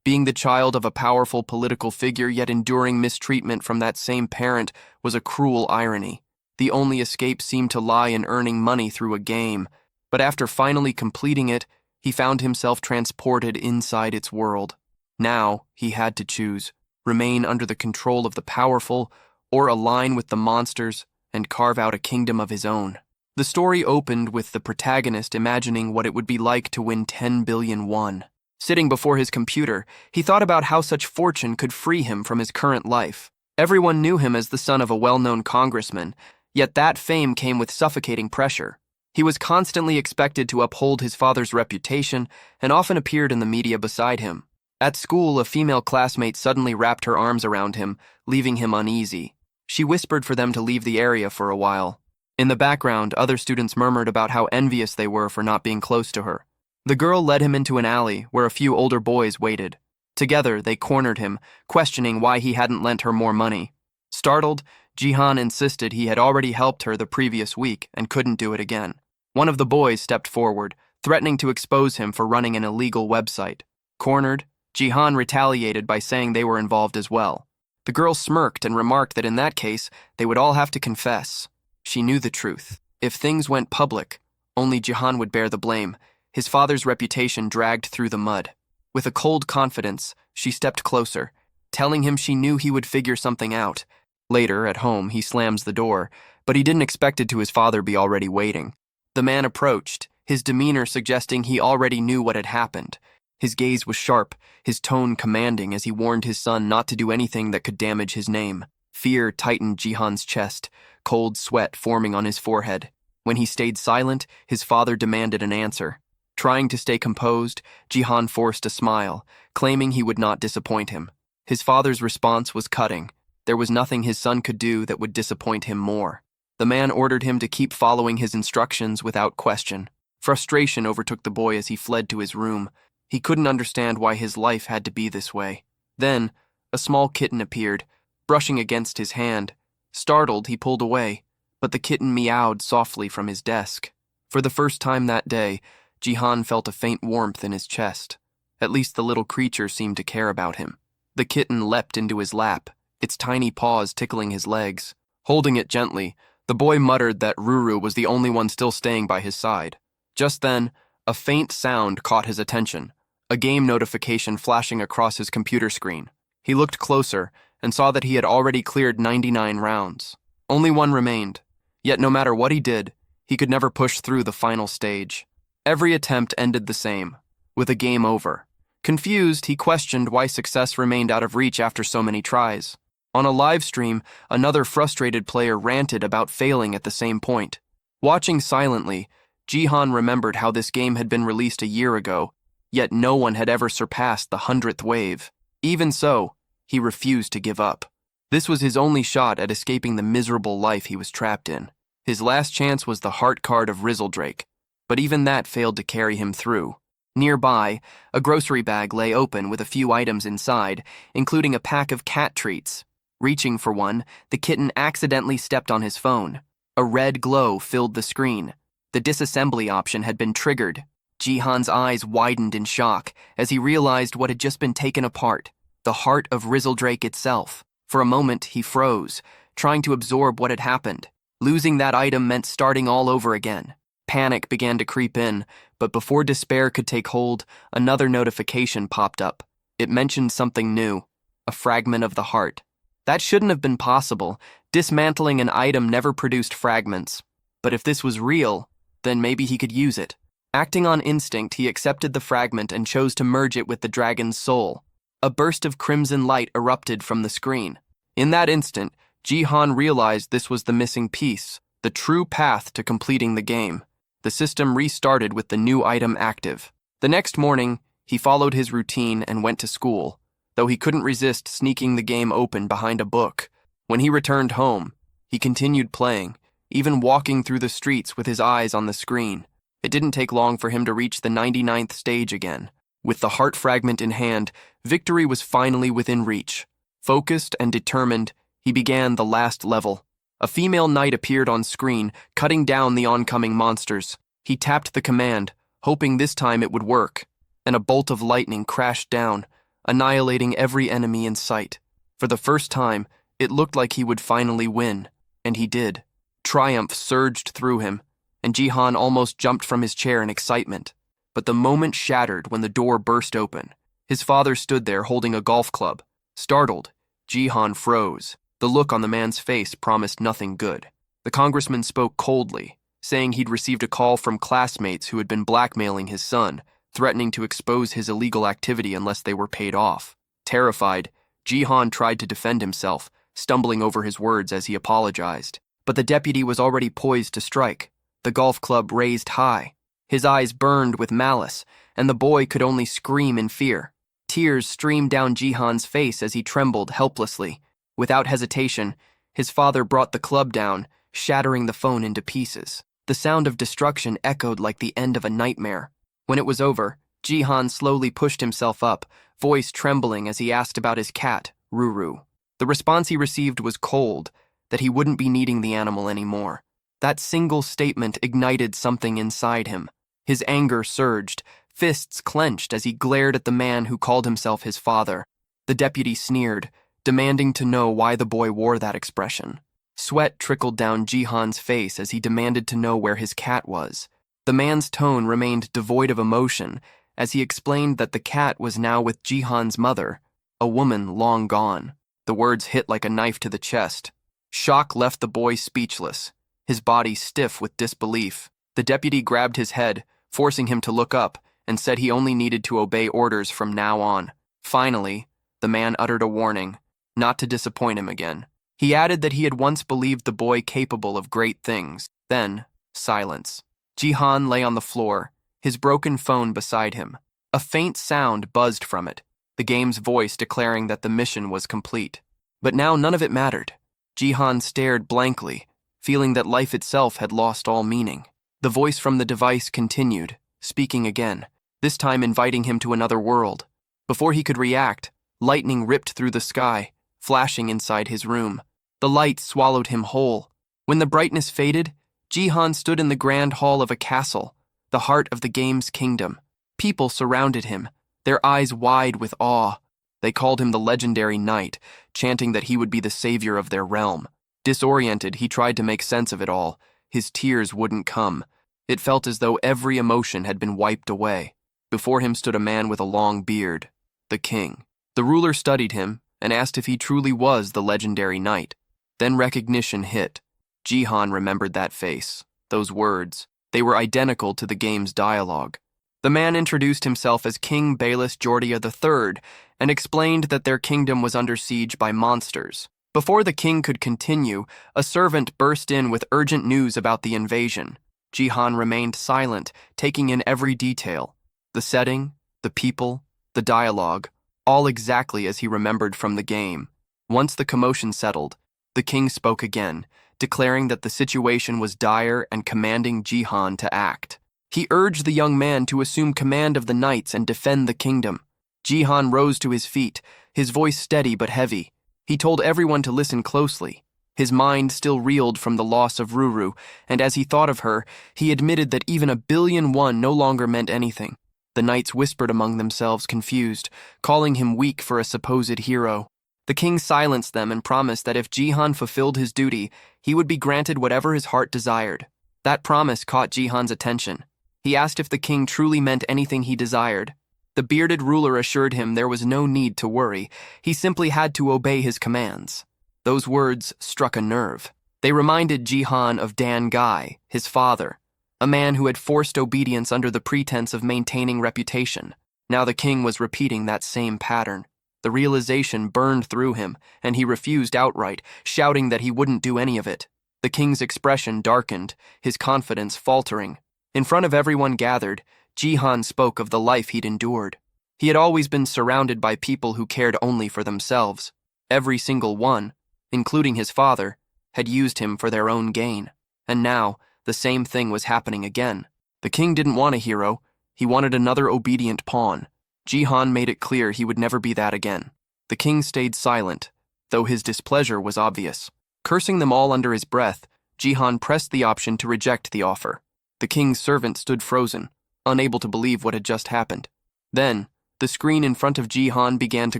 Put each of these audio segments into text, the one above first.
Being the child of a powerful political figure yet enduring mistreatment from that same parent was a cruel irony. The only escape seemed to lie in earning money through a game, but after finally completing it, he found himself transported inside its world. Now, he had to choose: remain under the control of the powerful, or align with the monsters and carve out a kingdom of his own. The story opened with the protagonist imagining what it would be like to win 10 billion won. Sitting before his computer, he thought about how such fortune could free him from his current life. Everyone knew him as the son of a well-known congressman, yet that fame came with suffocating pressure. He was constantly expected to uphold his father's reputation and often appeared in the media beside him. At school, a female classmate suddenly wrapped her arms around him, leaving him uneasy. She whispered for them to leave the area for a while. In the background, other students murmured about how envious they were for not being close to her. The girl led him into an alley where a few older boys waited. Together, they cornered him, questioning why he hadn't lent her more money. Startled, Jihan insisted he had already helped her the previous week and couldn't do it again. One of the boys stepped forward, threatening to expose him for running an illegal website. Cornered, Jihan retaliated by saying they were involved as well. The girl smirked and remarked that in that case, they would all have to confess. She knew the truth. If things went public, only Jihan would bear the blame. His father's reputation dragged through the mud. With a cold confidence, she stepped closer, telling him she knew he would figure something out. Later, at home, he slams the door, but he didn't expect it to his father be already waiting. The man approached, his demeanor suggesting he already knew what had happened. His gaze was sharp, his tone commanding as he warned his son not to do anything that could damage his name. Fear tightened Jihan's chest, cold sweat forming on his forehead. When he stayed silent, his father demanded an answer. Trying to stay composed, Jihan forced a smile, claiming he would not disappoint him. His father's response was cutting. There was nothing his son could do that would disappoint him more. The man ordered him to keep following his instructions without question. Frustration overtook the boy as he fled to his room. He couldn't understand why his life had to be this way. Then, a small kitten appeared, brushing against his hand. Startled, he pulled away, but the kitten meowed softly from his desk. For the first time that day, Jihan felt a faint warmth in his chest. At least the little creature seemed to care about him. The kitten leapt into his lap, its tiny paws tickling his legs. Holding it gently, the boy muttered that Ruru was the only one still staying by his side. Just then, a faint sound caught his attention, a game notification flashing across his computer screen. He looked closer and saw that he had already cleared 99 rounds. Only one remained. Yet no matter what he did, he could never push through the final stage. Every attempt ended the same, with a game over. Confused, he questioned why success remained out of reach after so many tries. On a live stream, another frustrated player ranted about failing at the same point. Watching silently, Jihan remembered how this game had been released a year ago, yet no one had ever surpassed the 100th wave. Even so, he refused to give up. This was his only shot at escaping the miserable life he was trapped in. His last chance was the heart card of Rizzledrake, but even that failed to carry him through. Nearby, a grocery bag lay open with a few items inside, including a pack of cat treats. Reaching for one, the kitten accidentally stepped on his phone. A red glow filled the screen. The disassembly option had been triggered. Jihan's eyes widened in shock as he realized what had just been taken apart, the heart of Rizzledrake itself. For a moment, he froze, trying to absorb what had happened. Losing that item meant starting all over again. Panic began to creep in, but before despair could take hold, another notification popped up. It mentioned something new, a fragment of the heart. That shouldn't have been possible. Dismantling an item never produced fragments. But if this was real, then maybe he could use it. Acting on instinct, he accepted the fragment and chose to merge it with the dragon's soul. A burst of crimson light erupted from the screen. In that instant, Jihan realized this was the missing piece, the true path to completing the game. The system restarted with the new item active. The next morning, he followed his routine and went to school, though he couldn't resist sneaking the game open behind a book. When he returned home, he continued playing, even walking through the streets with his eyes on the screen. It didn't take long for him to reach the 99th stage again. With the heart fragment in hand, victory was finally within reach. Focused and determined, he began the last level. A female knight appeared on screen, cutting down the oncoming monsters. He tapped the command, hoping this time it would work, and a bolt of lightning crashed down. annihilating every enemy in sight. For the first time, it looked like he would finally win, and he did. Triumph surged through him, and Jihan almost jumped from his chair in excitement. But the moment shattered when the door burst open. His father stood there holding a golf club. Startled, Jihan froze. The look on the man's face promised nothing good. The congressman spoke coldly, saying he'd received a call from classmates who had been blackmailing his son, threatening to expose his illegal activity unless they were paid off. Terrified, Jihan tried to defend himself, stumbling over his words as he apologized. But the deputy was already poised to strike, the golf club raised high. His eyes burned with malice, and the boy could only scream in fear. Tears streamed down Jihan's face as he trembled helplessly. Without hesitation, his father brought the club down, shattering the phone into pieces. The sound of destruction echoed like the end of a nightmare. When it was over, Jihan slowly pushed himself up, voice trembling as he asked about his cat, Ruru. The response he received was cold, that he wouldn't be needing the animal anymore. That single statement ignited something inside him. His anger surged, fists clenched as he glared at the man who called himself his father. The deputy sneered, demanding to know why the boy wore that expression. Sweat trickled down Jihan's face as he demanded to know where his cat was. The man's tone remained devoid of emotion as he explained that the cat was now with Jihan's mother, a woman long gone. The words hit like a knife to the chest. Shock left the boy speechless, his body stiff with disbelief. The deputy grabbed his head, forcing him to look up, and said he only needed to obey orders from now on. Finally, the man uttered a warning, not to disappoint him again. He added that he had once believed the boy capable of great things. Then, silence. Jihan lay on the floor, his broken phone beside him. A faint sound buzzed from it, the game's voice declaring that the mission was complete. But now none of it mattered. Jihan stared blankly, feeling that life itself had lost all meaning. The voice from the device continued, speaking again, this time inviting him to another world. Before he could react, lightning ripped through the sky, flashing inside his room. The light swallowed him whole. When the brightness faded, Jihan stood in the grand hall of a castle, the heart of the game's kingdom. People surrounded him, their eyes wide with awe. They called him the legendary knight, chanting that he would be the savior of their realm. Disoriented, he tried to make sense of it all. His tears wouldn't come. It felt as though every emotion had been wiped away. Before him stood a man with a long beard, the king. The ruler studied him and asked if he truly was the legendary knight. Then recognition hit. Jihan remembered that face, those words. They were identical to the game's dialogue. The man introduced himself as King Bayless Jordia III and explained that their kingdom was under siege by monsters. Before the king could continue, a servant burst in with urgent news about the invasion. Jihan remained silent, taking in every detail. The setting, the people, the dialogue, all exactly as he remembered from the game. Once the commotion settled, the king spoke again, declaring that the situation was dire and commanding Jihan to act. He urged the young man to assume command of the knights and defend the kingdom. Jihan rose to his feet, his voice steady but heavy. He told everyone to listen closely. His mind still reeled from the loss of Ruru, and as he thought of her, he admitted that even 1,000,000,001 no longer meant anything. The knights whispered among themselves, confused, calling him weak for a supposed hero. The king silenced them and promised that if Jihan fulfilled his duty, he would be granted whatever his heart desired. That promise caught Jihan's attention. He asked if the king truly meant anything he desired. The bearded ruler assured him there was no need to worry. He simply had to obey his commands. Those words struck a nerve. They reminded Jihan of Dan Guy, his father, a man who had forced obedience under the pretense of maintaining reputation. Now the king was repeating that same pattern. The realization burned through him, and he refused outright, shouting that he wouldn't do any of it. The king's expression darkened, his confidence faltering. In front of everyone gathered, Jihan spoke of the life he'd endured. He had always been surrounded by people who cared only for themselves. Every single one, including his father, had used him for their own gain. And now, the same thing was happening again. The king didn't want a hero. He wanted another obedient pawn. Jihan made it clear he would never be that again. The king stayed silent, though his displeasure was obvious. Cursing them all under his breath, Jihan pressed the option to reject the offer. The king's servant stood frozen, unable to believe what had just happened. Then, the screen in front of Jihan began to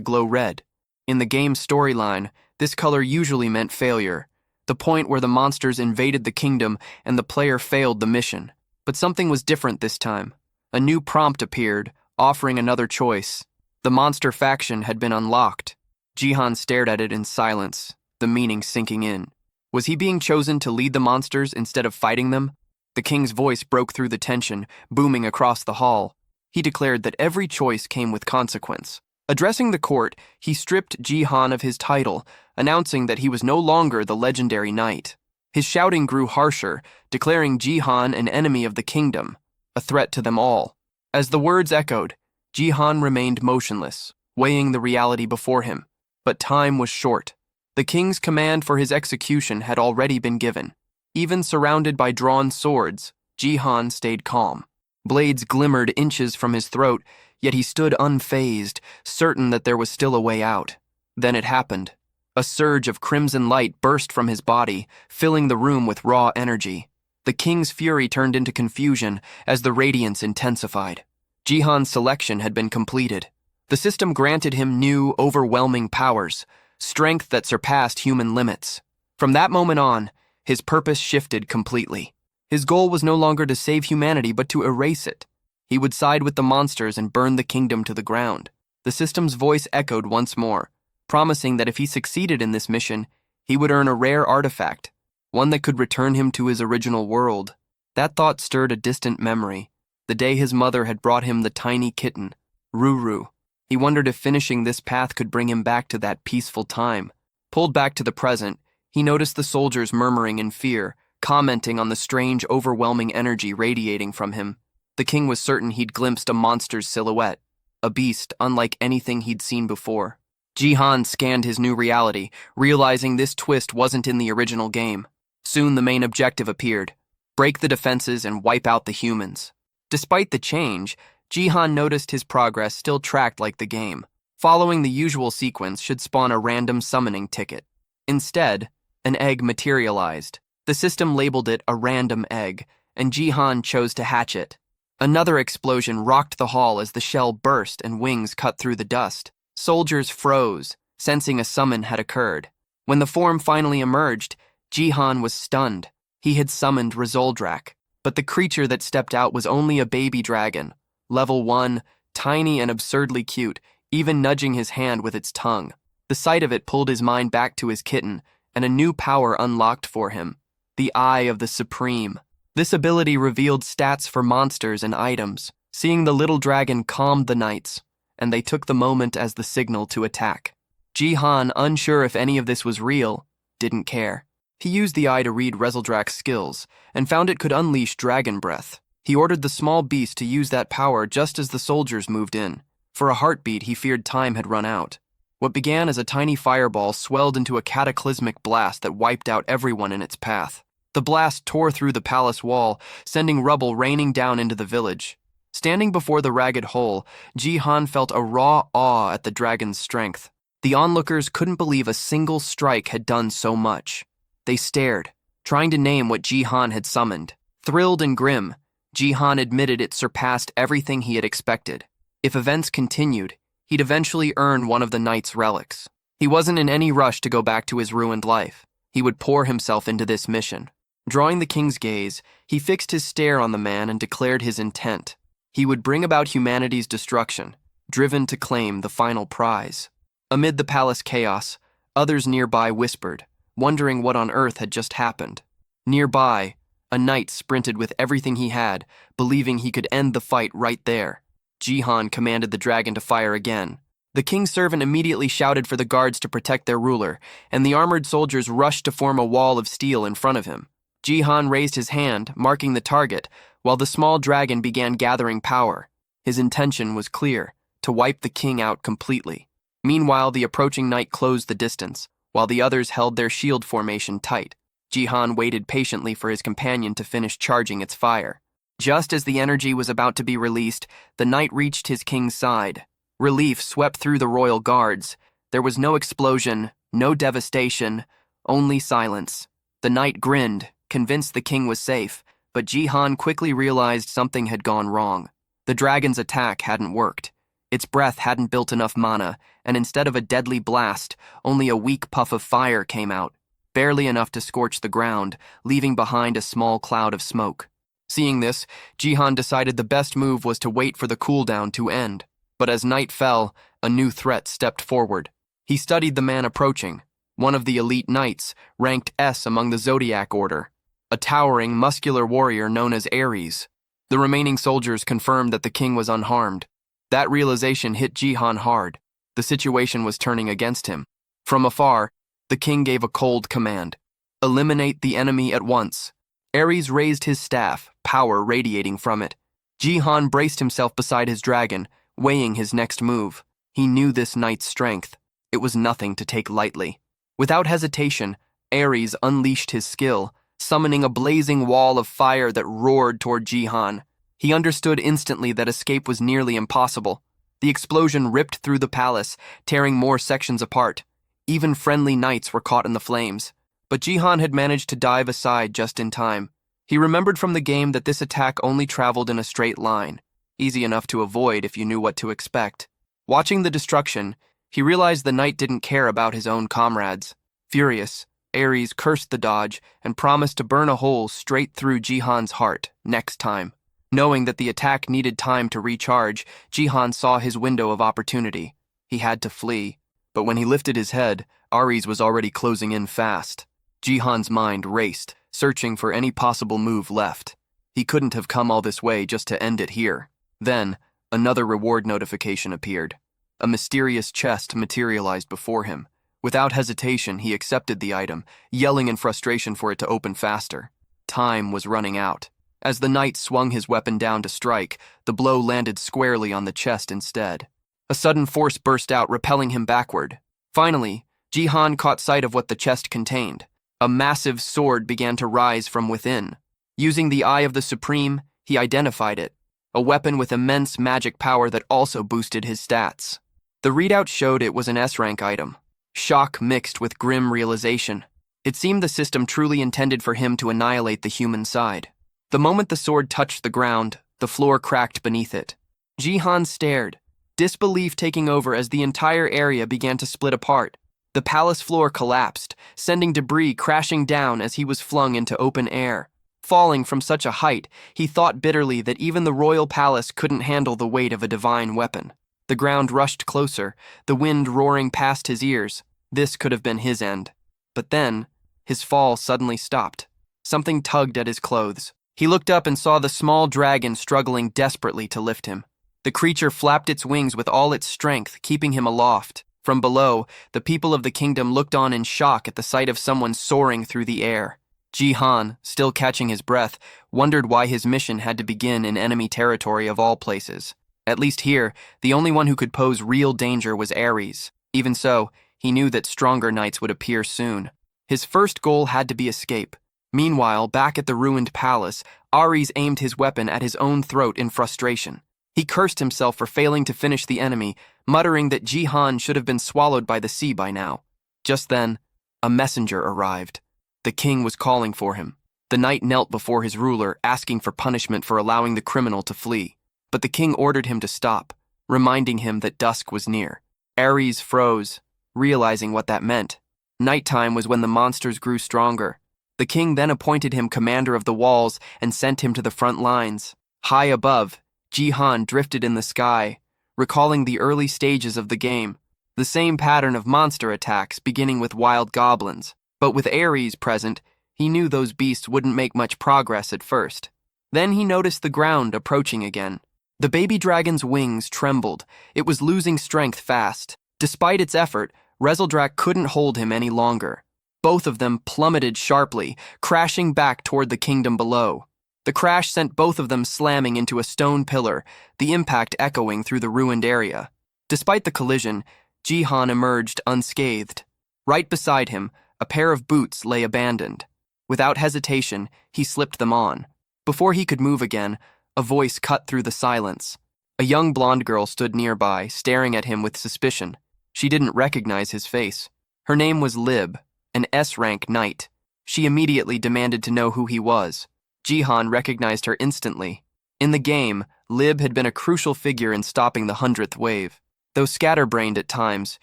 glow red. In the game's storyline, this color usually meant failure, the point where the monsters invaded the kingdom and the player failed the mission. But something was different this time. A new prompt appeared, offering another choice. The monster faction had been unlocked. Jihan stared at it in silence, the meaning sinking in. Was he being chosen to lead the monsters instead of fighting them? The king's voice broke through the tension, booming across the hall. He declared that every choice came with consequence. Addressing the court, he stripped Jihan of his title, announcing that he was no longer the legendary knight. His shouting grew harsher, declaring Jihan an enemy of the kingdom, a threat to them all. As the words echoed, Jihan remained motionless, weighing the reality before him. But time was short. The king's command for his execution had already been given. Even surrounded by drawn swords, Jihan stayed calm. Blades glimmered inches from his throat, yet he stood unfazed, certain that there was still a way out. Then it happened. A surge of crimson light burst from his body, filling the room with raw energy. The king's fury turned into confusion as the radiance intensified. Jihan's selection had been completed. The system granted him new, overwhelming powers, strength that surpassed human limits. From that moment on, his purpose shifted completely. His goal was no longer to save humanity, but to erase it. He would side with the monsters and burn the kingdom to the ground. The system's voice echoed once more, promising that if he succeeded in this mission, he would earn a rare artifact, one that could return him to his original world. That thought stirred a distant memory, the day his mother had brought him the tiny kitten, Ruru. He wondered if finishing this path could bring him back to that peaceful time. Pulled back to the present, he noticed the soldiers murmuring in fear, commenting on the strange, overwhelming energy radiating from him. The king was certain he'd glimpsed a monster's silhouette, a beast unlike anything he'd seen before. Jihan scanned his new reality, realizing this twist wasn't in the original game. Soon the main objective appeared: break the defenses and wipe out the humans. Despite the change, Jihan noticed his progress still tracked like the game. Following the usual sequence should spawn a random summoning ticket. Instead, an egg materialized. The system labeled it a random egg, and Jihan chose to hatch it. Another explosion rocked the hall as the shell burst and wings cut through the dust. Soldiers froze, sensing a summon had occurred. When the form finally emerged, Jihan was stunned. He had summoned Rezoldrak, but the creature that stepped out was only a baby dragon. Level 1, tiny and absurdly cute, even nudging his hand with its tongue. The sight of it pulled his mind back to his kitten, and a new power unlocked for him: the Eye of the Supreme. This ability revealed stats for monsters and items. Seeing the little dragon calmed the knights, and they took the moment as the signal to attack. Jihan, unsure if any of this was real, didn't care. He used the eye to read Rezoldrak's skills, and found it could unleash dragon breath. He ordered the small beast to use that power just as the soldiers moved in. For a heartbeat, he feared time had run out. What began as a tiny fireball swelled into a cataclysmic blast that wiped out everyone in its path. The blast tore through the palace wall, sending rubble raining down into the village. Standing before the ragged hole, Jihan felt a raw awe at the dragon's strength. The onlookers couldn't believe a single strike had done so much. They stared, trying to name what Jihan had summoned. Thrilled and grim, Jihan admitted it surpassed everything he had expected. If events continued, he'd eventually earn one of the knight's relics. He wasn't in any rush to go back to his ruined life. He would pour himself into this mission. Drawing the king's gaze, he fixed his stare on the man and declared his intent. He would bring about humanity's destruction, driven to claim the final prize. Amid the palace chaos, others nearby whispered, wondering what on earth had just happened. Nearby, a knight sprinted with everything he had, believing he could end the fight right there. Jihan commanded the dragon to fire again. The king's servant immediately shouted for the guards to protect their ruler, and the armored soldiers rushed to form a wall of steel in front of him. Jihan raised his hand, marking the target, while the small dragon began gathering power. His intention was clear: to wipe the king out completely. Meanwhile, the approaching knight closed the distance, while the others held their shield formation tight. Jihan waited patiently for his companion to finish charging its fire. Just as the energy was about to be released, the knight reached his king's side. Relief swept through the royal guards. There was no explosion, no devastation, only silence. The knight grinned, convinced the king was safe, but Jihan quickly realized something had gone wrong. The dragon's attack hadn't worked. Its breath hadn't built enough mana, and instead of a deadly blast, only a weak puff of fire came out, barely enough to scorch the ground, leaving behind a small cloud of smoke. Seeing this, Jihan decided the best move was to wait for the cooldown to end. But as night fell, a new threat stepped forward. He studied the man approaching, one of the elite knights, ranked S among the Zodiac Order, a towering, muscular warrior known as Ares. The remaining soldiers confirmed that the king was unharmed. That realization hit Jihan hard. The situation was turning against him. From afar, the king gave a cold command. Eliminate the enemy at once. Ares raised his staff, power radiating from it. Jihan braced himself beside his dragon, weighing his next move. He knew this knight's strength. It was nothing to take lightly. Without hesitation, Ares unleashed his skill, summoning a blazing wall of fire that roared toward Jihan. He understood instantly that escape was nearly impossible. The explosion ripped through the palace, tearing more sections apart. Even friendly knights were caught in the flames. But Jihan had managed to dive aside just in time. He remembered from the game that this attack only traveled in a straight line, easy enough to avoid if you knew what to expect. Watching the destruction, he realized the knight didn't care about his own comrades. Furious, Ares cursed the dodge and promised to burn a hole straight through Jihan's heart next time. Knowing that the attack needed time to recharge, Jihan saw his window of opportunity. He had to flee, but when he lifted his head, Ares was already closing in fast. Jihan's mind raced, searching for any possible move left. He couldn't have come all this way just to end it here. Then, another reward notification appeared. A mysterious chest materialized before him. Without hesitation, he accepted the item, yelling in frustration for it to open faster. Time was running out. As the knight swung his weapon down to strike, the blow landed squarely on the chest instead. A sudden force burst out, repelling him backward. Finally, Jihan caught sight of what the chest contained. A massive sword began to rise from within. Using the Eye of the Supreme, he identified it, a weapon with immense magic power that also boosted his stats. The readout showed it was an S-rank item. Shock mixed with grim realization. It seemed the system truly intended for him to annihilate the human side. The moment the sword touched the ground, the floor cracked beneath it. Jihan stared, disbelief taking over as the entire area began to split apart. The palace floor collapsed, sending debris crashing down as he was flung into open air. Falling from such a height, he thought bitterly that even the royal palace couldn't handle the weight of a divine weapon. The ground rushed closer, the wind roaring past his ears. This could have been his end. But then, his fall suddenly stopped. Something tugged at his clothes. He looked up and saw the small dragon struggling desperately to lift him. The creature flapped its wings with all its strength, keeping him aloft. From below, the people of the kingdom looked on in shock at the sight of someone soaring through the air. Jihan, still catching his breath, wondered why his mission had to begin in enemy territory of all places. At least here, the only one who could pose real danger was Ares. Even so, he knew that stronger knights would appear soon. His first goal had to be escape. Meanwhile, back at the ruined palace, Ares aimed his weapon at his own throat in frustration. He cursed himself for failing to finish the enemy, muttering that Jihan should have been swallowed by the sea by now. Just then, a messenger arrived. The king was calling for him. The knight knelt before his ruler, asking for punishment for allowing the criminal to flee. But the king ordered him to stop, reminding him that dusk was near. Ares froze, realizing what that meant. Nighttime was when the monsters grew stronger. The king then appointed him commander of the walls and sent him to the front lines. High above, Jihan drifted in the sky, recalling the early stages of the game. The same pattern of monster attacks, beginning with wild goblins. But with Ares present, he knew those beasts wouldn't make much progress at first. Then he noticed the ground approaching again. The baby dragon's wings trembled. It was losing strength fast. Despite its effort, Rezeldrak couldn't hold him any longer. Both of them plummeted sharply, crashing back toward the kingdom below. The crash sent both of them slamming into a stone pillar, the impact echoing through the ruined area. Despite the collision, Jihan emerged unscathed. Right beside him, a pair of boots lay abandoned. Without hesitation, he slipped them on. Before he could move again, a voice cut through the silence. A young blonde girl stood nearby, staring at him with suspicion. She didn't recognize his face. Her name was Lib, an S-rank knight. She immediately demanded to know who he was. Jihan recognized her instantly. In the game, Lib had been a crucial figure in stopping the 100th wave. Though scatterbrained at times,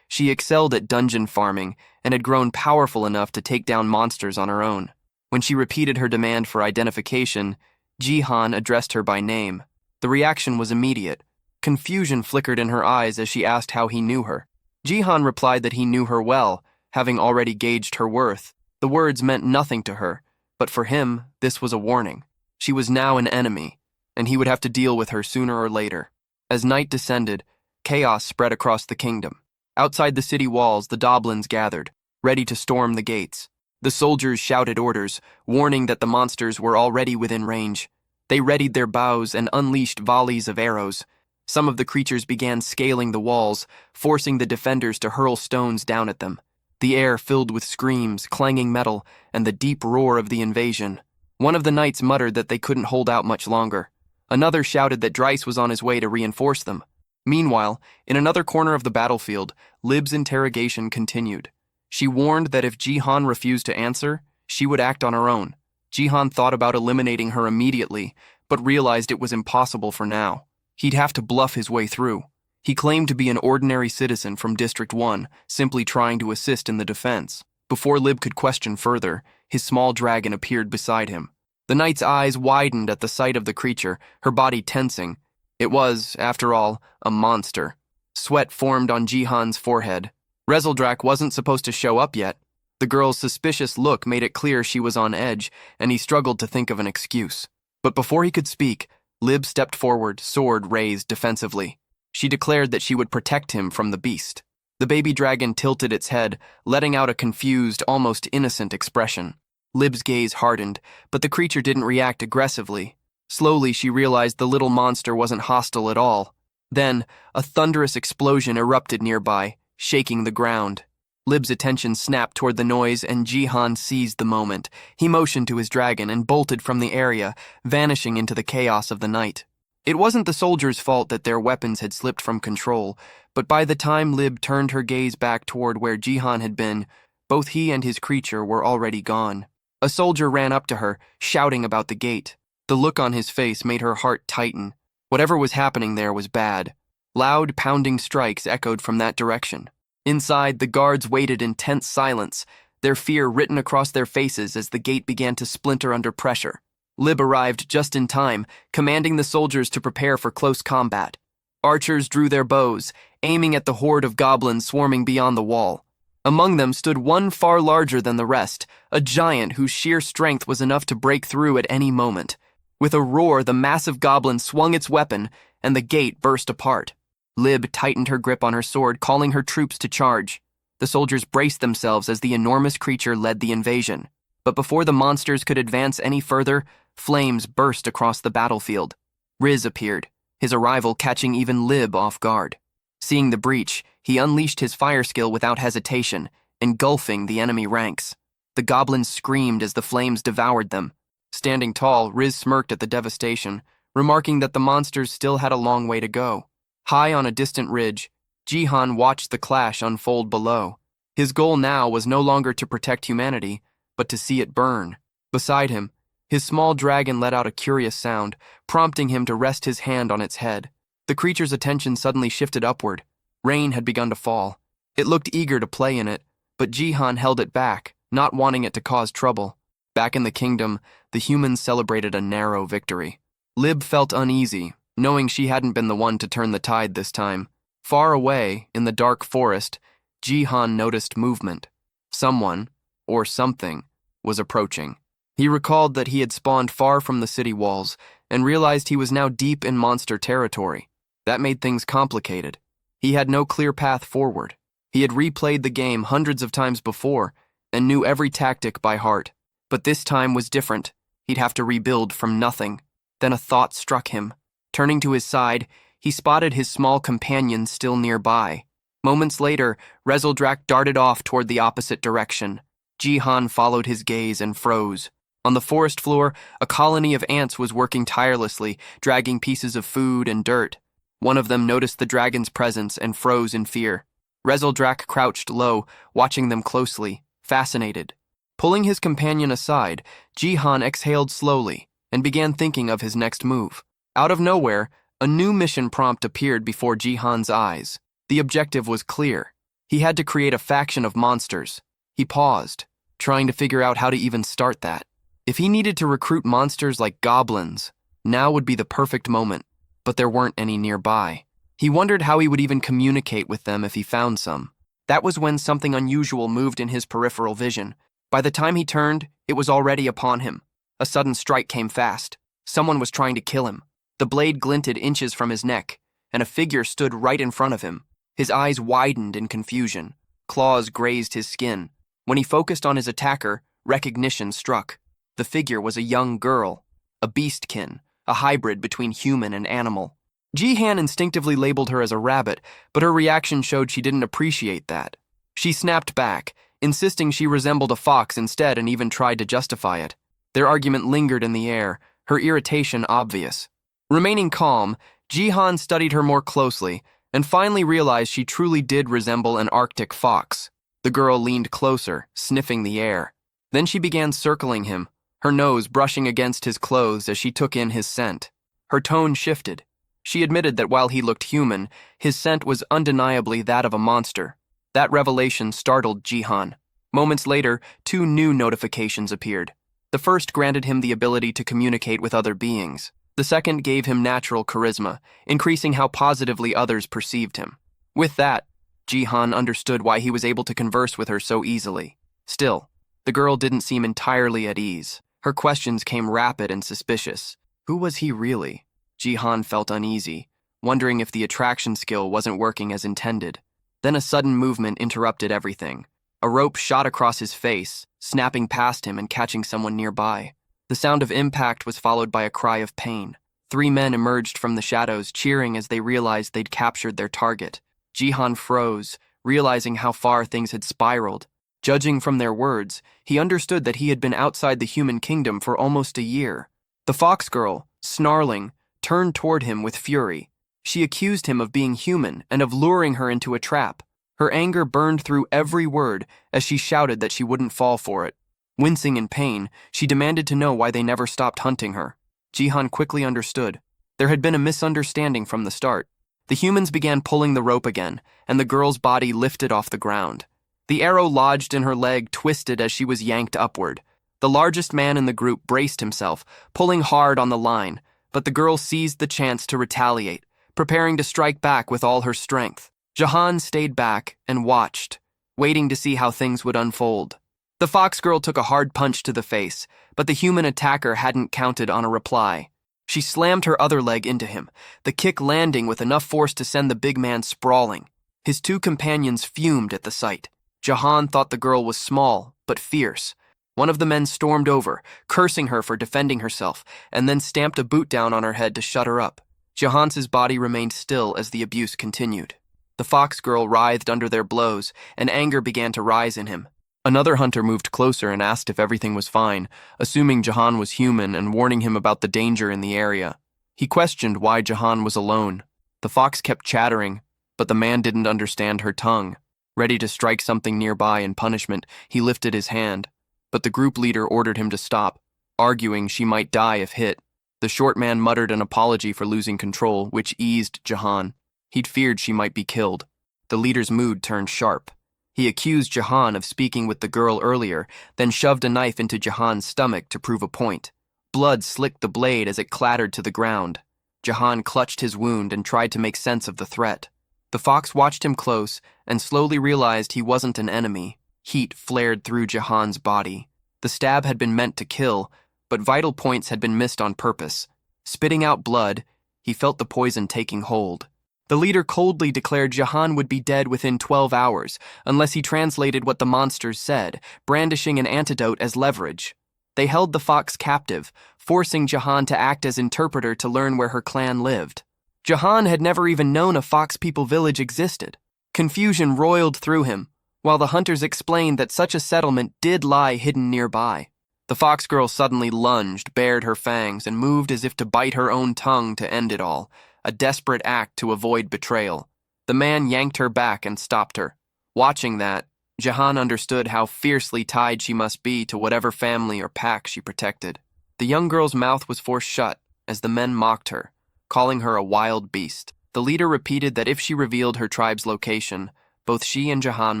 she excelled at dungeon farming and had grown powerful enough to take down monsters on her own. When she repeated her demand for identification, Jihan addressed her by name. The reaction was immediate. Confusion flickered in her eyes as she asked how he knew her. Jihan replied that he knew her well, having already gauged her worth. The words meant nothing to her, but for him, this was a warning. She was now an enemy, and he would have to deal with her sooner or later. As night descended, chaos spread across the kingdom. Outside the city walls, the Doblins gathered, ready to storm the gates. The soldiers shouted orders, warning that the monsters were already within range. They readied their bows and unleashed volleys of arrows. Some of the creatures began scaling the walls, forcing the defenders to hurl stones down at them. The air filled with screams, clanging metal, and the deep roar of the invasion. One of the knights muttered that they couldn't hold out much longer. Another shouted that Dryce was on his way to reinforce them. Meanwhile, in another corner of the battlefield, Lib's interrogation continued. She warned that if Jihan refused to answer, she would act on her own. Jihan thought about eliminating her immediately, but realized it was impossible for now. He'd have to bluff his way through. He claimed to be an ordinary citizen from District 1, simply trying to assist in the defense. Before Lib could question further, his small dragon appeared beside him. The knight's eyes widened at the sight of the creature, her body tensing. It was, after all, a monster. Sweat formed on Jihan's forehead. Rezeldrak wasn't supposed to show up yet. The girl's suspicious look made it clear she was on edge, and he struggled to think of an excuse. But before he could speak, Lib stepped forward, sword raised defensively. She declared that she would protect him from the beast. The baby dragon tilted its head, letting out a confused, almost innocent expression. Lib's gaze hardened, but the creature didn't react aggressively. Slowly, she realized the little monster wasn't hostile at all. Then, a thunderous explosion erupted nearby, shaking the ground. Lib's attention snapped toward the noise, and Jihan seized the moment. He motioned to his dragon and bolted from the area, vanishing into the chaos of the night. It wasn't the soldiers' fault that their weapons had slipped from control, but by the time Lib turned her gaze back toward where Jihan had been, both he and his creature were already gone. A soldier ran up to her, shouting about the gate. The look on his face made her heart tighten. Whatever was happening there was bad. Loud, pounding strikes echoed from that direction. Inside, the guards waited in tense silence, their fear written across their faces as the gate began to splinter under pressure. Lib arrived just in time, commanding the soldiers to prepare for close combat. Archers drew their bows, aiming at the horde of goblins swarming beyond the wall. Among them stood one far larger than the rest, a giant whose sheer strength was enough to break through at any moment. With a roar, the massive goblin swung its weapon, and the gate burst apart. Lib tightened her grip on her sword, calling her troops to charge. The soldiers braced themselves as the enormous creature led the invasion. But before the monsters could advance any further, flames burst across the battlefield. Riz appeared, his arrival catching even Lib off guard. Seeing the breach, he unleashed his fire skill without hesitation, engulfing the enemy ranks. The goblins screamed as the flames devoured them. Standing tall, Riz smirked at the devastation, remarking that the monsters still had a long way to go. High on a distant ridge, Jihan watched the clash unfold below. His goal now was no longer to protect humanity, but to see it burn. Beside him, his small dragon let out a curious sound, prompting him to rest his hand on its head. The creature's attention suddenly shifted upward. Rain had begun to fall. It looked eager to play in it, but Jihan held it back, not wanting it to cause trouble. Back in the kingdom, the humans celebrated a narrow victory. Lib felt uneasy, knowing she hadn't been the one to turn the tide this time. Far away, in the dark forest, Jihan noticed movement. Someone, or something, was approaching. He recalled that he had spawned far from the city walls, and realized he was now deep in monster territory. That made things complicated. He had no clear path forward. He had replayed the game hundreds of times before, and knew every tactic by heart. But this time was different. He'd have to rebuild from nothing. Then a thought struck him. Turning to his side, he spotted his small companion still nearby. Moments later, Rezeldrak darted off toward the opposite direction. Jihan followed his gaze and froze. On the forest floor, a colony of ants was working tirelessly, dragging pieces of food and dirt. One of them noticed the dragon's presence and froze in fear. Rezeldrak crouched low, watching them closely, fascinated. Pulling his companion aside, Jihan exhaled slowly and began thinking of his next move. Out of nowhere, a new mission prompt appeared before Jihan's eyes. The objective was clear. He had to create a faction of monsters. He paused, trying to figure out how to even start that. If he needed to recruit monsters like goblins, now would be the perfect moment, but there weren't any nearby. He wondered how he would even communicate with them if he found some. That was when something unusual moved in his peripheral vision. By the time he turned, it was already upon him. A sudden strike came fast. Someone was trying to kill him. The blade glinted inches from his neck, and a figure stood right in front of him. His eyes widened in confusion. Claws grazed his skin. When he focused on his attacker, recognition struck. The figure was a young girl, a beastkin, a hybrid between human and animal. Jihan instinctively labeled her as a rabbit, but her reaction showed she didn't appreciate that. She snapped back, insisting she resembled a fox instead, and even tried to justify it. Their argument lingered in the air, her irritation obvious. Remaining calm, Jihan studied her more closely and finally realized she truly did resemble an Arctic fox. The girl leaned closer, sniffing the air. Then she began circling him, her nose brushing against his clothes as she took in his scent. Her tone shifted. She admitted that while he looked human, his scent was undeniably that of a monster. That revelation startled Jihan. Moments later, 2 new notifications appeared. The first granted him the ability to communicate with other beings. The second gave him natural charisma, increasing how positively others perceived him. With that, Jihan understood why he was able to converse with her so easily. Still, the girl didn't seem entirely at ease. Her questions came rapid and suspicious. Who was he really? Jihan felt uneasy, wondering if the attraction skill wasn't working as intended. Then a sudden movement interrupted everything. A rope shot across his face, snapping past him and catching someone nearby. The sound of impact was followed by a cry of pain. 3 men emerged from the shadows, cheering as they realized they'd captured their target. Jihan froze, realizing how far things had spiraled. Judging from their words, he understood that he had been outside the human kingdom for almost a year. The fox girl, snarling, turned toward him with fury. She accused him of being human and of luring her into a trap. Her anger burned through every word as she shouted that she wouldn't fall for it. Wincing in pain, she demanded to know why they never stopped hunting her. Jihan quickly understood. There had been a misunderstanding from the start. The humans began pulling the rope again, and the girl's body lifted off the ground. The arrow lodged in her leg twisted as she was yanked upward. The largest man in the group braced himself, pulling hard on the line, but the girl seized the chance to retaliate, preparing to strike back with all her strength. Jihan stayed back and watched, waiting to see how things would unfold. The fox girl took a hard punch to the face, but the human attacker hadn't counted on a reply. She slammed her other leg into him, the kick landing with enough force to send the big man sprawling. His 2 companions fumed at the sight. Jihan thought the girl was small, but fierce. One of the men stormed over, cursing her for defending herself, and then stamped a boot down on her head to shut her up. Jihan's body remained still as the abuse continued. The fox girl writhed under their blows, and anger began to rise in him. Another hunter moved closer and asked if everything was fine, assuming Jihan was human and warning him about the danger in the area. He questioned why Jihan was alone. The fox kept chattering, but the man didn't understand her tongue. Ready to strike something nearby in punishment, he lifted his hand, but the group leader ordered him to stop, arguing she might die if hit. The short man muttered an apology for losing control, which eased Jihan. He'd feared she might be killed. The leader's mood turned sharp. He accused Jihan of speaking with the girl earlier, then shoved a knife into Jihan's stomach to prove a point. Blood slicked the blade as it clattered to the ground. Jihan clutched his wound and tried to make sense of the threat. The fox watched him close and slowly realized he wasn't an enemy. Heat flared through Jihan's body. The stab had been meant to kill, but vital points had been missed on purpose. Spitting out blood, he felt the poison taking hold. The leader coldly declared Jihan would be dead within 12 hours, unless he translated what the monsters said, brandishing an antidote as leverage. They held the fox captive, forcing Jihan to act as interpreter to learn where her clan lived. Jihan had never even known a fox people village existed. Confusion roiled through him, while the hunters explained that such a settlement did lie hidden nearby. The fox girl suddenly lunged, bared her fangs, and moved as if to bite her own tongue to end it all. A desperate act to avoid betrayal. The man yanked her back and stopped her. Watching that, Jihan understood how fiercely tied she must be to whatever family or pack she protected. The young girl's mouth was forced shut as the men mocked her, calling her a wild beast. The leader repeated that if she revealed her tribe's location, both she and Jahan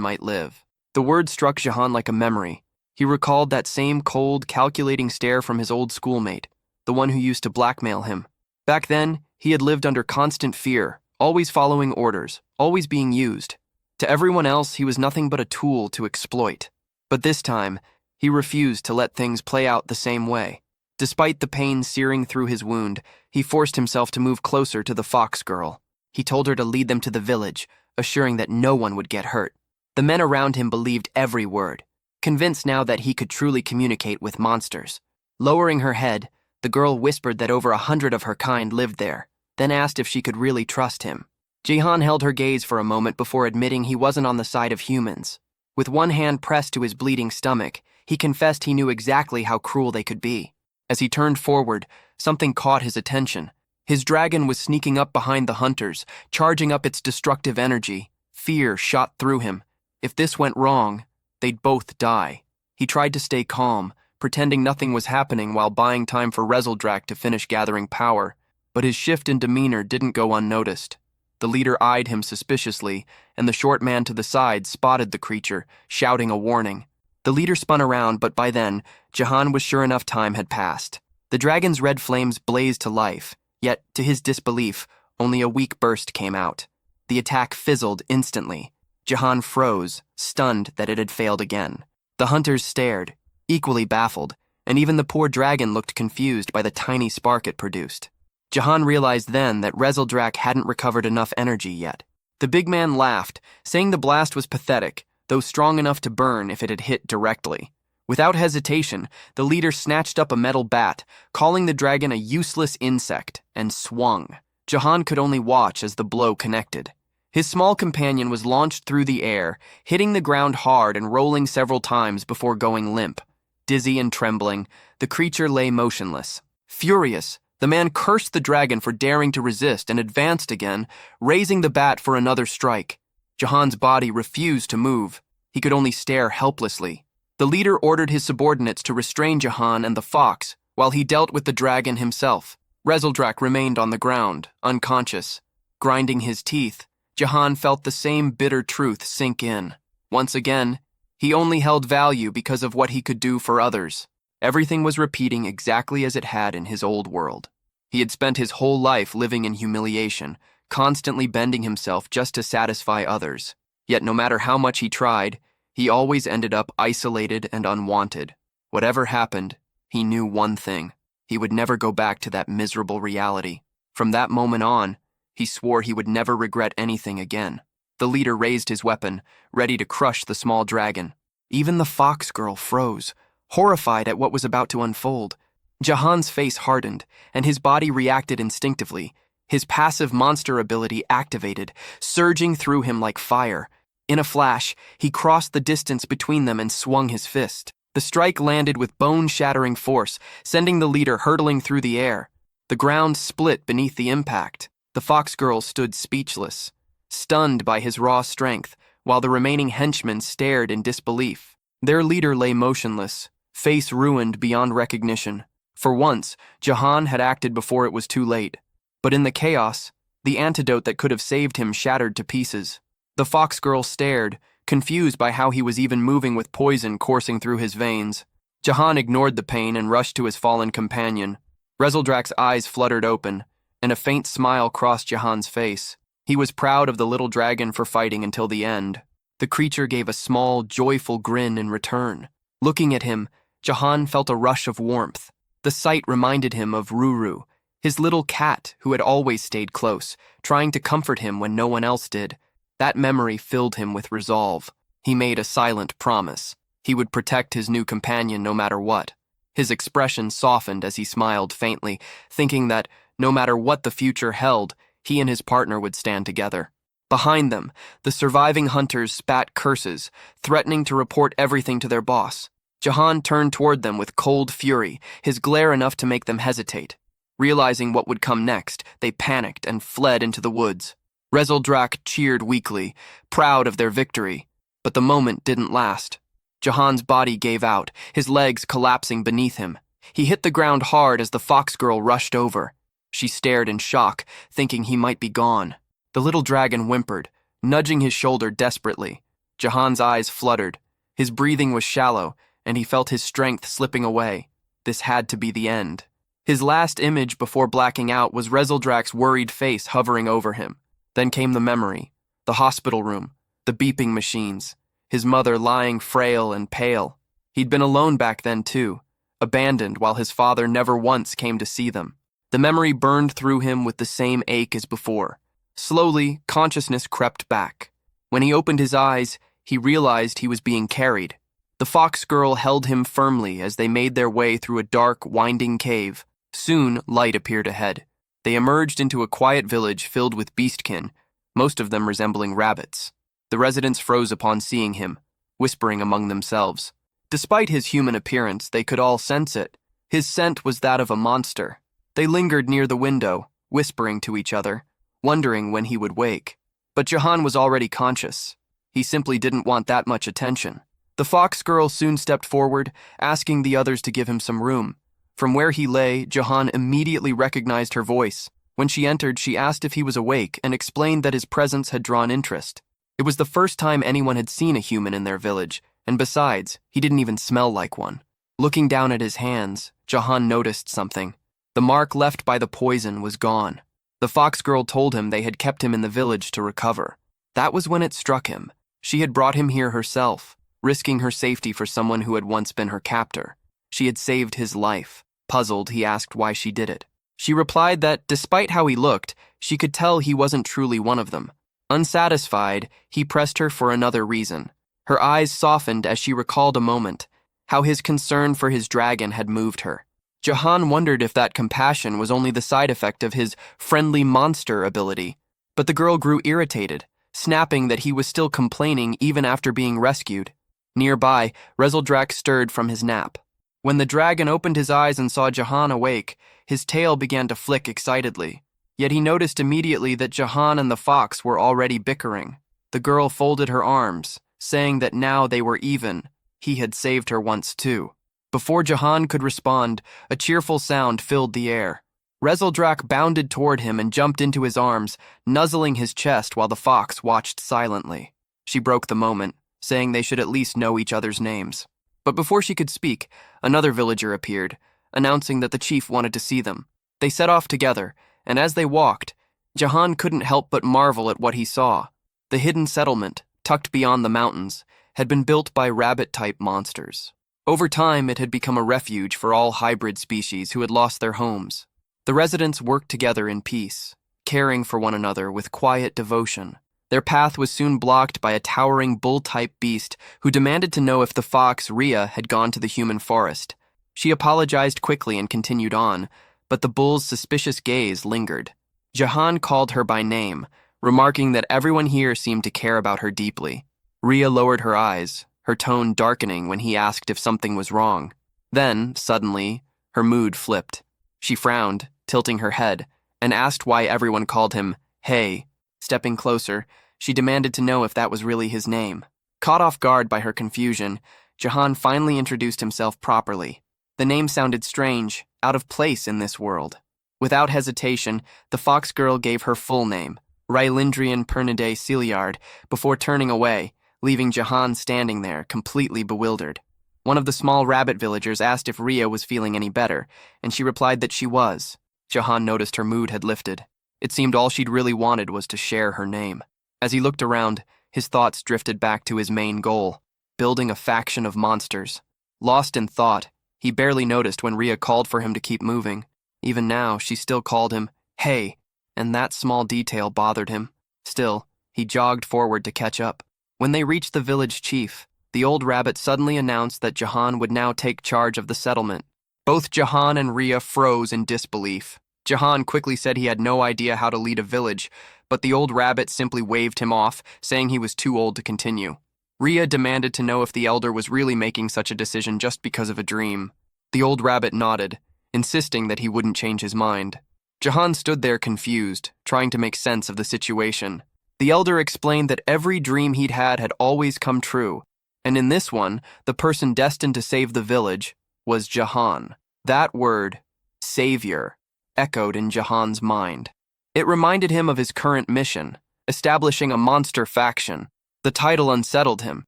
might live. The word struck Jahan like a memory. He recalled that same cold, calculating stare from his old schoolmate, the one who used to blackmail him. Back then, he had lived under constant fear, always following orders, always being used. To everyone else, he was nothing but a tool to exploit. But this time, he refused to let things play out the same way. Despite the pain searing through his wound, he forced himself to move closer to the fox girl. He told her to lead them to the village, assuring that no one would get hurt. The men around him believed every word, convinced now that he could truly communicate with monsters. Lowering her head, the girl whispered that over 100 of her kind lived there, then asked if she could really trust him. Jahan held her gaze for a moment before admitting he wasn't on the side of humans. With one hand pressed to his bleeding stomach, he confessed he knew exactly how cruel they could be. As he turned forward, something caught his attention. His dragon was sneaking up behind the hunters, charging up its destructive energy. Fear shot through him. If this went wrong, they'd both die. He tried to stay calm, pretending nothing was happening while buying time for Rezeldrak to finish gathering power. But his shift in demeanor didn't go unnoticed. The leader eyed him suspiciously, and the short man to the side spotted the creature, shouting a warning. The leader spun around, but by then, Jahan was sure enough time had passed. The dragon's red flames blazed to life, yet, to his disbelief, only a weak burst came out. The attack fizzled instantly. Jahan froze, stunned that it had failed again. The hunters stared, equally baffled, and even the poor dragon looked confused by the tiny spark it produced. Jahan realized then that Rezeldrak hadn't recovered enough energy yet. The big man laughed, saying the blast was pathetic, though strong enough to burn if it had hit directly. Without hesitation, the leader snatched up a metal bat, calling the dragon a useless insect, and swung. Jahan could only watch as the blow connected. His small companion was launched through the air, hitting the ground hard and rolling several times before going limp. Dizzy and trembling, the creature lay motionless. Furious, the man cursed the dragon for daring to resist and advanced again, raising the bat for another strike. Jahan's body refused to move. He could only stare helplessly. The leader ordered his subordinates to restrain Jahan and the fox, while he dealt with the dragon himself. Rezeldrak remained on the ground, unconscious. Grinding his teeth, Jahan felt the same bitter truth sink in. Once again, he only held value because of what he could do for others. Everything was repeating exactly as it had in his old world. He had spent his whole life living in humiliation, constantly bending himself just to satisfy others. Yet no matter how much he tried, he always ended up isolated and unwanted. Whatever happened, he knew one thing. He would never go back to that miserable reality. From that moment on, he swore he would never regret anything again. The leader raised his weapon, ready to crush the small dragon. Even the fox girl froze, horrified at what was about to unfold. Jahan's face hardened, and his body reacted instinctively. His passive monster ability activated, surging through him like fire. In a flash, he crossed the distance between them and swung his fist. The strike landed with bone-shattering force, sending the leader hurtling through the air. The ground split beneath the impact. The fox girl stood speechless, stunned by his raw strength, while the remaining henchmen stared in disbelief. Their leader lay motionless, face ruined beyond recognition. For once, Jahan had acted before it was too late. But in the chaos, the antidote that could have saved him shattered to pieces. The fox girl stared, confused by how he was even moving with poison coursing through his veins. Jahan ignored the pain and rushed to his fallen companion. Rezeldrak's eyes fluttered open, and a faint smile crossed Jahan's face. He was proud of the little dragon for fighting until the end. The creature gave a small, joyful grin in return. Looking at him, Jahan felt a rush of warmth. The sight reminded him of Ruru, his little cat who had always stayed close, trying to comfort him when no one else did. That memory filled him with resolve. He made a silent promise. He would protect his new companion no matter what. His expression softened as he smiled faintly, thinking that, no matter what the future held, he and his partner would stand together. Behind them, the surviving hunters spat curses, threatening to report everything to their boss. Jahan turned toward them with cold fury, his glare enough to make them hesitate. Realizing what would come next, they panicked and fled into the woods. Rezeldrak cheered weakly, proud of their victory. But the moment didn't last. Jahan's body gave out, his legs collapsing beneath him. He hit the ground hard as the fox girl rushed over. She stared in shock, thinking he might be gone. The little dragon whimpered, nudging his shoulder desperately. Jahan's eyes fluttered. His breathing was shallow, and he felt his strength slipping away. This had to be the end. His last image before blacking out was Rezeldrak's worried face hovering over him. Then came the memory, the hospital room, the beeping machines, his mother lying frail and pale. He'd been alone back then too, abandoned while his father never once came to see them. The memory burned through him with the same ache as before. Slowly, consciousness crept back. When he opened his eyes, he realized he was being carried. The fox girl held him firmly as they made their way through a dark, winding cave. Soon, light appeared ahead. They emerged into a quiet village filled with beastkin, most of them resembling rabbits. The residents froze upon seeing him, whispering among themselves. Despite his human appearance, they could all sense it. His scent was that of a monster. They lingered near the window, whispering to each other, wondering when he would wake. But Jahan was already conscious. He simply didn't want that much attention. The fox girl soon stepped forward, asking the others to give him some room. From where he lay, Jahan immediately recognized her voice. When she entered, she asked if he was awake and explained that his presence had drawn interest. It was the first time anyone had seen a human in their village, and besides, he didn't even smell like one. Looking down at his hands, Jahan noticed something. The mark left by the poison was gone. The fox girl told him they had kept him in the village to recover. That was when it struck him. She had brought him here herself, risking her safety for someone who had once been her captor. She had saved his life. Puzzled, he asked why she did it. She replied that, despite how he looked, she could tell he wasn't truly one of them. Unsatisfied, he pressed her for another reason. Her eyes softened as she recalled a moment, how his concern for his dragon had moved her. Jahan wondered if that compassion was only the side effect of his friendly monster ability. But the girl grew irritated, snapping that he was still complaining even after being rescued. Nearby, Rezeldrak stirred from his nap. When the dragon opened his eyes and saw Jahan awake, his tail began to flick excitedly. Yet he noticed immediately that Jahan and the fox were already bickering. The girl folded her arms, saying that now they were even. He had saved her once too. Before Jahan could respond, a cheerful sound filled the air. Rezeldrak bounded toward him and jumped into his arms, nuzzling his chest while the fox watched silently. She broke the moment, saying they should at least know each other's names. But before she could speak, another villager appeared, announcing that the chief wanted to see them. They set off together, and as they walked, Jahan couldn't help but marvel at what he saw. The hidden settlement, tucked beyond the mountains, had been built by rabbit-type monsters. Over time, it had become a refuge for all hybrid species who had lost their homes. The residents worked together in peace, caring for one another with quiet devotion. Their path was soon blocked by a towering bull-type beast who demanded to know if the fox, Rhea, had gone to the human forest. She apologized quickly and continued on, but the bull's suspicious gaze lingered. Jahan called her by name, remarking that everyone here seemed to care about her deeply. Rhea lowered her eyes, her tone darkening when he asked if something was wrong. Then, suddenly, her mood flipped. She frowned, tilting her head, and asked why everyone called him Hey. Stepping closer, she demanded to know if that was really his name. Caught off guard by her confusion, Jahan finally introduced himself properly. The name sounded strange, out of place in this world. Without hesitation, the fox girl gave her full name, Rylindrian Pernidae Celiard, before turning away, leaving Jahan standing there, completely bewildered. One of the small rabbit villagers asked if Rhea was feeling any better, and she replied that she was. Jahan noticed her mood had lifted. It seemed all she'd really wanted was to share her name. As he looked around, his thoughts drifted back to his main goal, building a faction of monsters. Lost in thought, he barely noticed when Rhea called for him to keep moving. Even now, she still called him, Hey, and that small detail bothered him. Still, he jogged forward to catch up. When they reached the village chief, the old rabbit suddenly announced that Jahan would now take charge of the settlement. Both Jahan and Rhea froze in disbelief. Jahan quickly said he had no idea how to lead a village, but the old rabbit simply waved him off, saying he was too old to continue. Rhea demanded to know if the elder was really making such a decision just because of a dream. The old rabbit nodded, insisting that he wouldn't change his mind. Jahan stood there confused, trying to make sense of the situation. The elder explained that every dream he'd had always come true, and in this one, the person destined to save the village was Jahan. That word, savior, echoed in Jahan's mind. It reminded him of his current mission, establishing a monster faction. The title unsettled him.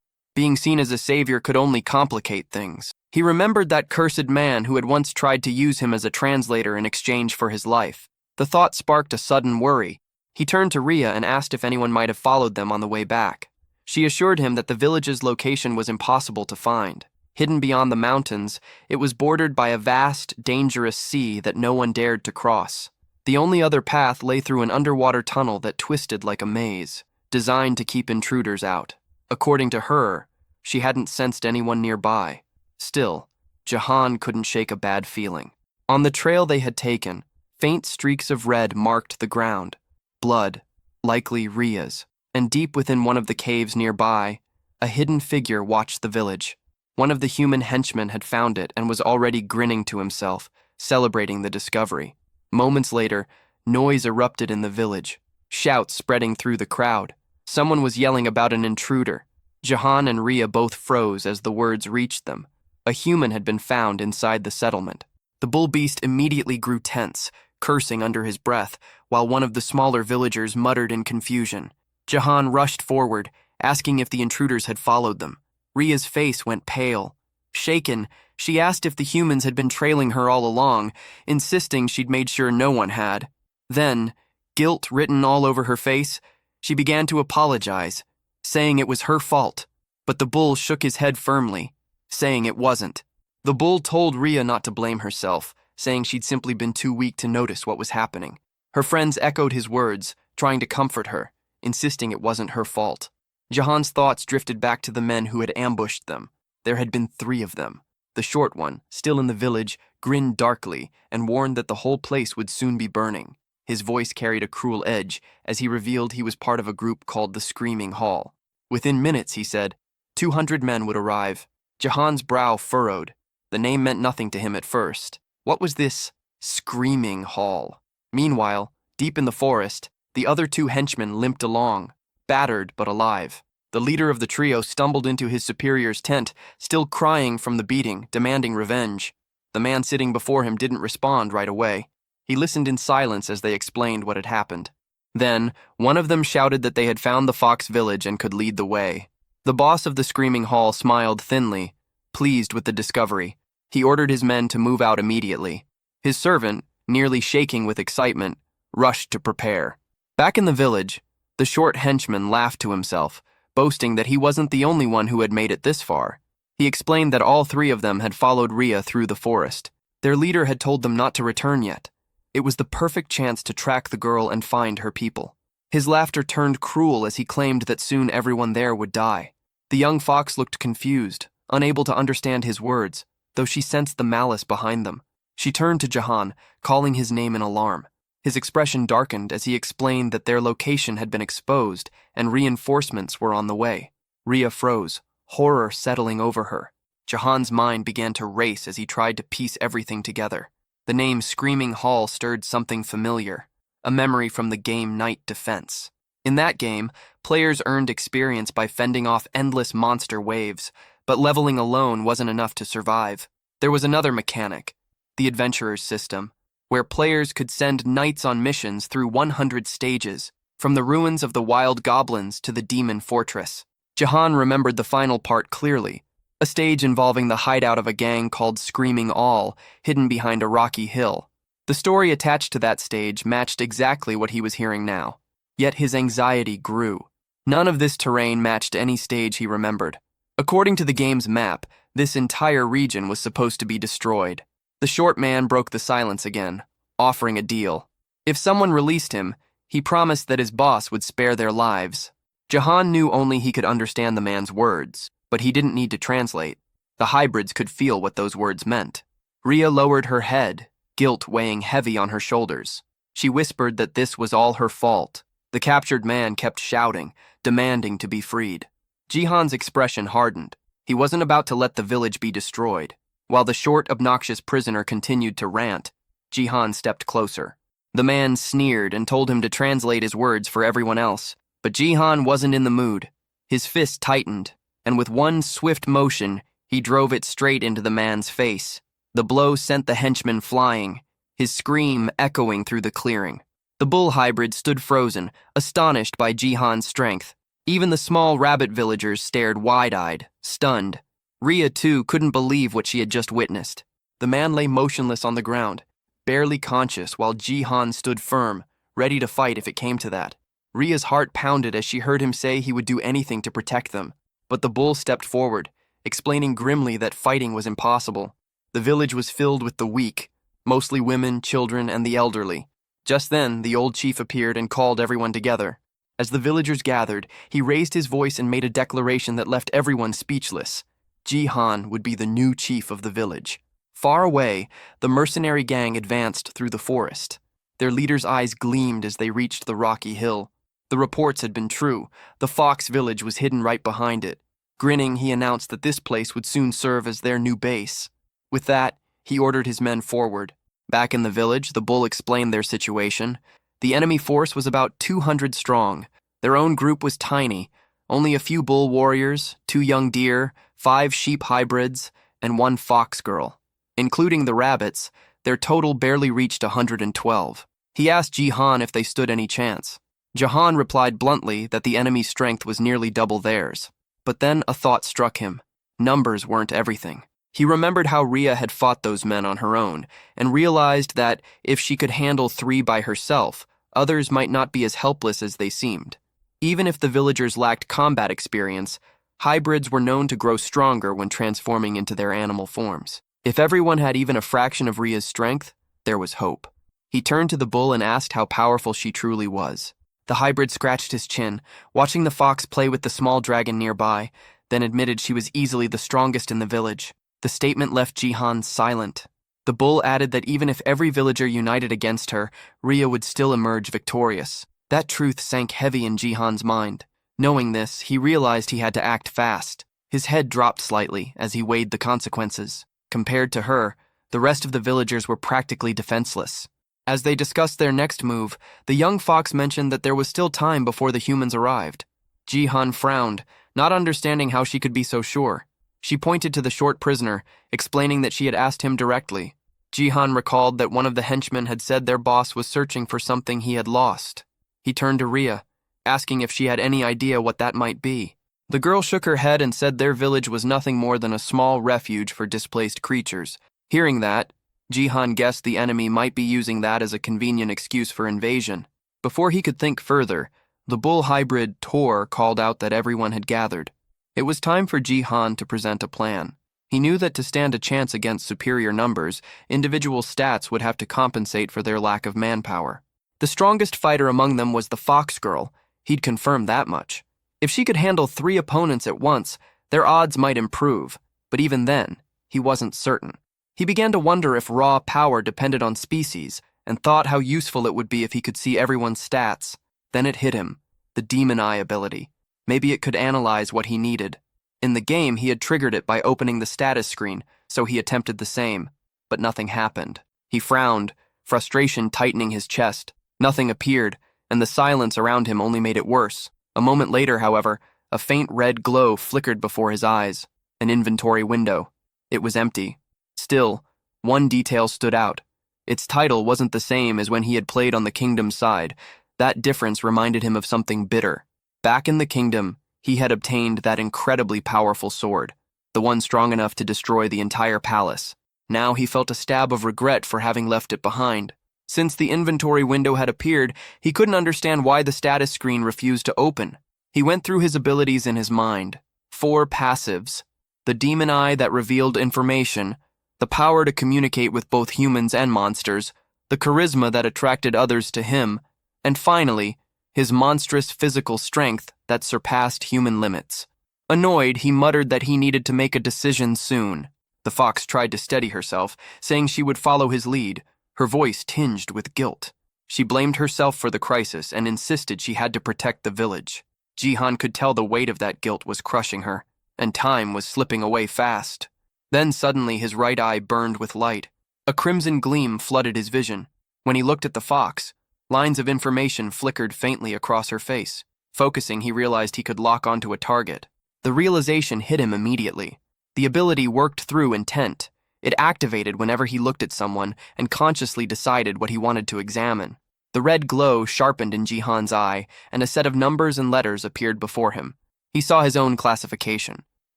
Being seen as a savior could only complicate things. He remembered that cursed man who had once tried to use him as a translator in exchange for his life. The thought sparked a sudden worry. He turned to Ria and asked if anyone might have followed them on the way back. She assured him that the village's location was impossible to find. Hidden beyond the mountains, it was bordered by a vast, dangerous sea that no one dared to cross. The only other path lay through an underwater tunnel that twisted like a maze, designed to keep intruders out. According to her, she hadn't sensed anyone nearby. Still, Jahan couldn't shake a bad feeling. On the trail they had taken, faint streaks of red marked the ground. Blood, likely Ria's. And deep within one of the caves nearby, a hidden figure watched the village. One of the human henchmen had found it and was already grinning to himself, celebrating the discovery. Moments later, noise erupted in the village, shouts spreading through the crowd. Someone was yelling about an intruder. Jahan and Ria both froze as the words reached them. A human had been found inside the settlement. The bull beast immediately grew tense, cursing under his breath, while one of the smaller villagers muttered in confusion. Jahan rushed forward, asking if the intruders had followed them. Ria's face went pale. Shaken, she asked if the humans had been trailing her all along, insisting she'd made sure no one had. Then, guilt written all over her face, she began to apologize, saying it was her fault. But the bull shook his head firmly, saying it wasn't. The bull told Ria not to blame herself, saying she'd simply been too weak to notice what was happening. Her friends echoed his words, trying to comfort her, insisting it wasn't her fault. Jahan's thoughts drifted back to the men who had ambushed them. There had been 3 of them. The short one, still in the village, grinned darkly and warned that the whole place would soon be burning. His voice carried a cruel edge as he revealed he was part of a group called the Screaming Hall. Within minutes, he said, 200 men would arrive. Jahan's brow furrowed. The name meant nothing to him at first. What was this Screaming Hall? Meanwhile, deep in the forest, the other 2 henchmen limped along, battered but alive. The leader of the trio stumbled into his superior's tent, still crying from the beating, demanding revenge. The man sitting before him didn't respond right away. He listened in silence as they explained what had happened. Then, one of them shouted that they had found the Fox village and could lead the way. The boss of the Screaming Hall smiled thinly, pleased with the discovery. He ordered his men to move out immediately. His servant, nearly shaking with excitement, rushed to prepare. Back in the village, the short henchman laughed to himself, boasting that he wasn't the only one who had made it this far. He explained that all 3 of them had followed Ria through the forest. Their leader had told them not to return yet. It was the perfect chance to track the girl and find her people. His laughter turned cruel as he claimed that soon everyone there would die. The young fox looked confused, unable to understand his words, though she sensed the malice behind them. She turned to Jahan, calling his name in alarm. His expression darkened as he explained that their location had been exposed and reinforcements were on the way. Ria froze, horror settling over her. Jahan's mind began to race as he tried to piece everything together. The name Screaming Hall stirred something familiar, a memory from the game Night Defense. In that game, players earned experience by fending off endless monster waves, but leveling alone wasn't enough to survive. There was another mechanic, the Adventurer's System, where players could send knights on missions through 100 stages, from the ruins of the wild goblins to the demon fortress. Jahan remembered the final part clearly, a stage involving the hideout of a gang called Screaming All, hidden behind a rocky hill. The story attached to that stage matched exactly what he was hearing now. Yet his anxiety grew. None of this terrain matched any stage he remembered. According to the game's map, this entire region was supposed to be destroyed. The short man broke the silence again, offering a deal. If someone released him, he promised that his boss would spare their lives. Jahan knew only he could understand the man's words, but he didn't need to translate. The hybrids could feel what those words meant. Ria lowered her head, guilt weighing heavy on her shoulders. She whispered that this was all her fault. The captured man kept shouting, demanding to be freed. Jihan's expression hardened. He wasn't about to let the village be destroyed. While the short, obnoxious prisoner continued to rant, Jihan stepped closer. The man sneered and told him to translate his words for everyone else. But Jihan wasn't in the mood. His fist tightened, and with one swift motion, he drove it straight into the man's face. The blow sent the henchman flying, his scream echoing through the clearing. The bull hybrid stood frozen, astonished by Jihan's strength. Even the small rabbit villagers stared wide-eyed, stunned. Rhea, too, couldn't believe what she had just witnessed. The man lay motionless on the ground, barely conscious, while Jihan stood firm, ready to fight if it came to that. Rhea's heart pounded as she heard him say he would do anything to protect them. But the bull stepped forward, explaining grimly that fighting was impossible. The village was filled with the weak, mostly women, children, and the elderly. Just then, the old chief appeared and called everyone together. As the villagers gathered, he raised his voice and made a declaration that left everyone speechless. Jihan would be the new chief of the village. Far away, the mercenary gang advanced through the forest. Their leader's eyes gleamed as they reached the rocky hill. The reports had been true. The fox village was hidden right behind it. Grinning, he announced that this place would soon serve as their new base. With that, he ordered his men forward. Back in the village, the bull explained their situation. The enemy force was about 200 strong. Their own group was tiny. Only a few bull warriors, 2 young deer, 5 sheep hybrids, and 1 fox girl. Including the rabbits, their total barely reached 112. He asked Jihan if they stood any chance. Jihan replied bluntly that the enemy's strength was nearly double theirs. But then a thought struck him. Numbers weren't everything. He remembered how Rhea had fought those men on her own, and realized that if she could handle 3 by herself, others might not be as helpless as they seemed. Even if the villagers lacked combat experience, hybrids were known to grow stronger when transforming into their animal forms. If everyone had even a fraction of Rhea's strength, there was hope. He turned to the bull and asked how powerful she truly was. The hybrid scratched his chin, watching the fox play with the small dragon nearby, then admitted she was easily the strongest in the village. The statement left Jihan silent. The bull added that even if every villager united against her, Rhea would still emerge victorious. That truth sank heavy in Jihan's mind. Knowing this, he realized he had to act fast. His head dropped slightly as he weighed the consequences. Compared to her, the rest of the villagers were practically defenseless. As they discussed their next move, the young fox mentioned that there was still time before the humans arrived. Jihan frowned, not understanding how she could be so sure. She pointed to the short prisoner, explaining that she had asked him directly. Jihan recalled that one of the henchmen had said their boss was searching for something he had lost. He turned to Rhea, asking if she had any idea what that might be. The girl shook her head and said their village was nothing more than a small refuge for displaced creatures. Hearing that, Jihan guessed the enemy might be using that as a convenient excuse for invasion. Before he could think further, the bull hybrid Tor called out that everyone had gathered. It was time for Jihan to present a plan. He knew that to stand a chance against superior numbers, individual stats would have to compensate for their lack of manpower. The strongest fighter among them was the fox girl. He'd confirmed that much. If she could handle 3 opponents at once, their odds might improve, but even then, he wasn't certain. He began to wonder if raw power depended on species, and thought how useful it would be if he could see everyone's stats. Then it hit him, the demon eye ability. Maybe it could analyze what he needed. In the game, he had triggered it by opening the status screen, so he attempted the same, but nothing happened. He frowned, frustration tightening his chest. Nothing appeared, and the silence around him only made it worse. A moment later, however, a faint red glow flickered before his eyes. An inventory window. It was empty. Still, one detail stood out. Its title wasn't the same as when he had played on the kingdom's side. That difference reminded him of something bitter. Back in the kingdom, he had obtained that incredibly powerful sword, the one strong enough to destroy the entire palace. Now he felt a stab of regret for having left it behind. Since the inventory window had appeared, he couldn't understand why the status screen refused to open. He went through his abilities in his mind. 4 passives. The demon eye that revealed information, the power to communicate with both humans and monsters, the charisma that attracted others to him, and finally, his monstrous physical strength that surpassed human limits. Annoyed, he muttered that he needed to make a decision soon. The fox tried to steady herself, saying she would follow his lead, her voice tinged with guilt. She blamed herself for the crisis and insisted she had to protect the village. Jihan could tell the weight of that guilt was crushing her, and time was slipping away fast. Then suddenly his right eye burned with light. A crimson gleam flooded his vision. When he looked at the fox, lines of information flickered faintly across her face. Focusing, he realized he could lock onto a target. The realization hit him immediately. The ability worked through intent. It activated whenever he looked at someone and consciously decided what he wanted to examine. The red glow sharpened in Jihan's eye, and a set of numbers and letters appeared before him. He saw his own classification.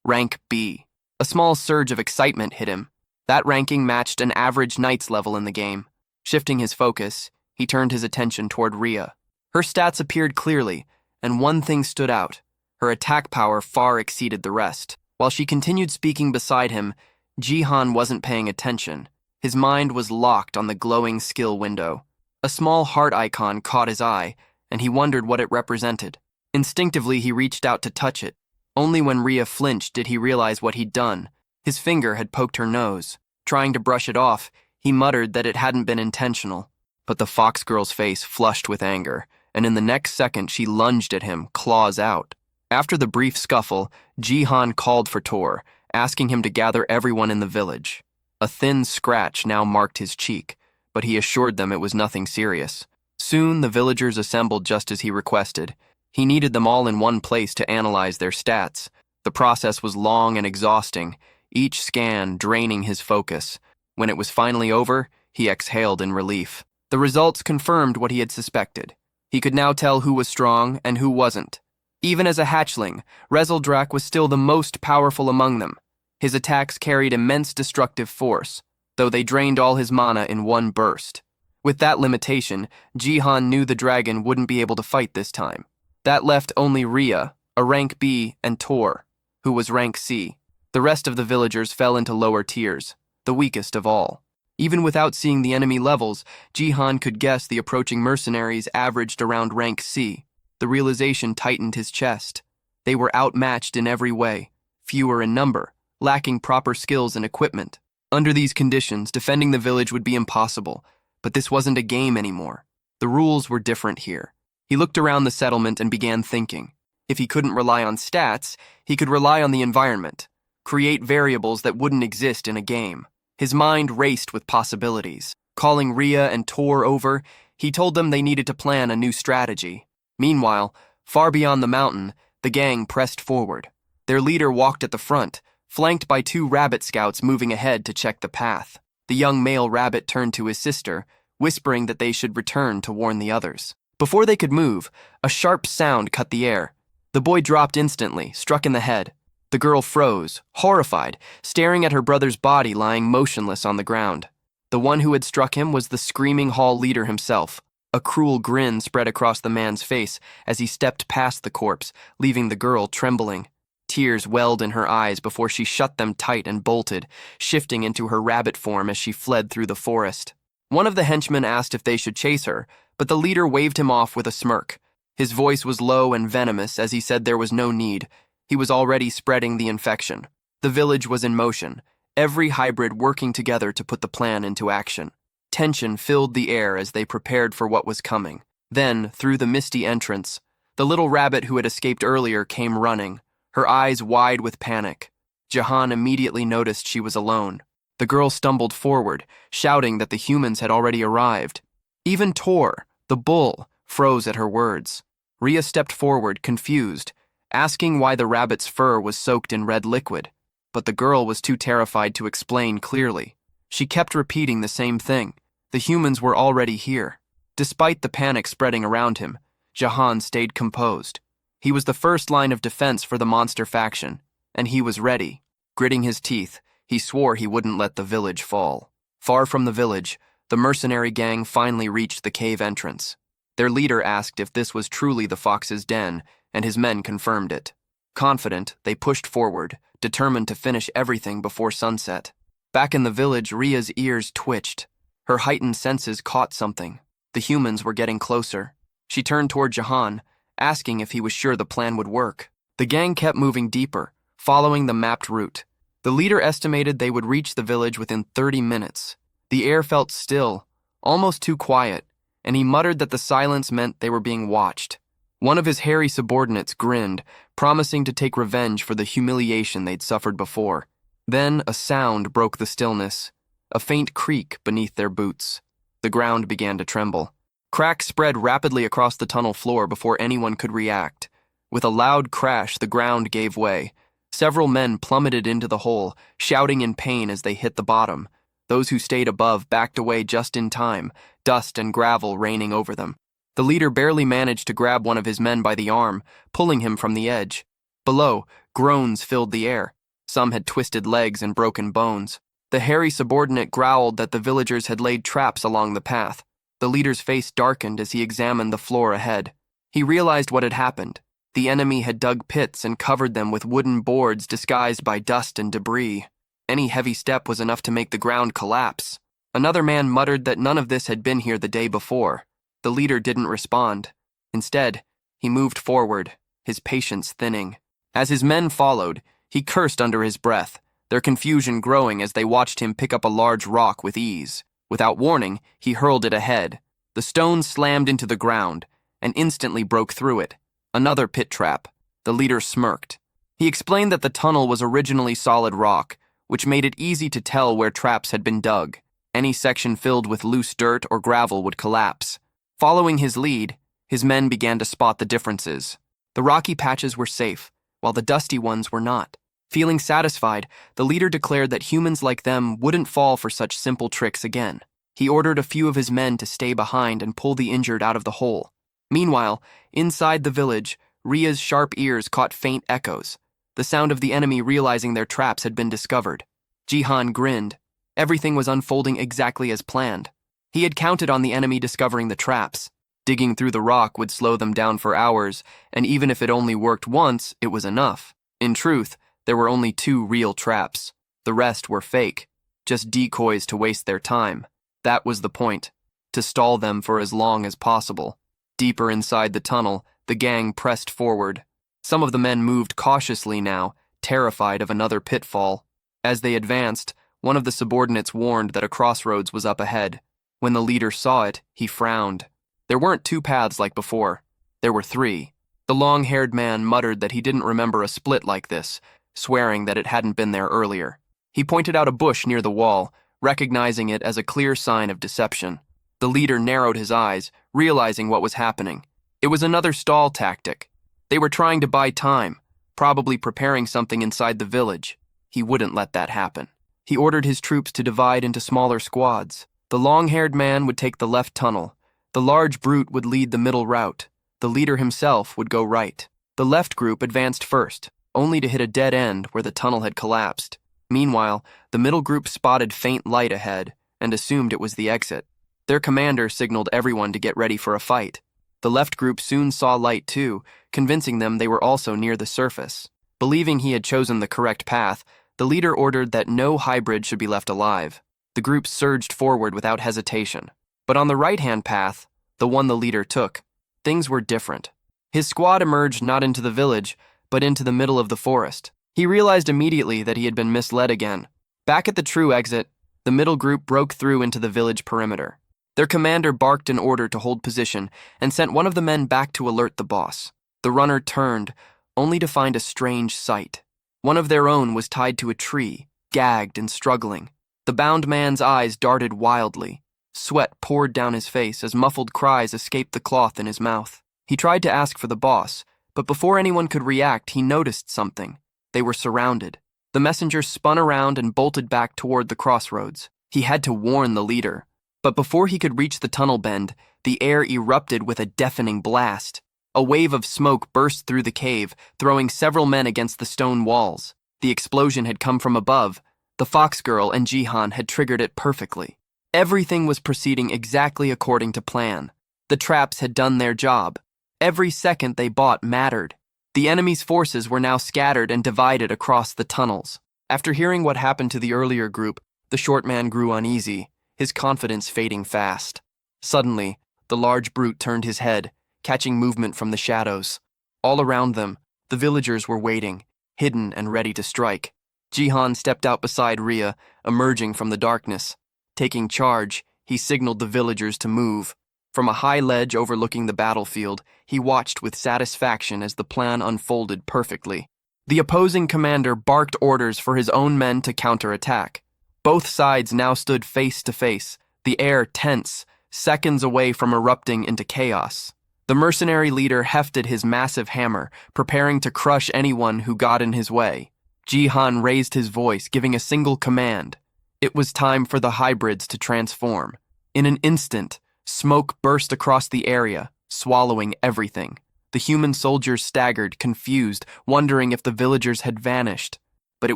Rank B. A small surge of excitement hit him. That ranking matched an average knight's level in the game. Shifting his focus, he turned his attention toward Rhea. Her stats appeared clearly, and one thing stood out. Her attack power far exceeded the rest. While she continued speaking beside him, Jihan wasn't paying attention. His mind was locked on the glowing skill window. A small heart icon caught his eye, and he wondered what it represented. Instinctively, he reached out to touch it. Only when Rhea flinched did he realize what he'd done. His finger had poked her nose. Trying to brush it off, he muttered that it hadn't been intentional. But the fox girl's face flushed with anger, and in the next second she lunged at him, claws out. After the brief scuffle, Jihan called for Tor, asking him to gather everyone in the village. A thin scratch now marked his cheek, but he assured them it was nothing serious. Soon the villagers assembled just as he requested. He needed them all in one place to analyze their stats. The process was long and exhausting, each scan draining his focus. When it was finally over, he exhaled in relief. The results confirmed what he had suspected. He could now tell who was strong and who wasn't. Even as a hatchling, Rezeldrak was still the most powerful among them. His attacks carried immense destructive force, though they drained all his mana in one burst. With that limitation, Jihan knew the dragon wouldn't be able to fight this time. That left only Rhea, a rank B, and Tor, who was rank C. The rest of the villagers fell into lower tiers, the weakest of all. Even without seeing the enemy levels, Jihan could guess the approaching mercenaries averaged around rank C. The realization tightened his chest. They were outmatched in every way, fewer in number, lacking proper skills and equipment. Under these conditions, defending the village would be impossible, but this wasn't a game anymore. The rules were different here. He looked around the settlement and began thinking. If he couldn't rely on stats, he could rely on the environment, create variables that wouldn't exist in a game. His mind raced with possibilities. Calling Rhea and Tor over, he told them they needed to plan a new strategy. Meanwhile, far beyond the mountain, the gang pressed forward. Their leader walked at the front, flanked by 2 rabbit scouts moving ahead to check the path. The young male rabbit turned to his sister, whispering that they should return to warn the others. Before they could move, a sharp sound cut the air. The boy dropped instantly, struck in the head. The girl froze, horrified, staring at her brother's body lying motionless on the ground. The one who had struck him was the screaming hall leader himself. A cruel grin spread across the man's face as he stepped past the corpse, leaving the girl trembling. Tears welled in her eyes before she shut them tight and bolted, shifting into her rabbit form as she fled through the forest. One of the henchmen asked if they should chase her, but the leader waved him off with a smirk. His voice was low and venomous as he said there was no need. He was already spreading the infection. The village was in motion, every hybrid working together to put the plan into action. Tension filled the air as they prepared for what was coming. Then, through the misty entrance, the little rabbit who had escaped earlier came running, her eyes wide with panic. Jihan immediately noticed she was alone. The girl stumbled forward, shouting that the humans had already arrived. Even Tor, the bull, froze at her words. Rhea stepped forward, confused, asking why the rabbit's fur was soaked in red liquid. But the girl was too terrified to explain clearly. She kept repeating the same thing. The humans were already here. Despite the panic spreading around him, Jihan stayed composed. He was the first line of defense for the monster faction, and he was ready. Gritting his teeth, he swore he wouldn't let the village fall. Far from the village, the mercenary gang finally reached the cave entrance. Their leader asked if this was truly the fox's den, and his men confirmed it. Confident, they pushed forward, determined to finish everything before sunset. Back in the village, Rhea's ears twitched. Her heightened senses caught something. The humans were getting closer. She turned toward Jihan, asking if he was sure the plan would work. The gang kept moving deeper, following the mapped route. The leader estimated they would reach the village within 30 minutes. The air felt still, almost too quiet, and he muttered that the silence meant they were being watched. One of his hairy subordinates grinned, promising to take revenge for the humiliation they'd suffered before. Then a sound broke the stillness, a faint creak beneath their boots. The ground began to tremble. Cracks spread rapidly across the tunnel floor before anyone could react. With a loud crash, the ground gave way. Several men plummeted into the hole, shouting in pain as they hit the bottom. Those who stayed above backed away just in time, dust and gravel raining over them. The leader barely managed to grab one of his men by the arm, pulling him from the edge. Below, groans filled the air. Some had twisted legs and broken bones. The hairy subordinate growled that the villagers had laid traps along the path. The leader's face darkened as he examined the floor ahead. He realized what had happened. The enemy had dug pits and covered them with wooden boards disguised by dust and debris. Any heavy step was enough to make the ground collapse. Another man muttered that none of this had been here the day before. The leader didn't respond. Instead, he moved forward, his patience thinning. As his men followed, he cursed under his breath, their confusion growing as they watched him pick up a large rock with ease. Without warning, he hurled it ahead. The stone slammed into the ground and instantly broke through it. Another pit trap. The leader smirked. He explained that the tunnel was originally solid rock, which made it easy to tell where traps had been dug. Any section filled with loose dirt or gravel would collapse. Following his lead, his men began to spot the differences. The rocky patches were safe, while the dusty ones were not. Feeling satisfied, the leader declared that humans like them wouldn't fall for such simple tricks again. He ordered a few of his men to stay behind and pull the injured out of the hole. Meanwhile, inside the village, Ria's sharp ears caught faint echoes, the sound of the enemy realizing their traps had been discovered. Jihan grinned. Everything was unfolding exactly as planned. He had counted on the enemy discovering the traps. Digging through the rock would slow them down for hours, and even if it only worked once, it was enough. In truth, there were only 2 real traps. The rest were fake, just decoys to waste their time. That was the point, to stall them for as long as possible. Deeper inside the tunnel, the gang pressed forward. Some of the men moved cautiously now, terrified of another pitfall. As they advanced, one of the subordinates warned that a crossroads was up ahead. When the leader saw it, he frowned. There weren't 2 paths like before. There were 3. The long-haired man muttered that he didn't remember a split like this, swearing that it hadn't been there earlier. He pointed out a bush near the wall, recognizing it as a clear sign of deception. The leader narrowed his eyes, realizing what was happening. It was another stall tactic. They were trying to buy time, probably preparing something inside the village. He wouldn't let that happen. He ordered his troops to divide into smaller squads. The long-haired man would take the left tunnel. The large brute would lead the middle route. The leader himself would go right. The left group advanced first, only to hit a dead end where the tunnel had collapsed. Meanwhile, the middle group spotted faint light ahead and assumed it was the exit. Their commander signaled everyone to get ready for a fight. The left group soon saw light too, convincing them they were also near the surface. Believing he had chosen the correct path, the leader ordered that no hybrid should be left alive. The group surged forward without hesitation. But on the right-hand path, the one the leader took, things were different. His squad emerged not into the village, but into the middle of the forest. He realized immediately that he had been misled again. Back at the true exit, the middle group broke through into the village perimeter. Their commander barked an order to hold position and sent one of the men back to alert the boss. The runner turned, only to find a strange sight. One of their own was tied to a tree, gagged and struggling. The bound man's eyes darted wildly. Sweat poured down his face as muffled cries escaped the cloth in his mouth. He tried to ask for the boss, but before anyone could react, he noticed something. They were surrounded. The messenger spun around and bolted back toward the crossroads. He had to warn the leader. But before he could reach the tunnel bend, the air erupted with a deafening blast. A wave of smoke burst through the cave, throwing several men against the stone walls. The explosion had come from above. The fox girl and Jihan had triggered it perfectly. Everything was proceeding exactly according to plan. The traps had done their job. Every second they bought mattered. The enemy's forces were now scattered and divided across the tunnels. After hearing what happened to the earlier group, the short man grew uneasy, his confidence fading fast. Suddenly, the large brute turned his head, catching movement from the shadows. All around them, the villagers were waiting, hidden and ready to strike. Jihan stepped out beside Ria, emerging from the darkness. Taking charge, he signaled the villagers to move. From a high ledge overlooking the battlefield, he watched with satisfaction as the plan unfolded perfectly. The opposing commander barked orders for his own men to counterattack. Both sides now stood face to face, the air tense, seconds away from erupting into chaos. The mercenary leader hefted his massive hammer, preparing to crush anyone who got in his way. Jihan raised his voice, giving a single command. It was time for the hybrids to transform. In an instant, smoke burst across the area, swallowing everything. The human soldiers staggered, confused, wondering if the villagers had vanished. But it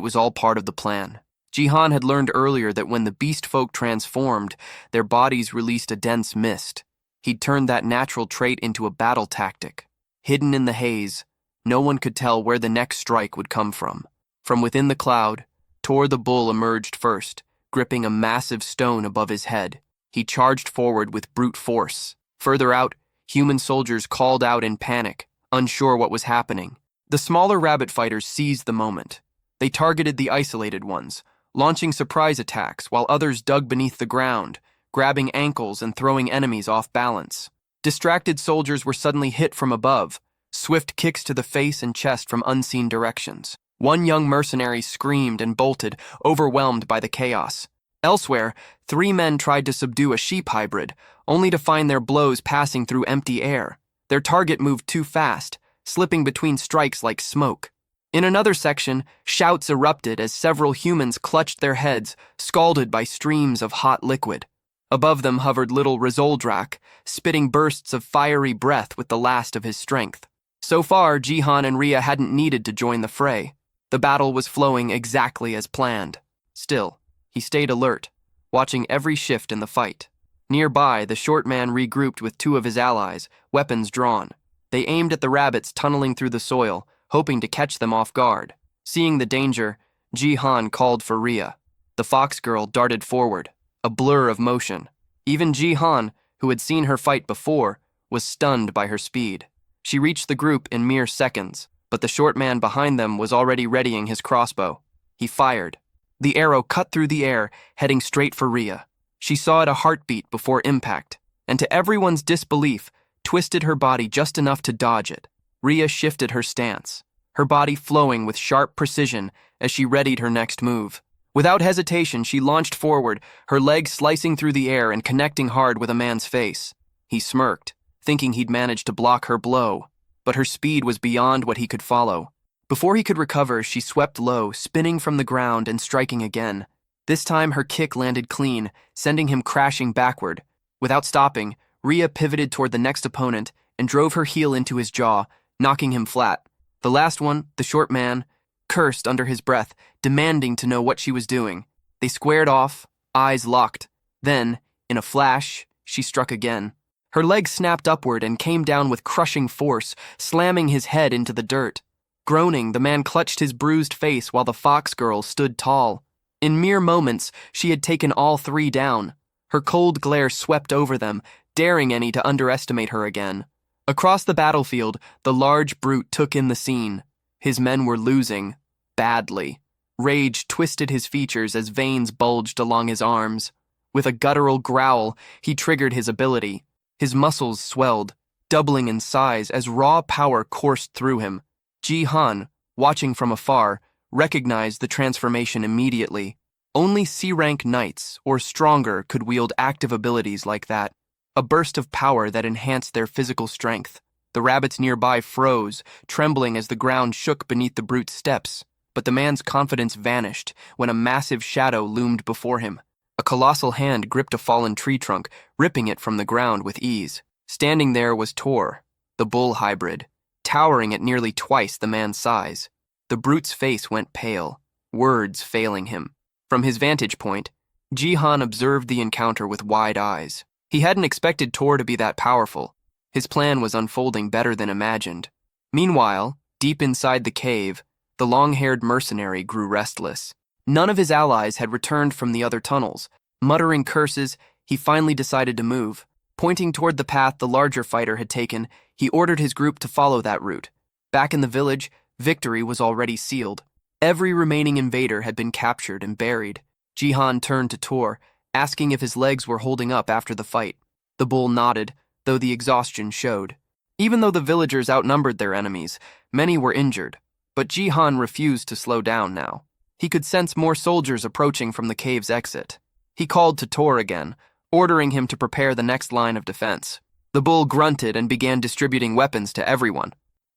was all part of the plan. Jihan had learned earlier that when the beast folk transformed, their bodies released a dense mist. He'd turned that natural trait into a battle tactic. Hidden in the haze, no one could tell where the next strike would come from. From within the cloud, Tor the bull emerged first, gripping a massive stone above his head. He charged forward with brute force. Further out, human soldiers called out in panic, unsure what was happening. The smaller rabbit fighters seized the moment. They targeted the isolated ones, launching surprise attacks while others dug beneath the ground, grabbing ankles and throwing enemies off balance. Distracted soldiers were suddenly hit from above, swift kicks to the face and chest from unseen directions. One young mercenary screamed and bolted, overwhelmed by the chaos. Elsewhere, 3 men tried to subdue a sheep hybrid, only to find their blows passing through empty air. Their target moved too fast, slipping between strikes like smoke. In another section, shouts erupted as several humans clutched their heads, scalded by streams of hot liquid. Above them hovered little Rizoldrak, spitting bursts of fiery breath with the last of his strength. So far, Jihan and Ria hadn't needed to join the fray. The battle was flowing exactly as planned. Still, he stayed alert, watching every shift in the fight. Nearby, the short man regrouped with 2 of his allies, weapons drawn. They aimed at the rabbits tunneling through the soil, hoping to catch them off guard. Seeing the danger, Jihan called for Ria. The fox girl darted forward, a blur of motion. Even Jihan, who had seen her fight before, was stunned by her speed. She reached the group in mere seconds, but the short man behind them was already readying his crossbow. He fired. The arrow cut through the air, heading straight for Ria. She saw it a heartbeat before impact, and to everyone's disbelief, twisted her body just enough to dodge it. Ria shifted her stance, her body flowing with sharp precision as she readied her next move. Without hesitation, she launched forward, her leg slicing through the air and connecting hard with a man's face. He smirked, thinking he'd managed to block her blow, but her speed was beyond what he could follow. Before he could recover, she swept low, spinning from the ground and striking again. This time, her kick landed clean, sending him crashing backward. Without stopping, Ria pivoted toward the next opponent and drove her heel into his jaw, knocking him flat. The last one, the short man, cursed under his breath, demanding to know what she was doing. They squared off, eyes locked. Then, in a flash, she struck again. Her leg snapped upward and came down with crushing force, slamming his head into the dirt. Groaning, the man clutched his bruised face while the fox girl stood tall. In mere moments, she had taken all 3 down. Her cold glare swept over them, daring any to underestimate her again. Across the battlefield, the large brute took in the scene. His men were losing, badly. Rage twisted his features as veins bulged along his arms. With a guttural growl, he triggered his ability. His muscles swelled, doubling in size as raw power coursed through him. Jihan, watching from afar, recognized the transformation immediately. Only C-rank knights, or stronger, could wield active abilities like that. A burst of power that enhanced their physical strength. The rabbits nearby froze, trembling as the ground shook beneath the brute's steps. But the man's confidence vanished when a massive shadow loomed before him. A colossal hand gripped a fallen tree trunk, ripping it from the ground with ease. Standing there was Tor, the bull hybrid, towering at nearly twice the man's size. The brute's face went pale, words failing him. From his vantage point, Jihan observed the encounter with wide eyes. He hadn't expected Tor to be that powerful. His plan was unfolding better than imagined. Meanwhile, deep inside the cave, the long-haired mercenary grew restless. None of his allies had returned from the other tunnels. Muttering curses, he finally decided to move. Pointing toward the path the larger fighter had taken, he ordered his group to follow that route. Back in the village, victory was already sealed. Every remaining invader had been captured and buried. Jihan turned to Tor, asking if his legs were holding up after the fight. The bull nodded, though the exhaustion showed. Even though the villagers outnumbered their enemies, many were injured. But Jihan refused to slow down now. He could sense more soldiers approaching from the cave's exit. He called to Tor again, ordering him to prepare the next line of defense. The bull grunted and began distributing weapons to everyone.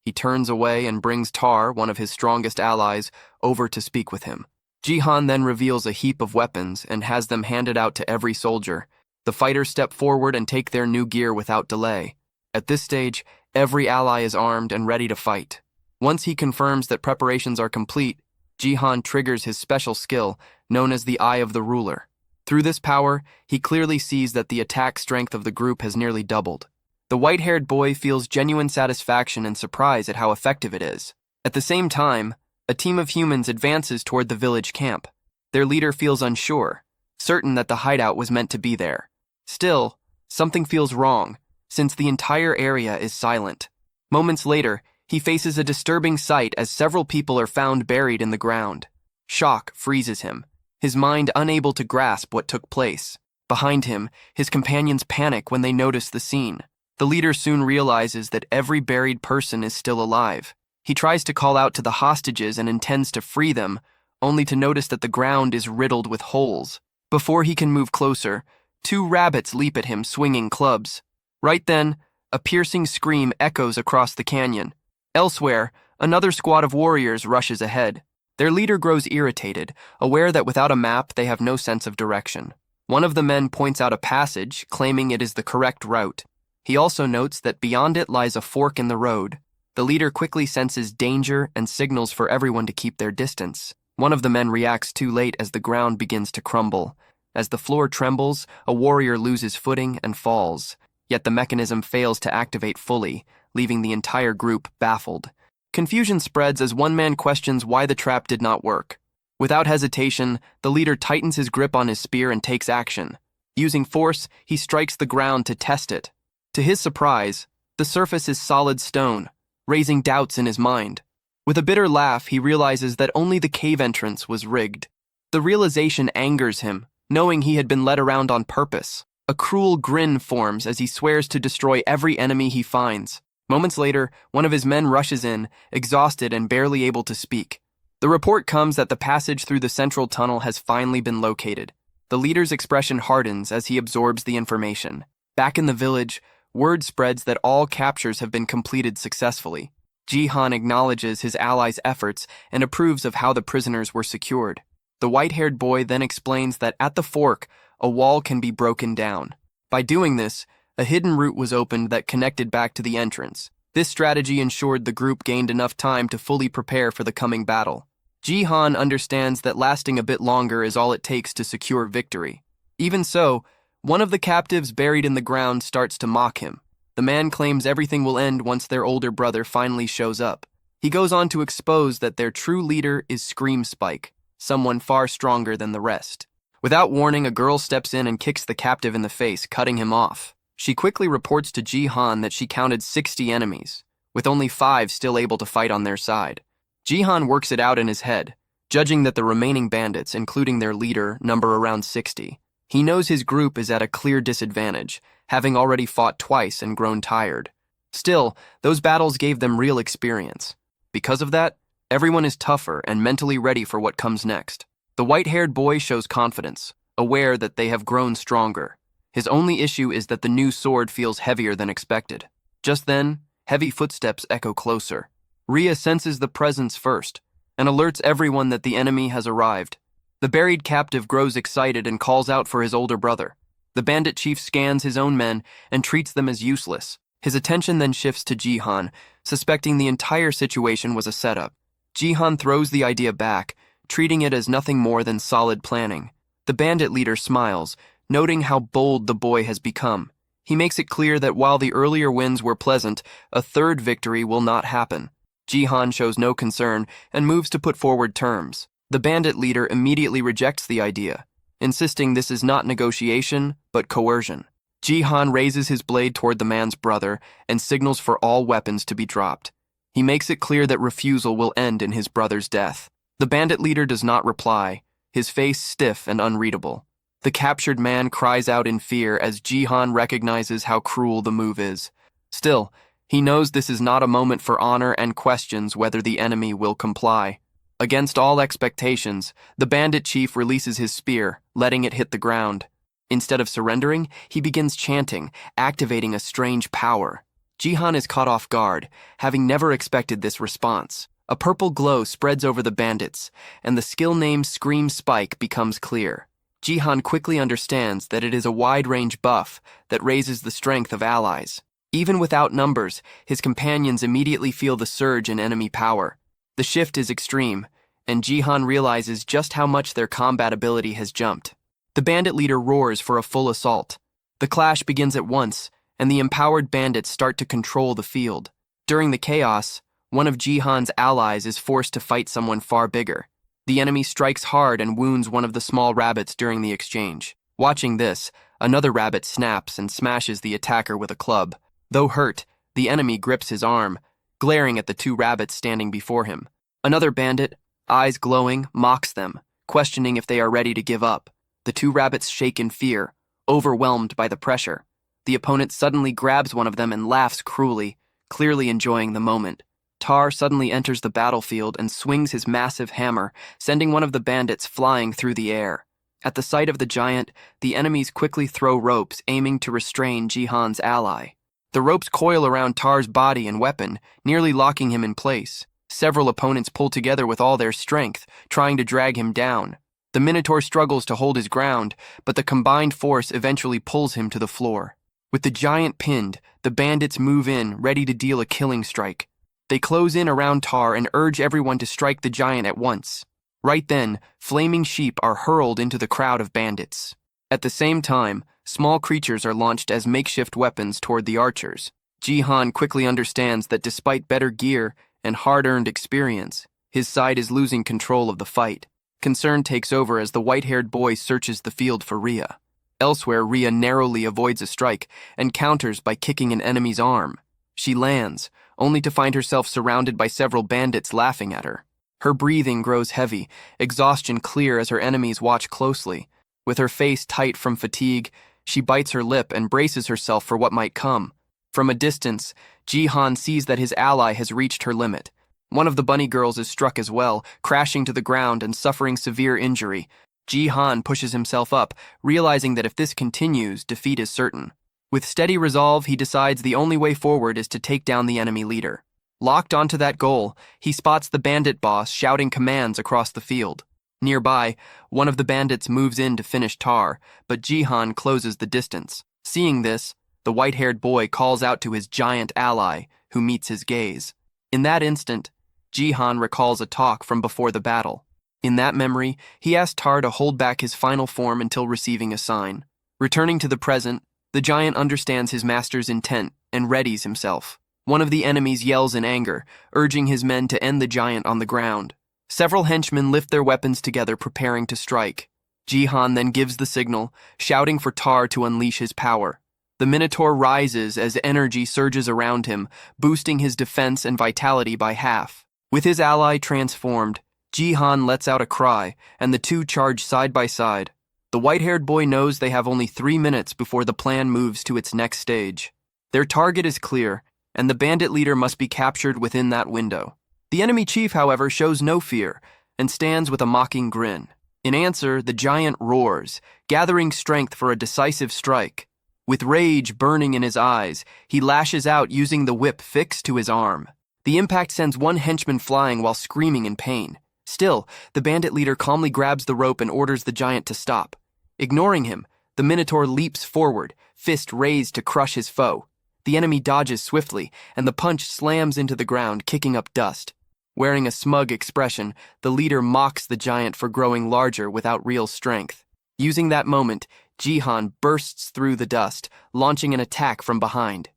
He turns away and brings Tar, one of his strongest allies, over to speak with him. Jihan then reveals a heap of weapons and has them handed out to every soldier. The fighters step forward and take their new gear without delay. At this stage, every ally is armed and ready to fight. Once he confirms that preparations are complete, Jihan triggers his special skill, known as the Eye of the Ruler. Through this power, he clearly sees that the attack strength of the group has nearly doubled. The white-haired boy feels genuine satisfaction and surprise at how effective it is. At the same time, a team of humans advances toward the village camp. Their leader feels unsure, certain that the hideout was meant to be there. Still, something feels wrong, since the entire area is silent. Moments later, he faces a disturbing sight as several people are found buried in the ground. Shock freezes him, his mind unable to grasp what took place. Behind him, his companions panic when they notice the scene. The leader soon realizes that every buried person is still alive. He tries to call out to the hostages and intends to free them, only to notice that the ground is riddled with holes. Before he can move closer, 2 rabbits leap at him swinging clubs. Right then, a piercing scream echoes across the canyon. Elsewhere, another squad of warriors rushes ahead. Their leader grows irritated, aware that without a map they have no sense of direction. One of the men points out a passage, claiming it is the correct route. He also notes that beyond it lies a fork in the road. The leader quickly senses danger and signals for everyone to keep their distance. One of the men reacts too late as the ground begins to crumble. As the floor trembles, a warrior loses footing and falls. Yet the mechanism fails to activate fully, leaving the entire group baffled. Confusion spreads as one man questions why the trap did not work. Without hesitation, the leader tightens his grip on his spear and takes action. Using force, he strikes the ground to test it. To his surprise, the surface is solid stone, raising doubts in his mind. With a bitter laugh, he realizes that only the cave entrance was rigged. The realization angers him, knowing he had been led around on purpose. A cruel grin forms as he swears to destroy every enemy he finds. Moments later, one of his men rushes in, exhausted and barely able to speak. The report comes that the passage through the central tunnel has finally been located. The leader's expression hardens as he absorbs the information. Back in the village, word spreads that all captures have been completed successfully. Jihan acknowledges his allies' efforts and approves of how the prisoners were secured. The white-haired boy then explains that at the fork, a wall can be broken down. By doing this, a hidden route was opened that connected back to the entrance. This strategy ensured the group gained enough time to fully prepare for the coming battle. Jihan understands that lasting a bit longer is all it takes to secure victory. Even so, one of the captives buried in the ground starts to mock him. The man claims everything will end once their older brother finally shows up. He goes on to expose that their true leader is Scream Spike, someone far stronger than the rest. Without warning, a girl steps in and kicks the captive in the face, cutting him off. She quickly reports to Jihan that she counted 60 enemies, with only 5 still able to fight on their side. Jihan works it out in his head, judging that the remaining bandits, including their leader, number around 60. He knows his group is at a clear disadvantage, having already fought twice and grown tired. Still, those battles gave them real experience. Because of that, everyone is tougher and mentally ready for what comes next. The white-haired boy shows confidence, aware that they have grown stronger. His only issue is that the new sword feels heavier than expected. Just then, heavy footsteps echo closer. Rhea senses the presence first, and alerts everyone that the enemy has arrived. The buried captive grows excited and calls out for his older brother. The bandit chief scans his own men and treats them as useless. His attention then shifts to Jihan, suspecting the entire situation was a setup. Jihan throws the idea back, treating it as nothing more than solid planning. The bandit leader smiles, noting how bold the boy has become. He makes it clear that while the earlier wins were pleasant, a third victory will not happen. Jihan shows no concern and moves to put forward terms. The bandit leader immediately rejects the idea, insisting this is not negotiation, but coercion. Jihan raises his blade toward the man's brother and signals for all weapons to be dropped. He makes it clear that refusal will end in his brother's death. The bandit leader does not reply, his face stiff and unreadable. The captured man cries out in fear as Jihan recognizes how cruel the move is. Still, he knows this is not a moment for honor and questions whether the enemy will comply. Against all expectations, the bandit chief releases his spear, letting it hit the ground. Instead of surrendering, he begins chanting, activating a strange power. Jihan is caught off guard, having never expected this response. A purple glow spreads over the bandits, and the skill name Scream Spike becomes clear. Jihan quickly understands that it is a wide-range buff that raises the strength of allies. Even without numbers, his companions immediately feel the surge in enemy power. The shift is extreme, and Jihan realizes just how much their combat ability has jumped. The bandit leader roars for a full assault. The clash begins at once, and the empowered bandits start to control the field. During the chaos, one of Jihan's allies is forced to fight someone far bigger. The enemy strikes hard and wounds one of the small rabbits during the exchange. Watching this, another rabbit snaps and smashes the attacker with a club. Though hurt, the enemy grips his arm, glaring at the two rabbits standing before him. Another bandit, eyes glowing, mocks them, questioning if they are ready to give up. The two rabbits shake in fear, overwhelmed by the pressure. The opponent suddenly grabs one of them and laughs cruelly, clearly enjoying the moment. Tar suddenly enters the battlefield and swings his massive hammer, sending one of the bandits flying through the air. At the sight of the giant, the enemies quickly throw ropes, aiming to restrain Jihan's ally. The ropes coil around Tar's body and weapon, nearly locking him in place. Several opponents pull together with all their strength, trying to drag him down. The Minotaur struggles to hold his ground, but the combined force eventually pulls him to the floor. With the giant pinned, the bandits move in, ready to deal a killing strike. They close in around Tar and urge everyone to strike the giant at once. Right then, flaming sheep are hurled into the crowd of bandits. At the same time, small creatures are launched as makeshift weapons toward the archers. Jihan quickly understands that despite better gear and hard-earned experience, his side is losing control of the fight. Concern takes over as the white-haired boy searches the field for Rhea. Elsewhere, Rhea narrowly avoids a strike and counters by kicking an enemy's arm. She lands, only to find herself surrounded by several bandits laughing at her. Her breathing grows heavy, exhaustion clear as her enemies watch closely. With her face tight from fatigue, she bites her lip and braces herself for what might come. From a distance, Jihan sees that his ally has reached her limit. One of the bunny girls is struck as well, crashing to the ground and suffering severe injury. Jihan pushes himself up, realizing that if this continues, defeat is certain. With steady resolve, he decides the only way forward is to take down the enemy leader. Locked onto that goal, he spots the bandit boss shouting commands across the field. Nearby, one of the bandits moves in to finish Tar, but Jihan closes the distance. Seeing this, the white-haired boy calls out to his giant ally, who meets his gaze. In that instant, Jihan recalls a talk from before the battle. In that memory, he asks Tar to hold back his final form until receiving a sign. Returning to the present, the giant understands his master's intent and readies himself. One of the enemies yells in anger, urging his men to end the giant on the ground. Several henchmen lift their weapons together, preparing to strike. Jihan then gives the signal, shouting for Tar to unleash his power. The Minotaur rises as energy surges around him, boosting his defense and vitality by half. With his ally transformed, Jihan lets out a cry, and the two charge side by side. The white-haired boy knows they have only 3 minutes before the plan moves to its next stage. Their target is clear, and the bandit leader must be captured within that window. The enemy chief, however, shows no fear, and stands with a mocking grin. In answer, the giant roars, gathering strength for a decisive strike. With rage burning in his eyes, he lashes out using the whip fixed to his arm. The impact sends one henchman flying while screaming in pain. Still, the bandit leader calmly grabs the rope and orders the giant to stop. Ignoring him, the Minotaur leaps forward, fist raised to crush his foe. The enemy dodges swiftly, and the punch slams into the ground, kicking up dust. Wearing a smug expression, the leader mocks the giant for growing larger without real strength. Using that moment, Jihan bursts through the dust, launching an attack from behind.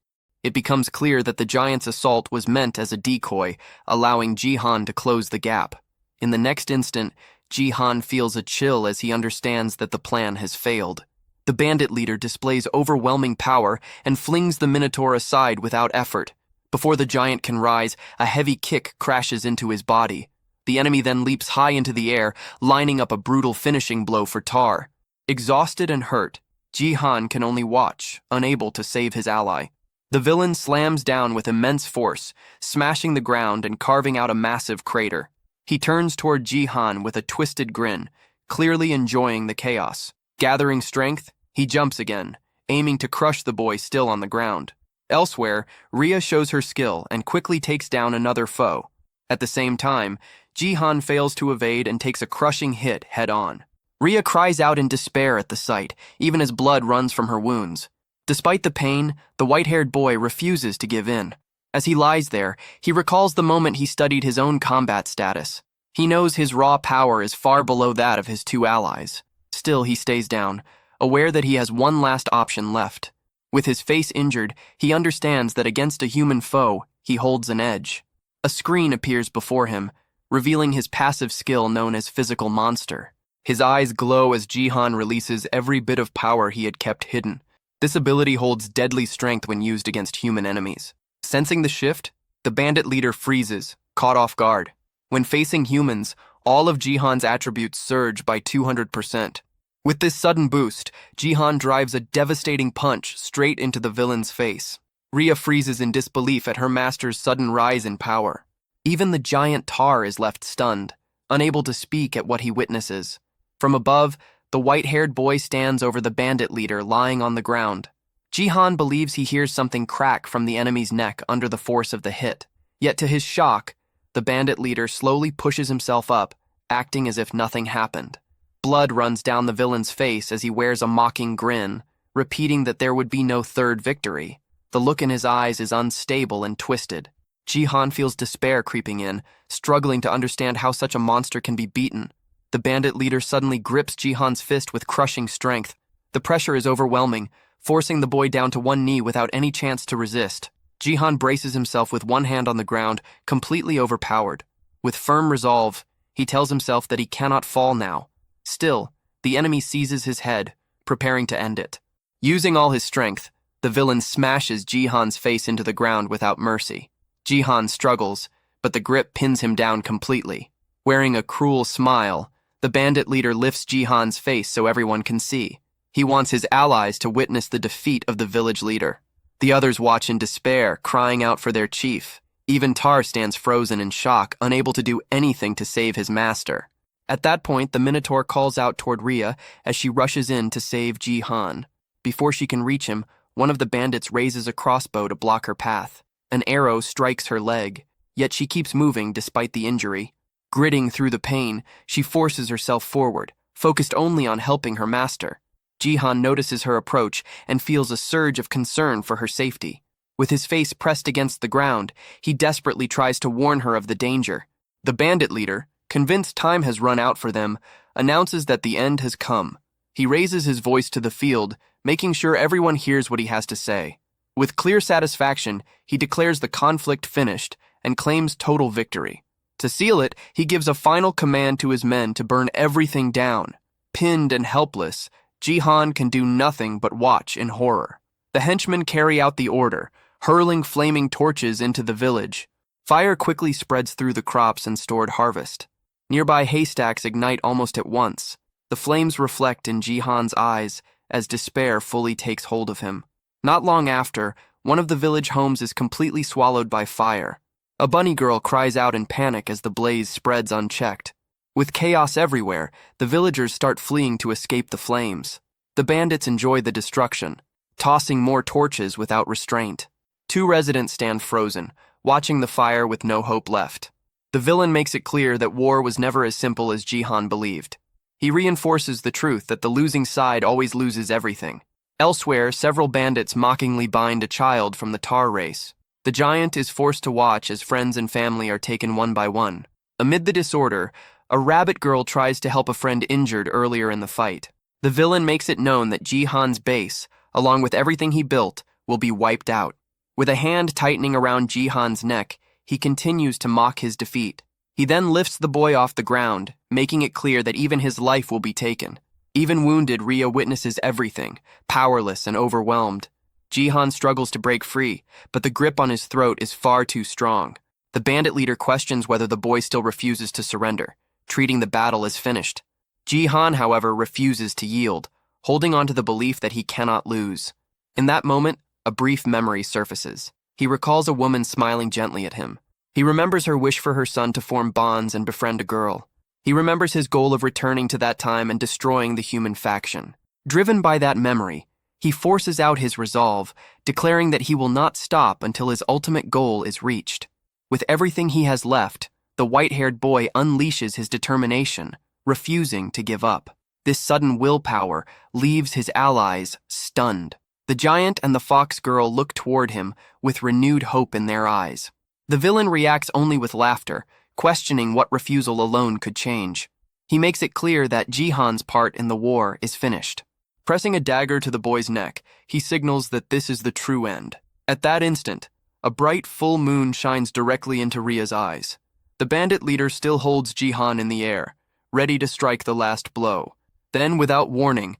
It becomes clear that the giant's assault was meant as a decoy, allowing Jihan to close the gap. In the next instant, Jihan feels a chill as he understands that the plan has failed. The bandit leader displays overwhelming power and flings the Minotaur aside without effort. Before the giant can rise, a heavy kick crashes into his body. The enemy then leaps high into the air, lining up a brutal finishing blow for Tar. Exhausted and hurt, Jihan can only watch, unable to save his ally. The villain slams down with immense force, smashing the ground and carving out a massive crater. He turns toward Jihan with a twisted grin, clearly enjoying the chaos. Gathering strength, he jumps again, aiming to crush the boy still on the ground. Elsewhere, Rhea shows her skill and quickly takes down another foe. At the same time, Jihan fails to evade and takes a crushing hit head-on. Rhea cries out in despair at the sight, even as blood runs from her wounds. Despite the pain, the white-haired boy refuses to give in. As he lies there, he recalls the moment he studied his own combat status. He knows his raw power is far below that of his two allies. Still, he stays down, aware that he has one last option left. With his face injured, he understands that against a human foe, he holds an edge. A screen appears before him, revealing his passive skill known as Physical Monster. His eyes glow as Jihan releases every bit of power he had kept hidden. This ability holds deadly strength when used against human enemies. Sensing the shift, the bandit leader freezes, caught off guard. When facing humans, all of Jihan's attributes surge by 200%. With this sudden boost, Jihan drives a devastating punch straight into the villain's face. Rhea freezes in disbelief at her master's sudden rise in power. Even the giant Tar is left stunned, unable to speak at what he witnesses. From above, the white-haired boy stands over the bandit leader lying on the ground. Jihan believes he hears something crack from the enemy's neck under the force of the hit. Yet to his shock, the bandit leader slowly pushes himself up, acting as if nothing happened. Blood runs down the villain's face as he wears a mocking grin, repeating that there would be no third victory. The look in his eyes is unstable and twisted. Jihan feels despair creeping in, struggling to understand how such a monster can be beaten. The bandit leader suddenly grips Jihan's fist with crushing strength. The pressure is overwhelming, forcing the boy down to one knee without any chance to resist. Jihan braces himself with one hand on the ground, completely overpowered. With firm resolve, he tells himself that he cannot fall now. Still, the enemy seizes his head, preparing to end it. Using all his strength, the villain smashes Jihan's face into the ground without mercy. Jihan struggles, but the grip pins him down completely. Wearing a cruel smile, the bandit leader lifts Jihan's face so everyone can see. He wants his allies to witness the defeat of the village leader. The others watch in despair, crying out for their chief. Even Tar stands frozen in shock, unable to do anything to save his master. At that point, the Minotaur calls out toward Rhea as she rushes in to save Jihan. Before she can reach him, one of the bandits raises a crossbow to block her path. An arrow strikes her leg, yet she keeps moving despite the injury. Gritting through the pain, she forces herself forward, focused only on helping her master. Jihan notices her approach and feels a surge of concern for her safety. With his face pressed against the ground, he desperately tries to warn her of the danger. The bandit leader, convinced time has run out for them, announces that the end has come. He raises his voice to the field, making sure everyone hears what he has to say. With clear satisfaction, he declares the conflict finished and claims total victory. To seal it, he gives a final command to his men to burn everything down. Pinned and helpless, Jihan can do nothing but watch in horror. The henchmen carry out the order, hurling flaming torches into the village. Fire quickly spreads through the crops and stored harvest. Nearby haystacks ignite almost at once. The flames reflect in Jihan's eyes as despair fully takes hold of him. Not long after, one of the village homes is completely swallowed by fire. A bunny girl cries out in panic as the blaze spreads unchecked. With chaos everywhere, the villagers start fleeing to escape the flames. The bandits enjoy the destruction, tossing more torches without restraint. Two residents stand frozen, watching the fire with no hope left. The villain makes it clear that war was never as simple as Jihan believed. He reinforces the truth that the losing side always loses everything. Elsewhere, several bandits mockingly bind a child from the Tar race. The giant is forced to watch as friends and family are taken one by one. Amid the disorder, a rabbit girl tries to help a friend injured earlier in the fight. The villain makes it known that Jihan's base, along with everything he built, will be wiped out. With a hand tightening around Jihan's neck, he continues to mock his defeat. He then lifts the boy off the ground, making it clear that even his life will be taken. Even wounded, Rhea witnesses everything, powerless and overwhelmed. Jihan struggles to break free, but the grip on his throat is far too strong. The bandit leader questions whether the boy still refuses to surrender, treating the battle as finished. Jihan, however, refuses to yield, holding on to the belief that he cannot lose. In that moment, a brief memory surfaces. He recalls a woman smiling gently at him. He remembers her wish for her son to form bonds and befriend a girl. He remembers his goal of returning to that time and destroying the human faction. Driven by that memory, He forces out his resolve, declaring that he will not stop until his ultimate goal is reached. With everything he has left, the white-haired boy unleashes his determination, refusing to give up. This sudden willpower leaves his allies stunned. The giant and the fox girl look toward him with renewed hope in their eyes. The villain reacts only with laughter, questioning what refusal alone could change. He makes it clear that Jihan's part in the war is finished. Pressing a dagger to the boy's neck, he signals that this is the true end. At that instant, a bright full moon shines directly into Ria's eyes. The bandit leader still holds Jihan in the air, ready to strike the last blow. Then, without warning,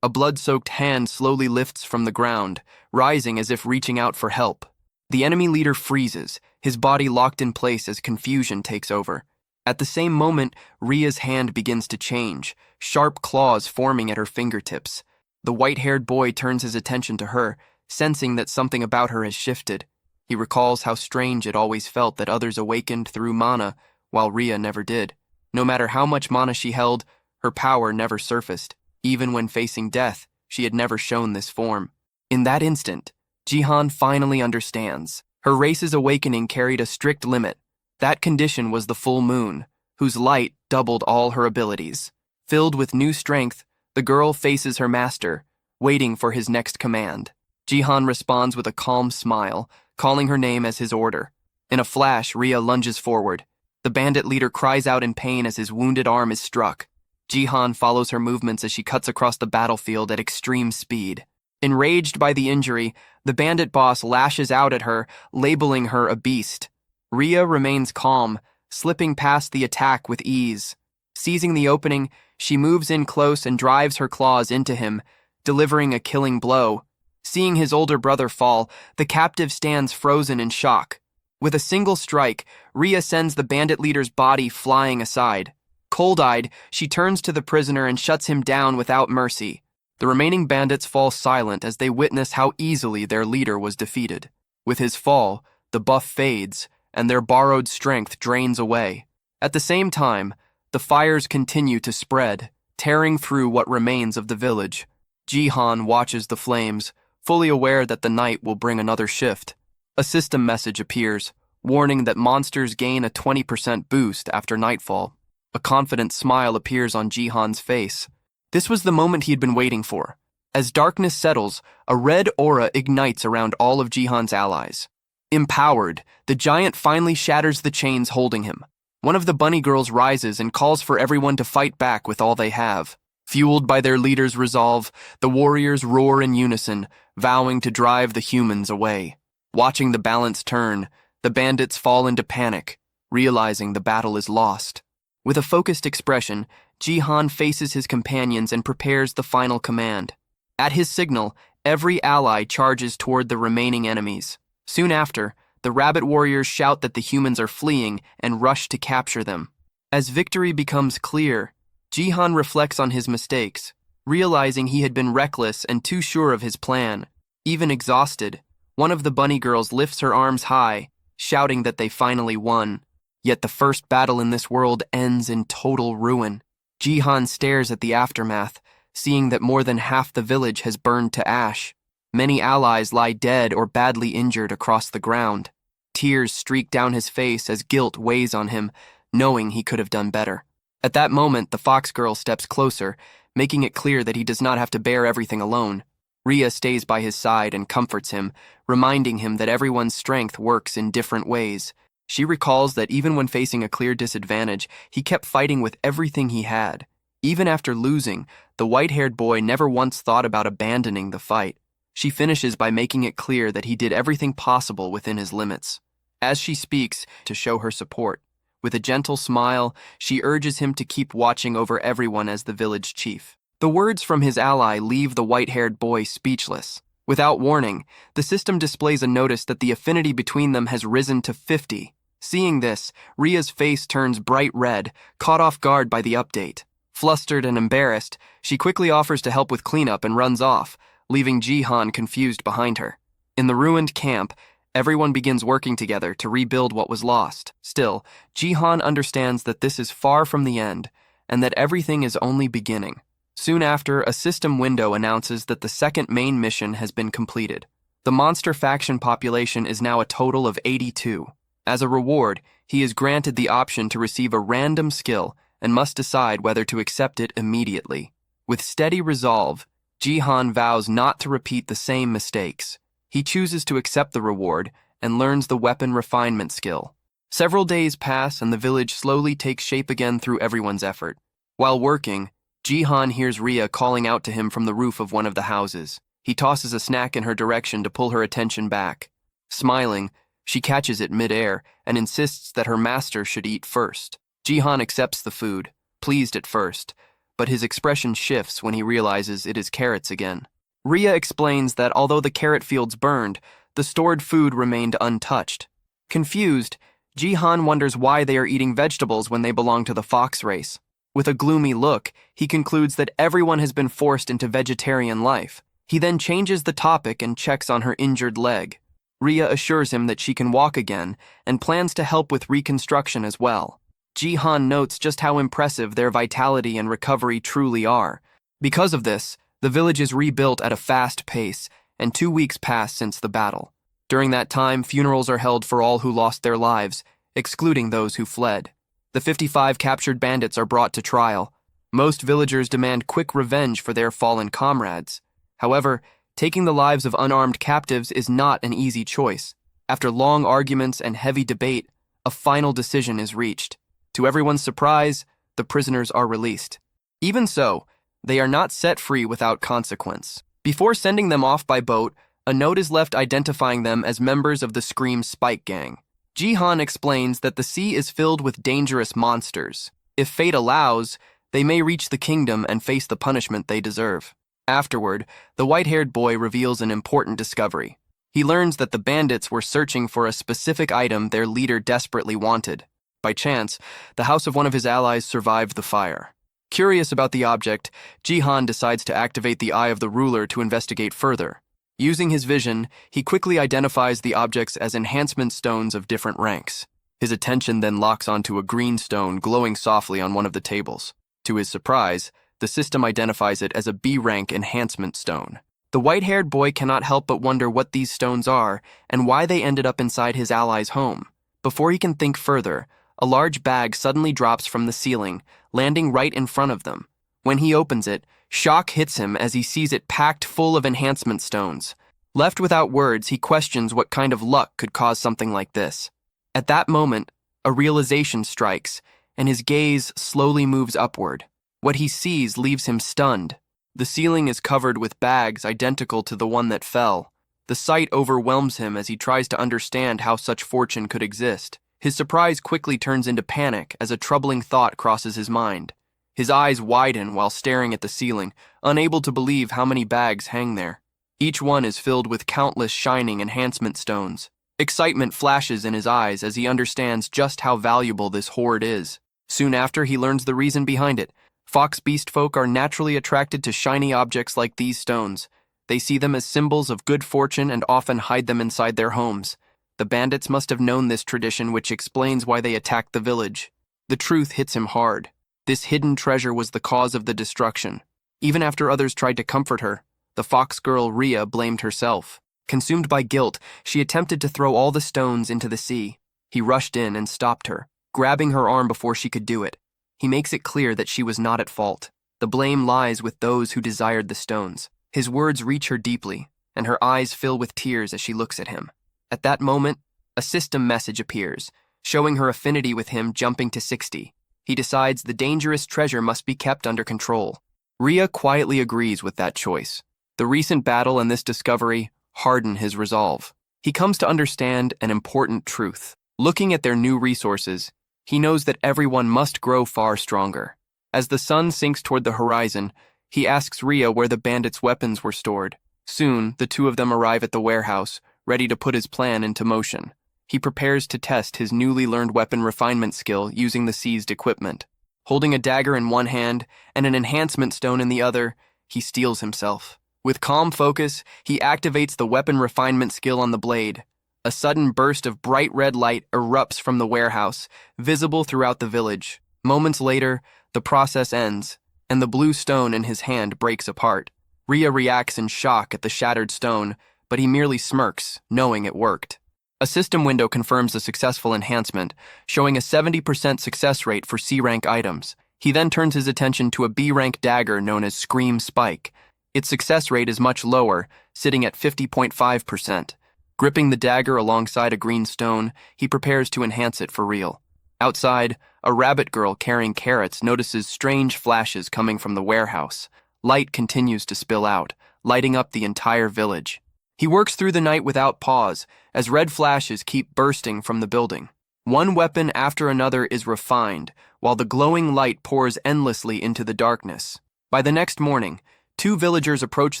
a blood-soaked hand slowly lifts from the ground, rising as if reaching out for help. The enemy leader freezes, his body locked in place as confusion takes over. At the same moment, Ria's hand begins to change, sharp claws forming at her fingertips. The white-haired boy turns his attention to her, sensing that something about her has shifted. He recalls how strange it always felt that others awakened through mana, while Ria never did. No matter how much mana she held, her power never surfaced. Even when facing death, she had never shown this form. In that instant, Jihan finally understands. Her race's awakening carried a strict limit. That condition was the full moon, whose light doubled all her abilities. Filled with new strength, the girl faces her master, waiting for his next command. Jihan responds with a calm smile, calling her name as his order. In a flash, Ria lunges forward. The bandit leader cries out in pain as his wounded arm is struck. Jihan follows her movements as she cuts across the battlefield at extreme speed. Enraged by the injury, the bandit boss lashes out at her, labeling her a beast. Ria remains calm, slipping past the attack with ease. Seizing the opening, she moves in close and drives her claws into him, delivering a killing blow. Seeing his older brother fall, the captive stands frozen in shock. With a single strike, Ria sends the bandit leader's body flying aside. Cold-eyed, she turns to the prisoner and shuts him down without mercy. The remaining bandits fall silent as they witness how easily their leader was defeated. With his fall, the buff fades, and their borrowed strength drains away. At the same time, the fires continue to spread, tearing through what remains of the village. Jihan watches the flames, fully aware that the night will bring another shift. A system message appears, warning that monsters gain a 20% boost after nightfall. A confident smile appears on Jihan's face. This was the moment he had been waiting for. As darkness settles, a red aura ignites around all of Jihan's allies. Empowered, the giant finally shatters the chains holding him. One of the bunny girls rises and calls for everyone to fight back with all they have. Fueled by their leader's resolve, the warriors roar in unison, vowing to drive the humans away. Watching the balance turn, the bandits fall into panic, realizing the battle is lost. With a focused expression, Jihan faces his companions and prepares the final command. At his signal, every ally charges toward the remaining enemies. Soon after, the rabbit warriors shout that the humans are fleeing and rush to capture them. As victory becomes clear, Jihan reflects on his mistakes, realizing he had been reckless and too sure of his plan. Even exhausted, one of the bunny girls lifts her arms high, shouting that they finally won. Yet the first battle in this world ends in total ruin. Jihan stares at the aftermath, seeing that more than half the village has burned to ash. Many allies lie dead or badly injured across the ground. Tears streak down his face as guilt weighs on him, knowing he could have done better. At that moment, the fox girl steps closer, making it clear that he does not have to bear everything alone. Ria stays by his side and comforts him, reminding him that everyone's strength works in different ways. She recalls that even when facing a clear disadvantage, he kept fighting with everything he had. Even after losing, the white-haired boy never once thought about abandoning the fight. She finishes by making it clear that he did everything possible within his limits. As she speaks, to show her support, with a gentle smile, she urges him to keep watching over everyone as the village chief. The words from his ally leave the white-haired boy speechless. Without warning, the system displays a notice that the affinity between them has risen to 50. Seeing this, Ria's face turns bright red, caught off guard by the update. Flustered and embarrassed, she quickly offers to help with cleanup and runs off, leaving Jihan confused behind her. In the ruined camp, everyone begins working together to rebuild what was lost. Still, Jihan understands that this is far from the end, and that everything is only beginning. Soon after, a system window announces that the second main mission has been completed. The monster faction population is now a total of 82. As a reward, he is granted the option to receive a random skill and must decide whether to accept it immediately. With steady resolve, Jihan vows not to repeat the same mistakes. He chooses to accept the reward and learns the weapon refinement skill. Several days pass and the village slowly takes shape again through everyone's effort. While working, Jihan hears Rhea calling out to him from the roof of one of the houses. He tosses a snack in her direction to pull her attention back. Smiling, she catches it mid-air and insists that her master should eat first. Jihan accepts the food, pleased at first, but his expression shifts when he realizes it is carrots again. Rhea explains that although the carrot fields burned, the stored food remained untouched. Confused, Jihan wonders why they are eating vegetables when they belong to the fox race. With a gloomy look, he concludes that everyone has been forced into vegetarian life. He then changes the topic and checks on her injured leg. Rhea assures him that she can walk again and plans to help with reconstruction as well. Jihan notes just how impressive their vitality and recovery truly are. Because of this, the village is rebuilt at a fast pace, and 2 weeks pass since the battle. During that time, funerals are held for all who lost their lives, excluding those who fled. The 55 captured bandits are brought to trial. Most villagers demand quick revenge for their fallen comrades. However, taking the lives of unarmed captives is not an easy choice. After long arguments and heavy debate, a final decision is reached. To everyone's surprise, the prisoners are released. Even so, they are not set free without consequence. Before sending them off by boat, a note is left identifying them as members of the Scream Spike Gang. Jihan explains that the sea is filled with dangerous monsters. If fate allows, they may reach the kingdom and face the punishment they deserve. Afterward, the white-haired boy reveals an important discovery. He learns that the bandits were searching for a specific item their leader desperately wanted. By chance, the house of one of his allies survived the fire. Curious about the object, Jihan decides to activate the Eye of the Ruler to investigate further. Using his vision, he quickly identifies the objects as enhancement stones of different ranks. His attention then locks onto a green stone glowing softly on one of the tables. To his surprise, the system identifies it as a B-rank enhancement stone. The white-haired boy cannot help but wonder what these stones are and why they ended up inside his ally's home. Before he can think further, a large bag suddenly drops from the ceiling, landing right in front of them. When he opens it, shock hits him as he sees it packed full of enhancement stones. Left without words, he questions what kind of luck could cause something like this. At that moment, a realization strikes, and his gaze slowly moves upward. What he sees leaves him stunned. The ceiling is covered with bags identical to the one that fell. The sight overwhelms him as he tries to understand how such fortune could exist. His surprise quickly turns into panic as a troubling thought crosses his mind. His eyes widen while staring at the ceiling, unable to believe how many bags hang there. Each one is filled with countless shining enhancement stones. Excitement flashes in his eyes as he understands just how valuable this hoard is. Soon after, he learns the reason behind it. Fox beast folk are naturally attracted to shiny objects like these stones. They see them as symbols of good fortune and often hide them inside their homes. The bandits must have known this tradition, which explains why they attacked the village. The truth hits him hard. This hidden treasure was the cause of the destruction. Even after others tried to comfort her, the fox girl Rhea blamed herself. Consumed by guilt, she attempted to throw all the stones into the sea. He rushed in and stopped her, grabbing her arm before she could do it. He makes it clear that she was not at fault. The blame lies with those who desired the stones. His words reach her deeply, and her eyes fill with tears as she looks at him. At that moment, a system message appears, showing her affinity with him jumping to 60. He decides the dangerous treasure must be kept under control. Rhea quietly agrees with that choice. The recent battle and this discovery harden his resolve. He comes to understand an important truth. Looking at their new resources, he knows that everyone must grow far stronger. As the sun sinks toward the horizon, he asks Rhea where the bandits' weapons were stored. Soon, the two of them arrive at the warehouse, ready to put his plan into motion. He prepares to test his newly learned weapon refinement skill using the seized equipment. Holding a dagger in one hand and an enhancement stone in the other, he steels himself. With calm focus, he activates the weapon refinement skill on the blade. A sudden burst of bright red light erupts from the warehouse, visible throughout the village. Moments later, the process ends, and the blue stone in his hand breaks apart. Ria reacts in shock at the shattered stone, but he merely smirks, knowing it worked. A system window confirms the successful enhancement, showing a 70% success rate for C-rank items. He then turns his attention to a B-rank dagger known as Scream Spike. Its success rate is much lower, sitting at 50.5%. Gripping the dagger alongside a green stone, he prepares to enhance it for real. Outside, a rabbit girl carrying carrots notices strange flashes coming from the warehouse. Light continues to spill out, lighting up the entire village. He works through the night without pause, as red flashes keep bursting from the building. One weapon after another is refined, while the glowing light pours endlessly into the darkness. By the next morning, 2 villagers approach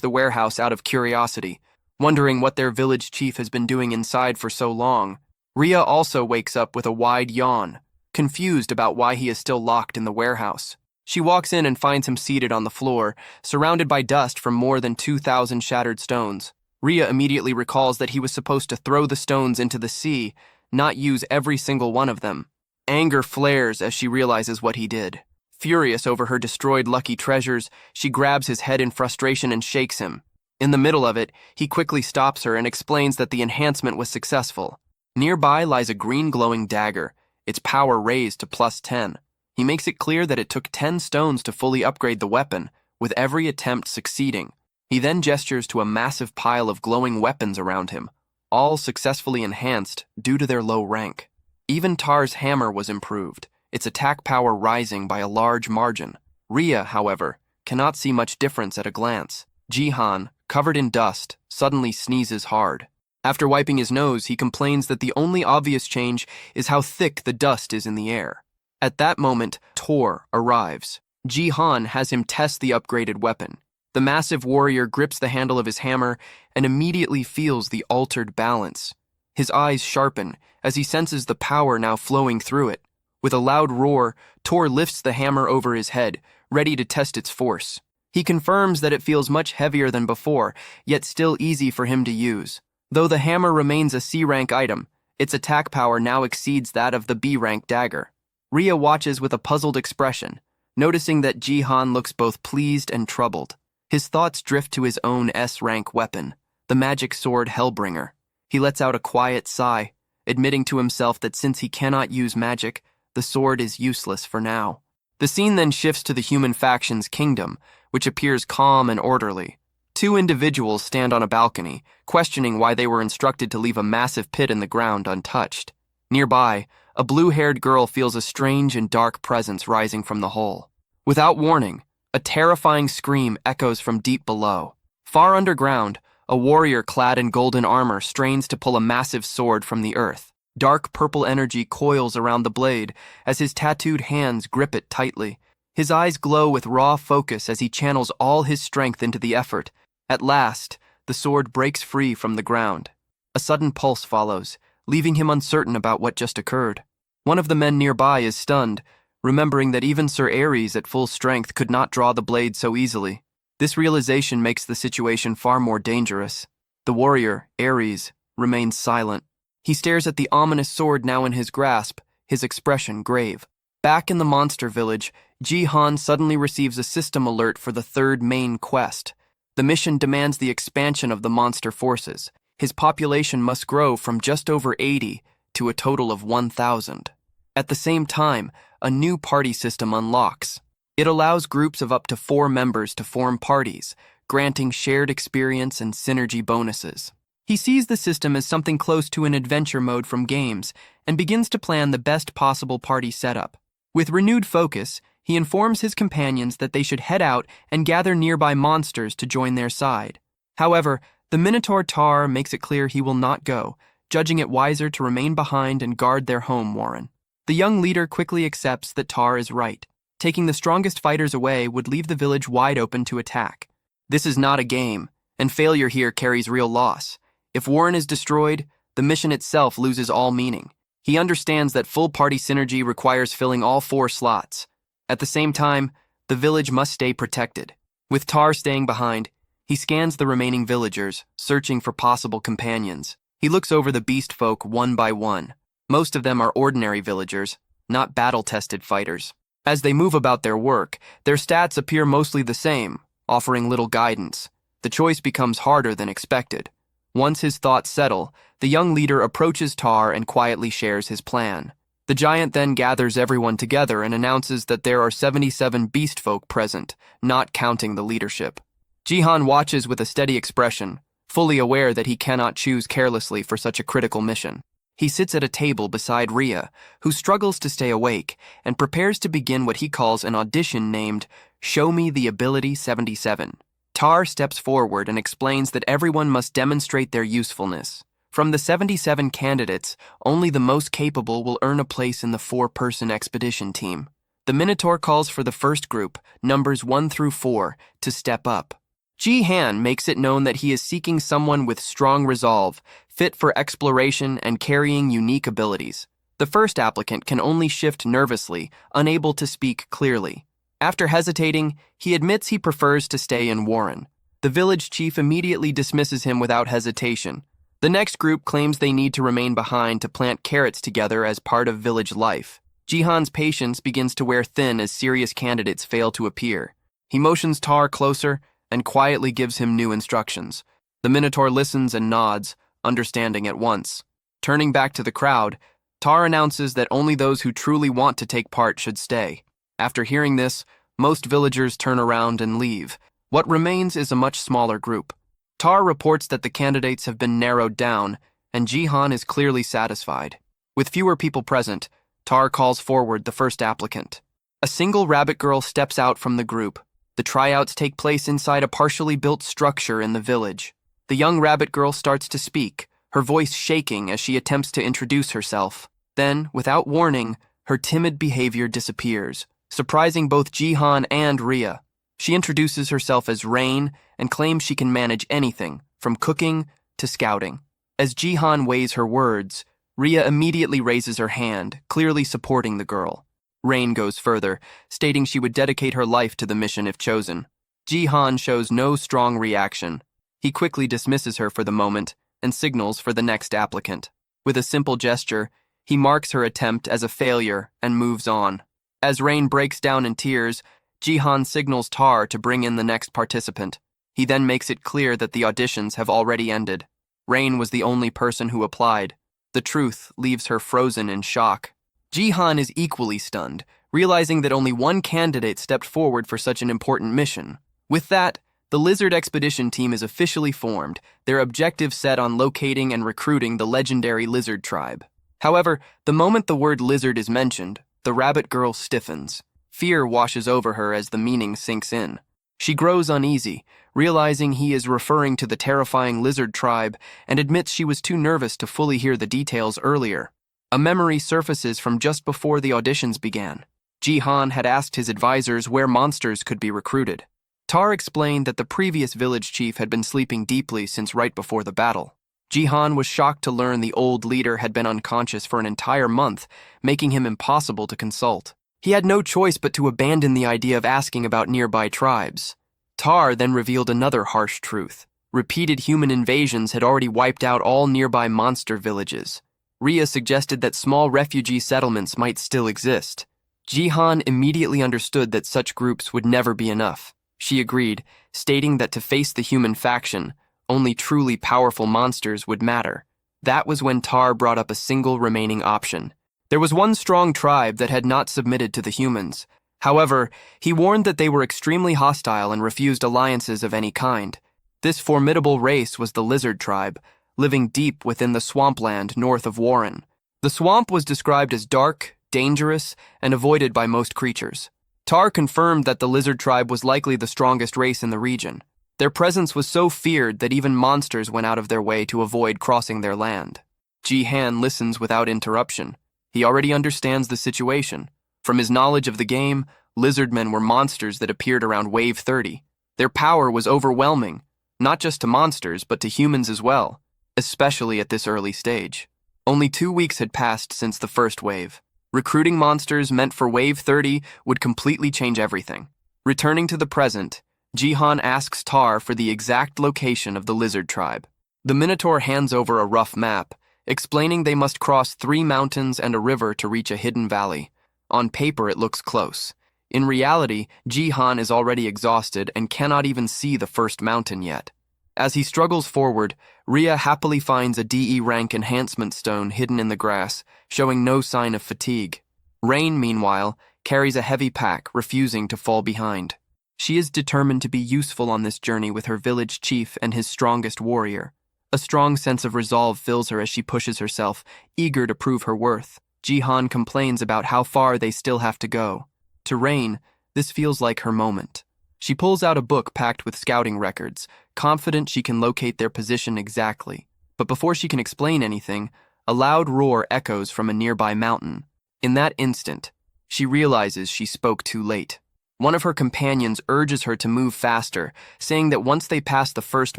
the warehouse out of curiosity, wondering what their village chief has been doing inside for so long. Ria also wakes up with a wide yawn, confused about why he is still locked in the warehouse. She walks in and finds him seated on the floor, surrounded by dust from more than 2,000 shattered stones. Ria immediately recalls that he was supposed to throw the stones into the sea, not use every single one of them. Anger flares as she realizes what he did. Furious over her destroyed lucky treasures, she grabs his head in frustration and shakes him. In the middle of it, he quickly stops her and explains that the enhancement was successful. Nearby lies a green glowing dagger, its power raised to +10. He makes it clear that it took 10 stones to fully upgrade the weapon, with every attempt succeeding. He then gestures to a massive pile of glowing weapons around him, all successfully enhanced due to their low rank. Even Tar's hammer was improved, its attack power rising by a large margin. Ria, however, cannot see much difference at a glance. Jihan, covered in dust, suddenly sneezes hard. After wiping his nose, he complains that the only obvious change is how thick the dust is in the air. At that moment, Tor arrives. Jihan has him test the upgraded weapon. The massive warrior grips the handle of his hammer and immediately feels the altered balance. His eyes sharpen as he senses the power now flowing through it. With a loud roar, Tor lifts the hammer over his head, ready to test its force. He confirms that it feels much heavier than before, yet still easy for him to use. Though the hammer remains a C-rank item, its attack power now exceeds that of the B-rank dagger. Ria watches with a puzzled expression, noticing that Jihan looks both pleased and troubled. His thoughts drift to his own S-rank weapon, the magic sword Hellbringer. He lets out a quiet sigh, admitting to himself that since he cannot use magic, the sword is useless for now. The scene then shifts to the human faction's kingdom, which appears calm and orderly. 2 individuals stand on a balcony, questioning why they were instructed to leave a massive pit in the ground untouched. Nearby, a blue-haired girl feels a strange and dark presence rising from the hole. Without warning, a terrifying scream echoes from deep below. Far underground, a warrior clad in golden armor strains to pull a massive sword from the earth. Dark purple energy coils around the blade as his tattooed hands grip it tightly. His eyes glow with raw focus as he channels all his strength into the effort. At last, the sword breaks free from the ground. A sudden pulse follows, leaving him uncertain about what just occurred. One of the men nearby is stunned, remembering that even Sir Ares at full strength could not draw the blade so easily. This realization makes the situation far more dangerous. The warrior, Ares, remains silent. He stares at the ominous sword now in his grasp, his expression grave. Back in the monster village, Jihan suddenly receives a system alert for the 3rd main quest. The mission demands the expansion of the monster forces. His population must grow from just over 80 to a total of 1,000. At the same time, a new party system unlocks. It allows groups of up to 4 members to form parties, granting shared experience and synergy bonuses. He sees the system as something close to an adventure mode from games and begins to plan the best possible party setup. With renewed focus, he informs his companions that they should head out and gather nearby monsters to join their side. However, the Minotaur Tar makes it clear he will not go, judging it wiser to remain behind and guard their home warren. The young leader quickly accepts that Tar is right. Taking the strongest fighters away would leave the village wide open to attack. This is not a game, and failure here carries real loss. If Warren is destroyed, the mission itself loses all meaning. He understands that full party synergy requires filling all 4 slots. At the same time, the village must stay protected. With Tar staying behind, he scans the remaining villagers, searching for possible companions. He looks over the beast folk one by one. Most of them are ordinary villagers, not battle-tested fighters. As they move about their work, their stats appear mostly the same, offering little guidance. The choice becomes harder than expected. Once his thoughts settle, the young leader approaches Tar and quietly shares his plan. The giant then gathers everyone together and announces that there are 77 beast folk present, not counting the leadership. Jihan watches with a steady expression, fully aware that he cannot choose carelessly for such a critical mission. He sits at a table beside Rhea, who struggles to stay awake, and prepares to begin what he calls an audition named Show Me the Ability 77. Tar steps forward and explains that everyone must demonstrate their usefulness. From the 77 candidates, only the most capable will earn a place in the 4-person expedition team. The Minotaur calls for the first group, numbers 1 through 4, to step up. Ji-Han makes it known that he is seeking someone with strong resolve, fit for exploration and carrying unique abilities. The first applicant can only shift nervously, unable to speak clearly. After hesitating, he admits he prefers to stay in Warren. The village chief immediately dismisses him without hesitation. The next group claims they need to remain behind to plant carrots together as part of village life. Jihan's patience begins to wear thin as serious candidates fail to appear. He motions Tar closer and quietly gives him new instructions. The Minotaur listens and nods, understanding at once. Turning back to the crowd, Tar announces that only those who truly want to take part should stay. After hearing this, most villagers turn around and leave. What remains is a much smaller group. Tar reports that the candidates have been narrowed down, and Jihan is clearly satisfied. With fewer people present, Tar calls forward the first applicant. A single rabbit girl steps out from the group. The tryouts take place inside a partially built structure in the village. The young rabbit girl starts to speak, her voice shaking as she attempts to introduce herself. Then, without warning, her timid behavior disappears, surprising both Jihan and Rhea. She introduces herself as Rain and claims she can manage anything, from cooking to scouting. As Jihan weighs her words, Rhea immediately raises her hand, clearly supporting the girl. Rain goes further, stating she would dedicate her life to the mission if chosen. Jihan shows no strong reaction. He quickly dismisses her for the moment and signals for the next applicant. With a simple gesture, he marks her attempt as a failure and moves on. As Rain breaks down in tears, Jihan signals Tar to bring in the next participant. He then makes it clear that the auditions have already ended. Rain was the only person who applied. The truth leaves her frozen in shock. Jihan is equally stunned, realizing that only one candidate stepped forward for such an important mission. With that, the Lizard Expedition team is officially formed, their objective set on locating and recruiting the legendary lizard tribe. However, the moment the word lizard is mentioned, the rabbit girl stiffens. Fear washes over her as the meaning sinks in. She grows uneasy, realizing he is referring to the terrifying lizard tribe, and admits she was too nervous to fully hear the details earlier. A memory surfaces from just before the auditions began. Jihan had asked his advisors where monsters could be recruited. Tar explained that the previous village chief had been sleeping deeply since right before the battle. Jihan was shocked to learn the old leader had been unconscious for an entire month, making him impossible to consult. He had no choice but to abandon the idea of asking about nearby tribes. Tar then revealed another harsh truth. Repeated human invasions had already wiped out all nearby monster villages. Rhea suggested that small refugee settlements might still exist. Jihan immediately understood that such groups would never be enough. She agreed, stating that to face the human faction, only truly powerful monsters would matter. That was when Tar brought up a single remaining option. There was one strong tribe that had not submitted to the humans. However, he warned that they were extremely hostile and refused alliances of any kind. This formidable race was the lizard tribe, living deep within the swampland north of Warren. The swamp was described as dark, dangerous, and avoided by most creatures. Tar confirmed that the lizard tribe was likely the strongest race in the region. Their presence was so feared that even monsters went out of their way to avoid crossing their land. Ji-Han listens without interruption. He already understands the situation. From his knowledge of the game, lizardmen were monsters that appeared around Wave 30. Their power was overwhelming, not just to monsters, but to humans as well, especially at this early stage. Only 2 weeks had passed since the first wave. Recruiting monsters meant for Wave 30 would completely change everything. Returning to the present, Jihan asks Tar for the exact location of the lizard tribe. The Minotaur hands over a rough map, explaining they must cross 3 mountains and a river to reach a hidden valley. On paper, it looks close. In reality, Jihan is already exhausted and cannot even see the first mountain yet. As he struggles forward, Ria happily finds a DE rank enhancement stone hidden in the grass, showing no sign of fatigue. Rain, meanwhile, carries a heavy pack, refusing to fall behind. She is determined to be useful on this journey with her village chief and his strongest warrior. A strong sense of resolve fills her as she pushes herself, eager to prove her worth. Jihan complains about how far they still have to go. To Rain, this feels like her moment. She pulls out a book packed with scouting records, confident she can locate their position exactly. But before she can explain anything, a loud roar echoes from a nearby mountain. In that instant, she realizes she spoke too late. One of her companions urges her to move faster, saying that once they pass the first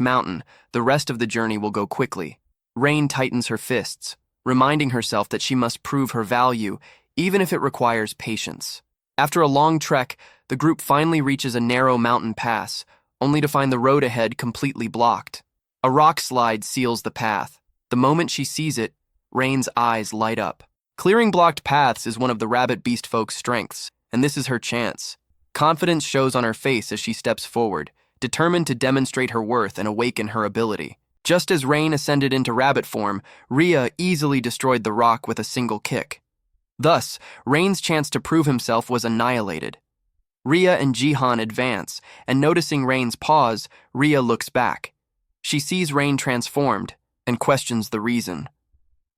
mountain, the rest of the journey will go quickly. Rain tightens her fists, reminding herself that she must prove her value, even if it requires patience. After a long trek, the group finally reaches a narrow mountain pass, only to find the road ahead completely blocked. A rock slide seals the path. The moment she sees it, Rain's eyes light up. Clearing blocked paths is one of the rabbit beast folk's strengths, and this is her chance. Confidence shows on her face as she steps forward, determined to demonstrate her worth and awaken her ability. Just as Rain ascended into rabbit form, Ria easily destroyed the rock with a single kick. Thus, Rain's chance to prove himself was annihilated. Ria and Jihan advance, and noticing Rain's pause, Ria looks back. She sees Rain transformed and questions the reason.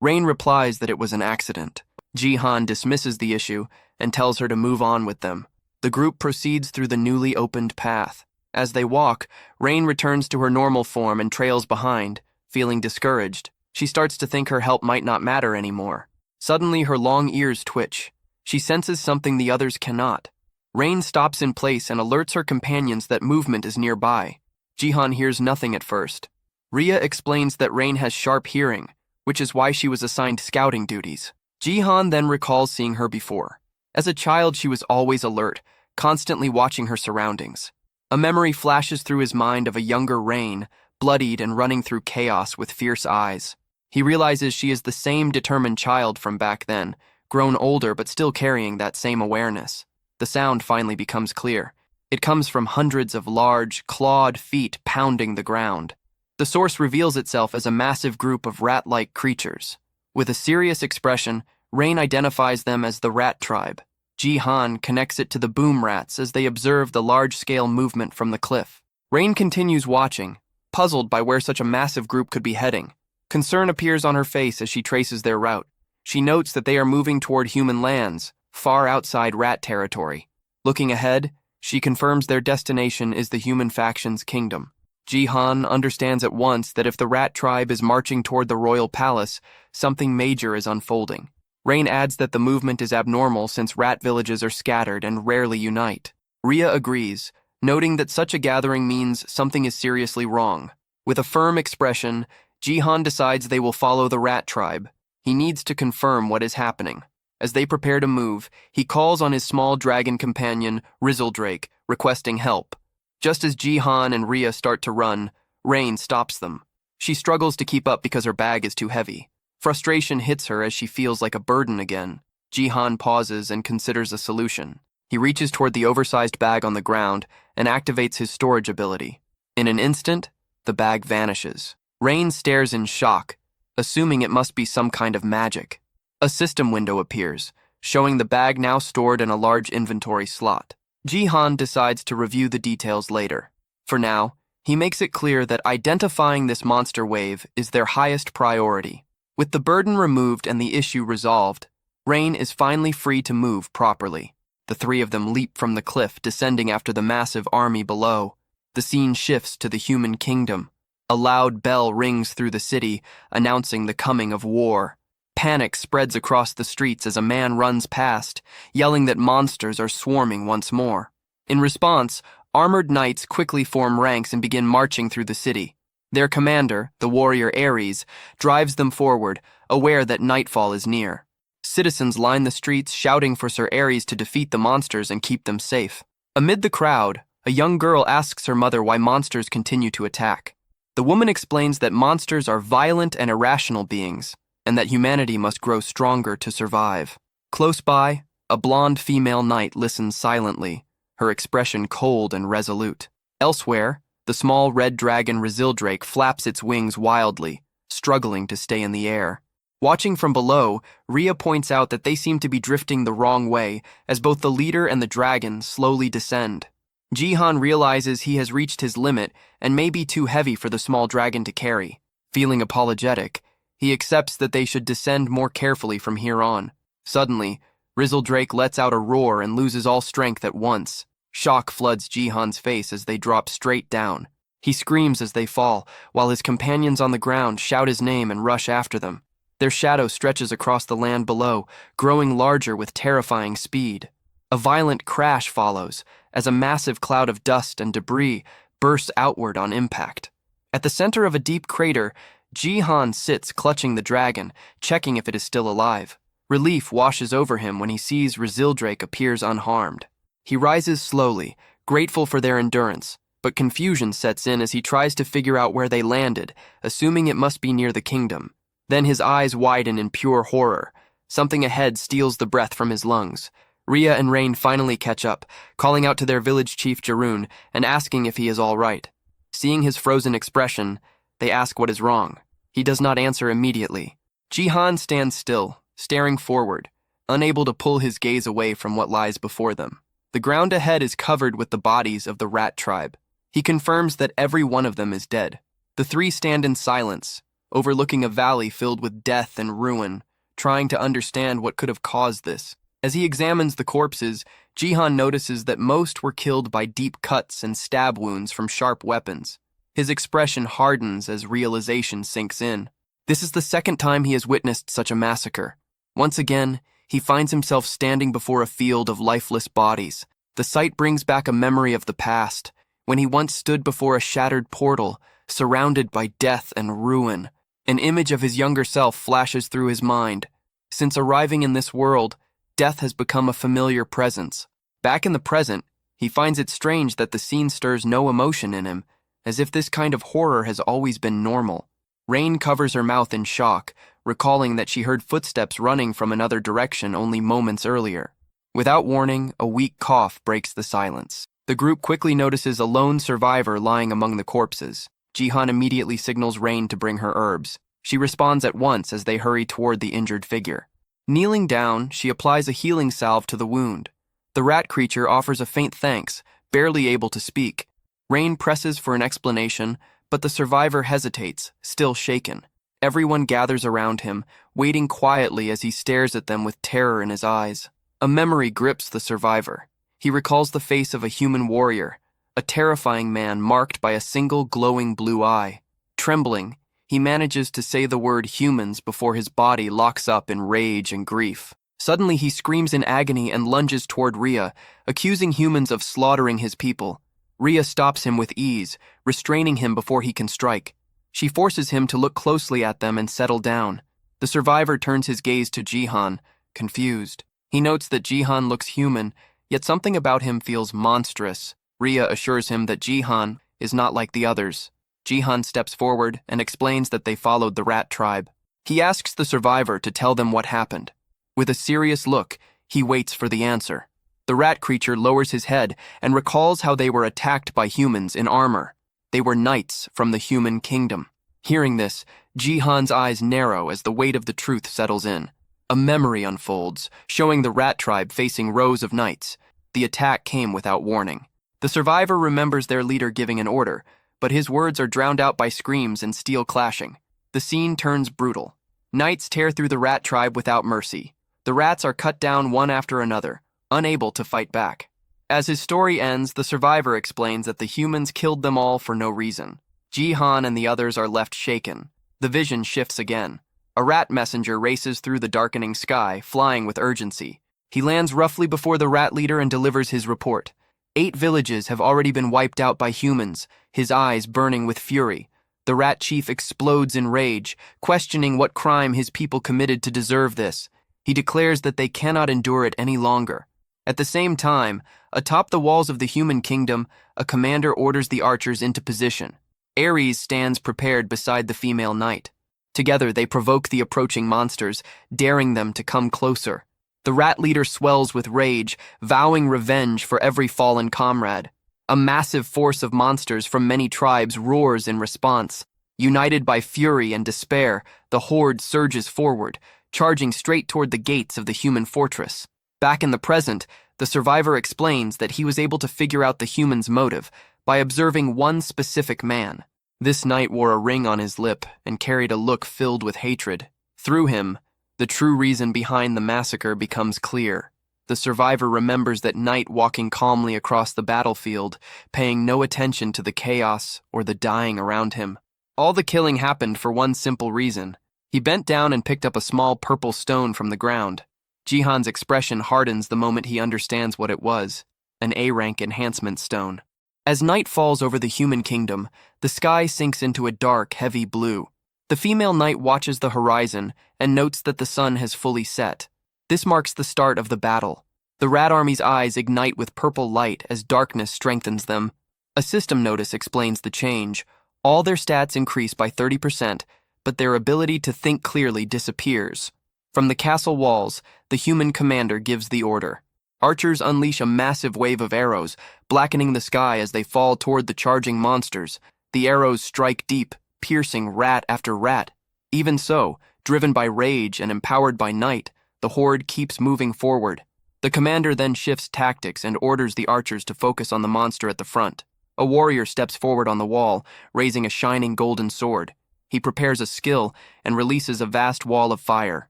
Rain replies that it was an accident. Jihan dismisses the issue and tells her to move on with them. The group proceeds through the newly opened path. As they walk, Rain returns to her normal form and trails behind, feeling discouraged. She starts to think her help might not matter anymore. Suddenly, her long ears twitch. She senses something the others cannot. Rain stops in place and alerts her companions that movement is nearby. Jihan hears nothing at first. Ria explains that Rain has sharp hearing, which is why she was assigned scouting duties. Jihan then recalls seeing her before. As a child, she was always alert, constantly watching her surroundings. A memory flashes through his mind of a younger Rain, bloodied and running through chaos with fierce eyes. He realizes she is the same determined child from back then, grown older but still carrying that same awareness. The sound finally becomes clear. It comes from hundreds of large, clawed feet pounding the ground. The source reveals itself as a massive group of rat-like creatures. With a serious expression, Rain identifies them as the rat tribe. Jihan connects it to the boom rats as they observe the large-scale movement from the cliff. Rain continues watching, puzzled by where such a massive group could be heading. Concern appears on her face as she traces their route. She notes that they are moving toward human lands, far outside rat territory. Looking ahead, she confirms their destination is the human faction's kingdom. Jihan understands at once that if the rat tribe is marching toward the royal palace, something major is unfolding. Rain adds that the movement is abnormal since rat villages are scattered and rarely unite. Ria agrees, noting that such a gathering means something is seriously wrong. With a firm expression, Jihan decides they will follow the rat tribe. He needs to confirm what is happening. As they prepare to move, he calls on his small dragon companion, Rizzledrake, requesting help. Just as Jihan and Ria start to run, Rain stops them. She struggles to keep up because her bag is too heavy. Frustration hits her as she feels like a burden again. Jihan pauses and considers a solution. He reaches toward the oversized bag on the ground and activates his storage ability. In an instant, the bag vanishes. Rain stares in shock, assuming it must be some kind of magic. A system window appears, showing the bag now stored in a large inventory slot. Jihan decides to review the details later. For now, he makes it clear that identifying this monster wave is their highest priority. With the burden removed and the issue resolved, Rain is finally free to move properly. The three of them leap from the cliff, descending after the massive army below. The scene shifts to the human kingdom. A loud bell rings through the city, announcing the coming of war. Panic spreads across the streets as a man runs past, yelling that monsters are swarming once more. In response, armored knights quickly form ranks and begin marching through the city. Their commander, the warrior Ares, drives them forward, aware that nightfall is near. Citizens line the streets, shouting for Sir Ares to defeat the monsters and keep them safe. Amid the crowd, a young girl asks her mother why monsters continue to attack. The woman explains that monsters are violent and irrational beings, and that humanity must grow stronger to survive. Close by, A blonde female knight listens silently, her expression cold and resolute. Elsewhere, the small red dragon Resildrake flaps its wings wildly, struggling to stay in the air. Watching from below, Ria points out that they seem to be drifting the wrong way as both the leader and the dragon slowly descend. Jihan realizes he has reached his limit and may be too heavy for the small dragon to carry. Feeling apologetic, he accepts that they should descend more carefully from here on. Suddenly, Resildrake lets out a roar and loses all strength at once. Shock floods Jihan's face as they drop straight down. He screams as they fall, while his companions on the ground shout his name and rush after them. Their shadow stretches across the land below, growing larger with terrifying speed. A violent crash follows, as a massive cloud of dust and debris bursts outward on impact. At the center of a deep crater, Jihan sits clutching the dragon, checking if it is still alive. Relief washes over him when he sees Resildrake appears unharmed. He rises slowly, grateful for their endurance, but confusion sets in as he tries to figure out where they landed, assuming it must be near the kingdom. Then his eyes widen in pure horror. Something ahead steals the breath from his lungs. Ria and Rain finally catch up, calling out to their village chief Jarun and asking if he is all right. Seeing his frozen expression, they ask what is wrong. He does not answer immediately. Jihan stands still, staring forward, unable to pull his gaze away from what lies before them. The ground ahead is covered with the bodies of the rat tribe. He confirms that every one of them is dead. The three stand in silence, overlooking a valley filled with death and ruin, trying to understand what could have caused this. As he examines the corpses, Jihan notices that most were killed by deep cuts and stab wounds from sharp weapons. His expression hardens as realization sinks in. This is the second time he has witnessed such a massacre. Once again, he finds himself standing before a field of lifeless bodies. The sight brings back a memory of the past, when he once stood before a shattered portal, surrounded by death and ruin. An image of his younger self flashes through his mind. Since arriving in this world, death has become a familiar presence. Back in the present, he finds it strange that the scene stirs no emotion in him, as if this kind of horror has always been normal. Rain covers her mouth in shock, recalling that she heard footsteps running from another direction only moments earlier. Without warning, a weak cough breaks the silence. The group quickly notices a lone survivor lying among the corpses. Jihan immediately signals Rain to bring her herbs. She responds at once as they hurry toward the injured figure. Kneeling down, she applies a healing salve to the wound. The rat creature offers a faint thanks, barely able to speak. Rain presses for an explanation, but the survivor hesitates, still shaken. Everyone gathers around him, waiting quietly as he stares at them with terror in his eyes. A memory grips the survivor. He recalls the face of a human warrior, a terrifying man marked by a single glowing blue eye. Trembling, he manages to say the word humans before his body locks up in rage and grief. Suddenly he screams in agony and lunges toward Ria, accusing humans of slaughtering his people. Ria stops him with ease, restraining him before he can strike. She forces him to look closely at them and settle down. The survivor turns his gaze to Jihan, confused. He notes that Jihan looks human, yet something about him feels monstrous. Ria assures him that Jihan is not like the others. Jihan steps forward and explains that they followed the rat tribe. He asks the survivor to tell them what happened. With a serious look, he waits for the answer. The rat creature lowers his head and recalls how they were attacked by humans in armor. They were knights from the human kingdom. Hearing this, Jihan's eyes narrow as the weight of the truth settles in. A memory unfolds, showing the rat tribe facing rows of knights. The attack came without warning. The survivor remembers their leader giving an order, but his words are drowned out by screams and steel clashing. The scene turns brutal. Knights tear through the rat tribe without mercy. The rats are cut down one after another, unable to fight back. As his story ends, the survivor explains that the humans killed them all for no reason. Jihan and the others are left shaken. The vision shifts again. A rat messenger races through the darkening sky, flying with urgency. He lands roughly before the rat leader and delivers his report. 8 villages have already been wiped out by humans, his eyes burning with fury. The rat chief explodes in rage, questioning what crime his people committed to deserve this. He declares that they cannot endure it any longer. At the same time, atop the walls of the human kingdom, a commander orders the archers into position. Ares stands prepared beside the female knight. Together they provoke the approaching monsters, daring them to come closer. The rat leader swells with rage, vowing revenge for every fallen comrade. A massive force of monsters from many tribes roars in response. United by fury and despair, the horde surges forward, charging straight toward the gates of the human fortress. Back in the present, the survivor explains that he was able to figure out the human's motive by observing one specific man. This knight wore a ring on his lip and carried a look filled with hatred. Through him, the true reason behind the massacre becomes clear. The survivor remembers that knight walking calmly across the battlefield, paying no attention to the chaos or the dying around him. All the killing happened for one simple reason. He bent down and picked up a small purple stone from the ground. Jihan's expression hardens the moment he understands what it was, an A-rank enhancement stone. As night falls over the human kingdom, the sky sinks into a dark, heavy blue. The female knight watches the horizon and notes that the sun has fully set. This marks the start of the battle. The rat army's eyes ignite with purple light as darkness strengthens them. A system notice explains the change. All their stats increase by 30%, but their ability to think clearly disappears. From the castle walls, the human commander gives the order. Archers unleash a massive wave of arrows, blackening the sky as they fall toward the charging monsters. The arrows strike deep, piercing rat after rat. Even so, driven by rage and empowered by night, the horde keeps moving forward. The commander then shifts tactics and orders the archers to focus on the monster at the front. A warrior steps forward on the wall, raising a shining golden sword. He prepares a skill and releases a vast wall of fire.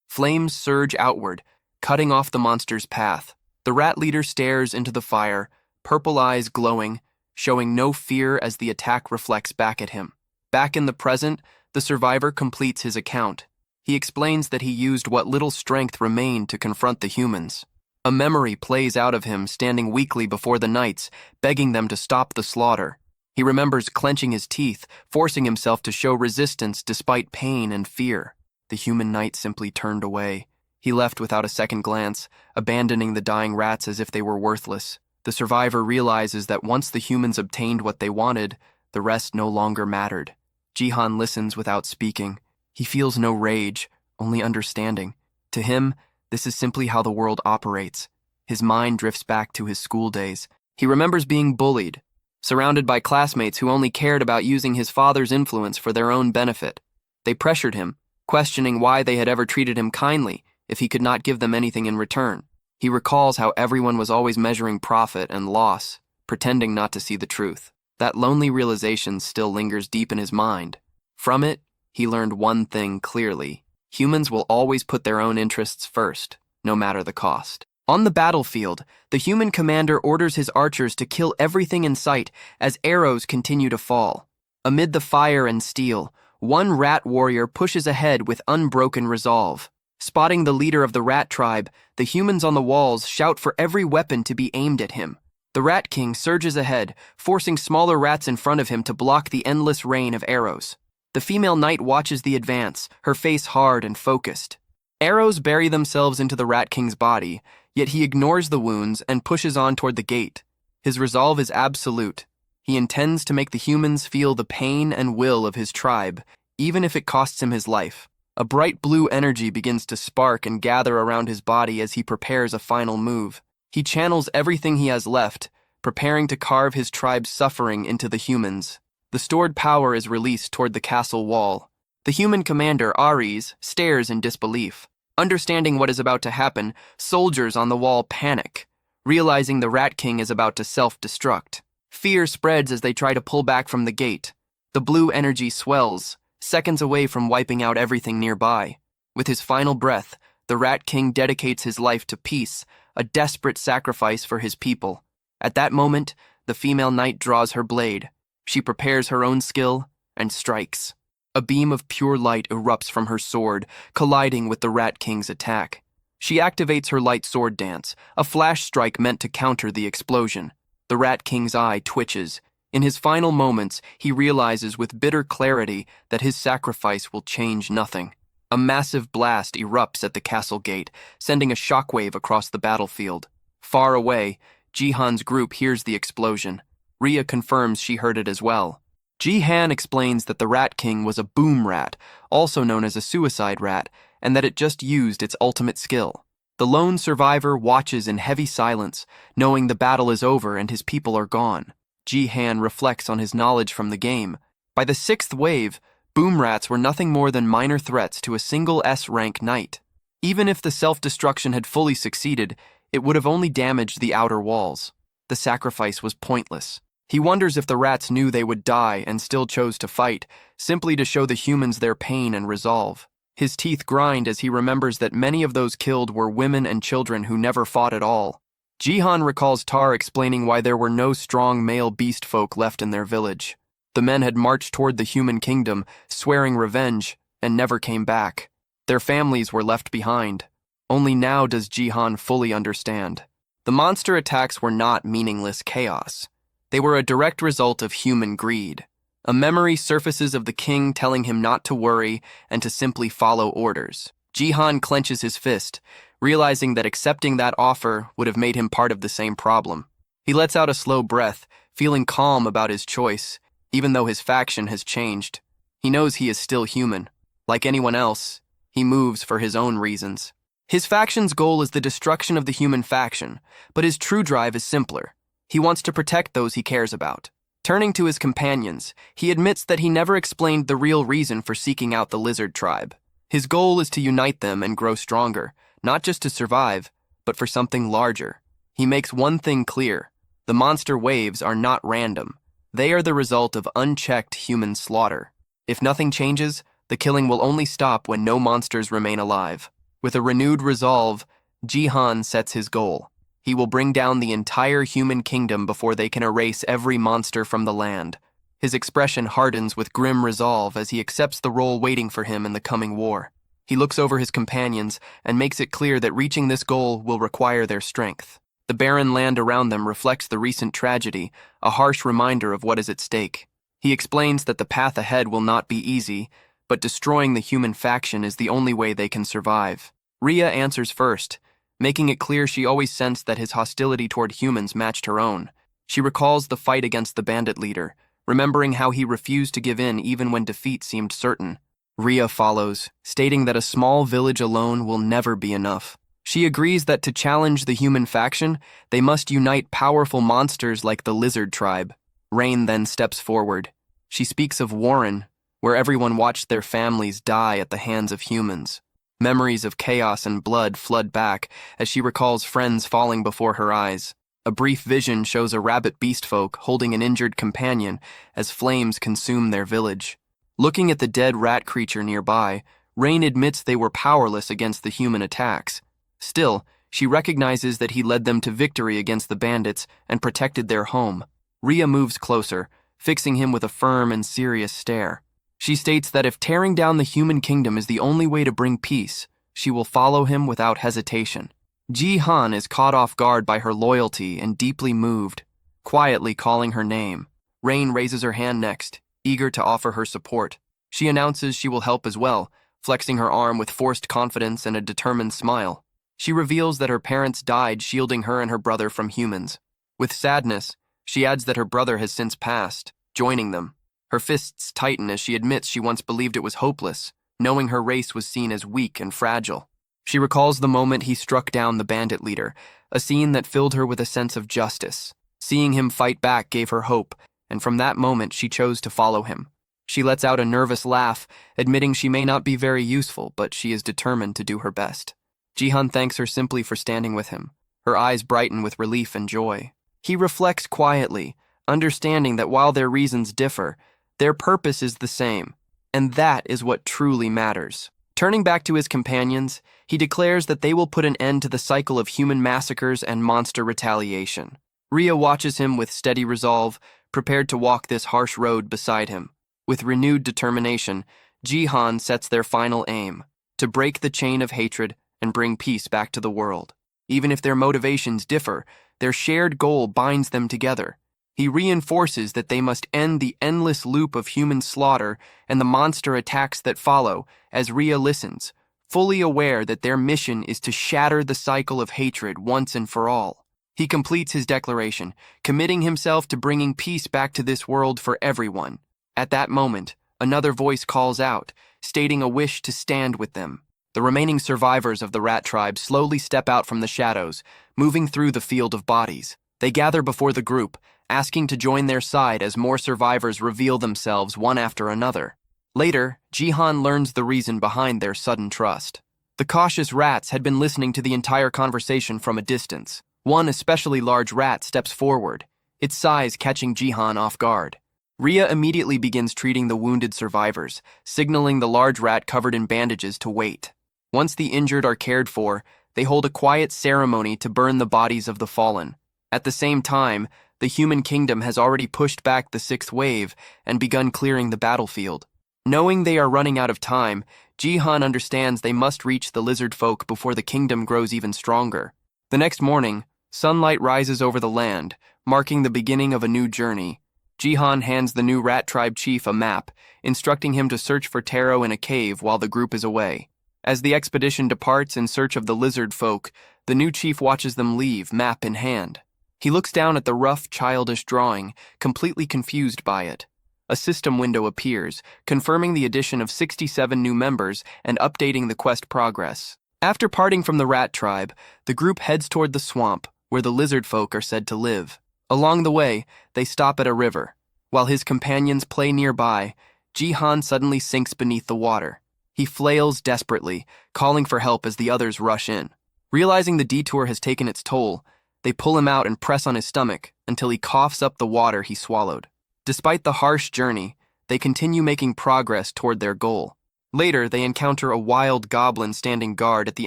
Flames surge outward, cutting off the monster's path. The rat leader stares into the fire, purple eyes glowing, showing no fear as the attack reflects back at him. Back in the present, the survivor completes his account. He explains that he used what little strength remained to confront the humans. A memory plays out of him standing weakly before the knights, begging them to stop the slaughter. He remembers clenching his teeth, forcing himself to show resistance despite pain and fear. The human knight simply turned away. He left without a second glance, abandoning the dying rats as if they were worthless. The survivor realizes that once the humans obtained what they wanted, the rest no longer mattered. Jihan listens without speaking. He feels no rage, only understanding. To him, this is simply how the world operates. His mind drifts back to his school days. He remembers being bullied, surrounded by classmates who only cared about using his father's influence for their own benefit. They pressured him, questioning why they had ever treated him kindly if he could not give them anything in return. He recalls how everyone was always measuring profit and loss, pretending not to see the truth. That lonely realization still lingers deep in his mind. From it, he learned one thing clearly. Humans will always put their own interests first, no matter the cost. On the battlefield, the human commander orders his archers to kill everything in sight as arrows continue to fall. Amid the fire and steel, one rat warrior pushes ahead with unbroken resolve. Spotting the leader of the rat tribe, the humans on the walls shout for every weapon to be aimed at him. The Rat King surges ahead, forcing smaller rats in front of him to block the endless rain of arrows. The female knight watches the advance, her face hard and focused. Arrows bury themselves into the Rat King's body, yet he ignores the wounds and pushes on toward the gate. His resolve is absolute. He intends to make the humans feel the pain and will of his tribe, even if it costs him his life. A bright blue energy begins to spark and gather around his body as he prepares a final move. He channels everything he has left, preparing to carve his tribe's suffering into the humans. The stored power is released toward the castle wall. The human commander, Ares, stares in disbelief. Understanding what is about to happen, soldiers on the wall panic, realizing the Rat King is about to self-destruct. Fear spreads as they try to pull back from the gate. The blue energy swells, seconds away from wiping out everything nearby. With his final breath, the Rat King dedicates his life to peace, a desperate sacrifice for his people. At that moment, the female knight draws her blade. She prepares her own skill and strikes. A beam of pure light erupts from her sword, colliding with the Rat King's attack. She activates her light sword dance, a flash strike meant to counter the explosion. The Rat King's eye twitches. In his final moments, he realizes with bitter clarity that his sacrifice will change nothing. A massive blast erupts at the castle gate, sending a shockwave across the battlefield. Far away, Jihan's group hears the explosion. Rhea confirms she heard it as well. Jihan explains that the Rat King was a boom rat, also known as a suicide rat, and that it just used its ultimate skill. The lone survivor watches in heavy silence, knowing the battle is over and his people are gone. Ji-han reflects on his knowledge from the game. By the 6th wave, boom rats were nothing more than minor threats to a single S-rank knight. Even if the self-destruction had fully succeeded, it would have only damaged the outer walls. The sacrifice was pointless. He wonders if the rats knew they would die and still chose to fight, simply to show the humans their pain and resolve. His teeth grind as he remembers that many of those killed were women and children who never fought at all. Ji-han recalls Tar explaining why there were no strong male beast folk left in their village. The men had marched toward the human kingdom, swearing revenge, and never came back. Their families were left behind. Only now does Ji-han fully understand. The monster attacks were not meaningless chaos. They were a direct result of human greed. A memory surfaces of the king telling him not to worry and to simply follow orders. Ji-han clenches his fist, realizing that accepting that offer would have made him part of the same problem. He lets out a slow breath, feeling calm about his choice, even though his faction has changed. He knows he is still human. Like anyone else, he moves for his own reasons. His faction's goal is the destruction of the human faction, but his true drive is simpler. He wants to protect those he cares about. Turning to his companions, he admits that he never explained the real reason for seeking out the lizard tribe. His goal is to unite them and grow stronger, not just to survive, but for something larger. He makes one thing clear: the monster waves are not random. They are the result of unchecked human slaughter. If nothing changes, the killing will only stop when no monsters remain alive. With a renewed resolve, Ji-han sets his goal. He will bring down the entire human kingdom before they can erase every monster from the land. His expression hardens with grim resolve as he accepts the role waiting for him in the coming war. He looks over his companions and makes it clear that reaching this goal will require their strength. The barren land around them reflects the recent tragedy, a harsh reminder of what is at stake. He explains that the path ahead will not be easy, but destroying the human faction is the only way they can survive. Rhea answers first, making it clear she always sensed that his hostility toward humans matched her own. She recalls the fight against the bandit leader, remembering how he refused to give in even when defeat seemed certain. Rhea follows, stating that a small village alone will never be enough. She agrees that to challenge the human faction, they must unite powerful monsters like the lizard tribe. Rain then steps forward. She speaks of Warren, where everyone watched their families die at the hands of humans. Memories of chaos and blood flood back as she recalls friends falling before her eyes. A brief vision shows a rabbit beast folk holding an injured companion as flames consume their village. Looking at the dead rat creature nearby, Rain admits they were powerless against the human attacks. Still, she recognizes that he led them to victory against the bandits and protected their home. Rhea moves closer, fixing him with a firm and serious stare. She states that if tearing down the human kingdom is the only way to bring peace, she will follow him without hesitation. Ji-han is caught off guard by her loyalty and deeply moved, quietly calling her name. Rain raises her hand next, eager to offer her support. She announces she will help as well, flexing her arm with forced confidence and a determined smile. She reveals that her parents died shielding her and her brother from humans. With sadness, she adds that her brother has since passed, joining them. Her fists tighten as she admits she once believed it was hopeless, knowing her race was seen as weak and fragile. She recalls the moment he struck down the bandit leader, a scene that filled her with a sense of justice. Seeing him fight back gave her hope, and from that moment she chose to follow him. She lets out a nervous laugh, admitting she may not be very useful, but she is determined to do her best. Ji-han thanks her simply for standing with him. Her eyes brighten with relief and joy. He reflects quietly, understanding that while their reasons differ, their purpose is the same, and that is what truly matters. Turning back to his companions, he declares that they will put an end to the cycle of human massacres and monster retaliation. Rhea watches him with steady resolve, prepared to walk this harsh road beside him. With renewed determination, Ji-han sets their final aim: to break the chain of hatred and bring peace back to the world. Even if their motivations differ, their shared goal binds them together. He reinforces that they must end the endless loop of human slaughter and the monster attacks that follow as Rhea listens, fully aware that their mission is to shatter the cycle of hatred once and for all. He completes his declaration, committing himself to bringing peace back to this world for everyone. At that moment, another voice calls out, stating a wish to stand with them. The remaining survivors of the rat tribe slowly step out from the shadows, moving through the field of bodies. They gather before the group, asking to join their side as more survivors reveal themselves one after another. Later, Jihan learns the reason behind their sudden trust. The cautious rats had been listening to the entire conversation from a distance. One especially large rat steps forward, its size catching Jihan off guard. Ria immediately begins treating the wounded survivors, signaling the large rat covered in bandages to wait. Once the injured are cared for, they hold a quiet ceremony to burn the bodies of the fallen. At the same time, the human kingdom has already pushed back the sixth wave and begun clearing the battlefield. Knowing they are running out of time, Jihan understands they must reach the lizard folk before the kingdom grows even stronger. The next morning, sunlight rises over the land, marking the beginning of a new journey. Jihan hands the new rat tribe chief a map, instructing him to search for Taro in a cave while the group is away. As the expedition departs in search of the lizard folk, the new chief watches them leave, map in hand. He looks down at the rough, childish drawing, completely confused by it. A system window appears, confirming the addition of 67 new members and updating the quest progress. After parting from the rat tribe, the group heads toward the swamp, where the lizard folk are said to live. Along the way, they stop at a river. While his companions play nearby, Jihan suddenly sinks beneath the water. He flails desperately, calling for help as the others rush in. Realizing the detour has taken its toll, they pull him out and press on his stomach until he coughs up the water he swallowed. Despite the harsh journey, they continue making progress toward their goal. Later, they encounter a wild goblin standing guard at the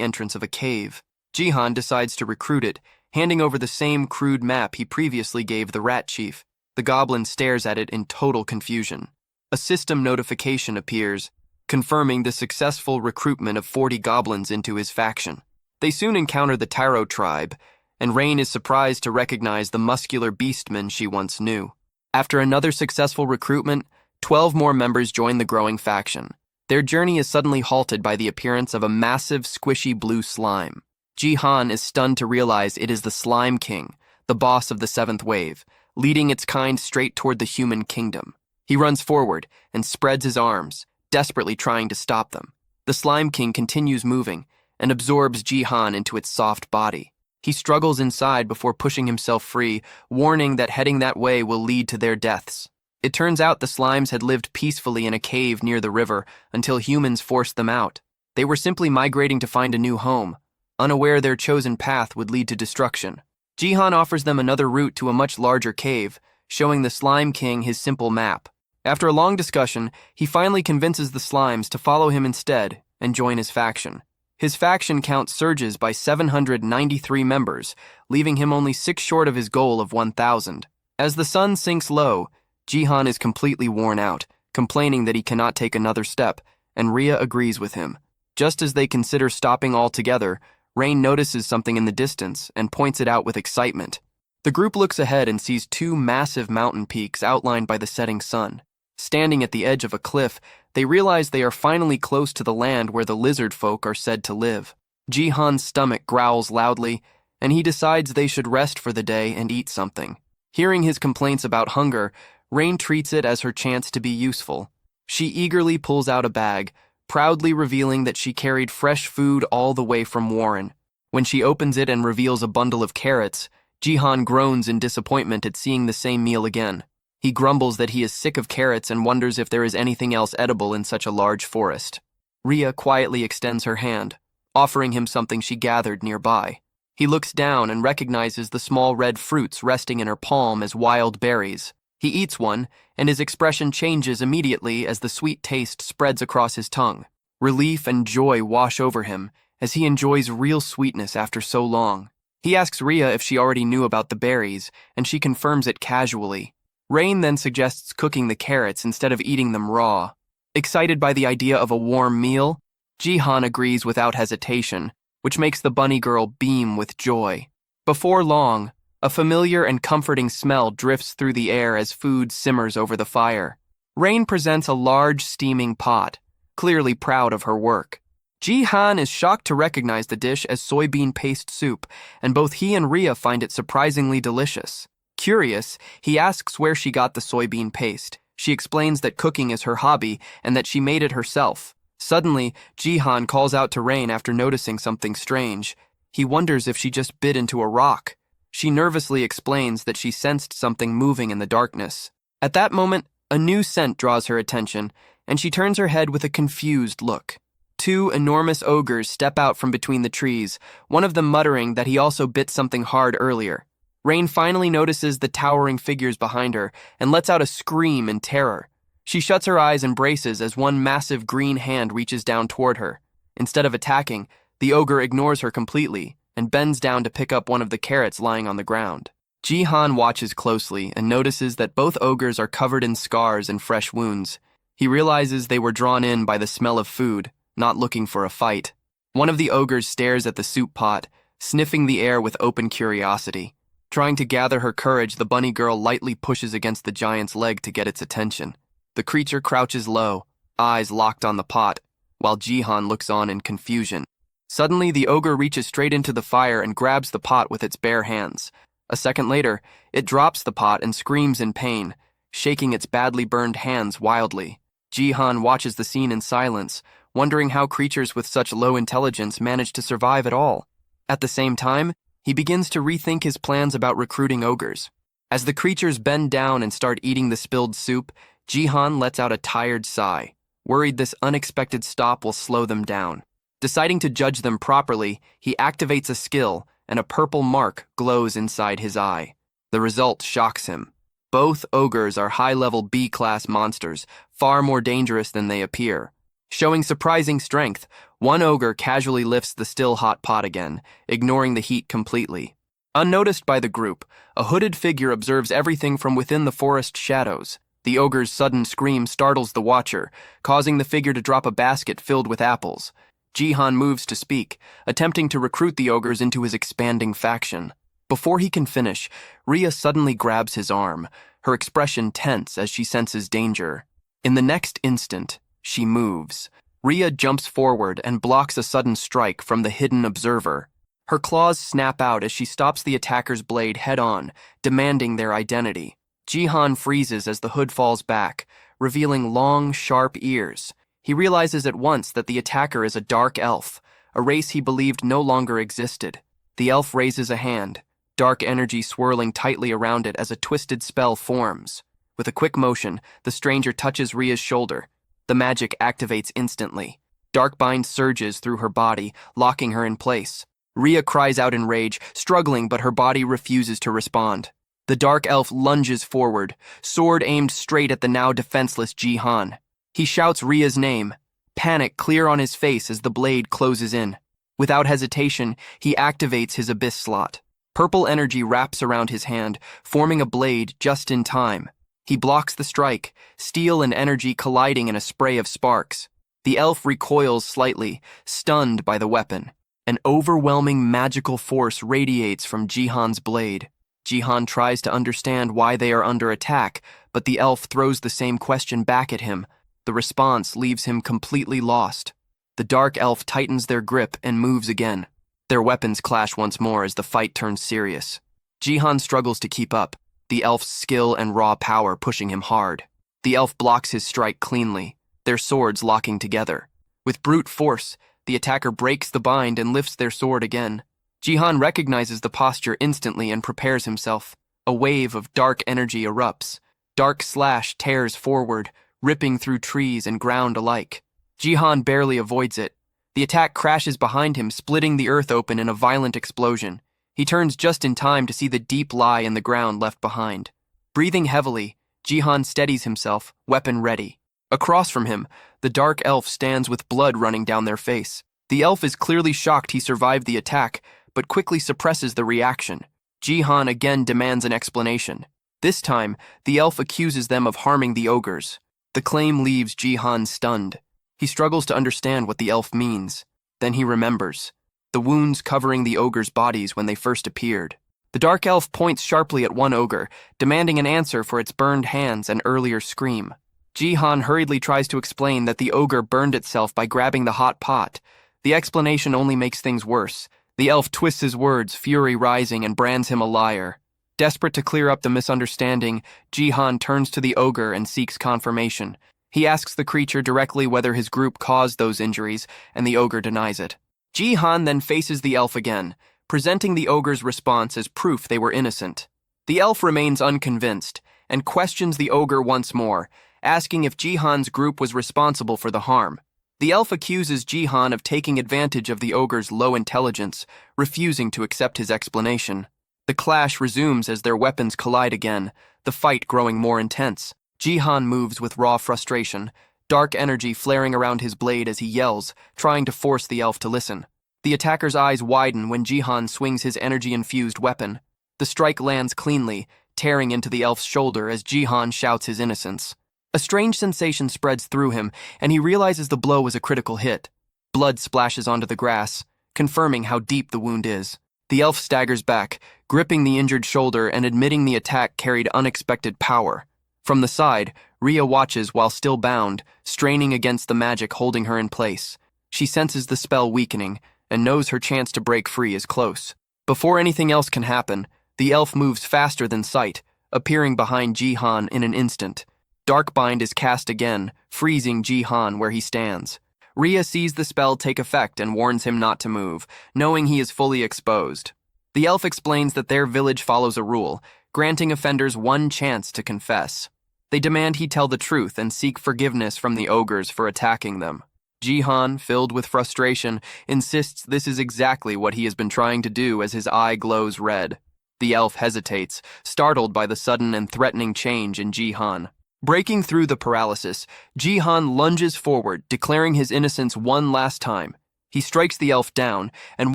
entrance of a cave. Jihan decides to recruit it, handing over the same crude map he previously gave the rat chief. The goblin stares at it in total confusion. A system notification appears, confirming the successful recruitment of 40 goblins into his faction. They soon encounter the Taro tribe, and Rain is surprised to recognize the muscular beastmen she once knew. After another successful recruitment, 12 more members join the growing faction. Their journey is suddenly halted by the appearance of a massive, squishy blue slime. Jihan is stunned to realize it is the Slime King, the boss of the seventh wave, leading its kind straight toward the human kingdom. He runs forward and spreads his arms, desperately trying to stop them. The Slime King continues moving and absorbs Jihan into its soft body. He struggles inside before pushing himself free, warning that heading that way will lead to their deaths. It turns out the slimes had lived peacefully in a cave near the river until humans forced them out. They were simply migrating to find a new home, unaware their chosen path would lead to destruction. Jihan offers them another route to a much larger cave, showing the Slime King his simple map. After a long discussion, he finally convinces the slimes to follow him instead and join his faction. His faction count surges by 793 members, leaving him only 6 short of his goal of 1,000. As the sun sinks low, Jihan is completely worn out, complaining that he cannot take another step, and Ria agrees with him. Just as they consider stopping altogether, Rain notices something in the distance and points it out with excitement. The group looks ahead and sees 2 massive mountain peaks outlined by the setting sun. Standing at the edge of a cliff, they realize they are finally close to the land where the lizard folk are said to live. Jihan's stomach growls loudly, and he decides they should rest for the day and eat something. Hearing his complaints about hunger, Rain treats it as her chance to be useful. She eagerly pulls out a bag, proudly revealing that she carried fresh food all the way from Warren. When she opens it and reveals a bundle of carrots, Jihan groans in disappointment at seeing the same meal again. He grumbles that he is sick of carrots and wonders if there is anything else edible in such a large forest. Ria quietly extends her hand, offering him something she gathered nearby. He looks down and recognizes the small red fruits resting in her palm as wild berries. He eats one, and his expression changes immediately as the sweet taste spreads across his tongue. Relief and joy wash over him as he enjoys real sweetness after so long. He asks Ria if she already knew about the berries, and she confirms it casually. Rain then suggests cooking the carrots instead of eating them raw. Excited by the idea of a warm meal, Jihan agrees without hesitation, which makes the bunny girl beam with joy. Before long, a familiar and comforting smell drifts through the air as food simmers over the fire. Rain presents a large steaming pot, clearly proud of her work. Jihan is shocked to recognize the dish as soybean paste soup, and both he and Ria find it surprisingly delicious. Curious, he asks where she got the soybean paste. She explains that cooking is her hobby and that she made it herself. Suddenly, Jihan calls out to Rain after noticing something strange. He wonders if she just bit into a rock. She nervously explains that she sensed something moving in the darkness. At that moment, a new scent draws her attention, and she turns her head with a confused look. Two enormous ogres step out from between the trees, one of them muttering that he also bit something hard earlier. Rain finally notices the towering figures behind her and lets out a scream in terror. She shuts her eyes and braces as one massive green hand reaches down toward her. Instead of attacking, the ogre ignores her completely and bends down to pick up one of the carrots lying on the ground. Jihan watches closely and notices that both ogres are covered in scars and fresh wounds. He realizes they were drawn in by the smell of food, not looking for a fight. One of the ogres stares at the soup pot, sniffing the air with open curiosity. Trying to gather her courage, the bunny girl lightly pushes against the giant's leg to get its attention. The creature crouches low, eyes locked on the pot, while Jihan looks on in confusion. Suddenly, the ogre reaches straight into the fire and grabs the pot with its bare hands. A second later, it drops the pot and screams in pain, shaking its badly burned hands wildly. Jihan watches the scene in silence, wondering how creatures with such low intelligence manage to survive at all. At the same time, he begins to rethink his plans about recruiting ogres. As the creatures bend down and start eating the spilled soup, Jihan lets out a tired sigh, worried this unexpected stop will slow them down. Deciding to judge them properly, he activates a skill, and a purple mark glows inside his eye. The result shocks him. Both ogres are high-level B-class monsters, far more dangerous than they appear. Showing surprising strength, one ogre casually lifts the still hot pot again, ignoring the heat completely. Unnoticed by the group, a hooded figure observes everything from within the forest shadows. The ogre's sudden scream startles the watcher, causing the figure to drop a basket filled with apples. Jihan moves to speak, attempting to recruit the ogres into his expanding faction. Before he can finish, Rhea suddenly grabs his arm, her expression tense as she senses danger. In the next instant, she moves. Rhea jumps forward and blocks a sudden strike from the hidden observer. Her claws snap out as she stops the attacker's blade head-on, demanding their identity. Jihan freezes as the hood falls back, revealing long, sharp ears. He realizes at once that the attacker is a dark elf, a race he believed no longer existed. The elf raises a hand, dark energy swirling tightly around it as a twisted spell forms. With a quick motion, the stranger touches Rhea's shoulder. The magic activates instantly. Darkbind surges through her body, locking her in place. Rhea cries out in rage, struggling, but her body refuses to respond. The dark elf lunges forward, sword aimed straight at the now defenseless Jihan. He shouts Rhea's name, panic clear on his face as the blade closes in. Without hesitation, he activates his abyss slot. Purple energy wraps around his hand, forming a blade just in time. He blocks the strike, steel and energy colliding in a spray of sparks. The elf recoils slightly, stunned by the weapon. An overwhelming magical force radiates from Jihan's blade. Jihan tries to understand why they are under attack, but the elf throws the same question back at him. The response leaves him completely lost. The dark elf tightens their grip and moves again. Their weapons clash once more as the fight turns serious. Jihan struggles to keep up, the elf's skill and raw power pushing him hard. The elf blocks his strike cleanly, their swords locking together. With brute force, the attacker breaks the bind and lifts their sword again. Jihan recognizes the posture instantly and prepares himself. A wave of dark energy erupts. Dark slash tears forward, ripping through trees and ground alike. Jihan barely avoids it. The attack crashes behind him, splitting the earth open in a violent explosion. He turns just in time to see the deep lie in the ground left behind. Breathing heavily, Jihan steadies himself, weapon ready. Across from him, the dark elf stands with blood running down their face. The elf is clearly shocked he survived the attack, but quickly suppresses the reaction. Jihan again demands an explanation. This time, the elf accuses them of harming the ogres. The claim leaves Jihan stunned. He struggles to understand what the elf means. Then he remembers. The wounds covering the ogres' bodies when they first appeared. The dark elf points sharply at one ogre, demanding an answer for its burned hands and earlier scream. Jihan hurriedly tries to explain that the ogre burned itself by grabbing the hot pot. The explanation only makes things worse. The elf twists his words, fury rising, and brands him a liar. Desperate to clear up the misunderstanding, Jihan turns to the ogre and seeks confirmation. He asks the creature directly whether his group caused those injuries, and the ogre denies it. Jihan then faces the elf again, presenting the ogre's response as proof they were innocent. The elf remains unconvinced and questions the ogre once more, asking if Jihan's group was responsible for the harm. The elf accuses Jihan of taking advantage of the ogre's low intelligence, refusing to accept his explanation. The clash resumes as their weapons collide again, the fight growing more intense. Jihan moves with raw frustration, dark energy flaring around his blade as he yells, trying to force the elf to listen. The attacker's eyes widen when Jihan swings his energy-infused weapon. The strike lands cleanly, tearing into the elf's shoulder as Jihan shouts his innocence. A strange sensation spreads through him, and he realizes the blow was a critical hit. Blood splashes onto the grass, confirming how deep the wound is. The elf staggers back, gripping the injured shoulder and admitting the attack carried unexpected power. From the side, Rhea watches while still bound, straining against the magic holding her in place. She senses the spell weakening and knows her chance to break free is close. Before anything else can happen, the elf moves faster than sight, appearing behind Jihan in an instant. Darkbind is cast again, freezing Jihan where he stands. Rhea sees the spell take effect and warns him not to move, knowing he is fully exposed. The elf explains that their village follows a rule, granting offenders one chance to confess. They demand he tell the truth and seek forgiveness from the ogres for attacking them. Jihan, filled with frustration, insists this is exactly what he has been trying to do as his eye glows red. The elf hesitates, startled by the sudden and threatening change in Jihan. Breaking through the paralysis, Jihan lunges forward, declaring his innocence one last time. He strikes the elf down, and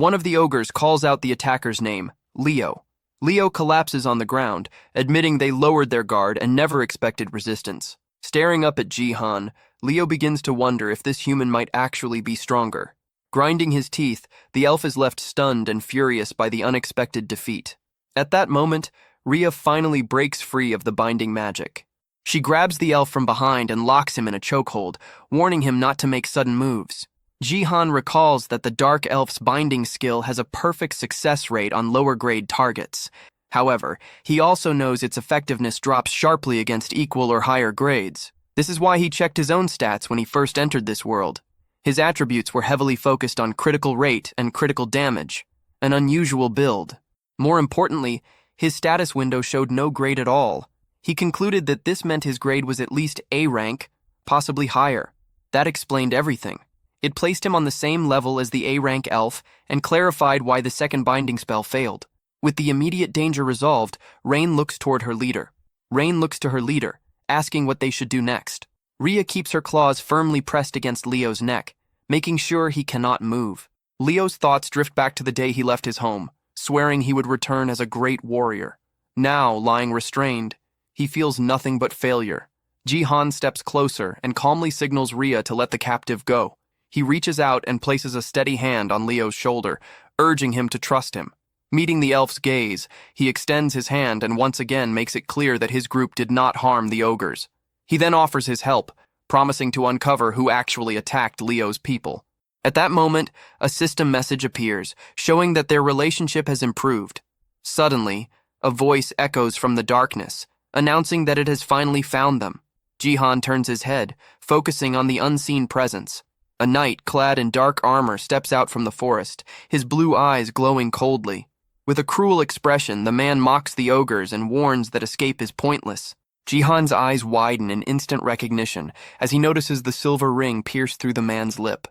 one of the ogres calls out the attacker's name, Leo. Leo collapses on the ground, admitting they lowered their guard and never expected resistance. Staring up at Jihan, Leo begins to wonder if this human might actually be stronger. Grinding his teeth, the elf is left stunned and furious by the unexpected defeat. At that moment, Rhea finally breaks free of the binding magic. She grabs the elf from behind and locks him in a chokehold, warning him not to make sudden moves. Jihan recalls that the dark elf's binding skill has a perfect success rate on lower-grade targets. However, he also knows its effectiveness drops sharply against equal or higher grades. This is why he checked his own stats when he first entered this world. His attributes were heavily focused on critical rate and critical damage, an unusual build. More importantly, his status window showed no grade at all. He concluded that this meant his grade was at least A rank, possibly higher. That explained everything. It placed him on the same level as the A-rank elf and clarified why the second binding spell failed. With the immediate danger resolved, Rain looks toward her leader. Rain looks to her leader, asking what they should do next. Rhea keeps her claws firmly pressed against Leo's neck, making sure he cannot move. Leo's thoughts drift back to the day he left his home, swearing he would return as a great warrior. Now, lying restrained, he feels nothing but failure. Jihan steps closer and calmly signals Rhea to let the captive go. He reaches out and places a steady hand on Leo's shoulder, urging him to trust him. Meeting the elf's gaze, he extends his hand and once again makes it clear that his group did not harm the ogres. He then offers his help, promising to uncover who actually attacked Leo's people. At that moment, a system message appears, showing that their relationship has improved. Suddenly, a voice echoes from the darkness, announcing that it has finally found them. Jihan turns his head, focusing on the unseen presence. A knight clad in dark armor steps out from the forest, his blue eyes glowing coldly. With a cruel expression, the man mocks the ogres and warns that escape is pointless. Jihan's eyes widen in instant recognition as he notices the silver ring pierce through the man's lip.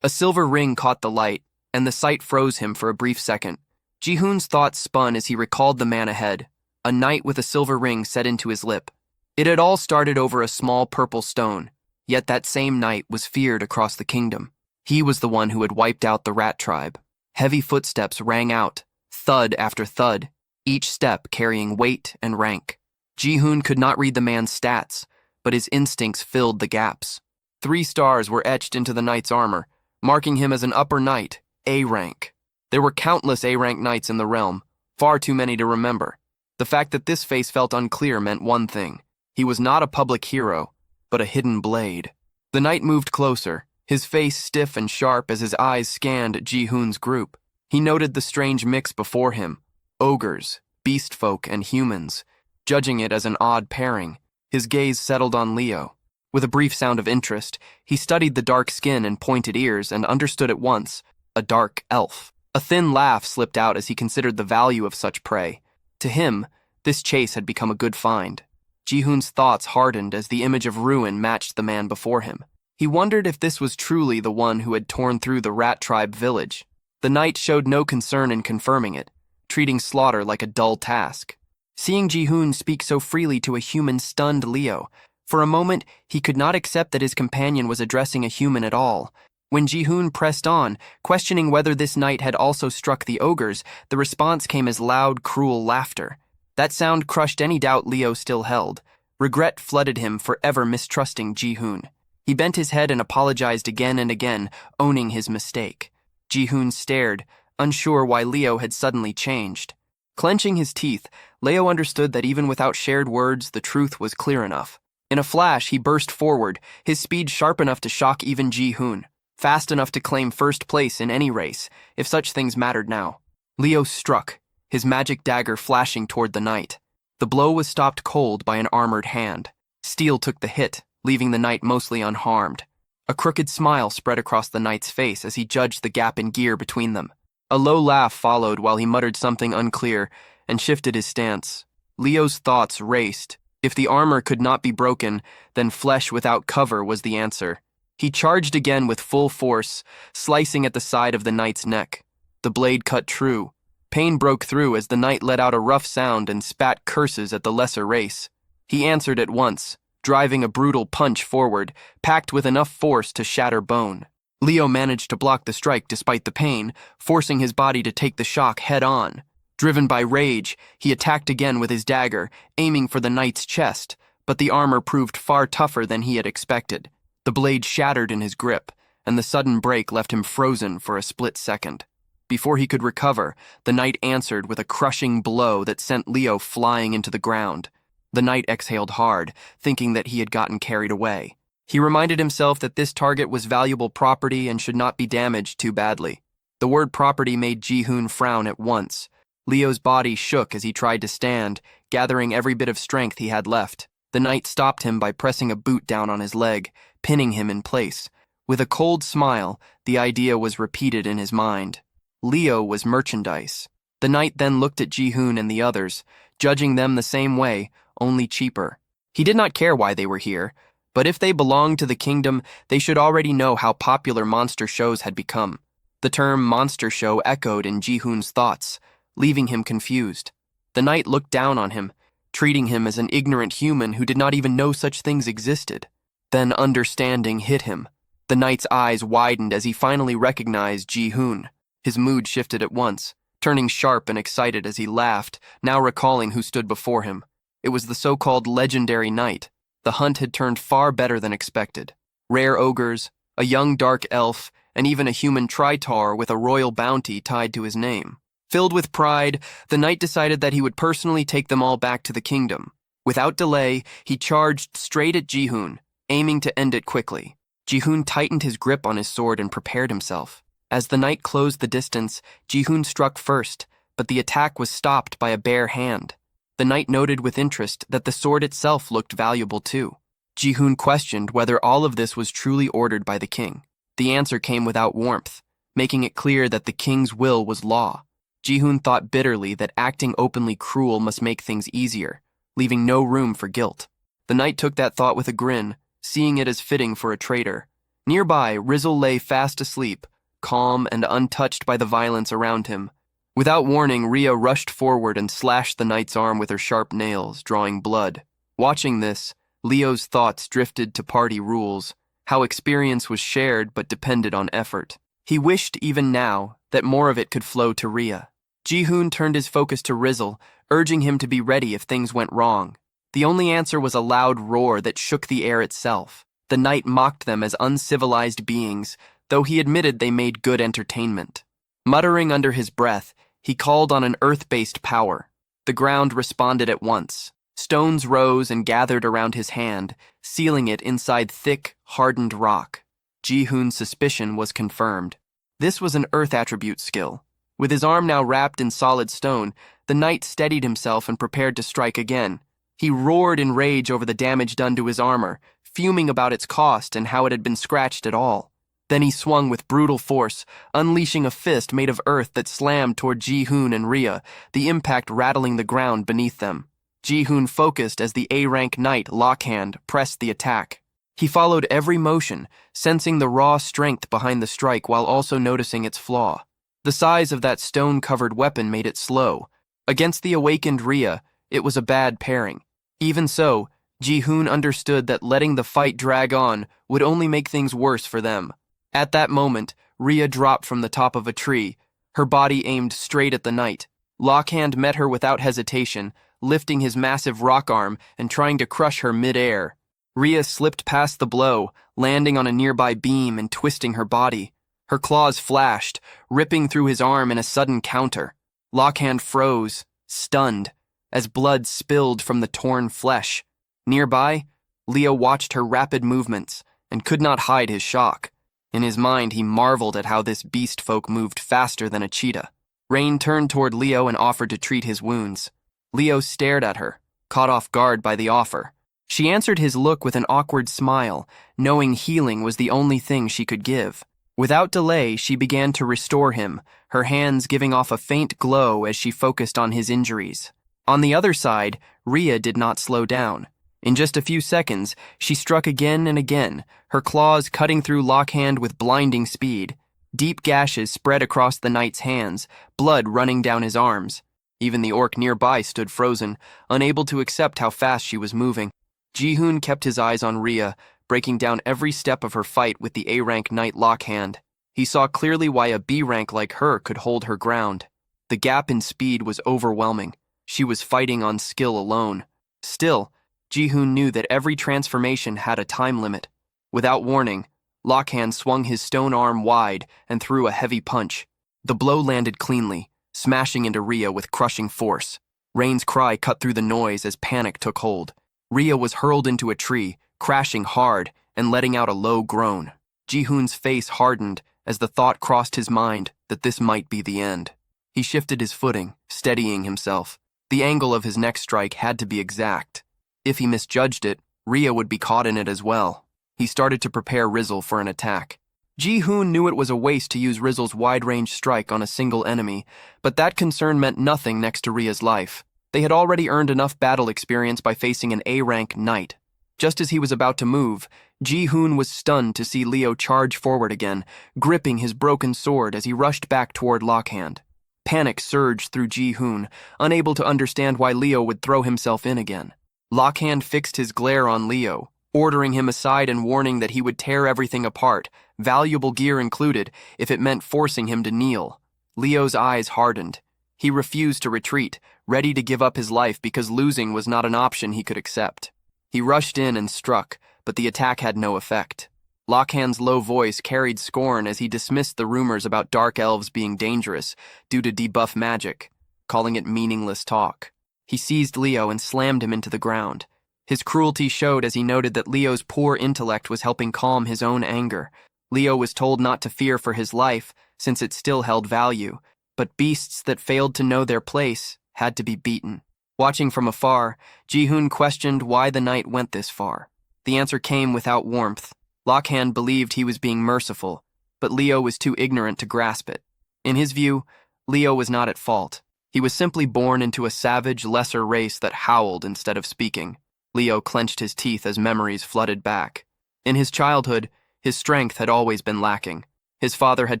A silver ring caught the light, and the sight froze him for a brief second. Jihoon's thoughts spun as he recalled the man ahead, a knight with a silver ring set into his lip. It had all started over a small purple stone, yet that same knight was feared across the kingdom. He was the one who had wiped out the rat tribe. Heavy footsteps rang out, thud after thud, each step carrying weight and rank. Jihoon could not read the man's stats, but his instincts filled the gaps. 3 stars were etched into the knight's armor, marking him as an upper knight, A rank. There were countless A-rank knights in the realm, far too many to remember. The fact that this face felt unclear meant one thing. He was not a public hero, but a hidden blade. The knight moved closer, his face stiff and sharp as his eyes scanned Jihoon's group. He noted the strange mix before him, ogres, beast folk, and humans. Judging it as an odd pairing, his gaze settled on Leo. With a brief sound of interest, he studied the dark skin and pointed ears and understood at once, a dark elf. A thin laugh slipped out as he considered the value of such prey. To him, this chase had become a good find. Ji-hoon's thoughts hardened as the image of ruin matched the man before him. He wondered if this was truly the one who had torn through the rat tribe village. The knight showed no concern in confirming it, treating slaughter like a dull task. Seeing Ji-hoon speak so freely to a human stunned Leo. For a moment, he could not accept that his companion was addressing a human at all. When Ji-hoon pressed on, questioning whether this knight had also struck the ogres, the response came as loud, cruel laughter. That sound crushed any doubt Leo still held. Regret flooded him, forever mistrusting Ji-hoon. He bent his head and apologized again and again, owning his mistake. Ji-hoon stared, unsure why Leo had suddenly changed. Clenching his teeth, Leo understood that even without shared words, the truth was clear enough. In a flash, he burst forward, his speed sharp enough to shock even Ji-hoon, fast enough to claim first place in any race, if such things mattered now. Leo struck, his magic dagger flashing toward the knight. The blow was stopped cold by an armored hand. Steel took the hit, leaving the knight mostly unharmed. A crooked smile spread across the knight's face as he judged the gap in gear between them. A low laugh followed while he muttered something unclear and shifted his stance. Leo's thoughts raced. If the armor could not be broken, then flesh without cover was the answer. He charged again with full force, slicing at the side of the knight's neck. The blade cut true. Pain broke through as the knight let out a rough sound and spat curses at the lesser race. He answered at once, driving a brutal punch forward, packed with enough force to shatter bone. Leo managed to block the strike despite the pain, forcing his body to take the shock head-on. Driven by rage, he attacked again with his dagger, aiming for the knight's chest, but the armor proved far tougher than he had expected. The blade shattered in his grip, and the sudden break left him frozen for a split second. Before he could recover, the knight answered with a crushing blow that sent Leo flying into the ground. The knight exhaled hard, thinking that he had gotten carried away. He reminded himself that this target was valuable property and should not be damaged too badly. The word property made Ji-hoon frown at once. Leo's body shook as he tried to stand, gathering every bit of strength he had left. The knight stopped him by pressing a boot down on his leg, pinning him in place. With a cold smile, the idea was repeated in his mind. Leo was merchandise. The knight then looked at Ji-hoon and the others, judging them the same way, only cheaper. He did not care why they were here, but if they belonged to the kingdom, they should already know how popular monster shows had become. The term monster show echoed in Ji-hoon's thoughts, leaving him confused. The knight looked down on him, treating him as an ignorant human who did not even know such things existed. Then understanding hit him. The knight's eyes widened as he finally recognized Ji-hoon. His mood shifted at once, turning sharp and excited as he laughed, now recalling who stood before him. It was the so-called legendary knight. The hunt had turned far better than expected. Rare ogres, a young dark elf, and even a human tritar with a royal bounty tied to his name. Filled with pride, the knight decided that he would personally take them all back to the kingdom. Without delay, he charged straight at Ji-hoon, aiming to end it quickly. Ji-hoon tightened his grip on his sword and prepared himself. As the knight closed the distance, Ji-hoon struck first, but the attack was stopped by a bare hand. The knight noted with interest that the sword itself looked valuable too. Ji-hoon questioned whether all of this was truly ordered by the king. The answer came without warmth, making it clear that the king's will was law. Ji-hoon thought bitterly that acting openly cruel must make things easier, leaving no room for guilt. The knight took that thought with a grin, seeing it as fitting for a traitor. Nearby, Rizzle lay fast asleep, calm and untouched by the violence around him. Without warning, Rhea rushed forward and slashed the knight's arm with her sharp nails, drawing blood. Watching this, Leo's thoughts drifted to party rules, how experience was shared but depended on effort. He wished, even now, that more of it could flow to Rhea. Ji-hoon turned his focus to Rizzle, urging him to be ready if things went wrong. The only answer was a loud roar that shook the air itself. The knight mocked them as uncivilized beings, though he admitted they made good entertainment. Muttering under his breath, he called on an earth-based power. The ground responded at once. Stones rose and gathered around his hand, sealing it inside thick, hardened rock. Ji-hoon's suspicion was confirmed. This was an earth attribute skill. With his arm now wrapped in solid stone, the knight steadied himself and prepared to strike again. He roared in rage over the damage done to his armor, fuming about its cost and how it had been scratched at all. Then he swung with brutal force, unleashing a fist made of earth that slammed toward Ji-hoon and Rhea, the impact rattling the ground beneath them. Ji-hoon focused as the A-rank knight, Lockhand, pressed the attack. He followed every motion, sensing the raw strength behind the strike while also noticing its flaw. The size of that stone-covered weapon made it slow. Against the awakened Rhea, it was a bad pairing. Even so, Ji-hoon understood that letting the fight drag on would only make things worse for them. At that moment, Rhea dropped from the top of a tree, her body aimed straight at the knight. Lockhand met her without hesitation, lifting his massive rock arm and trying to crush her mid-air. Rhea slipped past the blow, landing on a nearby beam and twisting her body. Her claws flashed, ripping through his arm in a sudden counter. Lockhand froze, stunned, as blood spilled from the torn flesh. Nearby, Leo watched her rapid movements and could not hide his shock. In his mind, he marveled at how this beast folk moved faster than a cheetah. Rain turned toward Leo and offered to treat his wounds. Leo stared at her, caught off guard by the offer. She answered his look with an awkward smile, knowing healing was the only thing she could give. Without delay, she began to restore him, her hands giving off a faint glow as she focused on his injuries. On the other side, Rhea did not slow down. In just a few seconds, she struck again and again, her claws cutting through Lockhand with blinding speed. Deep gashes spread across the knight's hands, blood running down his arms. Even the orc nearby stood frozen, unable to accept how fast she was moving. Ji-hoon kept his eyes on Rhea, breaking down every step of her fight with the A-rank knight Lockhand. He saw clearly why a B-rank like her could hold her ground. The gap in speed was overwhelming. She was fighting on skill alone. Still, Ji-hoon knew that every transformation had a time limit. Without warning, Lockhand swung his stone arm wide and threw a heavy punch. The blow landed cleanly, smashing into Rhea with crushing force. Rain's cry cut through the noise as panic took hold. Rhea was hurled into a tree, crashing hard and letting out a low groan. Ji-hoon's face hardened as the thought crossed his mind that this might be the end. He shifted his footing, steadying himself. The angle of his next strike had to be exact. If he misjudged it, Rhea would be caught in it as well. He started to prepare Rizzle for an attack. Ji-hoon knew it was a waste to use Rizzle's wide-range strike on a single enemy, but that concern meant nothing next to Rhea's life. They had already earned enough battle experience by facing an A-rank knight. Just as he was about to move, Ji-hoon was stunned to see Leo charge forward again, gripping his broken sword as he rushed back toward Lockhand. Panic surged through Ji-hoon, unable to understand why Leo would throw himself in again. Lockhand fixed his glare on Leo, ordering him aside and warning that he would tear everything apart, valuable gear included, if it meant forcing him to kneel. Leo's eyes hardened. He refused to retreat, ready to give up his life because losing was not an option he could accept. He rushed in and struck, but the attack had no effect. Lockhand's low voice carried scorn as he dismissed the rumors about dark elves being dangerous due to debuff magic, calling it meaningless talk. He seized Leo and slammed him into the ground. His cruelty showed as he noted that Leo's poor intellect was helping calm his own anger. Leo was told not to fear for his life, since it still held value, but beasts that failed to know their place had to be beaten. Watching from afar, Ji-hoon questioned why the knight went this far. The answer came without warmth. Lockhand believed he was being merciful, but Leo was too ignorant to grasp it. In his view, Leo was not at fault. He was simply born into a savage, lesser race that howled instead of speaking. Leo clenched his teeth as memories flooded back. In his childhood, his strength had always been lacking. His father had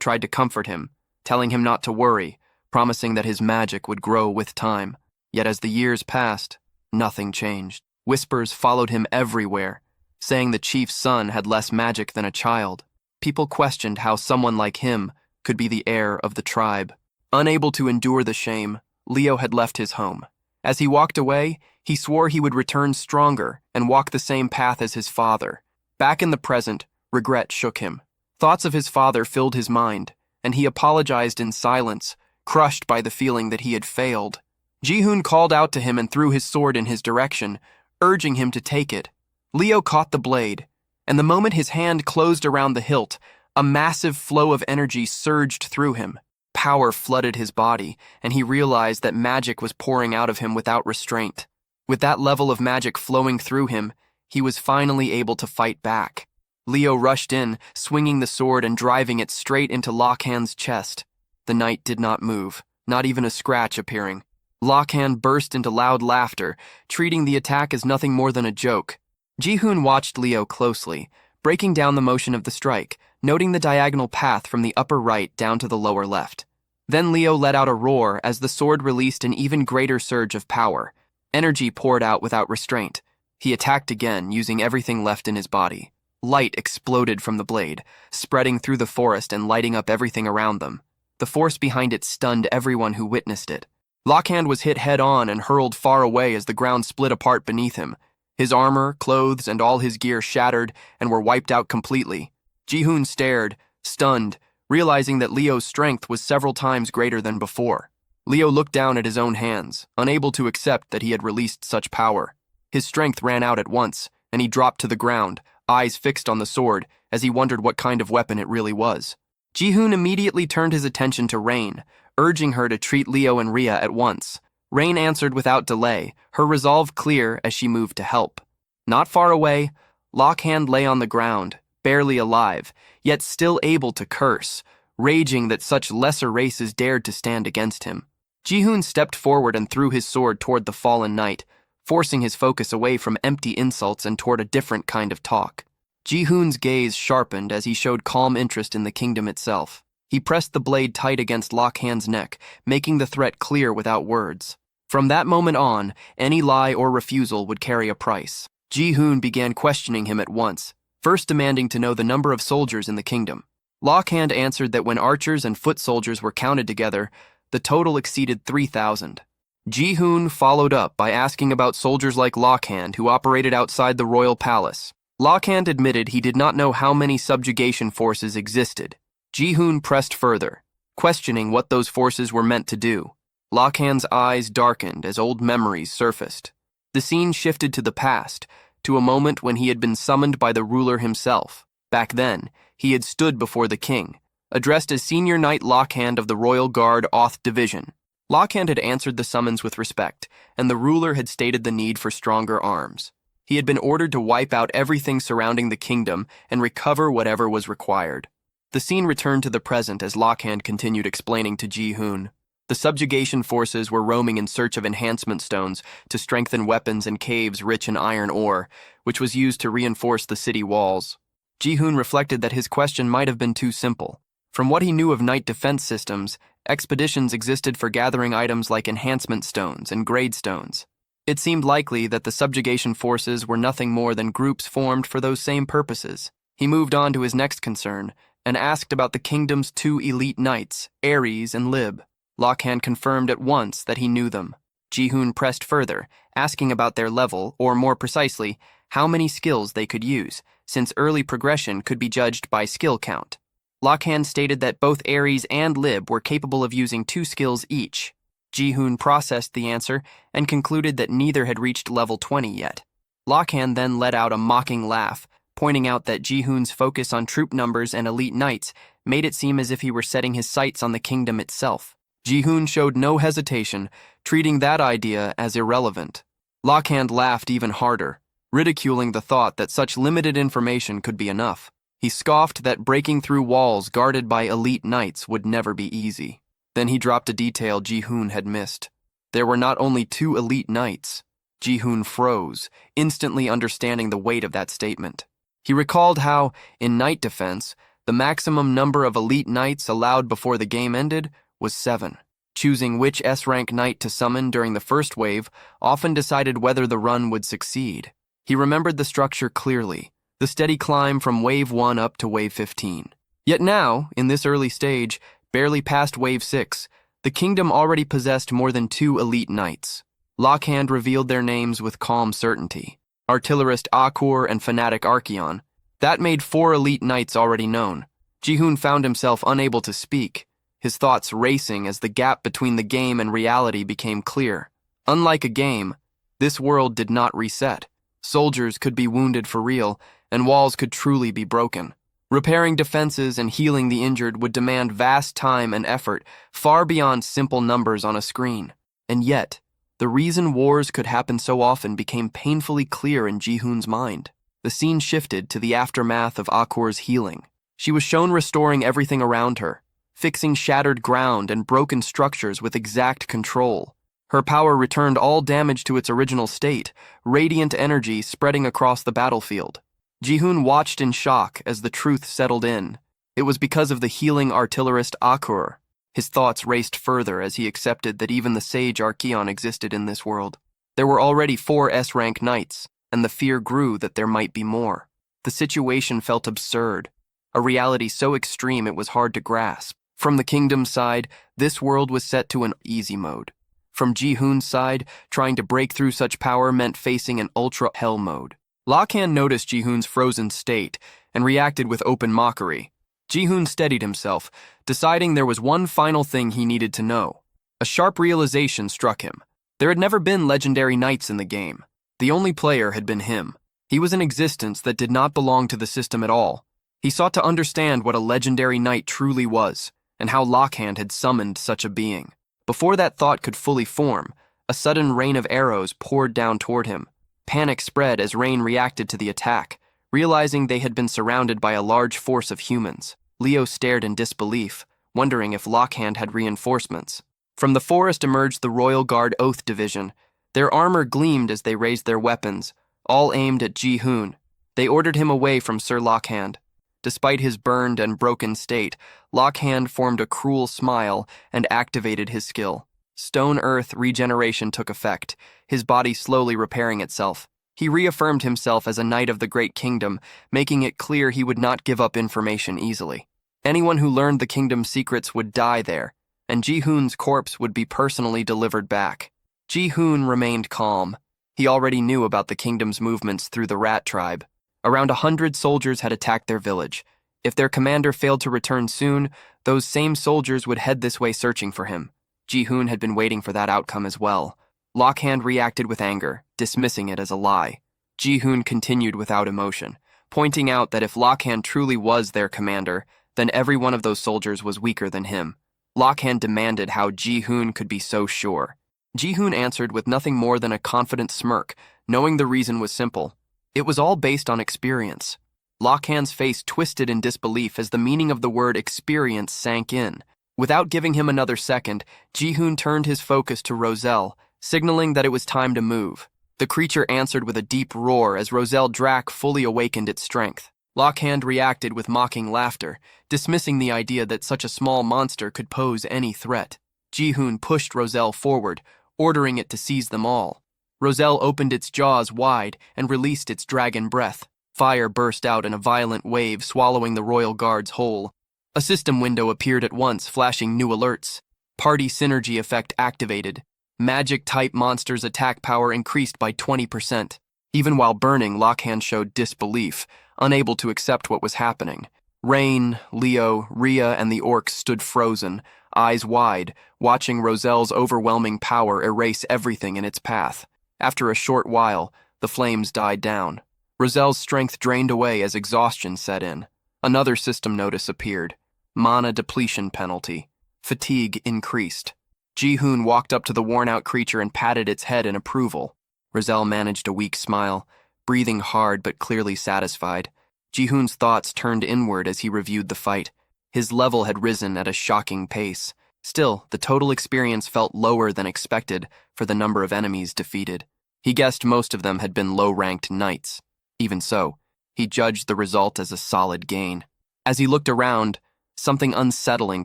tried to comfort him, telling him not to worry, promising that his magic would grow with time. Yet as the years passed, nothing changed. Whispers followed him everywhere, saying the chief's son had less magic than a child. People questioned how someone like him could be the heir of the tribe. Unable to endure the shame, Leo had left his home. As he walked away, he swore he would return stronger and walk the same path as his father. Back in the present, regret shook him. Thoughts of his father filled his mind, and he apologized in silence, crushed by the feeling that he had failed. Ji-hoon called out to him and threw his sword in his direction, urging him to take it. Leo caught the blade, and the moment his hand closed around the hilt, a massive flow of energy surged through him. Power flooded his body, and he realized that magic was pouring out of him without restraint. With that level of magic flowing through him, He was finally able to fight back. Leo rushed in, swinging the sword and driving it straight into Lockhand's chest. The knight did not move, not even a scratch appearing. Lockhand burst into loud laughter, treating the attack as nothing more than a joke. Ji-hoon watched Leo closely, breaking down the motion of the strike, noting the diagonal path from the upper right down to the lower left. Then Leo let out a roar as the sword released an even greater surge of power. Energy poured out without restraint. He attacked again, using everything left in his body. Light exploded from the blade, spreading through the forest and lighting up everything around them. The force behind it stunned everyone who witnessed it. Lockhand was hit head-on and hurled far away as the ground split apart beneath him. His armor, clothes, and all his gear shattered and were wiped out completely. Ji-hoon stared, stunned, realizing that Leo's strength was several times greater than before. Leo looked down at his own hands, unable to accept that he had released such power. His strength ran out at once, and he dropped to the ground, eyes fixed on the sword, as he wondered what kind of weapon it really was. Ji-hoon immediately turned his attention to Rain, urging her to treat Leo and Rhea at once. Rain answered without delay, her resolve clear as she moved to help. Not far away, Lockhand lay on the ground, barely alive, yet still able to curse, raging that such lesser races dared to stand against him. Ji-hoon stepped forward and threw his sword toward the fallen knight, forcing his focus away from empty insults and toward a different kind of talk. Ji-hoon's gaze sharpened as he showed calm interest in the kingdom itself. He pressed the blade tight against Lockhand's neck, making the threat clear without words. From that moment on, any lie or refusal would carry a price. Ji-hoon began questioning him at once, first demanding to know the number of soldiers in the kingdom. Lockhand answered that when archers and foot soldiers were counted together, the total exceeded 3,000. Ji-hoon followed up by asking about soldiers like Lockhand who operated outside the royal palace. Lockhand admitted he did not know how many subjugation forces existed. Ji-hoon pressed further, questioning what those forces were meant to do. Lockhand's eyes darkened as old memories surfaced. The scene shifted to the past, to a moment when he had been summoned by the ruler himself. Back then, he had stood before the king, addressed as Senior Knight Lockhand of the Royal Guard Oth Division. Lockhand had answered the summons with respect, and the ruler had stated the need for stronger arms. He had been ordered to wipe out everything surrounding the kingdom and recover whatever was required. The scene returned to the present as Lockhand continued explaining to Ji-hoon. The subjugation forces were roaming in search of enhancement stones to strengthen weapons and caves rich in iron ore, which was used to reinforce the city walls. Ji-hoon reflected that his question might have been too simple. From what he knew of knight defense systems, expeditions existed for gathering items like enhancement stones and grade stones. It seemed likely that the subjugation forces were nothing more than groups formed for those same purposes. He moved on to his next concern and asked about the kingdom's two elite knights, Ares and Lib. Lockhand confirmed at once that he knew them. Ji-hoon pressed further, asking about their level, or more precisely, how many skills they could use, since early progression could be judged by skill count. Lockhand stated that both Ares and Lib were capable of using 2 skills each. Ji-hoon processed the answer and concluded that neither had reached level 20 yet. Lockhand then let out a mocking laugh, pointing out that Ji-hoon's focus on troop numbers and elite knights made it seem as if he were setting his sights on the kingdom itself. Ji-hoon showed no hesitation, treating that idea as irrelevant. Lockhand laughed even harder, ridiculing the thought that such limited information could be enough. He scoffed that breaking through walls guarded by elite knights would never be easy. Then he dropped a detail Ji-hoon had missed. There were not only 2 elite knights. Ji-hoon froze, instantly understanding the weight of that statement. He recalled how, in knight defense, the maximum number of elite knights allowed before the game ended was 7. Choosing which S-rank knight to summon during the first wave often decided whether the run would succeed. He remembered the structure clearly, the steady climb from Wave 1 up to Wave 15. Yet now, in this early stage, barely past Wave 6, the kingdom already possessed more than 2 elite knights. Lockhand revealed their names with calm certainty. Artillerist Akur and Fanatic Archeon. That made 4 elite knights already known. Ji-hoon found himself unable to speak, his thoughts racing as the gap between the game and reality became clear. Unlike a game, this world did not reset. Soldiers could be wounded for real, and walls could truly be broken. Repairing defenses and healing the injured would demand vast time and effort, far beyond simple numbers on a screen. And yet, The reason wars could happen so often became painfully clear in Ji-hoon's mind. The scene shifted to the aftermath of Akor's healing. She was shown restoring everything around her, fixing shattered ground and broken structures with exact control. Her power returned all damage to its original state, radiant energy spreading across the battlefield. Ji-hoon watched in shock as the truth settled in. It was because of the healing artillerist Akor. His thoughts raced further as he accepted that even the sage Archeon existed in this world. There were already 4 S-rank knights, and the fear grew that there might be more. The situation felt absurd, a reality so extreme it was hard to grasp. From the kingdom's side, this world was set to an easy mode. From Ji-hoon's side, trying to break through such power meant facing an ultra-hell mode. Lakhan noticed Ji-hoon's frozen state and reacted with open mockery. Ji-hoon steadied himself, deciding there was one final thing he needed to know. A sharp realization struck him. There had never been legendary knights in the game. The only player had been him. He was an existence that did not belong to the system at all. He sought to understand what a legendary knight truly was, and how Lakhan had summoned such a being. Before that thought could fully form, a sudden rain of arrows poured down toward him. Panic spread as Rain reacted to the attack. Realizing they had been surrounded by a large force of humans, Leo stared in disbelief, wondering if Lakhan had reinforcements. From the forest emerged the Royal Guard Oath Division. Their armor gleamed as they raised their weapons, all aimed at Ji-hoon. They ordered him away from Sir Lakhan. Despite his burned and broken state, Lakhan formed a cruel smile and activated his skill. Stone Earth regeneration took effect, his body slowly repairing itself. He reaffirmed himself as a knight of the Great Kingdom, making it clear he would not give up information easily. Anyone who learned the kingdom's secrets would die there, and Ji-hoon's corpse would be personally delivered back. Ji-hoon remained calm. He already knew about the kingdom's movements through the Rat Tribe. Around 100 soldiers had attacked their village. If their commander failed to return soon, those same soldiers would head this way searching for him. Ji-hoon had been waiting for that outcome as well. Lakhan reacted with anger, dismissing it as a lie. Ji-hoon continued without emotion, pointing out that if Lakhan truly was their commander, then every one of those soldiers was weaker than him. Lakhan demanded how Ji-hoon could be so sure. Ji-hoon answered with nothing more than a confident smirk, knowing the reason was simple. It was all based on experience. Lakhan's face twisted in disbelief as the meaning of the word experience sank in. Without giving him another second, Ji-hoon turned his focus to Roselle, signaling that it was time to move. The creature answered with a deep roar as Roselle Drac fully awakened its strength. Lakhan reacted with mocking laughter, dismissing the idea that such a small monster could pose any threat. Ji-hoon pushed Roselle forward, ordering it to seize them all. Roselle opened its jaws wide and released its dragon breath. Fire burst out in a violent wave, swallowing the Royal Guards whole. A system window appeared at once, flashing new alerts. Party synergy effect activated. Magic-type monsters' attack power increased by 20%. Even while burning, Lakhan showed disbelief, unable to accept what was happening. Rain, Leo, Rhea, and the orcs stood frozen, eyes wide, watching Roselle's overwhelming power erase everything in its path. After a short while, the flames died down. Roselle's strength drained away as exhaustion set in. Another system notice appeared. Mana depletion penalty. Fatigue increased. Ji-hoon walked up to the worn-out creature and patted its head in approval. Roselle managed a weak smile, breathing hard but clearly satisfied. Ji-hoon's thoughts turned inward as he reviewed the fight. His level had risen at a shocking pace. Still, the total experience felt lower than expected for the number of enemies defeated. He guessed most of them had been low-ranked knights. Even so, he judged the result as a solid gain. As he looked around, something unsettling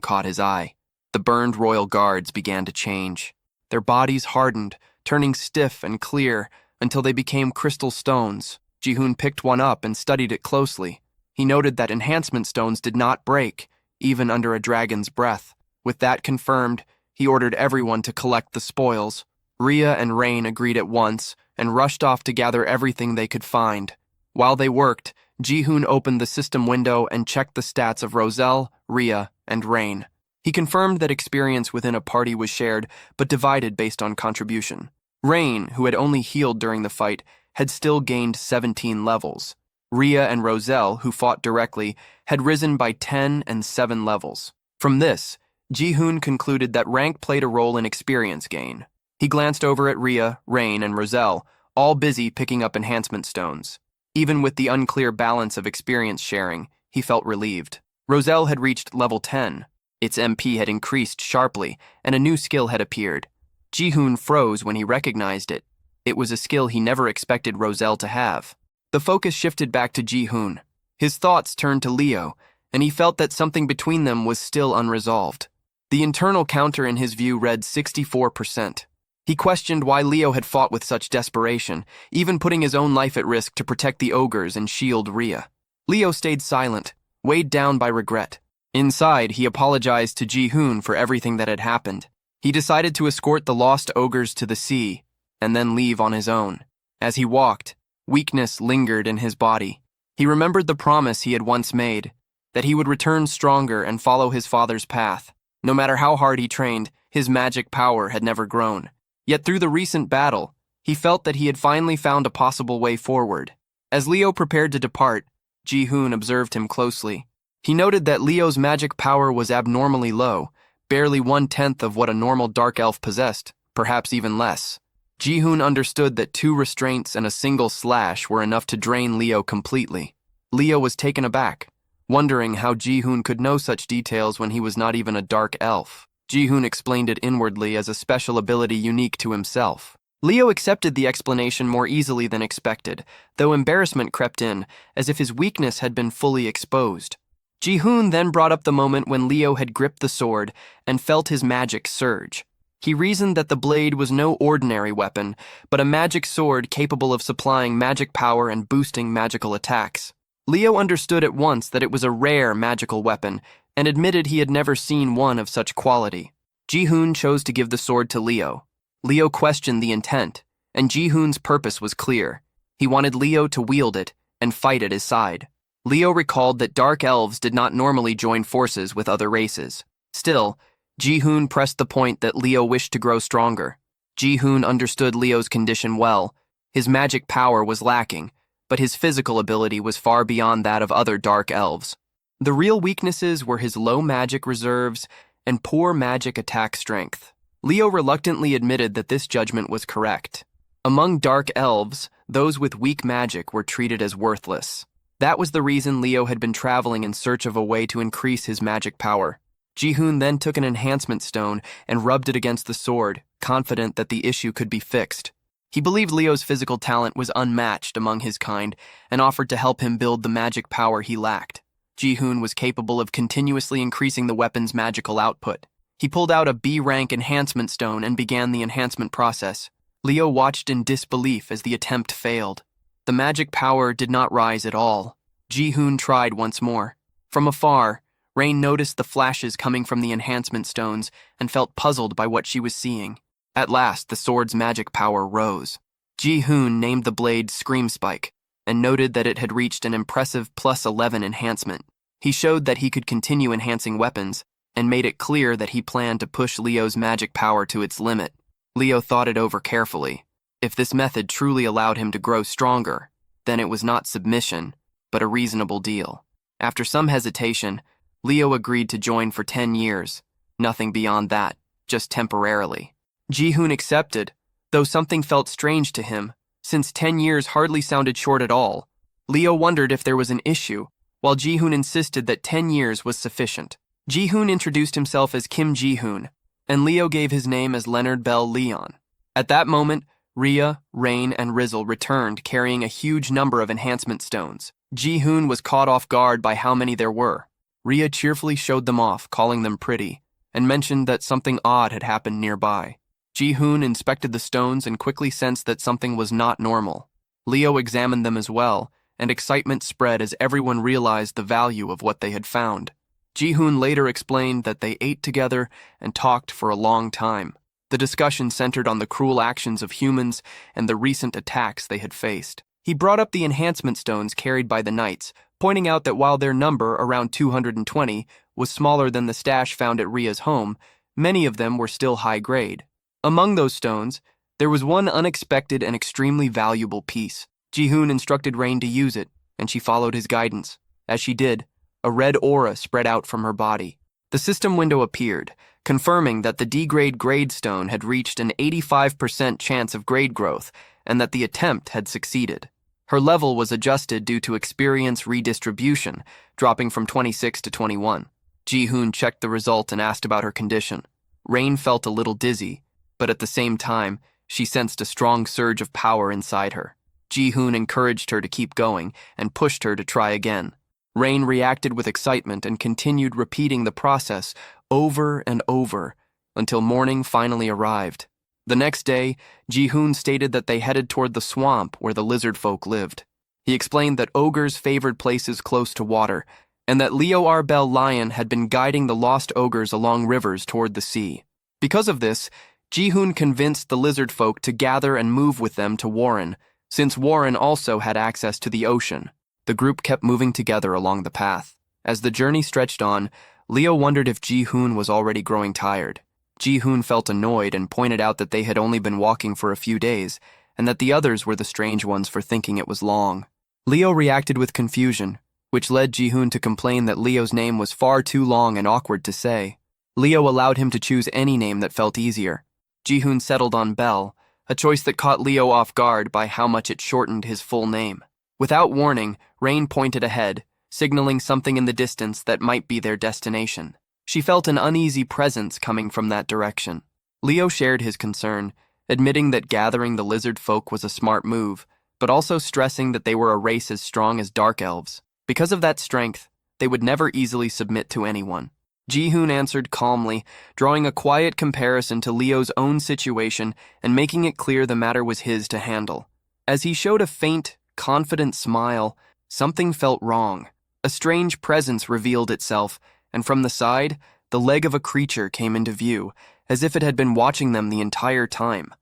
caught his eye. The burned royal guards began to change. Their bodies hardened, turning stiff and clear until they became crystal stones. Ji-hoon picked one up and studied it closely. He noted that enhancement stones did not break, even under a dragon's breath. With that confirmed, he ordered everyone to collect the spoils. Rhea and Rain agreed at once and rushed off to gather everything they could find. While they worked, Ji-hoon opened the system window and checked the stats of Roselle, Rhea, and Rain. He confirmed that experience within a party was shared, but divided based on contribution. Rain, who had only healed during the fight, had still gained 17 levels. Rhea and Roselle, who fought directly, had risen by 10 and 7 levels. From this, Ji-hoon concluded that rank played a role in experience gain. He glanced over at Rhea, Rain, and Roselle, all busy picking up enhancement stones. Even with the unclear balance of experience sharing, he felt relieved. Roselle had reached level 10. Its MP had increased sharply, and a new skill had appeared. Ji-hoon froze when he recognized it. It was a skill he never expected Roselle to have. The focus shifted back to Ji-hoon. His thoughts turned to Leo, and he felt that something between them was still unresolved. The internal counter in his view read 64%. He questioned why Leo had fought with such desperation, even putting his own life at risk to protect the ogres and shield Rhea. Leo stayed silent, weighed down by regret. Inside, he apologized to Ji-hoon for everything that had happened. He decided to escort the lost ogres to the sea, and then leave on his own. As he walked, weakness lingered in his body. He remembered the promise he had once made, that he would return stronger and follow his father's path. No matter how hard he trained, his magic power had never grown. Yet through the recent battle, he felt that he had finally found a possible way forward. As Leo prepared to depart, Ji-hoon observed him closely. He noted that Leo's magic power was abnormally low, barely 1/10 of what a normal dark elf possessed, perhaps even less. Ji-hoon understood that 2 restraints and a single slash were enough to drain Leo completely. Leo was taken aback, wondering how Ji-hoon could know such details when he was not even a dark elf. Ji-hoon explained it inwardly as a special ability unique to himself. Leo accepted the explanation more easily than expected, though embarrassment crept in, as if his weakness had been fully exposed. Ji-hoon then brought up the moment when Leo had gripped the sword and felt his magic surge. He reasoned that the blade was no ordinary weapon, but a magic sword capable of supplying magic power and boosting magical attacks. Leo understood at once that it was a rare magical weapon, and admitted he had never seen one of such quality. Ji-hoon chose to give the sword to Leo. Leo questioned the intent, and Ji-hoon's purpose was clear. He wanted Leo to wield it and fight at his side. Leo recalled that dark elves did not normally join forces with other races. Still, Ji-hoon pressed the point that Leo wished to grow stronger. Ji-hoon understood Leo's condition well. His magic power was lacking, but his physical ability was far beyond that of other dark elves. The real weaknesses were his low magic reserves and poor magic attack strength. Leo reluctantly admitted that this judgment was correct. Among dark elves, those with weak magic were treated as worthless. That was the reason Leo had been traveling in search of a way to increase his magic power. Ji-hoon then took an enhancement stone and rubbed it against the sword, confident that the issue could be fixed. He believed Leo's physical talent was unmatched among his kind and offered to help him build the magic power he lacked. Ji-hoon was capable of continuously increasing the weapon's magical output. He pulled out a B-rank enhancement stone and began the enhancement process. Leo watched in disbelief as the attempt failed. The magic power did not rise at all. Ji-hoon tried once more. From afar, Rain noticed the flashes coming from the enhancement stones and felt puzzled by what she was seeing. At last, the sword's magic power rose. Ji-hoon named the blade Scream Spike and noted that it had reached an impressive +11 enhancement. He showed that he could continue enhancing weapons and made it clear that he planned to push Leo's magic power to its limit. Leo thought it over carefully. If this method truly allowed him to grow stronger, then it was not submission, but a reasonable deal. After some hesitation, Leo agreed to join for 10 years. Nothing beyond that, just temporarily. Ji-hoon accepted, though something felt strange to him, since 10 years hardly sounded short at all. Leo wondered if there was an issue, while Ji-hoon insisted that 10 years was sufficient. Ji-hoon introduced himself as Kim Ji-hoon, and Leo gave his name as Leonard Bell Leon. At that moment, Rhea, Rain, and Rizzle returned carrying a huge number of enhancement stones. Ji-hoon was caught off guard by how many there were. Rhea cheerfully showed them off, calling them pretty, and mentioned that something odd had happened nearby. Ji-hoon inspected the stones and quickly sensed that something was not normal. Leo examined them as well, and excitement spread as everyone realized the value of what they had found. Ji-hoon later explained that they ate together and talked for a long time. The discussion centered on the cruel actions of humans and the recent attacks they had faced. He brought up the enhancement stones carried by the knights, pointing out that while their number, around 220, was smaller than the stash found at Rhea's home, many of them were still high grade. Among those stones, there was one unexpected and extremely valuable piece. Ji-hoon instructed Rain to use it, and she followed his guidance. As she did, a red aura spread out from her body. The system window appeared, confirming that the D-grade gradestone had reached an 85% chance of grade growth and that the attempt had succeeded. Her level was adjusted due to experience redistribution, dropping from 26 to 21. Ji-hoon checked the result and asked about her condition. Rain felt a little dizzy, but at the same time, she sensed a strong surge of power inside her. Ji-hoon encouraged her to keep going and pushed her to try again. Rain reacted with excitement and continued repeating the process over and over until morning finally arrived. The next day, Ji-hoon stated that they headed toward the swamp where the lizard folk lived. He explained that ogres favored places close to water, and that Leo Arbel Lion had been guiding the lost ogres along rivers toward the sea. Because of this, Ji-hoon convinced the lizard folk to gather and move with them to Warren, since Warren also had access to the ocean. The group kept moving together along the path. As the journey stretched on, Leo wondered if Ji-hoon was already growing tired. Ji-hoon felt annoyed and pointed out that they had only been walking for a few days, and that the others were the strange ones for thinking it was long. Leo reacted with confusion, which led Ji-hoon to complain that Leo's name was far too long and awkward to say. Leo allowed him to choose any name that felt easier. Ji-hoon settled on Bell, a choice that caught Leo off guard by how much it shortened his full name. Without warning, Rain pointed ahead, signaling something in the distance that might be their destination. She felt an uneasy presence coming from that direction. Leo shared his concern, admitting that gathering the lizard folk was a smart move, but also stressing that they were a race as strong as dark elves. Because of that strength, they would never easily submit to anyone. Ji-hoon answered calmly, drawing a quiet comparison to Leo's own situation and making it clear the matter was his to handle. As he showed a faint, confident smile, something felt wrong. A strange presence revealed itself, and from the side, the leg of a creature came into view, as if it had been watching them the entire time.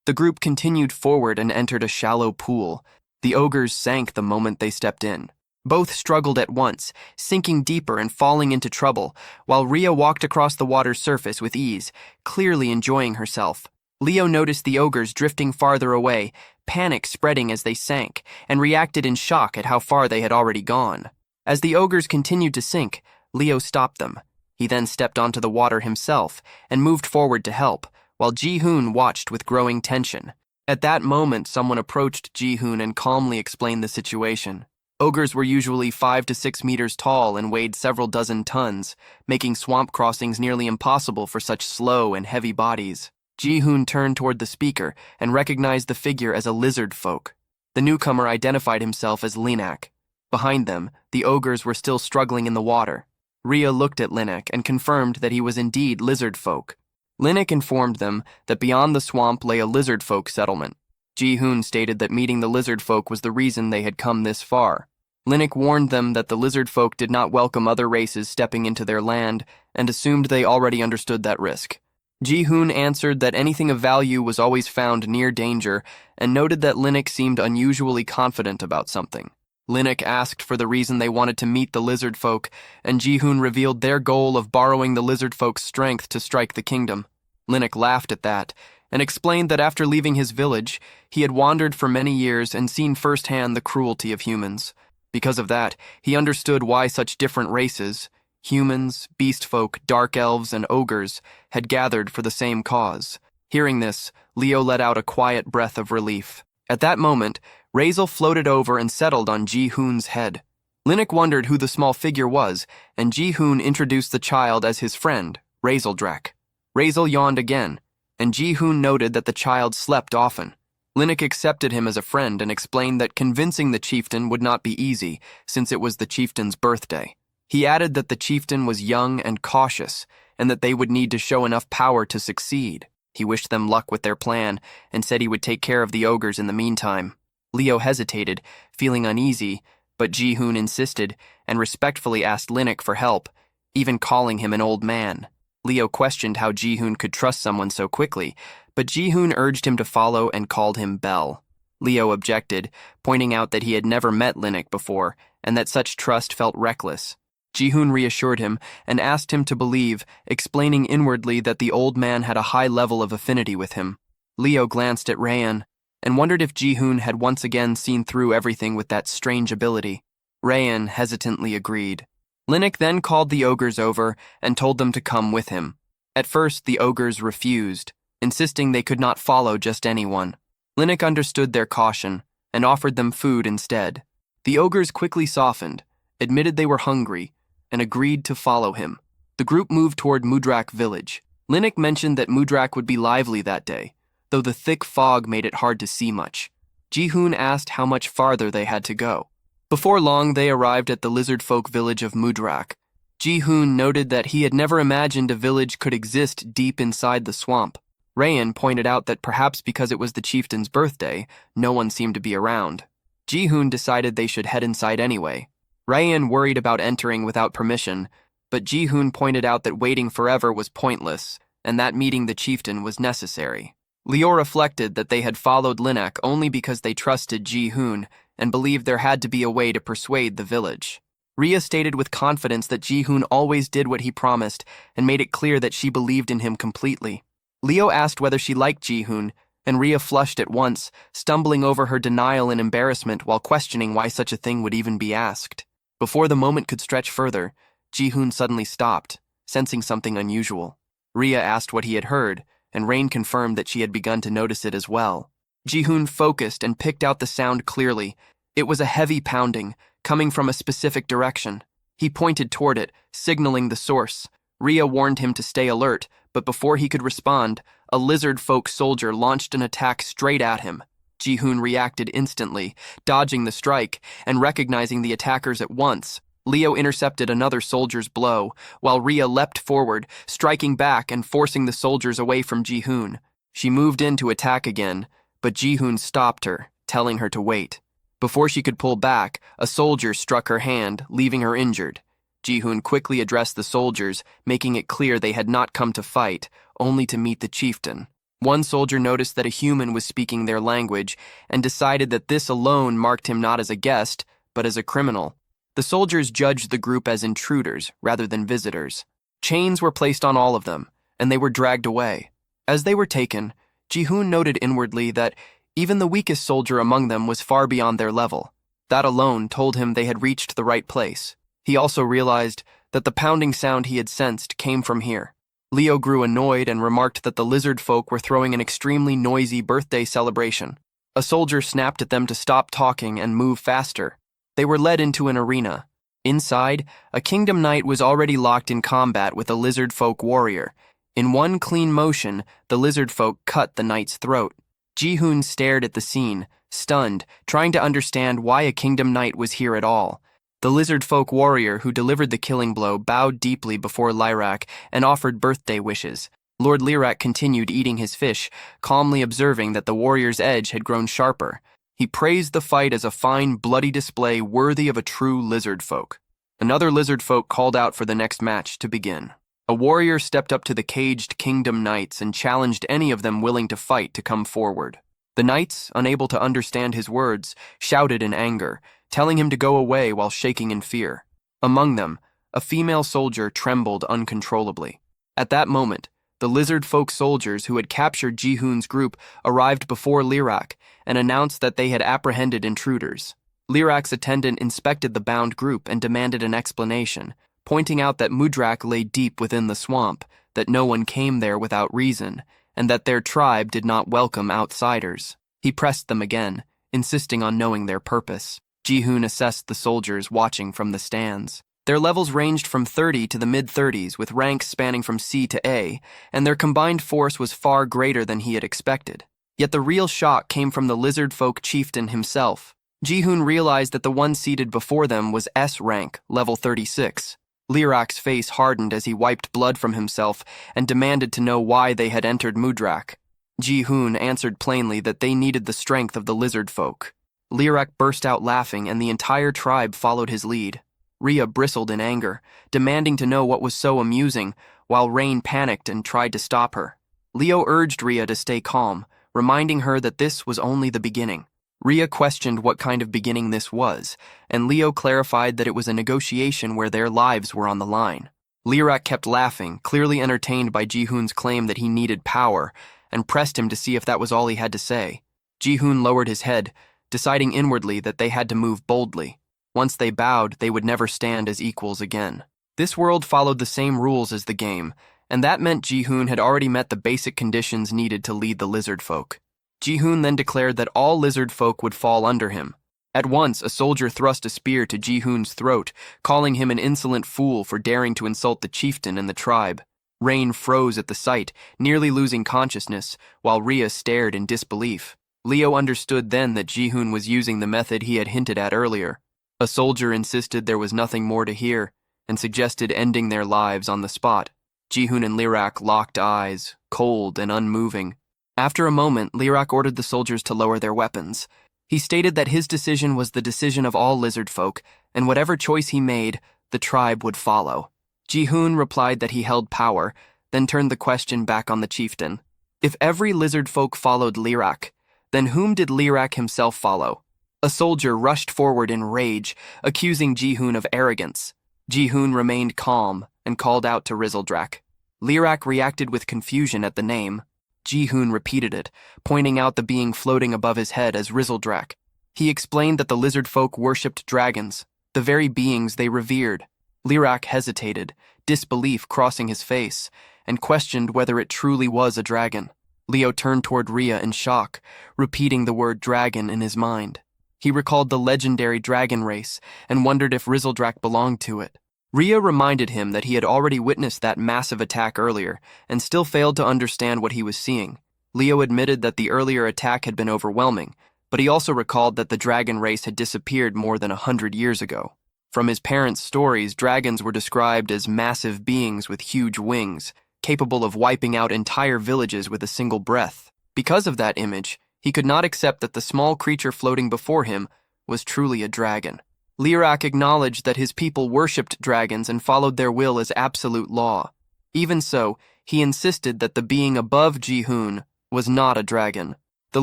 The group continued forward and entered a shallow pool. The ogres sank the moment they stepped in. Both struggled at once, sinking deeper and falling into trouble, while Rhea walked across the water's surface with ease, clearly enjoying herself. Leo noticed the ogres drifting farther away, panic spreading as they sank, and reacted in shock at how far they had already gone. As the ogres continued to sink, Leo stopped them. He then stepped onto the water himself and moved forward to help, while Ji-hoon watched with growing tension. At that moment, someone approached Ji-hoon and calmly explained the situation. Ogres were usually 5 to 6 meters tall and weighed several dozen tons, making swamp crossings nearly impossible for such slow and heavy bodies. Ji-hoon turned toward the speaker and recognized the figure as a lizard folk. The newcomer identified himself as Linak. Behind them, the ogres were still struggling in the water. Rhea looked at Linak and confirmed that he was indeed lizard folk. Linak informed them that beyond the swamp lay a lizard folk settlement. Ji-hoon stated that meeting the lizard folk was the reason they had come this far. Linak warned them that the lizard folk did not welcome other races stepping into their land and assumed they already understood that risk. Ji-hoon answered that anything of value was always found near danger and noted that Linak seemed unusually confident about something. Linak asked for the reason they wanted to meet the lizard folk, and Ji-hoon revealed their goal of borrowing the lizard folk's strength to strike the kingdom. Linak laughed at that and explained that after leaving his village, he had wandered for many years and seen firsthand the cruelty of humans. Because of that, he understood why such different races, humans, beast folk, dark elves, and ogres, had gathered for the same cause. Hearing this, Leo let out a quiet breath of relief. At that moment, Razel floated over and settled on Ji-hoon's head. Linak wondered who the small figure was, and Ji-hoon introduced the child as his friend, Razeldrak. Razel yawned again, and Ji-hoon noted that the child slept often. Linak accepted him as a friend and explained that convincing the chieftain would not be easy, since it was the chieftain's birthday. He added that the chieftain was young and cautious, and that they would need to show enough power to succeed. He wished them luck with their plan, and said he would take care of the ogres in the meantime. Leo hesitated, feeling uneasy, but Ji-hoon insisted, and respectfully asked Linak for help, even calling him an old man. Leo questioned how Ji-hoon could trust someone so quickly, but Ji-hoon urged him to follow and called him Bell. Leo objected, pointing out that he had never met Linak before, and that such trust felt reckless. Ji-hoon reassured him and asked him to believe, explaining inwardly that the old man had a high level of affinity with him. Leo glanced at Rayan and wondered if Ji-hoon had once again seen through everything with that strange ability. Rayan hesitantly agreed. Linux then called the ogres over and told them to come with him. At first, the ogres refused, insisting they could not follow just anyone. Linux understood their caution and offered them food instead. The ogres quickly softened, admitted they were hungry, and agreed to follow him. The group moved toward Mudrak village. Linux mentioned that Mudrak would be lively that day, though the thick fog made it hard to see much. Ji-hoon asked how much farther they had to go. Before long, they arrived at the lizard folk village of Mudrak. Ji-hoon noted that he had never imagined a village could exist deep inside the swamp. Rayan pointed out that perhaps because it was the chieftain's birthday, no one seemed to be around. Ji-hoon decided they should head inside anyway. Rayan worried about entering without permission, but Ji-hoon pointed out that waiting forever was pointless, and that meeting the chieftain was necessary. Leo reflected that they had followed Linak only because they trusted Ji-hoon and believed there had to be a way to persuade the village. Rhea stated with confidence that Ji-hoon always did what he promised and made it clear that she believed in him completely. Leo asked whether she liked Ji-hoon, and Rhea flushed at once, stumbling over her denial and embarrassment while questioning why such a thing would even be asked. Before the moment could stretch further, Ji-hoon suddenly stopped, sensing something unusual. Rhea asked what he had heard, and Rain confirmed that she had begun to notice it as well. Ji-hoon focused and picked out the sound clearly. It was a heavy pounding, coming from a specific direction. He pointed toward it, signaling the source. Rhea warned him to stay alert, but before he could respond, a lizard folk soldier launched an attack straight at him. Ji-hoon reacted instantly, dodging the strike and recognizing the attackers at once. Leo intercepted another soldier's blow, while Rhea leapt forward, striking back and forcing the soldiers away from Ji-hoon. She moved in to attack again, but Ji-hoon stopped her, telling her to wait. Before she could pull back, a soldier struck her hand, leaving her injured. Ji-hoon quickly addressed the soldiers, making it clear they had not come to fight, only to meet the chieftain. One soldier noticed that a human was speaking their language and decided that this alone marked him not as a guest, but as a criminal. The soldiers judged the group as intruders rather than visitors. Chains were placed on all of them, and they were dragged away. As they were taken, Ji-hoon noted inwardly that even the weakest soldier among them was far beyond their level. That alone told him they had reached the right place. He also realized that the pounding sound he had sensed came from here. Leo grew annoyed and remarked that the lizard folk were throwing an extremely noisy birthday celebration. A soldier snapped at them to stop talking and move faster. They were led into an arena. Inside, a kingdom knight was already locked in combat with a lizard folk warrior. In one clean motion, the lizard folk cut the knight's throat. Ji-hoon stared at the scene, stunned, trying to understand why a kingdom knight was here at all. The lizard folk warrior who delivered the killing blow bowed deeply before Lyrak and offered birthday wishes. Lord Lyrak continued eating his fish, calmly observing that the warrior's edge had grown sharper. He praised the fight as a fine, bloody display worthy of a true lizard folk. Another lizard folk called out for the next match to begin. A warrior stepped up to the caged kingdom knights and challenged any of them willing to fight to come forward. The knights, unable to understand his words, shouted in anger, telling him to go away while shaking in fear. Among them, a female soldier trembled uncontrollably. At that moment, the lizard folk soldiers who had captured Ji-hoon's group arrived before Lyrak and announced that they had apprehended intruders. Lyrak's attendant inspected the bound group and demanded an explanation, pointing out that Mudrak lay deep within the swamp, that no one came there without reason, and that their tribe did not welcome outsiders. He pressed them again, insisting on knowing their purpose. Ji-hoon assessed the soldiers watching from the stands. Their levels ranged from 30 to the mid-30s, with ranks spanning from C to A, and their combined force was far greater than he had expected. Yet the real shock came from the lizard folk chieftain himself. Ji-hoon realized that the one seated before them was S rank, level 36. Lyrak's face hardened as he wiped blood from himself and demanded to know why they had entered Mudrak. Ji-hoon answered plainly that they needed the strength of the lizard folk. Lyrak burst out laughing, and the entire tribe followed his lead. Rhea bristled in anger, demanding to know what was so amusing, while Rain panicked and tried to stop her. Leo urged Rhea to stay calm, reminding her that this was only the beginning. Rhea questioned what kind of beginning this was, and Leo clarified that it was a negotiation where their lives were on the line. Lyrak kept laughing, clearly entertained by Ji-hoon's claim that he needed power, and pressed him to see if that was all he had to say. Ji-hoon lowered his head, deciding inwardly that they had to move boldly. Once they bowed, they would never stand as equals again. This world followed the same rules as the game, and that meant Ji-hoon had already met the basic conditions needed to lead the lizard folk. Ji-hoon then declared that all lizard folk would fall under him. At once, a soldier thrust a spear to Ji-hoon's throat, calling him an insolent fool for daring to insult the chieftain and the tribe. Rain froze at the sight, nearly losing consciousness, while Rhea stared in disbelief. Leo understood then that Ji-hoon was using the method he had hinted at earlier. A soldier insisted there was nothing more to hear, and suggested ending their lives on the spot. Ji-hoon and Lirak locked eyes, cold and unmoving. After a moment, Lirak ordered the soldiers to lower their weapons. He stated that his decision was the decision of all lizard folk, and whatever choice he made, the tribe would follow. Ji-hoon replied that he held power, then turned the question back on the chieftain. If every lizard folk followed Lirak, then whom did Lirak himself follow? A soldier rushed forward in rage, accusing Ji-hoon of arrogance. Ji-hoon remained calm and called out to Rizeldrak. Lirak reacted with confusion at the name. Ji-hoon repeated it, pointing out the being floating above his head as Rizeldrak. He explained that the lizard folk worshipped dragons, the very beings they revered. Lirak hesitated, disbelief crossing his face, and questioned whether it truly was a dragon. Leo turned toward Rhea in shock, repeating the word dragon in his mind. He recalled the legendary dragon race and wondered if Rizeldrak belonged to it. Rhea reminded him that he had already witnessed that massive attack earlier and still failed to understand what he was seeing. Leo admitted that the earlier attack had been overwhelming, but he also recalled that the dragon race had disappeared more than 100 years ago. From his parents' stories, dragons were described as massive beings with huge wings, capable of wiping out entire villages with a single breath. Because of that image, he could not accept that the small creature floating before him was truly a dragon. Lirak acknowledged that his people worshipped dragons and followed their will as absolute law. Even so, he insisted that the being above Ji-hoon was not a dragon. The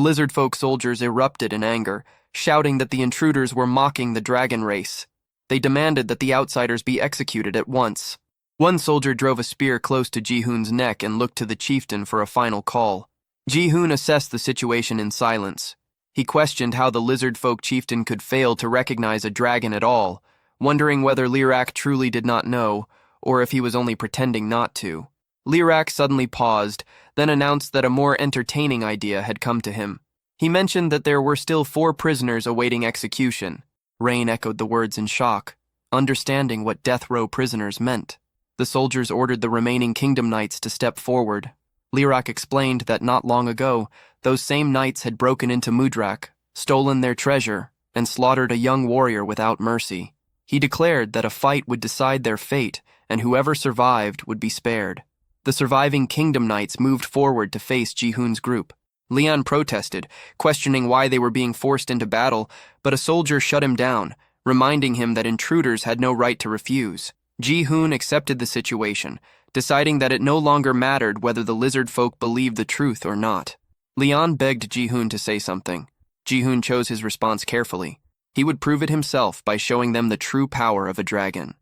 lizard folk soldiers erupted in anger, shouting that the intruders were mocking the dragon race. They demanded that the outsiders be executed at once. One soldier drove a spear close to Ji-hoon's neck and looked to the chieftain for a final call. Ji-hoon assessed the situation in silence. He questioned how the lizard folk chieftain could fail to recognize a dragon at all, wondering whether Lirak truly did not know, or if he was only pretending not to. Lirak suddenly paused, then announced that a more entertaining idea had come to him. He mentioned that there were still 4 prisoners awaiting execution. Rain echoed the words in shock, understanding what death row prisoners meant. The soldiers ordered the remaining kingdom knights to step forward. Lirak explained that not long ago, those same knights had broken into Mudrak, stolen their treasure, and slaughtered a young warrior without mercy. He declared that a fight would decide their fate, and whoever survived would be spared. The surviving kingdom knights moved forward to face Ji-hoon's group. Leon protested, questioning why they were being forced into battle, but a soldier shut him down, reminding him that intruders had no right to refuse. Ji-hoon accepted the situation, deciding that it no longer mattered whether the lizard folk believed the truth or not. Leon begged Ji-hoon to say something. Ji-hoon chose his response carefully. He would prove it himself by showing them the true power of a dragon.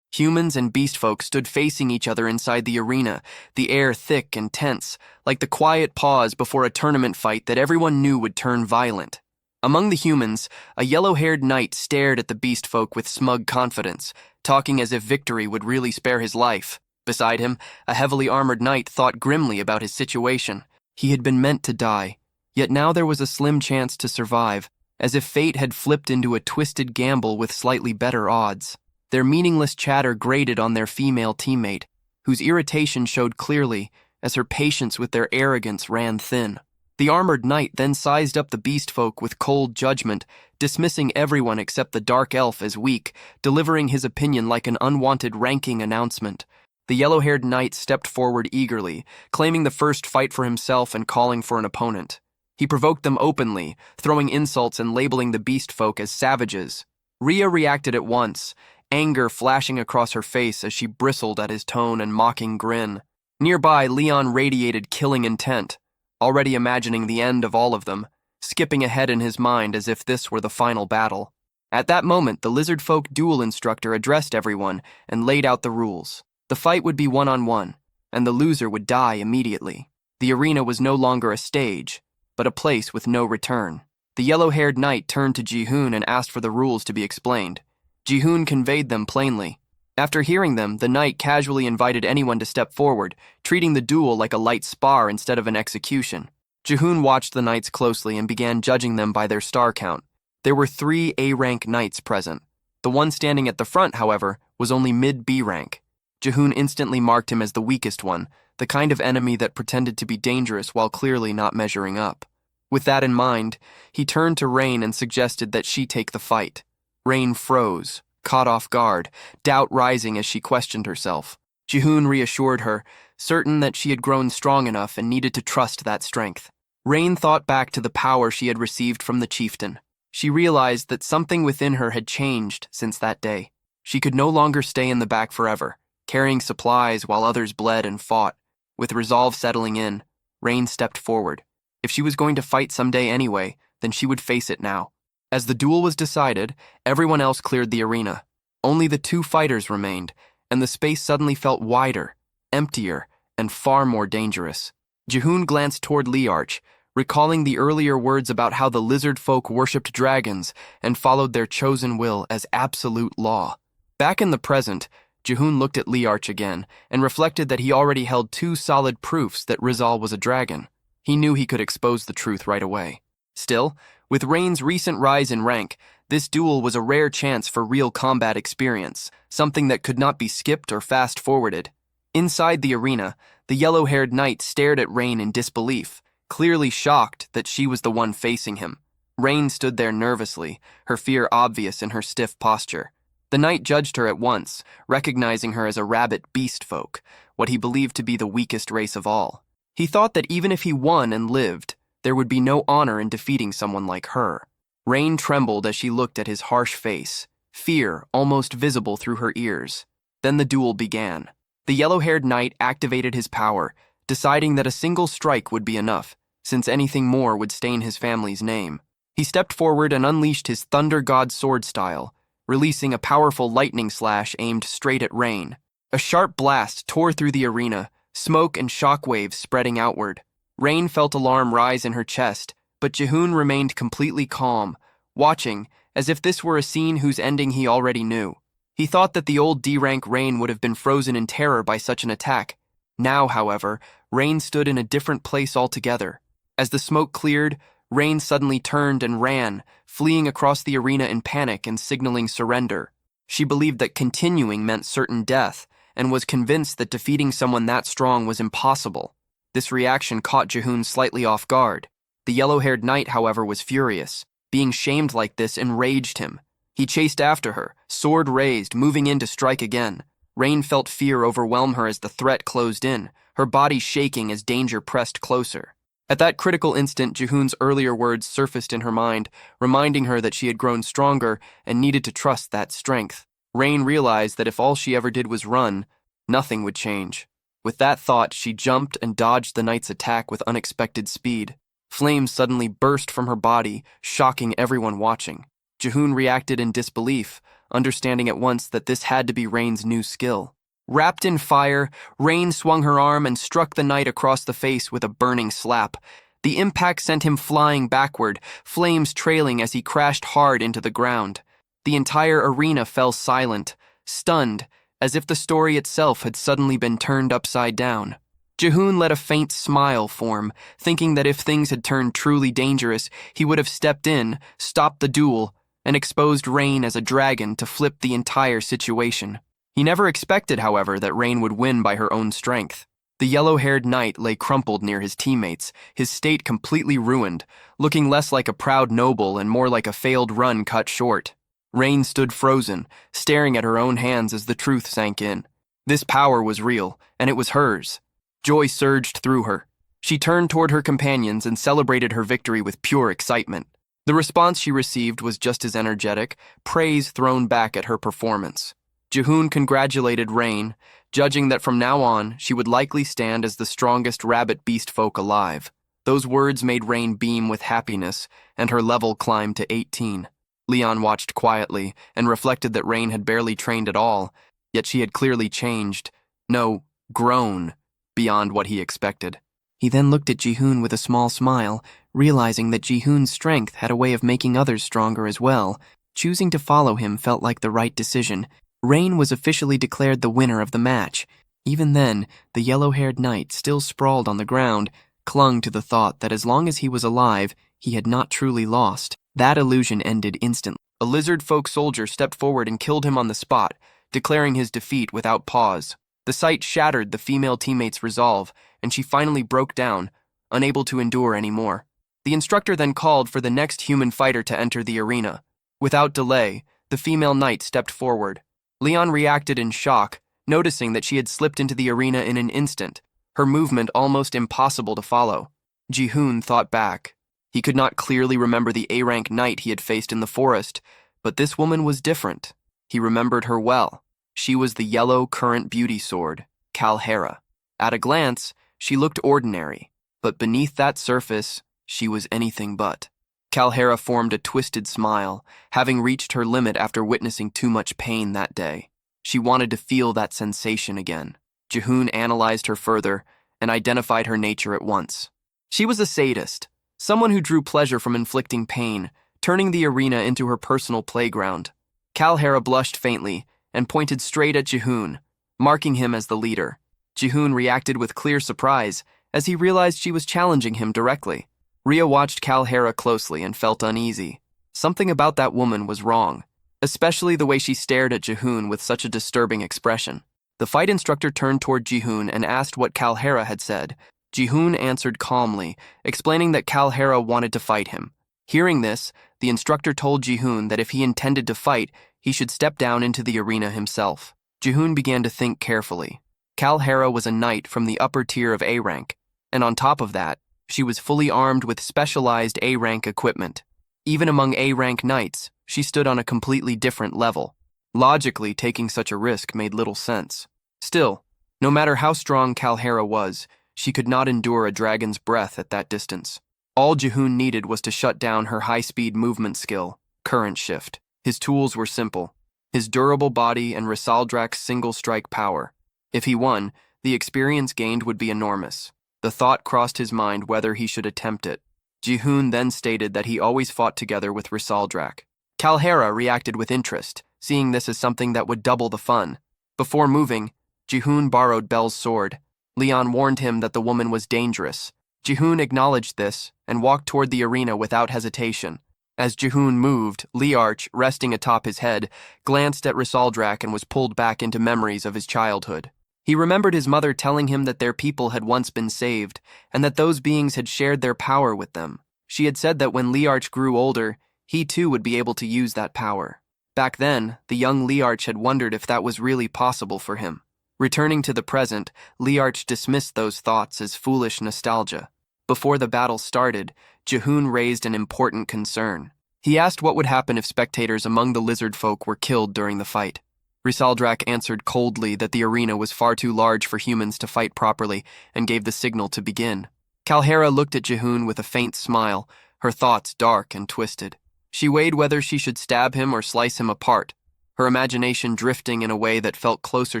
Humans and beast folk stood facing each other inside the arena, the air thick and tense, like the quiet pause before a tournament fight that everyone knew would turn violent. Among the humans, a yellow-haired knight stared at the beast folk with smug confidence, talking as if victory would really spare his life. Beside him, a heavily armored knight thought grimly about his situation. He had been meant to die, yet now there was a slim chance to survive, as if fate had flipped into a twisted gamble with slightly better odds. Their meaningless chatter grated on their female teammate, whose irritation showed clearly as her patience with their arrogance ran thin. The armored knight then sized up the beast folk with cold judgment, dismissing everyone except the dark elf as weak, delivering his opinion like an unwanted ranking announcement. The yellow-haired knight stepped forward eagerly, claiming the first fight for himself and calling for an opponent. He provoked them openly, throwing insults and labeling the beast folk as savages. Rhea reacted at once, anger flashing across her face as she bristled at his tone and mocking grin. Nearby, Leon radiated killing intent, already imagining the end of all of them, skipping ahead in his mind as if this were the final battle. At that moment, the lizard folk duel instructor addressed everyone and laid out the rules. The fight would be one-on-one, and the loser would die immediately. The arena was no longer a stage, but a place with no return. The yellow-haired knight turned to Ji-hoon and asked for the rules to be explained. Ji-hoon conveyed them plainly. After hearing them, the knight casually invited anyone to step forward, treating the duel like a light spar instead of an execution. Ji-hoon watched the knights closely and began judging them by their star count. There were 3 A-rank knights present. The one standing at the front, however, was only mid-B rank. Ji-hoon instantly marked him as the weakest one, the kind of enemy that pretended to be dangerous while clearly not measuring up. With that in mind, he turned to Rain and suggested that she take the fight. Rain froze, caught off guard, doubt rising as she questioned herself. Ji-hoon reassured her, certain that she had grown strong enough and needed to trust that strength. Rain thought back to the power she had received from the chieftain. She realized that something within her had changed since that day. She could no longer stay in the back forever, carrying supplies while others bled and fought. With resolve settling in, Rain stepped forward. If she was going to fight someday anyway, then she would face it now. As the duel was decided, everyone else cleared the arena. Only the 2 fighters remained, and the space suddenly felt wider, emptier, and far more dangerous. Ji-hoon glanced toward Liarch, recalling the earlier words about how the lizard folk worshipped dragons and followed their chosen will as absolute law. Back in the present, Ji-hoon looked at Liarch again and reflected that he already held 2 solid proofs that Rizal was a dragon. He knew he could expose the truth right away. Still, with Rain's recent rise in rank, this duel was a rare chance for real combat experience, something that could not be skipped or fast-forwarded. Inside the arena, the yellow-haired knight stared at Rain in disbelief, clearly shocked that she was the one facing him. Rain stood there nervously, her fear obvious in her stiff posture. The knight judged her at once, recognizing her as a rabbit beast folk, what he believed to be the weakest race of all. He thought that even if he won and lived, there would be no honor in defeating someone like her. Rain trembled as she looked at his harsh face, fear almost visible through her ears. Then the duel began. The yellow-haired knight activated his power, deciding that a single strike would be enough, since anything more would stain his family's name. He stepped forward and unleashed his Thunder God sword style, releasing a powerful lightning slash aimed straight at Rain. A sharp blast tore through the arena, smoke and shockwaves spreading outward. Rain felt alarm rise in her chest, but Ji-hoon remained completely calm, watching as if this were a scene whose ending he already knew. He thought that the old D-rank Rain would have been frozen in terror by such an attack. Now, however, Rain stood in a different place altogether. As the smoke cleared, Rain suddenly turned and ran, fleeing across the arena in panic and signaling surrender. She believed that continuing meant certain death, and was convinced that defeating someone that strong was impossible. This reaction caught Ji-hoon slightly off guard. The yellow-haired knight, however, was furious. Being shamed like this enraged him. He chased after her, sword raised, moving in to strike again. Rain felt fear overwhelm her as the threat closed in, her body shaking as danger pressed closer. At that critical instant, Ji-hoon's earlier words surfaced in her mind, reminding her that she had grown stronger and needed to trust that strength. Rain realized that if all she ever did was run, nothing would change. With that thought, she jumped and dodged the knight's attack with unexpected speed. Flames suddenly burst from her body, shocking everyone watching. Ji-hoon reacted in disbelief, understanding at once that this had to be Rain's new skill. Wrapped in fire, Rain swung her arm and struck the knight across the face with a burning slap. The impact sent him flying backward, flames trailing as he crashed hard into the ground. The entire arena fell silent, stunned, as if the story itself had suddenly been turned upside down. Ji-hoon let a faint smile form, thinking that if things had turned truly dangerous, he would have stepped in, stopped the duel, and exposed Rain as a dragon to flip the entire situation. He never expected, however, that Rain would win by her own strength. The yellow-haired knight lay crumpled near his teammates, his state completely ruined, looking less like a proud noble and more like a failed run cut short. Rain stood frozen, staring at her own hands as the truth sank in. This power was real, and it was hers. Joy surged through her. She turned toward her companions and celebrated her victory with pure excitement. The response she received was just as energetic, praise thrown back at her performance. Ji-hoon congratulated Rain, judging that from now on she would likely stand as the strongest rabbit beast folk alive. Those words made Rain beam with happiness, and her level climbed to 18. Leon watched quietly and reflected that Rain had barely trained at all, yet she had clearly changed, no, grown, beyond what he expected. He then looked at Jihoon with a small smile, realizing that Jihoon's strength had a way of making others stronger as well. Choosing to follow him felt like the right decision. Rain was officially declared the winner of the match. Even then, the yellow-haired knight, still sprawled on the ground, clung to the thought that as long as he was alive, he had not truly lost. That illusion ended instantly. A lizard folk soldier stepped forward and killed him on the spot, declaring his defeat without pause. The sight shattered the female teammate's resolve, and she finally broke down, unable to endure anymore. The instructor then called for the next human fighter to enter the arena. Without delay, the female knight stepped forward. Leon reacted in shock, noticing that she had slipped into the arena in an instant, her movement almost impossible to follow. Jihoon thought back. He could not clearly remember the A-rank knight he had faced in the forest, but this woman was different. He remembered her well. She was the yellow current beauty sword, Kalhera. At a glance, she looked ordinary, but beneath that surface, she was anything but. Kalhera formed a twisted smile, having reached her limit after witnessing too much pain that day. She wanted to feel that sensation again. Jihoon analyzed her further and identified her nature at once. She was a sadist, someone who drew pleasure from inflicting pain, turning the arena into her personal playground. Kalhera blushed faintly and pointed straight at Jihoon, marking him as the leader. Jihoon reacted with clear surprise as he realized she was challenging him directly. Rhea watched Kalhera closely and felt uneasy. Something about that woman was wrong, especially the way she stared at Jihoon with such a disturbing expression. The fight instructor turned toward Jihoon and asked what Kalhera had said. Jihoon answered calmly, explaining that Kalhera wanted to fight him. Hearing this, the instructor told Jihoon that if he intended to fight, he should step down into the arena himself. Jihoon began to think carefully. Kalhera was a knight from the upper tier of A-rank, and on top of that, she was fully armed with specialized A-rank equipment. Even among A-rank knights, she stood on a completely different level. Logically, taking such a risk made little sense. Still, no matter how strong Kalhera was, she could not endure a dragon's breath at that distance. All Jihoon needed was to shut down her high-speed movement skill, Current Shift. His tools were simple: his durable body and Risaldrak's single-strike power. If he won, the experience gained would be enormous. The thought crossed his mind whether he should attempt it. Jihoon then stated that he always fought together with Risaldrak. Kalhera reacted with interest, seeing this as something that would double the fun. Before moving, Jihoon borrowed Belle's sword. Leon warned him that the woman was dangerous. Jihoon acknowledged this and walked toward the arena without hesitation. As Jihoon moved, Liarch, resting atop his head, glanced at Risaldrak and was pulled back into memories of his childhood. He remembered his mother telling him that their people had once been saved, and that those beings had shared their power with them. She had said that when Liarch grew older, he too would be able to use that power. Back then, the young Liarch had wondered if that was really possible for him. Returning to the present, Liarch dismissed those thoughts as foolish nostalgia. Before the battle started, Jihoon raised an important concern. He asked what would happen if spectators among the lizard folk were killed during the fight. Risaldrak answered coldly that the arena was far too large for humans to fight properly and gave the signal to begin. Kalhera looked at Jihoon with a faint smile, her thoughts dark and twisted. She weighed whether she should stab him or slice him apart, her imagination drifting in a way that felt closer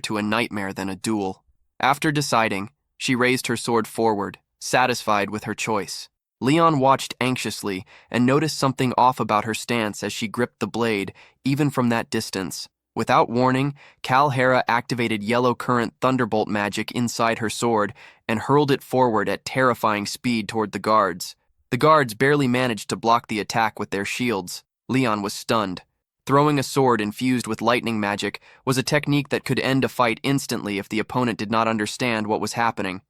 to a nightmare than a duel. After deciding, she raised her sword forward, satisfied with her choice. Leon watched anxiously and noticed something off about her stance as she gripped the blade, even from that distance. Without warning, Kalhera activated yellow current thunderbolt magic inside her sword and hurled it forward at terrifying speed toward the guards. The guards barely managed to block the attack with their shields. Leon was stunned. Throwing a sword infused with lightning magic was a technique that could end a fight instantly if the opponent did not understand what was happening.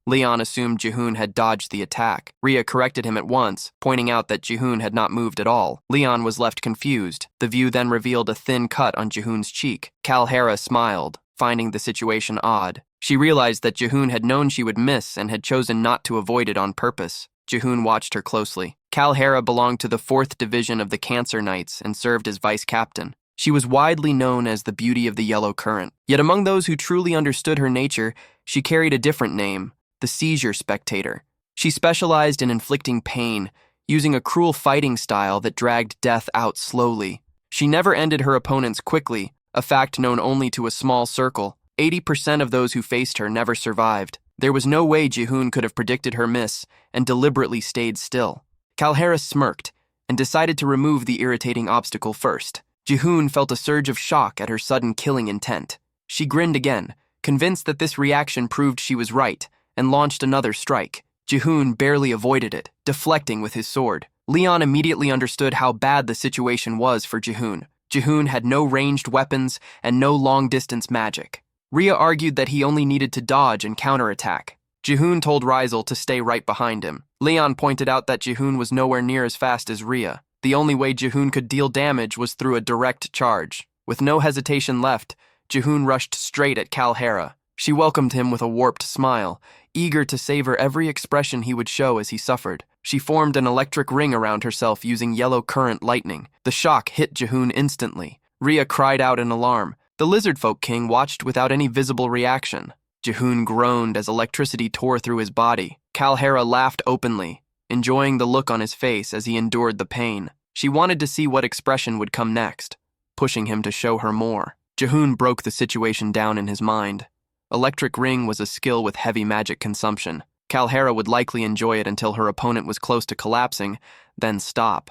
Leon assumed Jihoon had dodged the attack. Rhea corrected him at once, pointing out that Jihoon had not moved at all. Leon was left confused. The view then revealed a thin cut on Jihoon's cheek. Kalhera smiled, finding the situation odd. She realized that Jihoon had known she would miss and had chosen not to avoid it on purpose. Jihoon watched her closely. Kalhera belonged to the 4th Division of the Cancer Knights and served as vice-captain. She was widely known as the Beauty of the Yellow Current. Yet among those who truly understood her nature, she carried a different name: the Seizure Spectator. She specialized in inflicting pain, using a cruel fighting style that dragged death out slowly. She never ended her opponents quickly, a fact known only to a small circle. 80% of those who faced her never survived. There was no way Jihoon could have predicted her miss and deliberately stayed still. Kalhara smirked and decided to remove the irritating obstacle first. Jihoon felt a surge of shock at her sudden killing intent. She grinned again, convinced that this reaction proved she was right, and launched another strike. Jihoon barely avoided it, deflecting with his sword. Leon immediately understood how bad the situation was for Jihoon. Jihoon had no ranged weapons and no long-distance magic. Rhea argued that he only needed to dodge and counterattack. Jihoon told Rizal to stay right behind him. Leon pointed out that Jihoon was nowhere near as fast as Rhea. The only way Jihoon could deal damage was through a direct charge. With no hesitation left, Jihoon rushed straight at Kalhara. She welcomed him with a warped smile, eager to savor every expression he would show as he suffered. She formed an electric ring around herself using yellow current lightning. The shock hit Jihoon instantly. Rhea cried out in alarm. The Lizardfolk King watched without any visible reaction. Jihoon groaned as electricity tore through his body. Kalhara laughed openly, enjoying the look on his face as he endured the pain. She wanted to see what expression would come next, pushing him to show her more. Jihoon broke the situation down in his mind. Electric Ring was a skill with heavy magic consumption. Kalhara would likely enjoy it until her opponent was close to collapsing, then stop.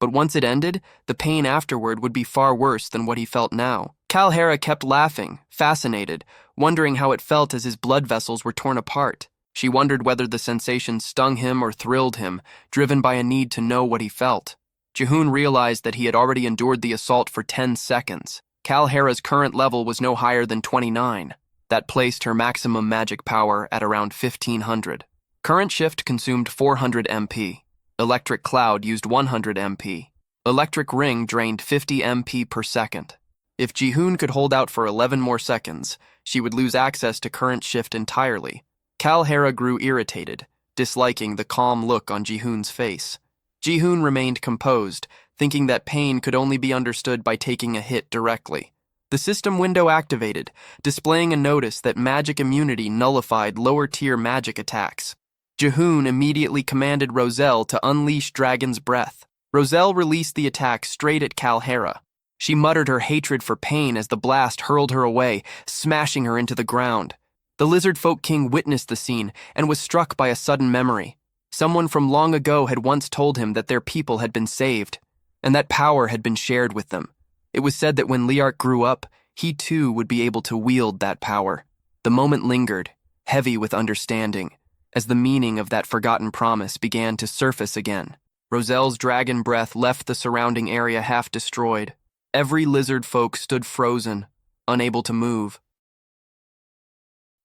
But once it ended, the pain afterward would be far worse than what he felt now. Kalhara kept laughing, fascinated, wondering how it felt as his blood vessels were torn apart. She wondered whether the sensation stung him or thrilled him, driven by a need to know what he felt. Jihoon realized that he had already endured the assault for 10 seconds. Kalhara's current level was no higher than 29. That placed her maximum magic power at around 1500. Current Shift consumed 400 MP. Electric Cloud used 100 MP. Electric Ring drained 50 MP per second. If Jihoon could hold out for 11 more seconds, she would lose access to Current Shift entirely. Kalhara grew irritated, disliking the calm look on Jihoon's face. Jihoon remained composed, thinking that pain could only be understood by taking a hit directly. The system window activated, displaying a notice that magic immunity nullified lower-tier magic attacks. Jihoon immediately commanded Roselle to unleash Dragon's Breath. Roselle released the attack straight at Kalhara. She muttered her hatred for pain as the blast hurled her away, smashing her into the ground. The Lizardfolk King witnessed the scene and was struck by a sudden memory. Someone from long ago had once told him that their people had been saved, and that power had been shared with them. It was said that when Liart grew up, he too would be able to wield that power. The moment lingered, heavy with understanding, as the meaning of that forgotten promise began to surface again. Roselle's dragon breath left the surrounding area half destroyed. Every lizard folk stood frozen, unable to move.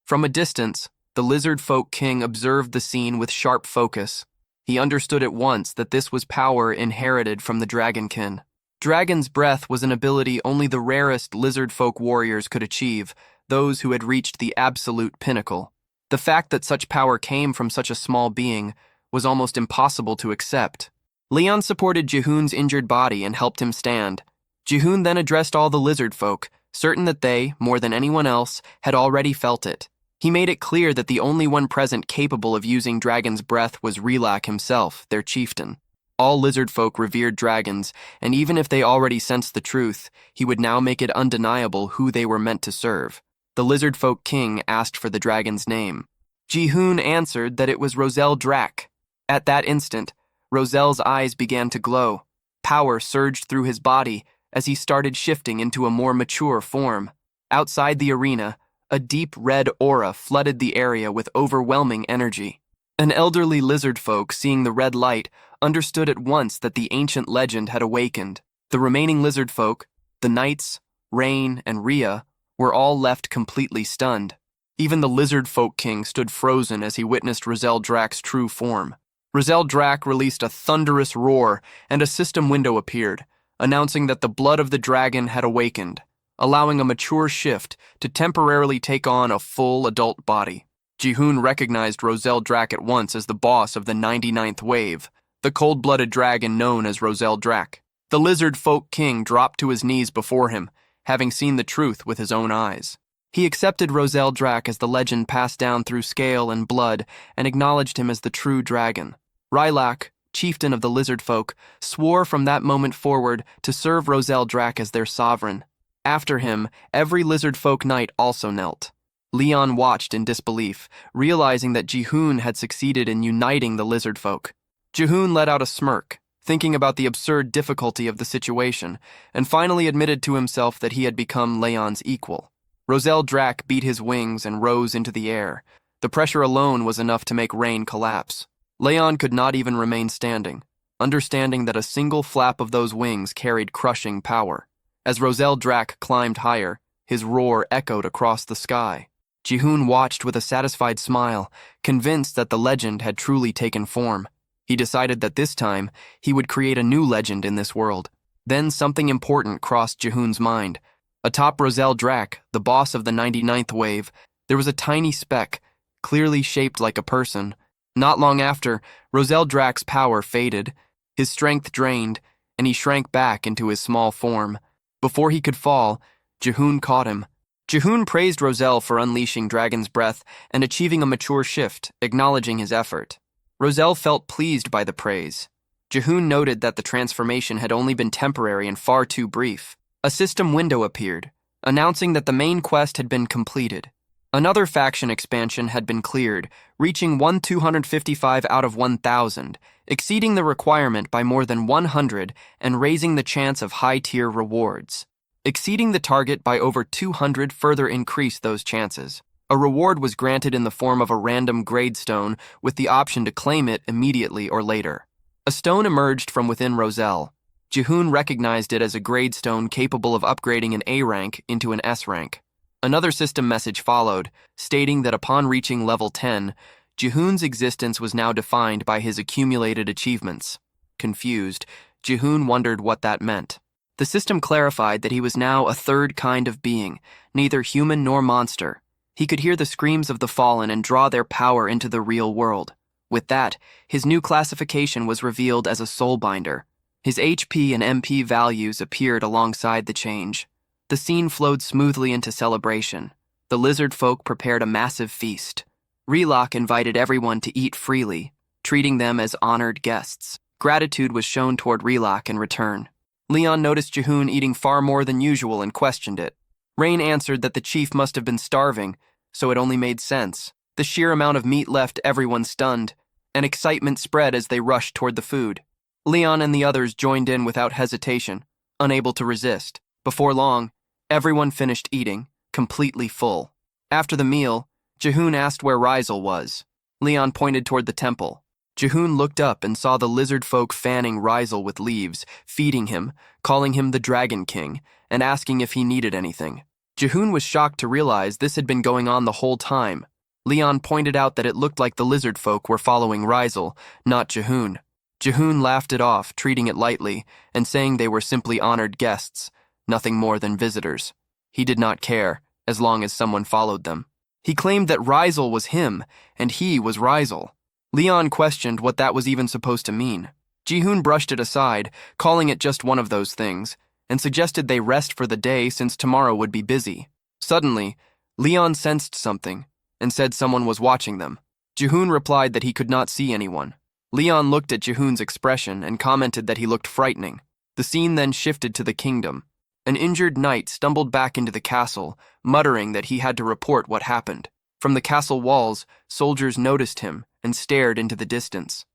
From a distance, the Lizard Folk King observed the scene with sharp focus. He understood at once that this was power inherited from the Dragonkin. Dragon's Breath was an ability only the rarest lizard folk warriors could achieve, those who had reached the absolute pinnacle. The fact that such power came from such a small being was almost impossible to accept. Leon supported Jihoon's injured body and helped him stand. Jihoon then addressed all the lizard folk, certain that they, more than anyone else, had already felt it. He made it clear that the only one present capable of using Dragon's Breath was Relak himself, their chieftain. All lizard folk revered dragons, and even if they already sensed the truth, he would now make it undeniable who they were meant to serve. The Lizard Folk King asked for the dragon's name. Jihoon answered that it was Roselle Drak. At that instant, Roselle's eyes began to glow. Power surged through his body as he started shifting into a more mature form. Outside the arena, a deep red aura flooded the area with overwhelming energy. An elderly lizard folk, seeing the red light, understood at once that the ancient legend had awakened. The remaining lizard folk, the knights, Rain, and Rhea, were all left completely stunned. Even the Lizard Folk King stood frozen as he witnessed Roselle Drak's true form. Roselle Drak released a thunderous roar, and a system window appeared, announcing that the blood of the dragon had awakened, allowing a mature shift to temporarily take on a full adult body. Jihoon recognized Roselle Drak at once as the boss of the 99th Wave, the cold-blooded dragon known as Roselle Drak. The Lizard Folk King dropped to his knees before him, having seen the truth with his own eyes. He accepted Roselle Drak as the legend passed down through scale and blood and acknowledged him as the true dragon. Rylak, chieftain of the lizard folk, swore from that moment forward to serve Roselle Drak as their sovereign. After him, every lizard folk knight also knelt. Leon watched in disbelief, realizing that Jihoon had succeeded in uniting the lizard folk. Jihoon let out a smirk, thinking about the absurd difficulty of the situation, and finally admitted to himself that he had become Leon's equal. Roselle Drac beat his wings and rose into the air. The pressure alone was enough to make Rain collapse. Leon could not even remain standing, understanding that a single flap of those wings carried crushing power. As Roselle Drac climbed higher, his roar echoed across the sky. Jihoon watched with a satisfied smile, convinced that the legend had truly taken form. He decided that this time, he would create a new legend in this world. Then something important crossed Jihoon's mind. Atop Roselle Drac, the boss of the 99th wave, there was a tiny speck, clearly shaped like a person. Not long after, Roselle Drac's power faded, his strength drained, and he shrank back into his small form. Before he could fall, Jihoon caught him. Jihoon praised Roselle for unleashing Dragon's Breath and achieving a mature shift, acknowledging his effort. Roselle felt pleased by the praise. Jihoon noted that the transformation had only been temporary and far too brief. A system window appeared, announcing that the main quest had been completed. Another faction expansion had been cleared, reaching 1,255 out of 1,000, exceeding the requirement by more than 100 and raising the chance of high-tier rewards. Exceeding the target by over 200 further increased those chances. A reward was granted in the form of a random grade stone with the option to claim it immediately or later. A stone emerged from within Roselle. Jihoon recognized it as a grade stone capable of upgrading an A rank into an S rank. Another system message followed, stating that upon reaching level 10, Jihoon's existence was now defined by his accumulated achievements. Confused, Jihoon wondered what that meant. The system clarified that he was now a third kind of being, neither human nor monster. He could hear the screams of the fallen and draw their power into the real world. With that, his new classification was revealed as a soulbinder. His HP and MP values appeared alongside the change. The scene flowed smoothly into celebration. The lizard folk prepared a massive feast. Relok invited everyone to eat freely, treating them as honored guests. Gratitude was shown toward Relok in return. Leon noticed Jihoon eating far more than usual and questioned it. Rain answered that the chief must have been starving, so it only made sense. The sheer amount of meat left everyone stunned, and excitement spread as they rushed toward the food. Leon and the others joined in without hesitation, unable to resist. Before long, everyone finished eating, completely full. After the meal, Jihoon asked where Rizal was. Leon pointed toward the temple. Jihoon looked up and saw the lizard folk fanning Rizal with leaves, feeding him, calling him the Dragon King, and asking if he needed anything. Jihoon was shocked to realize this had been going on the whole time. Leon pointed out that it looked like the lizard folk were following Rizal, not Jihoon. Jihoon laughed it off, treating it lightly, and saying they were simply honored guests, nothing more than visitors. He did not care, as long as someone followed them. He claimed that Rizal was him, and he was Rizal. Leon questioned what that was even supposed to mean. Jihoon brushed it aside, calling it just one of those things, and suggested they rest for the day since tomorrow would be busy. Suddenly, Leon sensed something, and said someone was watching them. Jihoon replied that he could not see anyone. Leon looked at Jihoon's expression and commented that he looked frightening. The scene then shifted to the kingdom. An injured knight stumbled back into the castle, muttering that he had to report what happened. From the castle walls, soldiers noticed him and stared into the distance.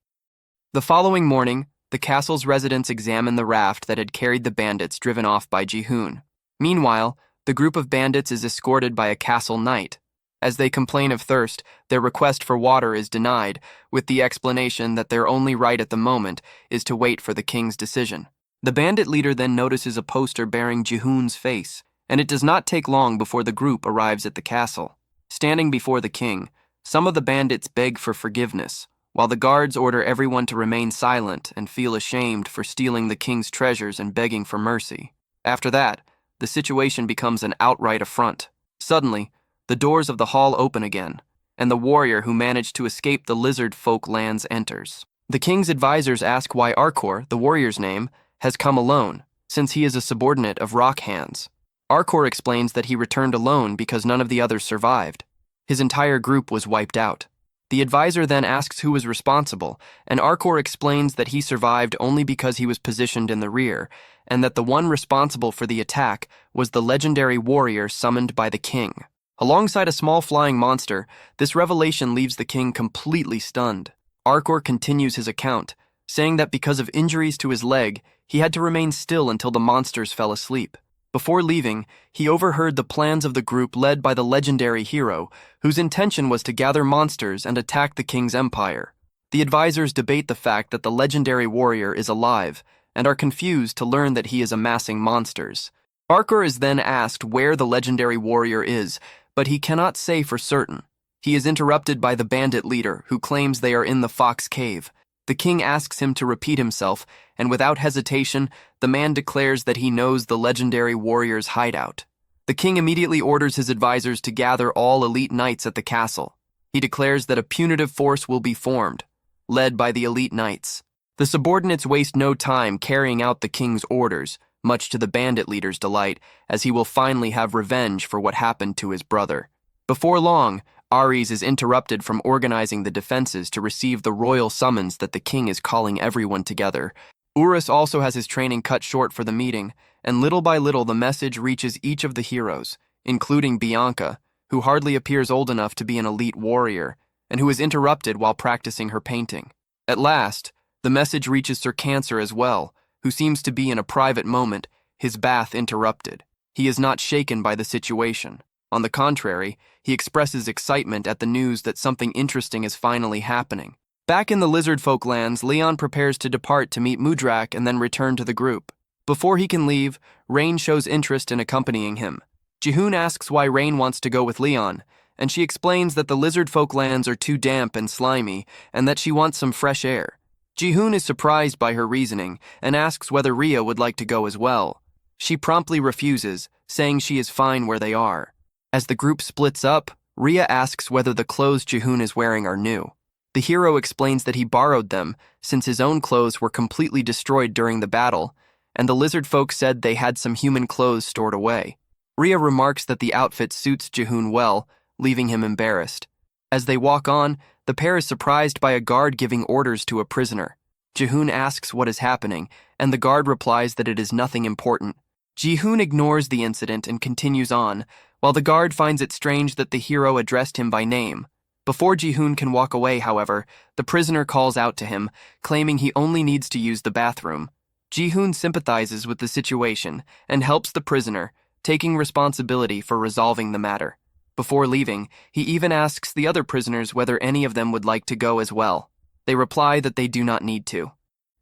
The following morning, the castle's residents examined the raft that had carried the bandits driven off by Jihoon. Meanwhile, the group of bandits is escorted by a castle knight. As they complain of thirst, their request for water is denied, with the explanation that their only right at the moment is to wait for the king's decision. The bandit leader then notices a poster bearing Jihoon's face, and it does not take long before the group arrives at the castle. Standing before the king, some of the bandits beg for forgiveness, while the guards order everyone to remain silent and feel ashamed for stealing the king's treasures and begging for mercy. After that, the situation becomes an outright affront. Suddenly, the doors of the hall open again, and the warrior who managed to escape the lizard folk lands enters. The king's advisors ask why Arkor, the warrior's name, has come alone, since he is a subordinate of Rock Hands. Arkor explains that he returned alone because none of the others survived. His entire group was wiped out. The advisor then asks who was responsible, and Arkor explains that he survived only because he was positioned in the rear, and that the one responsible for the attack was the legendary warrior summoned by the king. Alongside a small flying monster, this revelation leaves the king completely stunned. Arcor continues his account, saying that because of injuries to his leg, he had to remain still until the monsters fell asleep. Before leaving, he overheard the plans of the group led by the legendary hero, whose intention was to gather monsters and attack the king's empire. The advisors debate the fact that the legendary warrior is alive, and are confused to learn that he is amassing monsters. Arcor is then asked where the legendary warrior is, but he cannot say for certain. He is interrupted by the bandit leader, who claims they are in the Fox Cave. The king asks him to repeat himself, and without hesitation, the man declares that he knows the legendary warrior's hideout. The king immediately orders his advisors to gather all elite knights at the castle. He declares that a punitive force will be formed, led by the elite knights. The subordinates waste no time carrying out the king's orders, much to the bandit leader's delight, as he will finally have revenge for what happened to his brother. Before long, Ares is interrupted from organizing the defenses to receive the royal summons that the king is calling everyone together. Urus also has his training cut short for the meeting, and little by little the message reaches each of the heroes, including Bianca, who hardly appears old enough to be an elite warrior, and who is interrupted while practicing her painting. At last, the message reaches Sir Cancer as well, who seems to be in a private moment, his bath interrupted. He is not shaken by the situation. On the contrary, he expresses excitement at the news that something interesting is finally happening. Back in the lizard folk lands, Leon prepares to depart to meet Mudrak and then return to the group. Before he can leave, Rain shows interest in accompanying him. Jihoon asks why Rain wants to go with Leon, and she explains that the lizard folk lands are too damp and slimy, and that she wants some fresh air. Jihoon is surprised by her reasoning and asks whether Rhea would like to go as well. She promptly refuses, saying she is fine where they are. As the group splits up, Rhea asks whether the clothes Jihoon is wearing are new. The hero explains that he borrowed them since his own clothes were completely destroyed during the battle, and the lizard folk said they had some human clothes stored away. Rhea remarks that the outfit suits Jihoon well, leaving him embarrassed. As they walk on, the pair is surprised by a guard giving orders to a prisoner. Jihoon asks what is happening, and the guard replies that it is nothing important. Jihoon ignores the incident and continues on, while the guard finds it strange that the hero addressed him by name. Before Jihoon can walk away, however, the prisoner calls out to him, claiming he only needs to use the bathroom. Jihoon sympathizes with the situation and helps the prisoner, taking responsibility for resolving the matter. Before leaving, he even asks the other prisoners whether any of them would like to go as well. They reply that they do not need to.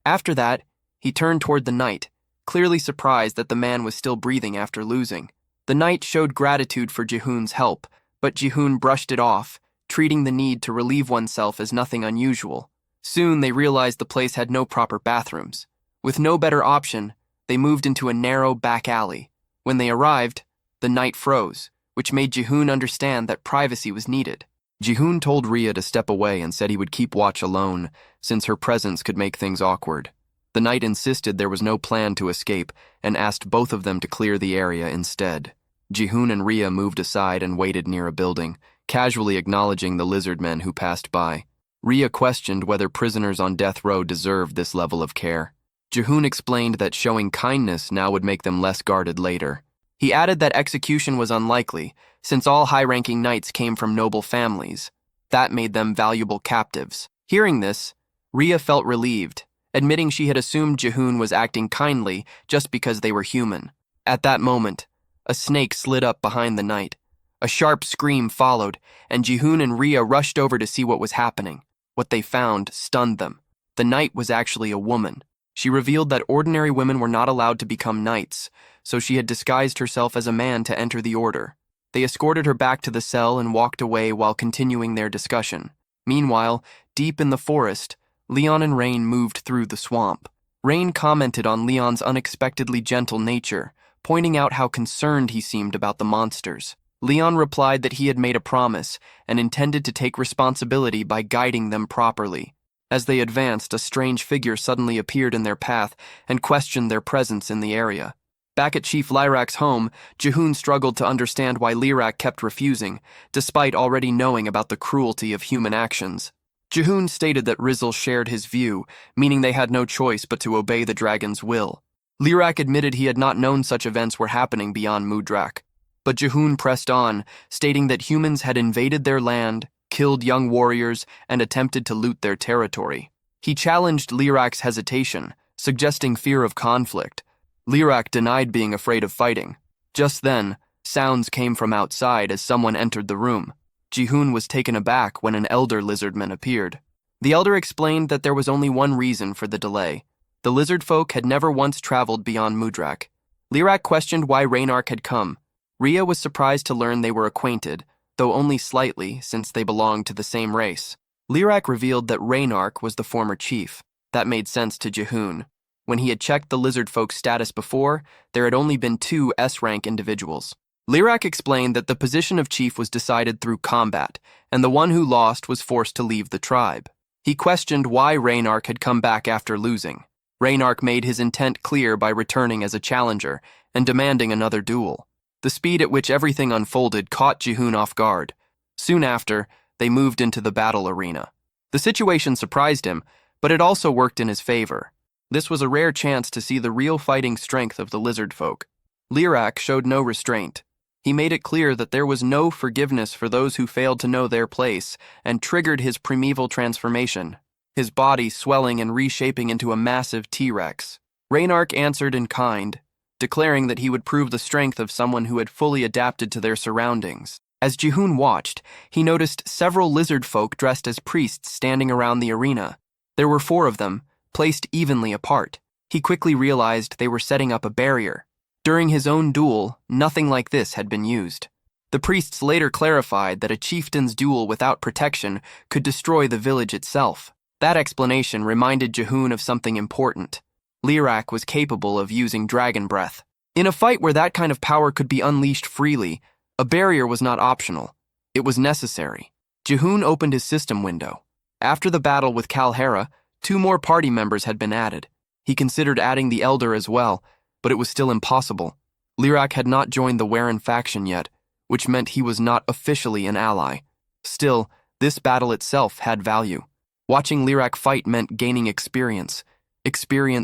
After that, he turned toward the knight, clearly surprised that the man was still breathing after losing. The knight showed gratitude for Jihoon's help, but Jihoon brushed it off, treating the need to relieve oneself as nothing unusual. Soon they realized the place had no proper bathrooms. With no better option, they moved into a narrow back alley. When they arrived, the knight froze, which made Jihoon understand that privacy was needed. Jihoon told Rhea to step away and said he would keep watch alone, since her presence could make things awkward. The knight insisted there was no plan to escape and asked both of them to clear the area instead. Jihoon and Rhea moved aside and waited near a building, casually acknowledging the lizard men who passed by. Rhea questioned whether prisoners on death row deserved this level of care. Jihoon explained that showing kindness now would make them less guarded later. He added that execution was unlikely, since all high-ranking knights came from noble families. That made them valuable captives. Hearing this, Rhea felt relieved, admitting she had assumed Jihoon was acting kindly just because they were human. At that moment, a snake slid up behind the knight. A sharp scream followed, and Jihoon and Rhea rushed over to see what was happening. What they found stunned them. The knight was actually a woman. She revealed that ordinary women were not allowed to become knights, so she had disguised herself as a man to enter the order. They escorted her back to the cell and walked away while continuing their discussion. Meanwhile, deep in the forest, Leon and Rain moved through the swamp. Rain commented on Leon's unexpectedly gentle nature, pointing out how concerned he seemed about the monsters. Leon replied that he had made a promise and intended to take responsibility by guiding them properly. As they advanced, a strange figure suddenly appeared in their path and questioned their presence in the area. Back at Chief Lyrak's home, Jihoon struggled to understand why Lyrak kept refusing, despite already knowing about the cruelty of human actions. Jihoon stated that Rizzle shared his view, meaning they had no choice but to obey the dragon's will. Lyrak admitted he had not known such events were happening beyond Mudrak. But Jihoon pressed on, stating that humans had invaded their land, killed young warriors, and attempted to loot their territory. He challenged Lirak's hesitation, suggesting fear of conflict. Lirak denied being afraid of fighting. Just then, sounds came from outside as someone entered the room. Jihoon was taken aback when an elder lizardman appeared. The elder explained that there was only one reason for the delay. The lizard folk had never once traveled beyond Mudrak. Lirak questioned why Reynark had come. Rhea was surprised to learn they were acquainted, though only slightly since they belonged to the same race. Lirak revealed that Reynark was the former chief. That made sense to Jihoon. When he had checked the lizard folk's status before, there had only been 2 S-rank individuals. Lirak explained that the position of chief was decided through combat, and the one who lost was forced to leave the tribe. He questioned why Reynark had come back after losing. Reynark made his intent clear by returning as a challenger and demanding another duel. The speed at which everything unfolded caught Jihoon off guard. Soon after, they moved into the battle arena. The situation surprised him, but it also worked in his favor. This was a rare chance to see the real fighting strength of the lizard folk. Lirak showed no restraint. He made it clear that there was no forgiveness for those who failed to know their place and triggered his primeval transformation, his body swelling and reshaping into a massive T-Rex. Reynark answered in kind, declaring that he would prove the strength of someone who had fully adapted to their surroundings. As Jihoon watched, he noticed several lizard folk dressed as priests standing around the arena. There were 4 of them, placed evenly apart. He quickly realized they were setting up a barrier. During his own duel, nothing like this had been used. The priests later clarified that a chieftain's duel without protection could destroy the village itself. That explanation reminded Jihoon of something important. Lirak was capable of using dragon breath. In a fight where that kind of power could be unleashed freely, a barrier was not optional. It was necessary. Jihoon opened his system window. After the battle with Kalhera, 2 more party members had been added. He considered adding the Elder as well, but it was still impossible. Lirak had not joined the Warren faction yet, which meant he was not officially an ally. Still, this battle itself had value. Watching Lirak fight meant gaining experience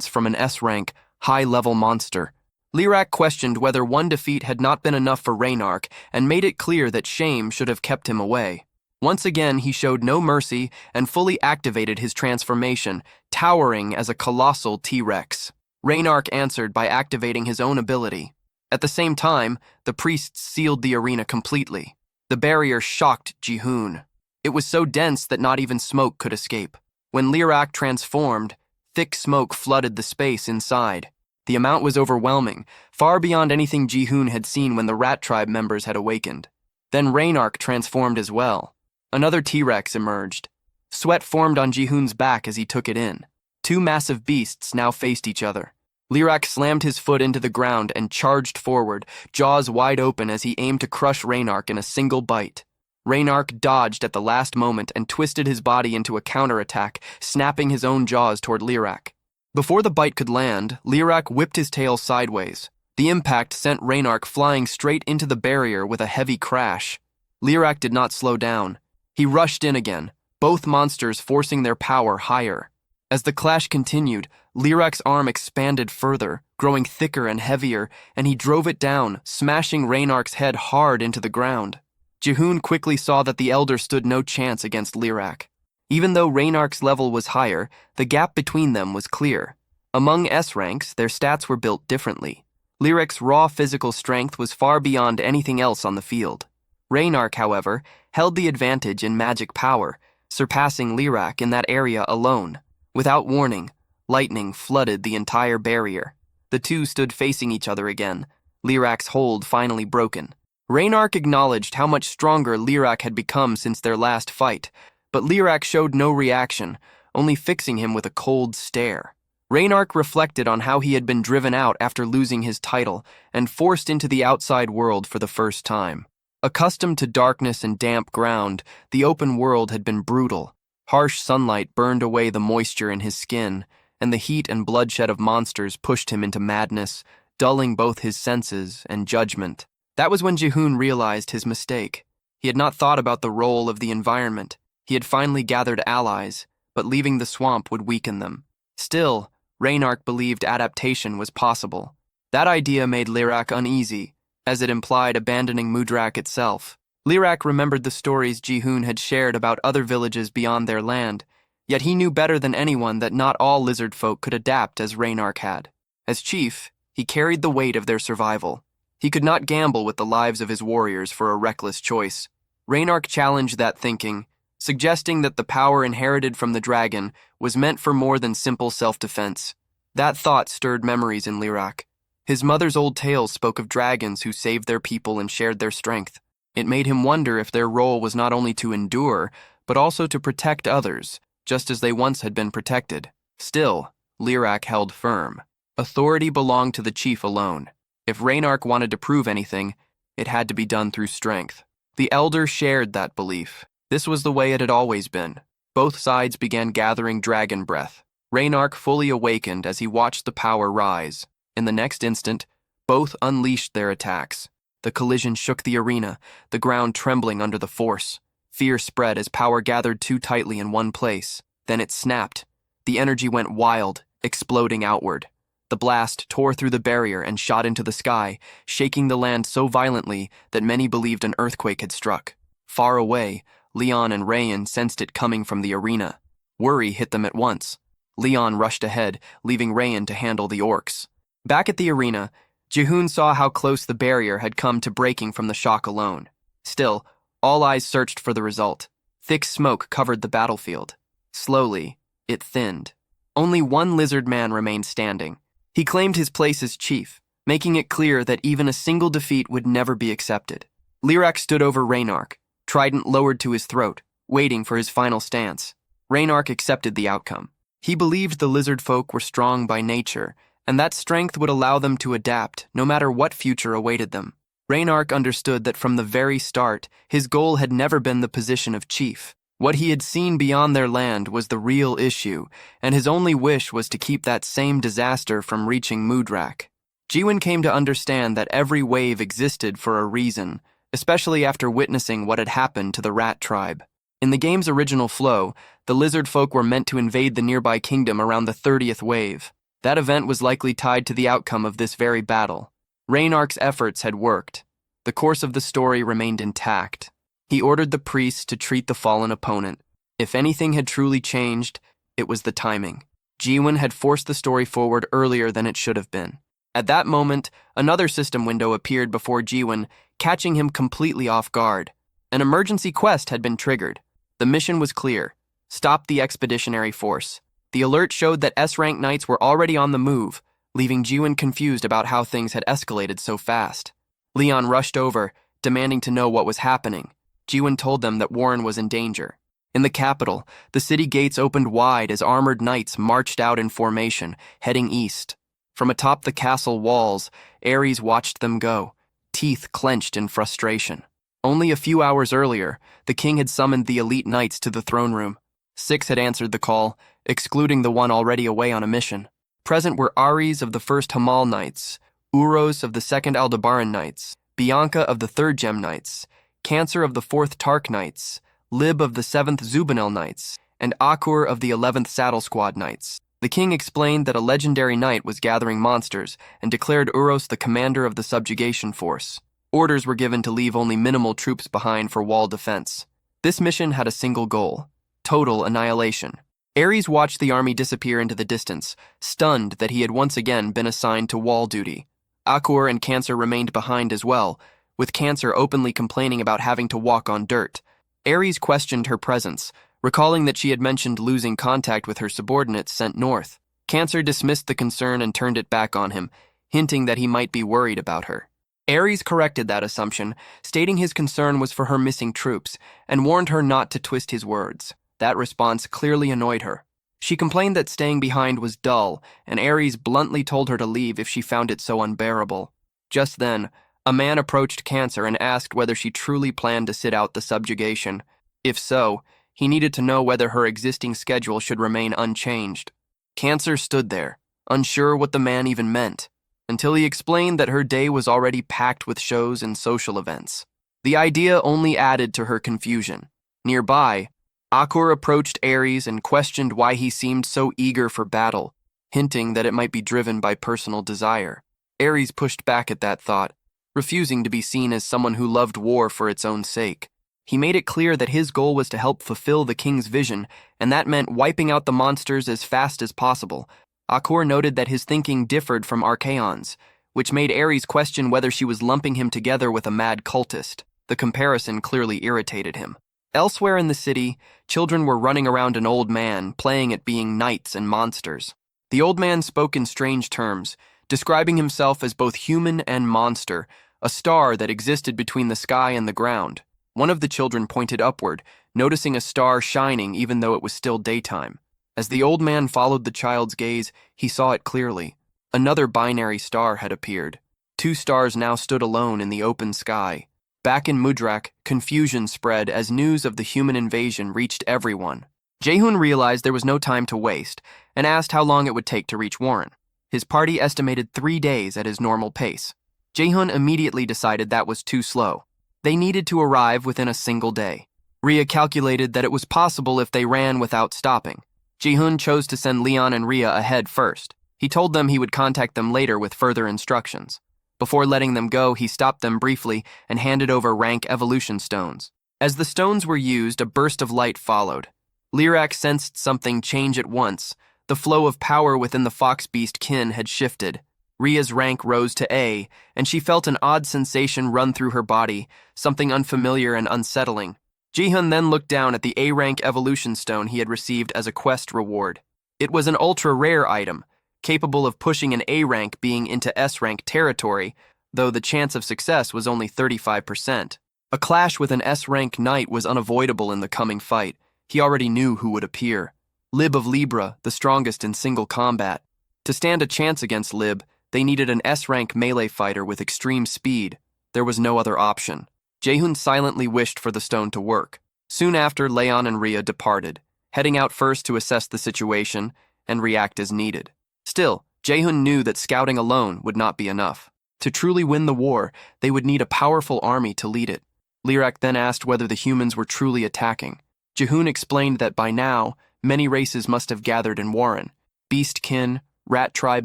from an S-rank, high-level monster. Lirak questioned whether one defeat had not been enough for Reynark and made it clear that shame should have kept him away. Once again, he showed no mercy and fully activated his transformation, towering as a colossal T-Rex. Reynark answered by activating his own ability. At the same time, the priests sealed the arena completely. The barrier shocked Jihoon. It was so dense that not even smoke could escape. When Lirak transformed, thick smoke flooded the space inside. The amount was overwhelming, far beyond anything Jihoon had seen when the Rat Tribe members had awakened. Then Reynark transformed as well. Another T-Rex emerged. Sweat formed on Jihoon's back as he took it in. 2 massive beasts now faced each other. Lirak slammed his foot into the ground and charged forward, jaws wide open as he aimed to crush Reynark in a single bite. Reynark dodged at the last moment and twisted his body into a counterattack, snapping his own jaws toward Lirak. Before the bite could land, Lirak whipped his tail sideways. The impact sent Reynark flying straight into the barrier with a heavy crash. Lirak did not slow down. He rushed in again, both monsters forcing their power higher. As the clash continued, Lirak's arm expanded further, growing thicker and heavier, and he drove it down, smashing Reynark's head hard into the ground. Jihoon quickly saw that the Elder stood no chance against Lirak. Even though Reynark's level was higher, the gap between them was clear. Among S-ranks, their stats were built differently. Lirak's raw physical strength was far beyond anything else on the field. Reynark, however, held the advantage in magic power, surpassing Lirak in that area alone. Without warning, lightning flooded the entire barrier. The 2 stood facing each other again, Lirak's hold finally broken. Reynark acknowledged how much stronger Lirak had become since their last fight, but Lirak showed no reaction, only fixing him with a cold stare. Reynark reflected on how he had been driven out after losing his title and forced into the outside world for the first time. Accustomed to darkness and damp ground, the open world had been brutal. Harsh sunlight burned away the moisture in his skin, and the heat and bloodshed of monsters pushed him into madness, dulling both his senses and judgment. That was when Jihoon realized his mistake. He had not thought about the role of the environment. He had finally gathered allies, but leaving the swamp would weaken them. Still, Reynark believed adaptation was possible. That idea made Lirak uneasy. as it implied abandoning Mudrak itself. Lirak remembered the stories Ji-hoon had shared about other villages beyond their land, yet he knew better than anyone that not all lizard folk could adapt as Reynark had. As chief, he carried the weight of their survival. He could not gamble with the lives of his warriors for a reckless choice. Reynark challenged that thinking, suggesting that the power inherited from the dragon was meant for more than simple self-defense. That thought stirred memories in Lirak. His mother's old tales spoke of dragons who saved their people and shared their strength. It made him wonder if their role was not only to endure, but also to protect others, just as they once had been protected. Still, Lirak held firm. Authority belonged to the chief alone. If Reynark wanted to prove anything, it had to be done through strength. The elder shared that belief. This was the way it had always been. Both sides began gathering dragon breath. Reynark fully awakened as he watched the power rise. In the next instant, both unleashed their attacks. The collision shook the arena, the ground trembling under the force. Fear spread as power gathered too tightly in one place. Then it snapped. The energy went wild, exploding outward. The blast tore through the barrier and shot into the sky, shaking the land so violently that many believed an earthquake had struck. Far away, Leon and Rayan sensed it coming from the arena. Worry hit them at once. Leon rushed ahead, leaving Rayan to handle the orcs. Back at the arena, Ji-hoon saw how close the barrier had come to breaking from the shock alone. Still, all eyes searched for the result. Thick smoke covered the battlefield. Slowly, it thinned. Only one lizard man remained standing. He claimed his place as chief, making it clear that even a single defeat would never be accepted. Lirak stood over Reynark, trident lowered to his throat, waiting for his final stance. Reynark accepted the outcome. He believed the lizard folk were strong by nature, and that strength would allow them to adapt, no matter what future awaited them. Reynark understood that from the very start, his goal had never been the position of chief. What he had seen beyond their land was the real issue, and his only wish was to keep that same disaster from reaching Mudrak. Jiwon came to understand that every wave existed for a reason, especially after witnessing what had happened to the rat tribe. In the game's original flow, the lizard folk were meant to invade the nearby kingdom around the 30th wave. That event was likely tied to the outcome of this very battle. Reynark's efforts had worked. The course of the story remained intact. He ordered the priests to treat the fallen opponent. If anything had truly changed, it was the timing. Jiwon had forced the story forward earlier than it should have been. At that moment, another system window appeared before Jiwon, catching him completely off guard. An emergency quest had been triggered. The mission was clear: stop the expeditionary force. The alert showed that S-rank knights were already on the move, leaving Jiwon confused about how things had escalated so fast. Leon rushed over, demanding to know what was happening. Jiwon told them that Warren was in danger. In the capital, the city gates opened wide as armored knights marched out in formation, heading east. From atop the castle walls, Ares watched them go, teeth clenched in frustration. Only a few hours earlier, the king had summoned the elite knights to the throne room. 6 had answered the call, excluding the one already away on a mission. Present were Ares of the 1st Hamal Knights, Uros of the 2nd Aldebaran Knights, Bianca of the 3rd Gem Knights, Cancer of the 4th Tark Knights, Lib of the 7th Zubanel Knights, and Akur of the 11th Saddle Squad Knights. The king explained that a legendary knight was gathering monsters and declared Uros the commander of the subjugation force. Orders were given to leave only minimal troops behind for wall defense. This mission had a single goal: total annihilation. Ares watched the army disappear into the distance, stunned that he had once again been assigned to wall duty. Akur and Cancer remained behind as well, with Cancer openly complaining about having to walk on dirt. Ares questioned her presence, recalling that she had mentioned losing contact with her subordinates sent north. Cancer dismissed the concern and turned it back on him, hinting that he might be worried about her. Ares corrected that assumption, stating his concern was for her missing troops, and warned her not to twist his words. That response clearly annoyed her. She complained that staying behind was dull, and Ares bluntly told her to leave if she found it so unbearable. Just then, a man approached Cancer and asked whether she truly planned to sit out the subjugation. If so, he needed to know whether her existing schedule should remain unchanged. Cancer stood there, unsure what the man even meant, until he explained that her day was already packed with shows and social events. The idea only added to her confusion. Nearby, Akur approached Ares and questioned why he seemed so eager for battle, hinting that it might be driven by personal desire. Ares pushed back at that thought, refusing to be seen as someone who loved war for its own sake. He made it clear that his goal was to help fulfill the king's vision, and that meant wiping out the monsters as fast as possible. Akor noted that his thinking differed from Archaon's, which made Ares question whether she was lumping him together with a mad cultist. The comparison clearly irritated him. Elsewhere in the city, children were running around an old man, playing at being knights and monsters. The old man spoke in strange terms, describing himself as both human and monster, a star that existed between the sky and the ground. One of the children pointed upward, noticing a star shining even though it was still daytime. As the old man followed the child's gaze, he saw it clearly. Another binary star had appeared. 2 stars now stood alone in the open sky. Back in Mudrak, confusion spread as news of the human invasion reached everyone. Jaehoon realized there was no time to waste and asked how long it would take to reach Warren. His party estimated 3 days at his normal pace. Jaehoon immediately decided that was too slow. They needed to arrive within a single day. Rhea calculated that it was possible if they ran without stopping. Jaehoon chose to send Leon and Rhea ahead first. He told them he would contact them later with further instructions. Before letting them go, he stopped them briefly and handed over rank evolution stones. As the stones were used, a burst of light followed. Lyrak sensed something change at once. The flow of power within the fox beast kin had shifted. Rhea's rank rose to A, and she felt an odd sensation run through her body, something unfamiliar and unsettling. Jaehoon then looked down at the A-rank evolution stone he had received as a quest reward. It was an ultra-rare item, capable of pushing an A-rank being into S-rank territory, though the chance of success was only 35%. A clash with an S-rank knight was unavoidable in the coming fight. He already knew who would appear. Lib of Libra, the strongest in single combat. To stand a chance against Lib, they needed an S-rank melee fighter with extreme speed. There was no other option. Jaehoon silently wished for the stone to work. Soon after, Leon and Rhea departed, heading out first to assess the situation and react as needed. Still, Jaehoon knew that scouting alone would not be enough. To truly win the war, they would need a powerful army to lead it. Lyrak then asked whether the humans were truly attacking. Jaehoon explained that by now, many races must have gathered in Warren. Beastkin, rat tribe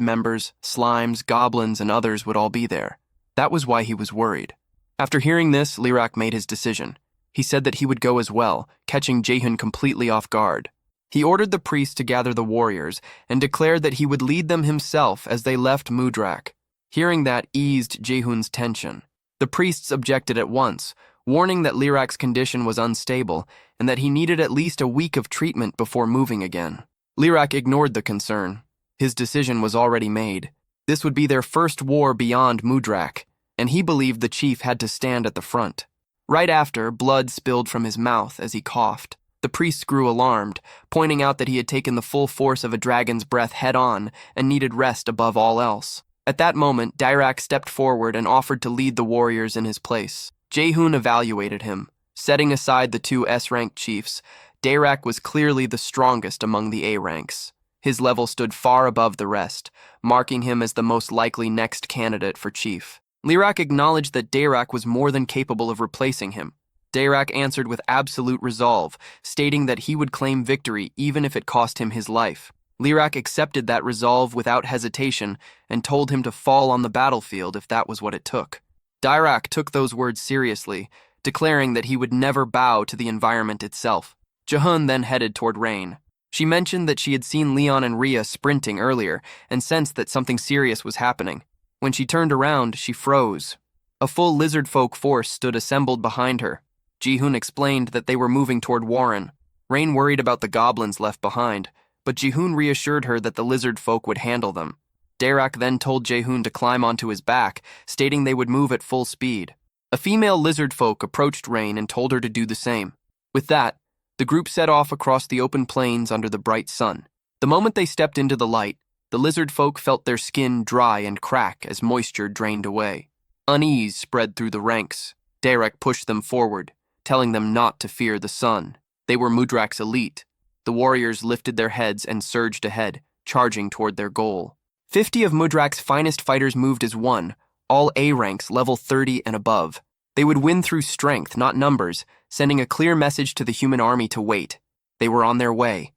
members, slimes, goblins, and others would all be there. That was why he was worried. After hearing this, Lyrak made his decision. He said that he would go as well, catching Jaehoon completely off guard. He ordered the priests to gather the warriors and declared that he would lead them himself as they left Mudrak. Hearing that eased Jaehoon's tension. The priests objected at once, warning that Lyrak's condition was unstable and that he needed at least a week of treatment before moving again. Lyrak ignored the concern. His decision was already made. This would be their first war beyond Mudrak, and he believed the chief had to stand at the front. Right after, blood spilled from his mouth as he coughed. The priests grew alarmed, pointing out that he had taken the full force of a dragon's breath head-on and needed rest above all else. At that moment, Dirac stepped forward and offered to lead the warriors in his place. Jaehoon evaluated him. Setting aside the 2 S-rank chiefs, Dirac was clearly the strongest among the A-ranks. His level stood far above the rest, marking him as the most likely next candidate for chief. Lyrak acknowledged that Dirac was more than capable of replacing him. Dirac answered with absolute resolve, stating that he would claim victory even if it cost him his life. Lyrak accepted that resolve without hesitation and told him to fall on the battlefield if that was what it took. Dirac took those words seriously, declaring that he would never bow to the environment itself. Jaehoon then headed toward Rain. She mentioned that she had seen Leon and Rhea sprinting earlier and sensed that something serious was happening. When she turned around, she froze. A full lizard folk force stood assembled behind her. Jaehoon explained that they were moving toward Warren. Rain worried about the goblins left behind, but Jaehoon reassured her that the lizard folk would handle them. Dirac then told Jaehoon to climb onto his back, stating they would move at full speed. A female lizard folk approached Rain and told her to do the same. With that, the group set off across the open plains under the bright sun. The moment they stepped into the light, the lizard folk felt their skin dry and crack as moisture drained away. Unease spread through the ranks. Dirac pushed them forward, telling them not to fear the sun. They were Mudrak's elite. The warriors lifted their heads and surged ahead, charging toward their goal. 50 of Mudrak's finest fighters moved as one, all A ranks level 30 and above. They would win through strength, not numbers, sending a clear message to the human army to wait. They were on their way.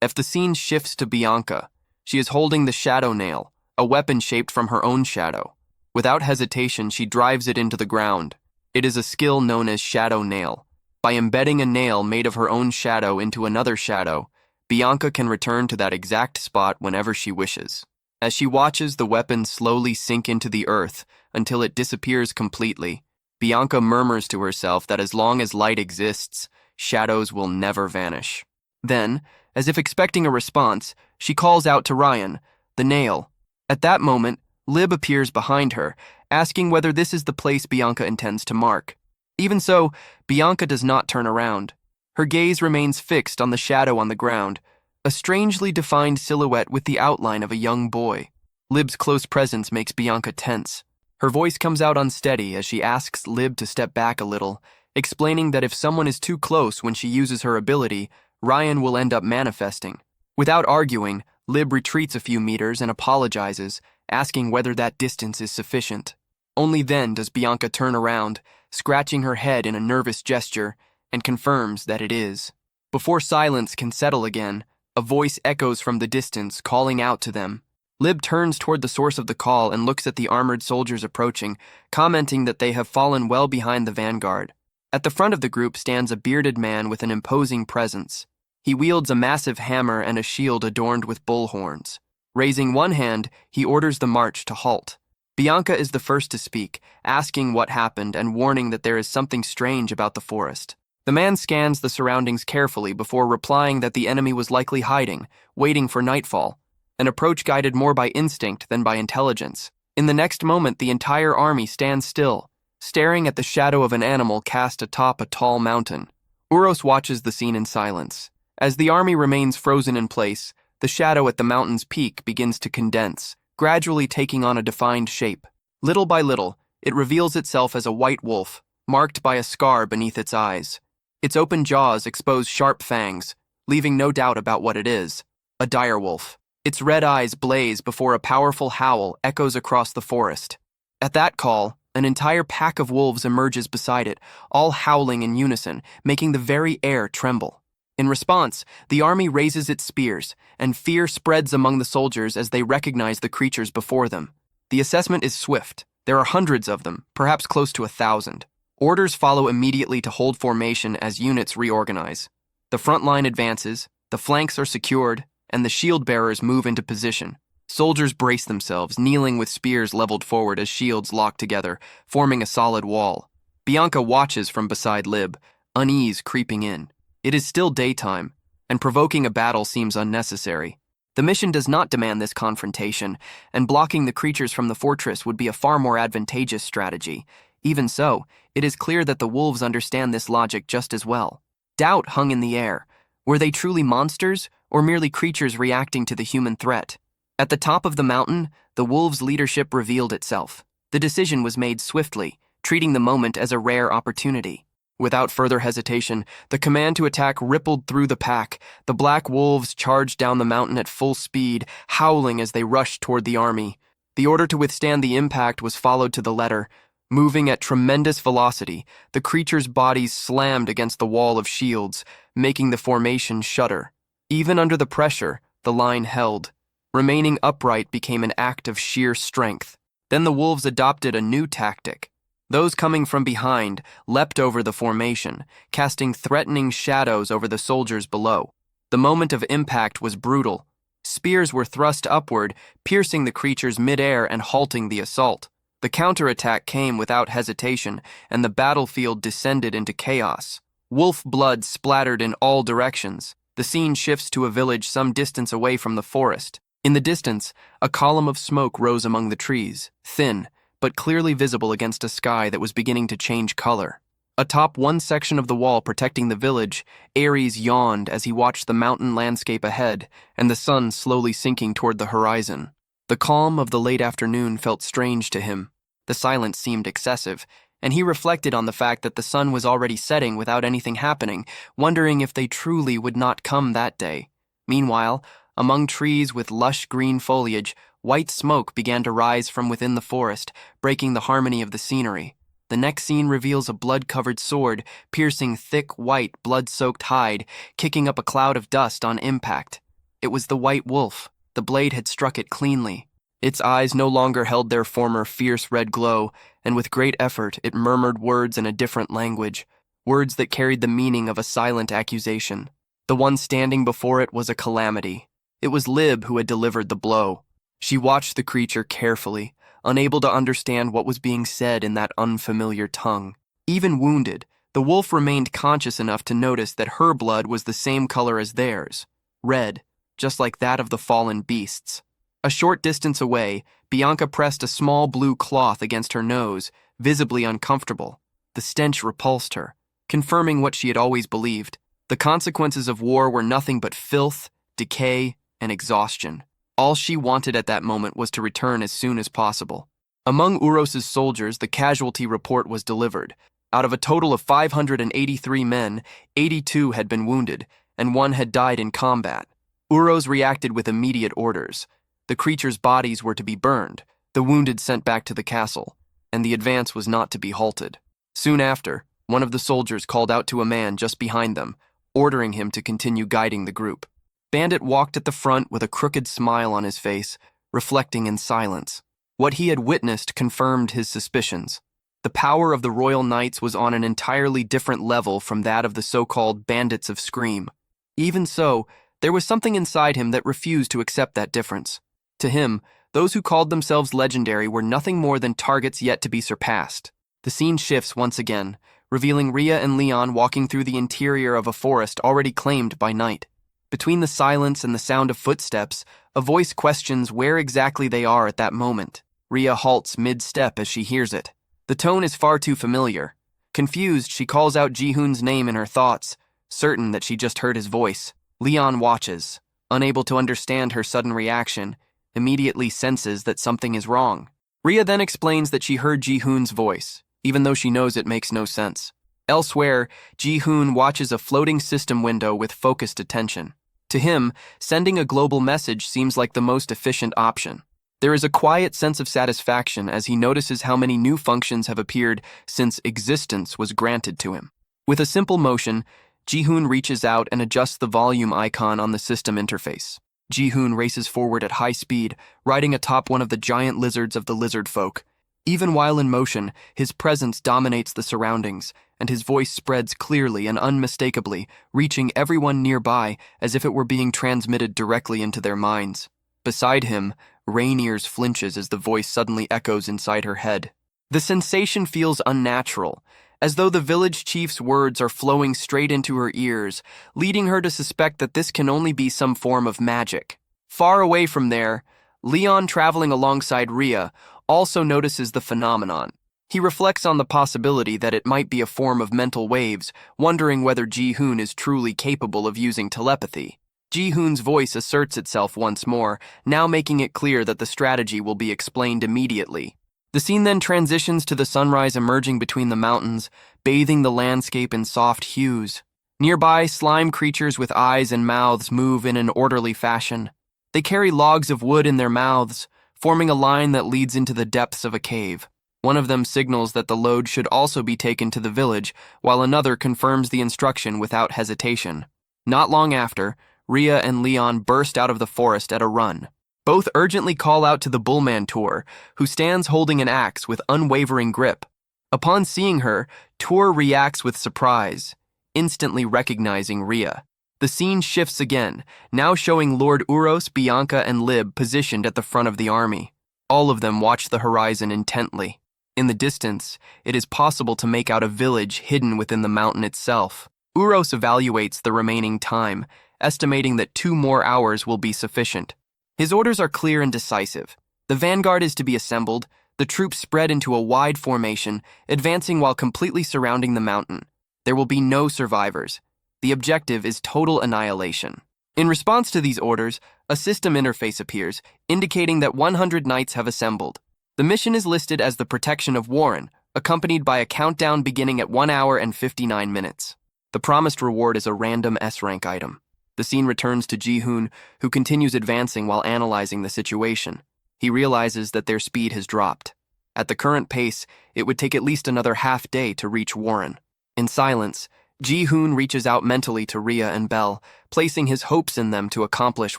If the scene shifts to Bianca, she is holding the shadow nail, a weapon shaped from her own shadow. Without hesitation, she drives it into the ground. It is a skill known as shadow nail. By embedding a nail made of her own shadow into another shadow, Bianca can return to that exact spot whenever she wishes. As she watches the weapon slowly sink into the earth until it disappears completely, Bianca murmurs to herself that as long as light exists, shadows will never vanish. Then, as if expecting a response, she calls out to Ryan, the nail. At that moment, Lib appears behind her, asking whether this is the place Bianca intends to mark. Even so, Bianca does not turn around. Her gaze remains fixed on the shadow on the ground, a strangely defined silhouette with the outline of a young boy. Lib's close presence makes Bianca tense. Her voice comes out unsteady as she asks Lib to step back a little, explaining that if someone is too close when she uses her ability, Ryan will end up manifesting. Without arguing, Lib retreats a few meters and apologizes, asking whether that distance is sufficient. Only then does Bianca turn around, scratching her head in a nervous gesture, and confirms that it is. Before silence can settle again, a voice echoes from the distance, calling out to them. Lib turns toward the source of the call and looks at the armored soldiers approaching, commenting that they have fallen well behind the vanguard. At the front of the group stands a bearded man with an imposing presence. He wields a massive hammer and a shield adorned with bull horns. Raising one hand, he orders the march to halt. Bianca is the first to speak, asking what happened and warning that there is something strange about the forest. The man scans the surroundings carefully before replying that the enemy was likely hiding, waiting for nightfall, an approach guided more by instinct than by intelligence. In the next moment, the entire army stands still, staring at the shadow of an animal cast atop a tall mountain. Uros watches the scene in silence. As the army remains frozen in place, the shadow at the mountain's peak begins to condense, gradually taking on a defined shape. Little by little, it reveals itself as a white wolf, marked by a scar beneath its eyes. Its open jaws expose sharp fangs, leaving no doubt about what it is: a direwolf. Its red eyes blaze before a powerful howl echoes across the forest. At that call, an entire pack of wolves emerges beside it, all howling in unison, making the very air tremble. In response, the army raises its spears, and fear spreads among the soldiers as they recognize the creatures before them. The assessment is swift. There are hundreds of them, perhaps close to 1,000. Orders follow immediately to hold formation as units reorganize. The front line advances, the flanks are secured, and the shield bearers move into position. Soldiers brace themselves, kneeling with spears leveled forward as shields lock together, forming a solid wall. Bianca watches from beside Lib, unease creeping in. It is still daytime, and provoking a battle seems unnecessary. The mission does not demand this confrontation, and blocking the creatures from the fortress would be a far more advantageous strategy. Even so, it is clear that the wolves understand this logic just as well. Doubt hung in the air. Were they truly monsters, or merely creatures reacting to the human threat? At the top of the mountain, the wolves' leadership revealed itself. The decision was made swiftly, treating the moment as a rare opportunity. Without further hesitation, the command to attack rippled through the pack. The black wolves charged down the mountain at full speed, howling as they rushed toward the army. The order to withstand the impact was followed to the letter. Moving at tremendous velocity, the creatures' bodies slammed against the wall of shields, making the formation shudder. Even under the pressure, the line held. Remaining upright became an act of sheer strength. Then the wolves adopted a new tactic. Those coming from behind leapt over the formation, casting threatening shadows over the soldiers below. The moment of impact was brutal. Spears were thrust upward, piercing the creatures midair and halting the assault. The counterattack came without hesitation, and the battlefield descended into chaos. Wolf blood splattered in all directions. The scene shifts to a village some distance away from the forest. In the distance, a column of smoke rose among the trees, thin, but clearly visible against a sky that was beginning to change color. Atop one section of the wall protecting the village, Ares yawned as he watched the mountain landscape ahead and the sun slowly sinking toward the horizon. The calm of the late afternoon felt strange to him. The silence seemed excessive, and he reflected on the fact that the sun was already setting without anything happening, wondering if they truly would not come that day. Meanwhile, among trees with lush green foliage, white smoke began to rise from within the forest, breaking the harmony of the scenery. The next scene reveals a blood-covered sword, piercing thick, white, blood-soaked hide, kicking up a cloud of dust on impact. It was the white wolf. The blade had struck it cleanly. Its eyes no longer held their former fierce red glow, and with great effort it murmured words in a different language, words that carried the meaning of a silent accusation. The one standing before it was a calamity. It was Lib who had delivered the blow. She watched the creature carefully, unable to understand what was being said in that unfamiliar tongue. Even wounded, the wolf remained conscious enough to notice that her blood was the same color as theirs, red, just like that of the fallen beasts. A short distance away, Bianca pressed a small blue cloth against her nose, visibly uncomfortable. The stench repulsed her, confirming what she had always believed. The consequences of war were nothing but filth, decay, and exhaustion. All she wanted at that moment was to return as soon as possible. Among Uros's soldiers, the casualty report was delivered. Out of a total of 583 men, 82 had been wounded, and 1 had died in combat. Uros reacted with immediate orders. The creatures' bodies were to be burned, the wounded sent back to the castle, and the advance was not to be halted. Soon after, one of the soldiers called out to a man just behind them, ordering him to continue guiding the group. Bandit walked at the front with a crooked smile on his face, reflecting in silence. What he had witnessed confirmed his suspicions. The power of the Royal Knights was on an entirely different level from that of the so-called bandits of Scream. Even so, there was something inside him that refused to accept that difference. To him, those who called themselves legendary were nothing more than targets yet to be surpassed. The scene shifts once again, revealing Rhea and Leon walking through the interior of a forest already claimed by night. Between the silence and the sound of footsteps, a voice questions where exactly they are at that moment. Rhea halts mid-step as she hears it. The tone is far too familiar. Confused, she calls out Ji-hoon's name in her thoughts, certain that she just heard his voice. Leon watches, unable to understand her sudden reaction, immediately senses that something is wrong. Rhea then explains that she heard Ji-hoon's voice, even though she knows it makes no sense. Elsewhere, Ji-hoon watches a floating system window with focused attention. To him, sending a global message seems like the most efficient option. There is a quiet sense of satisfaction as he notices how many new functions have appeared since existence was granted to him. With a simple motion, Ji-hoon reaches out and adjusts the volume icon on the system interface. Ji-hoon races forward at high speed, riding atop one of the giant lizards of the lizard folk. Even while in motion, his presence dominates the surroundings, and his voice spreads clearly and unmistakably, reaching everyone nearby as if it were being transmitted directly into their minds. Beside him, Rainier's flinches as the voice suddenly echoes inside her head. The sensation feels unnatural, as though the village chief's words are flowing straight into her ears, leading her to suspect that this can only be some form of magic. Far away from there, Leon, traveling alongside Rhea, also notices the phenomenon. He reflects on the possibility that it might be a form of mental waves, wondering whether Ji-hoon is truly capable of using telepathy. Ji-hoon's voice asserts itself once more, now making it clear that the strategy will be explained immediately. The scene then transitions to the sunrise emerging between the mountains, bathing the landscape in soft hues. Nearby, slime creatures with eyes and mouths move in an orderly fashion. They carry logs of wood in their mouths, forming a line that leads into the depths of a cave. One of them signals that the load should also be taken to the village, while another confirms the instruction without hesitation. Not long after, Rhea and Leon burst out of the forest at a run. Both urgently call out to the Bullman Tour, who stands holding an axe with unwavering grip. Upon seeing her, Tour reacts with surprise, instantly recognizing Rhea. The scene shifts again, now showing Lord Uros, Bianca, and Lib positioned at the front of the army. All of them watch the horizon intently. In the distance, it is possible to make out a village hidden within the mountain itself. Uros evaluates the remaining time, estimating that 2 more hours will be sufficient. His orders are clear and decisive. The vanguard is to be assembled, the troops spread into a wide formation, advancing while completely surrounding the mountain. There will be no survivors. The objective is total annihilation. In response to these orders, a system interface appears, indicating that 100 knights have assembled. The mission is listed as the protection of Warren, accompanied by a countdown beginning at 1 hour and 59 minutes. The promised reward is a random S-rank item. The scene returns to Ji-hoon, who continues advancing while analyzing the situation. He realizes that their speed has dropped. At the current pace, it would take at least another half day to reach Warren. In silence, Ji-hoon reaches out mentally to Rhea and Belle, placing his hopes in them to accomplish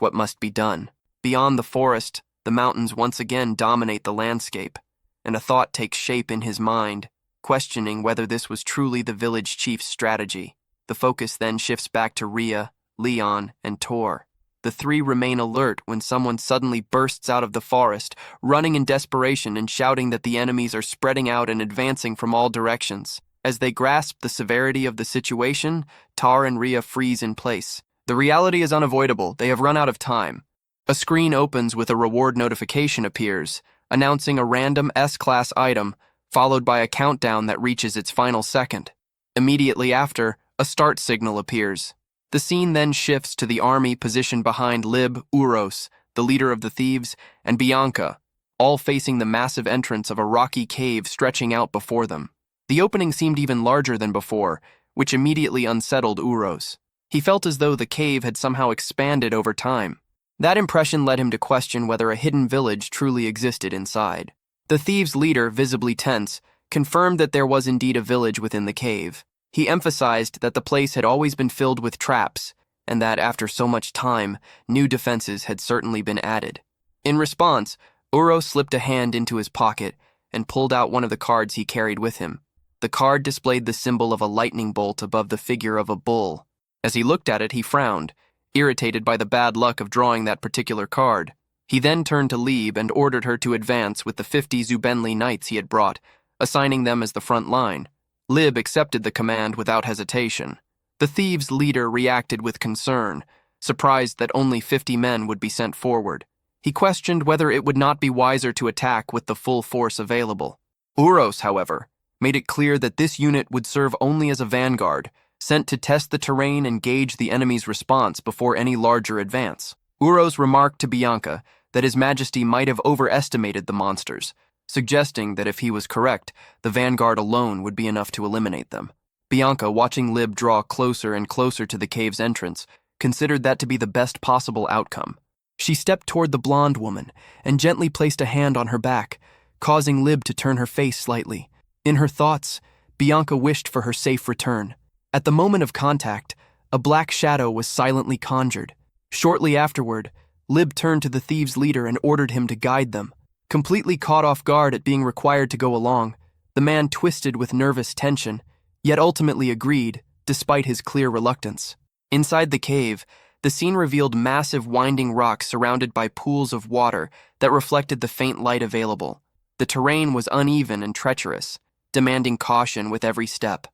what must be done. Beyond the forest, the mountains once again dominate the landscape, and a thought takes shape in his mind, questioning whether this was truly the village chief's strategy. The focus then shifts back to Rhea, Leon, and Tor. The three remain alert when someone suddenly bursts out of the forest, running in desperation and shouting that the enemies are spreading out and advancing from all directions. As they grasp the severity of the situation, Tar and Rhea freeze in place. The reality is unavoidable. They have run out of time. A screen opens with a reward notification appears, announcing a random S-class item, followed by a countdown that reaches its final second. Immediately after, a start signal appears. The scene then shifts to the army positioned behind Lib, Uros, the leader of the thieves, and Bianca, all facing the massive entrance of a rocky cave stretching out before them. The opening seemed even larger than before, which immediately unsettled Uros. He felt as though the cave had somehow expanded over time. That impression led him to question whether a hidden village truly existed inside. The thieves' leader, visibly tense, confirmed that there was indeed a village within the cave. He emphasized that the place had always been filled with traps, and that after so much time, new defenses had certainly been added. In response, Uro slipped a hand into his pocket and pulled out one of the cards he carried with him. The card displayed the symbol of a lightning bolt above the figure of a bull. As he looked at it, he frowned, irritated by the bad luck of drawing that particular card. He then turned to Lieb and ordered her to advance with the 50 Zubenli knights he had brought, assigning them as the front line. Lib accepted the command without hesitation. The thieves' leader reacted with concern, surprised that only 50 men would be sent forward. He questioned whether it would not be wiser to attack with the full force available. Uros, however, made it clear that this unit would serve only as a vanguard, sent to test the terrain and gauge the enemy's response before any larger advance. Uros remarked to Bianca that His Majesty might have overestimated the monsters, suggesting that if he was correct, the vanguard alone would be enough to eliminate them. Bianca, watching Lib draw closer and closer to the cave's entrance, considered that to be the best possible outcome. She stepped toward the blonde woman and gently placed a hand on her back, causing Lib to turn her face slightly. In her thoughts, Bianca wished for her safe return. At the moment of contact, a black shadow was silently conjured. Shortly afterward, Lib turned to the thieves' leader and ordered him to guide them. Completely caught off guard at being required to go along, the man twisted with nervous tension, yet ultimately agreed, despite his clear reluctance. Inside the cave, the scene revealed massive winding rocks surrounded by pools of water that reflected the faint light available. The terrain was uneven and treacherous, demanding caution with every step.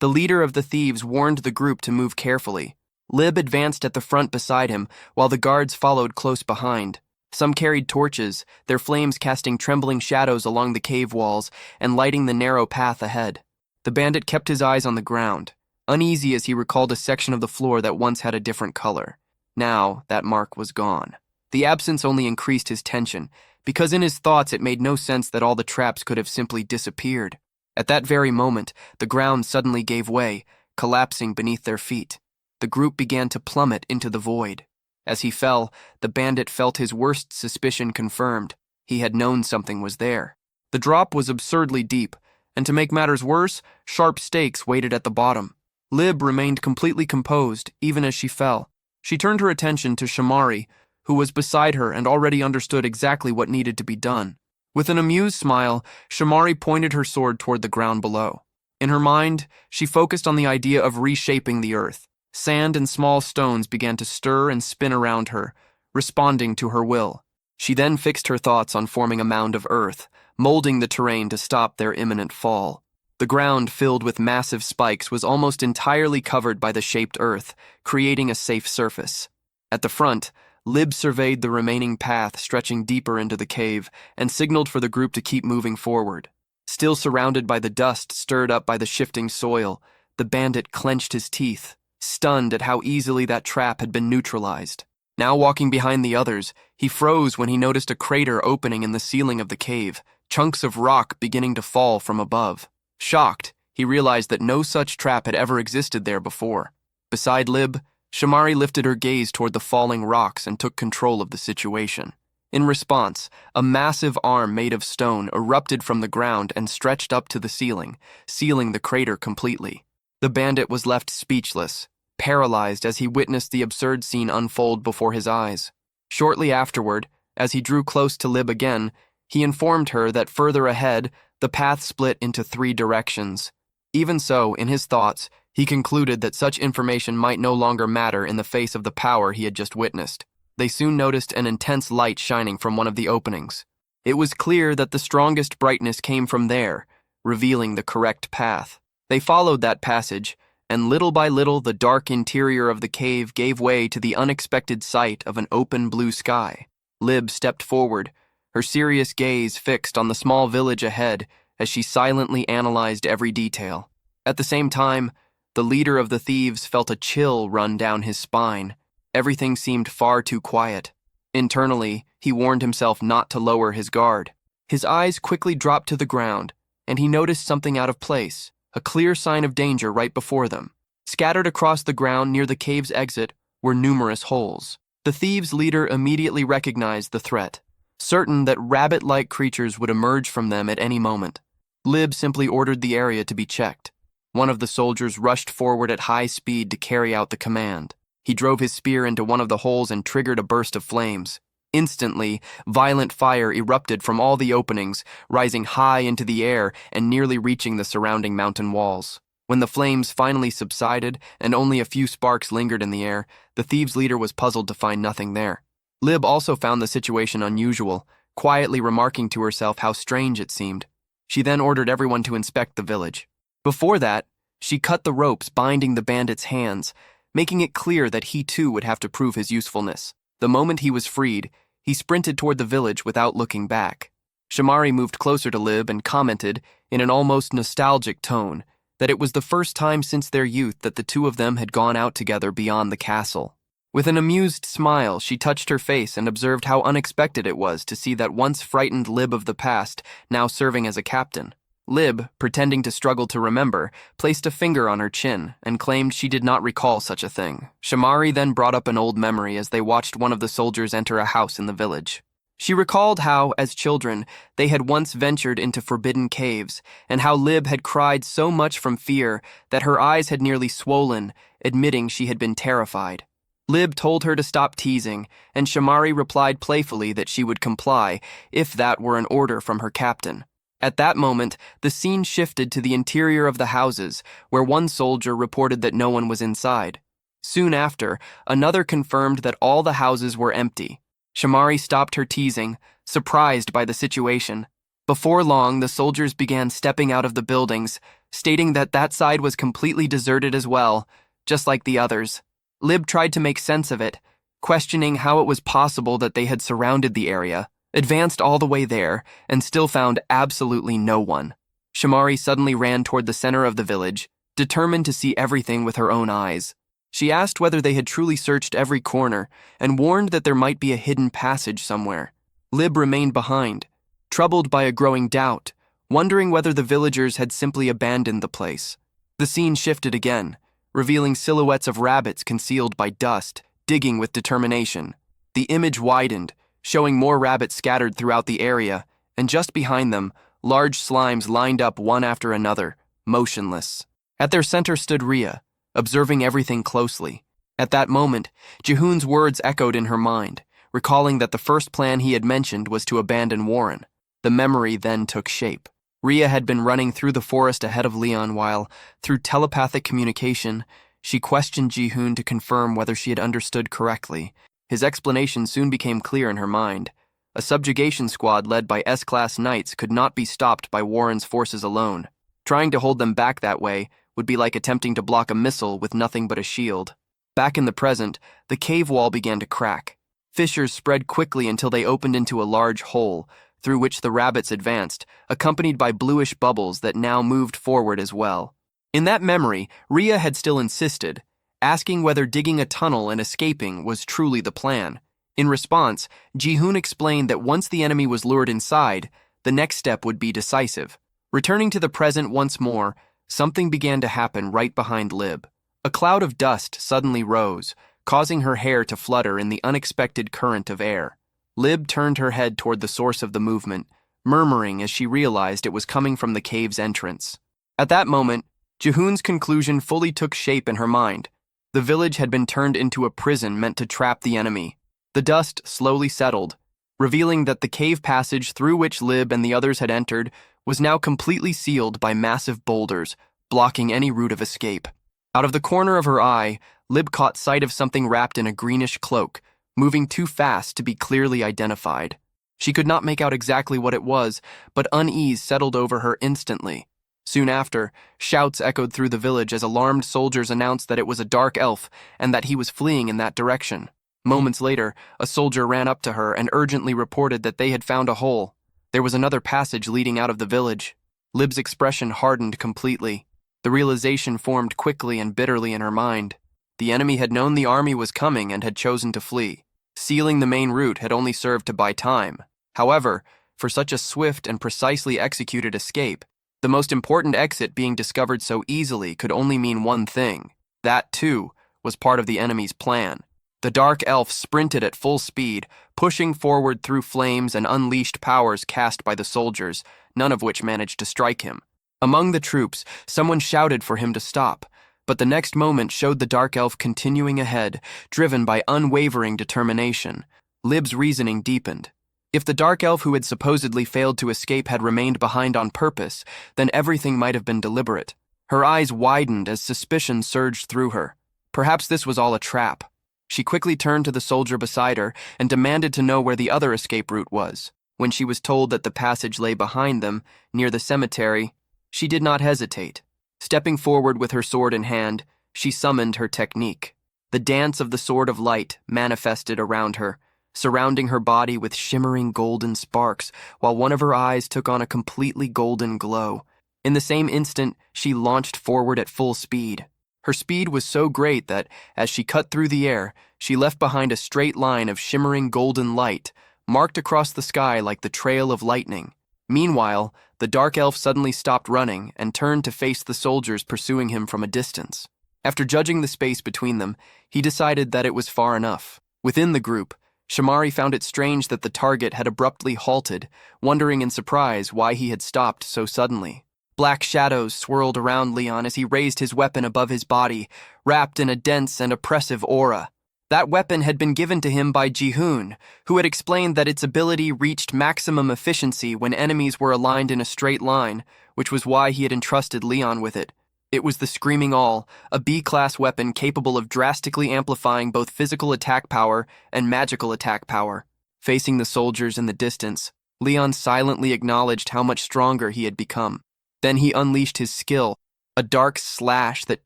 The leader of the thieves warned the group to move carefully. Lib advanced at the front beside him, while the guards followed close behind. Some carried torches, their flames casting trembling shadows along the cave walls and lighting the narrow path ahead. The bandit kept his eyes on the ground, uneasy as he recalled a section of the floor that once had a different color. Now, that mark was gone. The absence only increased his tension, because in his thoughts it made no sense that all the traps could have simply disappeared. At that very moment, the ground suddenly gave way, collapsing beneath their feet. The group began to plummet into the void. As he fell, the bandit felt his worst suspicion confirmed. He had known something was there. The drop was absurdly deep, and to make matters worse, sharp stakes waited at the bottom. Lib remained completely composed, even as she fell. She turned her attention to Shamari, who was beside her and already understood exactly what needed to be done. With an amused smile, Shamari pointed her sword toward the ground below. In her mind, she focused on the idea of reshaping the earth. Sand and small stones began to stir and spin around her, responding to her will. She then fixed her thoughts on forming a mound of earth, molding the terrain to stop their imminent fall. The ground, filled with massive spikes, was almost entirely covered by the shaped earth, creating a safe surface. At the front, Lib surveyed the remaining path stretching deeper into the cave and signaled for the group to keep moving forward. Still surrounded by the dust stirred up by the shifting soil, the bandit clenched his teeth, stunned at how easily that trap had been neutralized. Now walking behind the others, he froze when he noticed a crater opening in the ceiling of the cave, chunks of rock beginning to fall from above. Shocked, he realized that no such trap had ever existed there before. Beside Lib, Shamari lifted her gaze toward the falling rocks and took control of the situation. In response, a massive arm made of stone erupted from the ground and stretched up to the ceiling, sealing the crater completely. The bandit was left speechless, paralyzed as he witnessed the absurd scene unfold before his eyes. Shortly afterward, As he drew close to Lib again, he informed her that further ahead, the path split into 3 directions. Even so, in his thoughts, he concluded that such information might no longer matter in the face of the power he had just witnessed. They soon noticed an intense light shining from one of the openings. It was clear that the strongest brightness came from there, revealing the correct path. They followed that passage, and little by little the dark interior of the cave gave way to the unexpected sight of an open blue sky. Lib stepped forward, her serious gaze fixed on the small village ahead as she silently analyzed every detail. At the same time, the leader of the thieves felt a chill run down his spine. Everything seemed far too quiet. Internally, he warned himself not to lower his guard. His eyes quickly dropped to the ground, and he noticed something out of place, a clear sign of danger right before them. Scattered across the ground near the cave's exit were numerous holes. The thieves' leader immediately recognized the threat, certain that rabbit-like creatures would emerge from them at any moment. Lib simply ordered the area to be checked. One of the soldiers rushed forward at high speed to carry out the command. He drove his spear into one of the holes and triggered a burst of flames. Instantly, violent fire erupted from all the openings, rising high into the air and nearly reaching the surrounding mountain walls. When the flames finally subsided and only a few sparks lingered in the air, the thieves' leader was puzzled to find nothing there. Lib also found the situation unusual, quietly remarking to herself how strange it seemed. She then ordered everyone to inspect the village. Before that, she cut the ropes binding the bandit's hands, making it clear that he too would have to prove his usefulness. The moment he was freed, he sprinted toward the village without looking back. Shamari moved closer to Lib and commented, in an almost nostalgic tone, that it was the first time since their youth that the two of them had gone out together beyond the castle. With an amused smile, she touched her face and observed how unexpected it was to see that once frightened Lib of the past now serving as a captain. Lib, pretending to struggle to remember, placed a finger on her chin and claimed she did not recall such a thing. Shamari then brought up an old memory as they watched one of the soldiers enter a house in the village. She recalled how, as children, they had once ventured into forbidden caves, and how Lib had cried so much from fear that her eyes had nearly swollen, admitting she had been terrified. Lib told her to stop teasing, and Shamari replied playfully that she would comply if that were an order from her captain. At that moment, the scene shifted to the interior of the houses, where one soldier reported that no one was inside. Soon after, another confirmed that all the houses were empty. Shamari stopped her teasing, surprised by the situation. Before long, the soldiers began stepping out of the buildings, stating that that side was completely deserted as well, just like the others. Lib tried to make sense of it, questioning how it was possible that they had surrounded the area, advanced all the way there, and still found absolutely no one. Shamari suddenly ran toward the center of the village, determined to see everything with her own eyes. She asked whether they had truly searched every corner, and warned that there might be a hidden passage somewhere. Lib remained behind, troubled by a growing doubt, wondering whether the villagers had simply abandoned the place. The scene shifted again, revealing silhouettes of rabbits concealed by dust, digging with determination. The image widened, showing more rabbits scattered throughout the area, and just behind them, large slimes lined up one after another, motionless. At their center stood Rhea, observing everything closely. At that moment, Jihoon's words echoed in her mind, recalling that the first plan he had mentioned was to abandon Warren. The memory then took shape. Rhea had been running through the forest ahead of Leon while, through telepathic communication, she questioned Jihoon to confirm whether she had understood correctly. His explanation soon became clear in her mind. A subjugation squad led by S-class knights could not be stopped by Warren's forces alone. Trying to hold them back that way would be like attempting to block a missile with nothing but a shield. Back in the present, the cave wall began to crack. Fissures spread quickly until they opened into a large hole, through which the rabbits advanced, accompanied by bluish bubbles that now moved forward as well. In that memory, Rhea had still insisted, asking whether digging a tunnel and escaping was truly the plan. In response, Jihoon explained that once the enemy was lured inside, the next step would be decisive. Returning to the present once more, something began to happen right behind Lib. A cloud of dust suddenly rose, causing her hair to flutter in the unexpected current of air. Lib turned her head toward the source of the movement, murmuring as she realized it was coming from the cave's entrance. At that moment, Jihoon's conclusion fully took shape in her mind. The village had been turned into a prison meant to trap the enemy. The dust slowly settled, revealing that the cave passage through which Lib and the others had entered was now completely sealed by massive boulders, blocking any route of escape. Out of the corner of her eye, Lib caught sight of something wrapped in a greenish cloak, moving too fast to be clearly identified. She could not make out exactly what it was, but unease settled over her instantly. Soon after, shouts echoed through the village as alarmed soldiers announced that it was a dark elf and that he was fleeing in that direction. Moments later, a soldier ran up to her and urgently reported that they had found a hole. There was another passage leading out of the village. Lib's expression hardened completely. The realization formed quickly and bitterly in her mind. The enemy had known the army was coming and had chosen to flee. Sealing the main route had only served to buy time. However, for such a swift and precisely executed escape, the most important exit being discovered so easily could only mean one thing. That, too, was part of the enemy's plan. The dark elf sprinted at full speed, pushing forward through flames and unleashed powers cast by the soldiers, none of which managed to strike him. Among the troops, someone shouted for him to stop, but the next moment showed the dark elf continuing ahead, driven by unwavering determination. Lib's reasoning deepened. If the dark elf who had supposedly failed to escape had remained behind on purpose, then everything might have been deliberate. Her eyes widened as suspicion surged through her. Perhaps this was all a trap. She quickly turned to the soldier beside her and demanded to know where the other escape route was. When she was told that the passage lay behind them, near the cemetery, she did not hesitate. Stepping forward with her sword in hand, she summoned her technique. The dance of the Sword of Light manifested around her, surrounding her body with shimmering golden sparks, while one of her eyes took on a completely golden glow. In the same instant, she launched forward at full speed. Her speed was so great that, as she cut through the air, she left behind a straight line of shimmering golden light, marked across the sky like the trail of lightning. Meanwhile, the dark elf suddenly stopped running and turned to face the soldiers pursuing him from a distance. After judging the space between them, he decided that it was far enough. Within the group, Shamari found it strange that the target had abruptly halted, wondering in surprise why he had stopped so suddenly. Black shadows swirled around Leon as he raised his weapon above his body, wrapped in a dense and oppressive aura. That weapon had been given to him by Ji-hoon, who had explained that its ability reached maximum efficiency when enemies were aligned in a straight line, which was why he had entrusted Leon with it. It was the Screaming Awl, a B-class weapon capable of drastically amplifying both physical attack power and magical attack power. Facing the soldiers in the distance, Leon silently acknowledged how much stronger he had become. Then he unleashed his skill, a dark slash that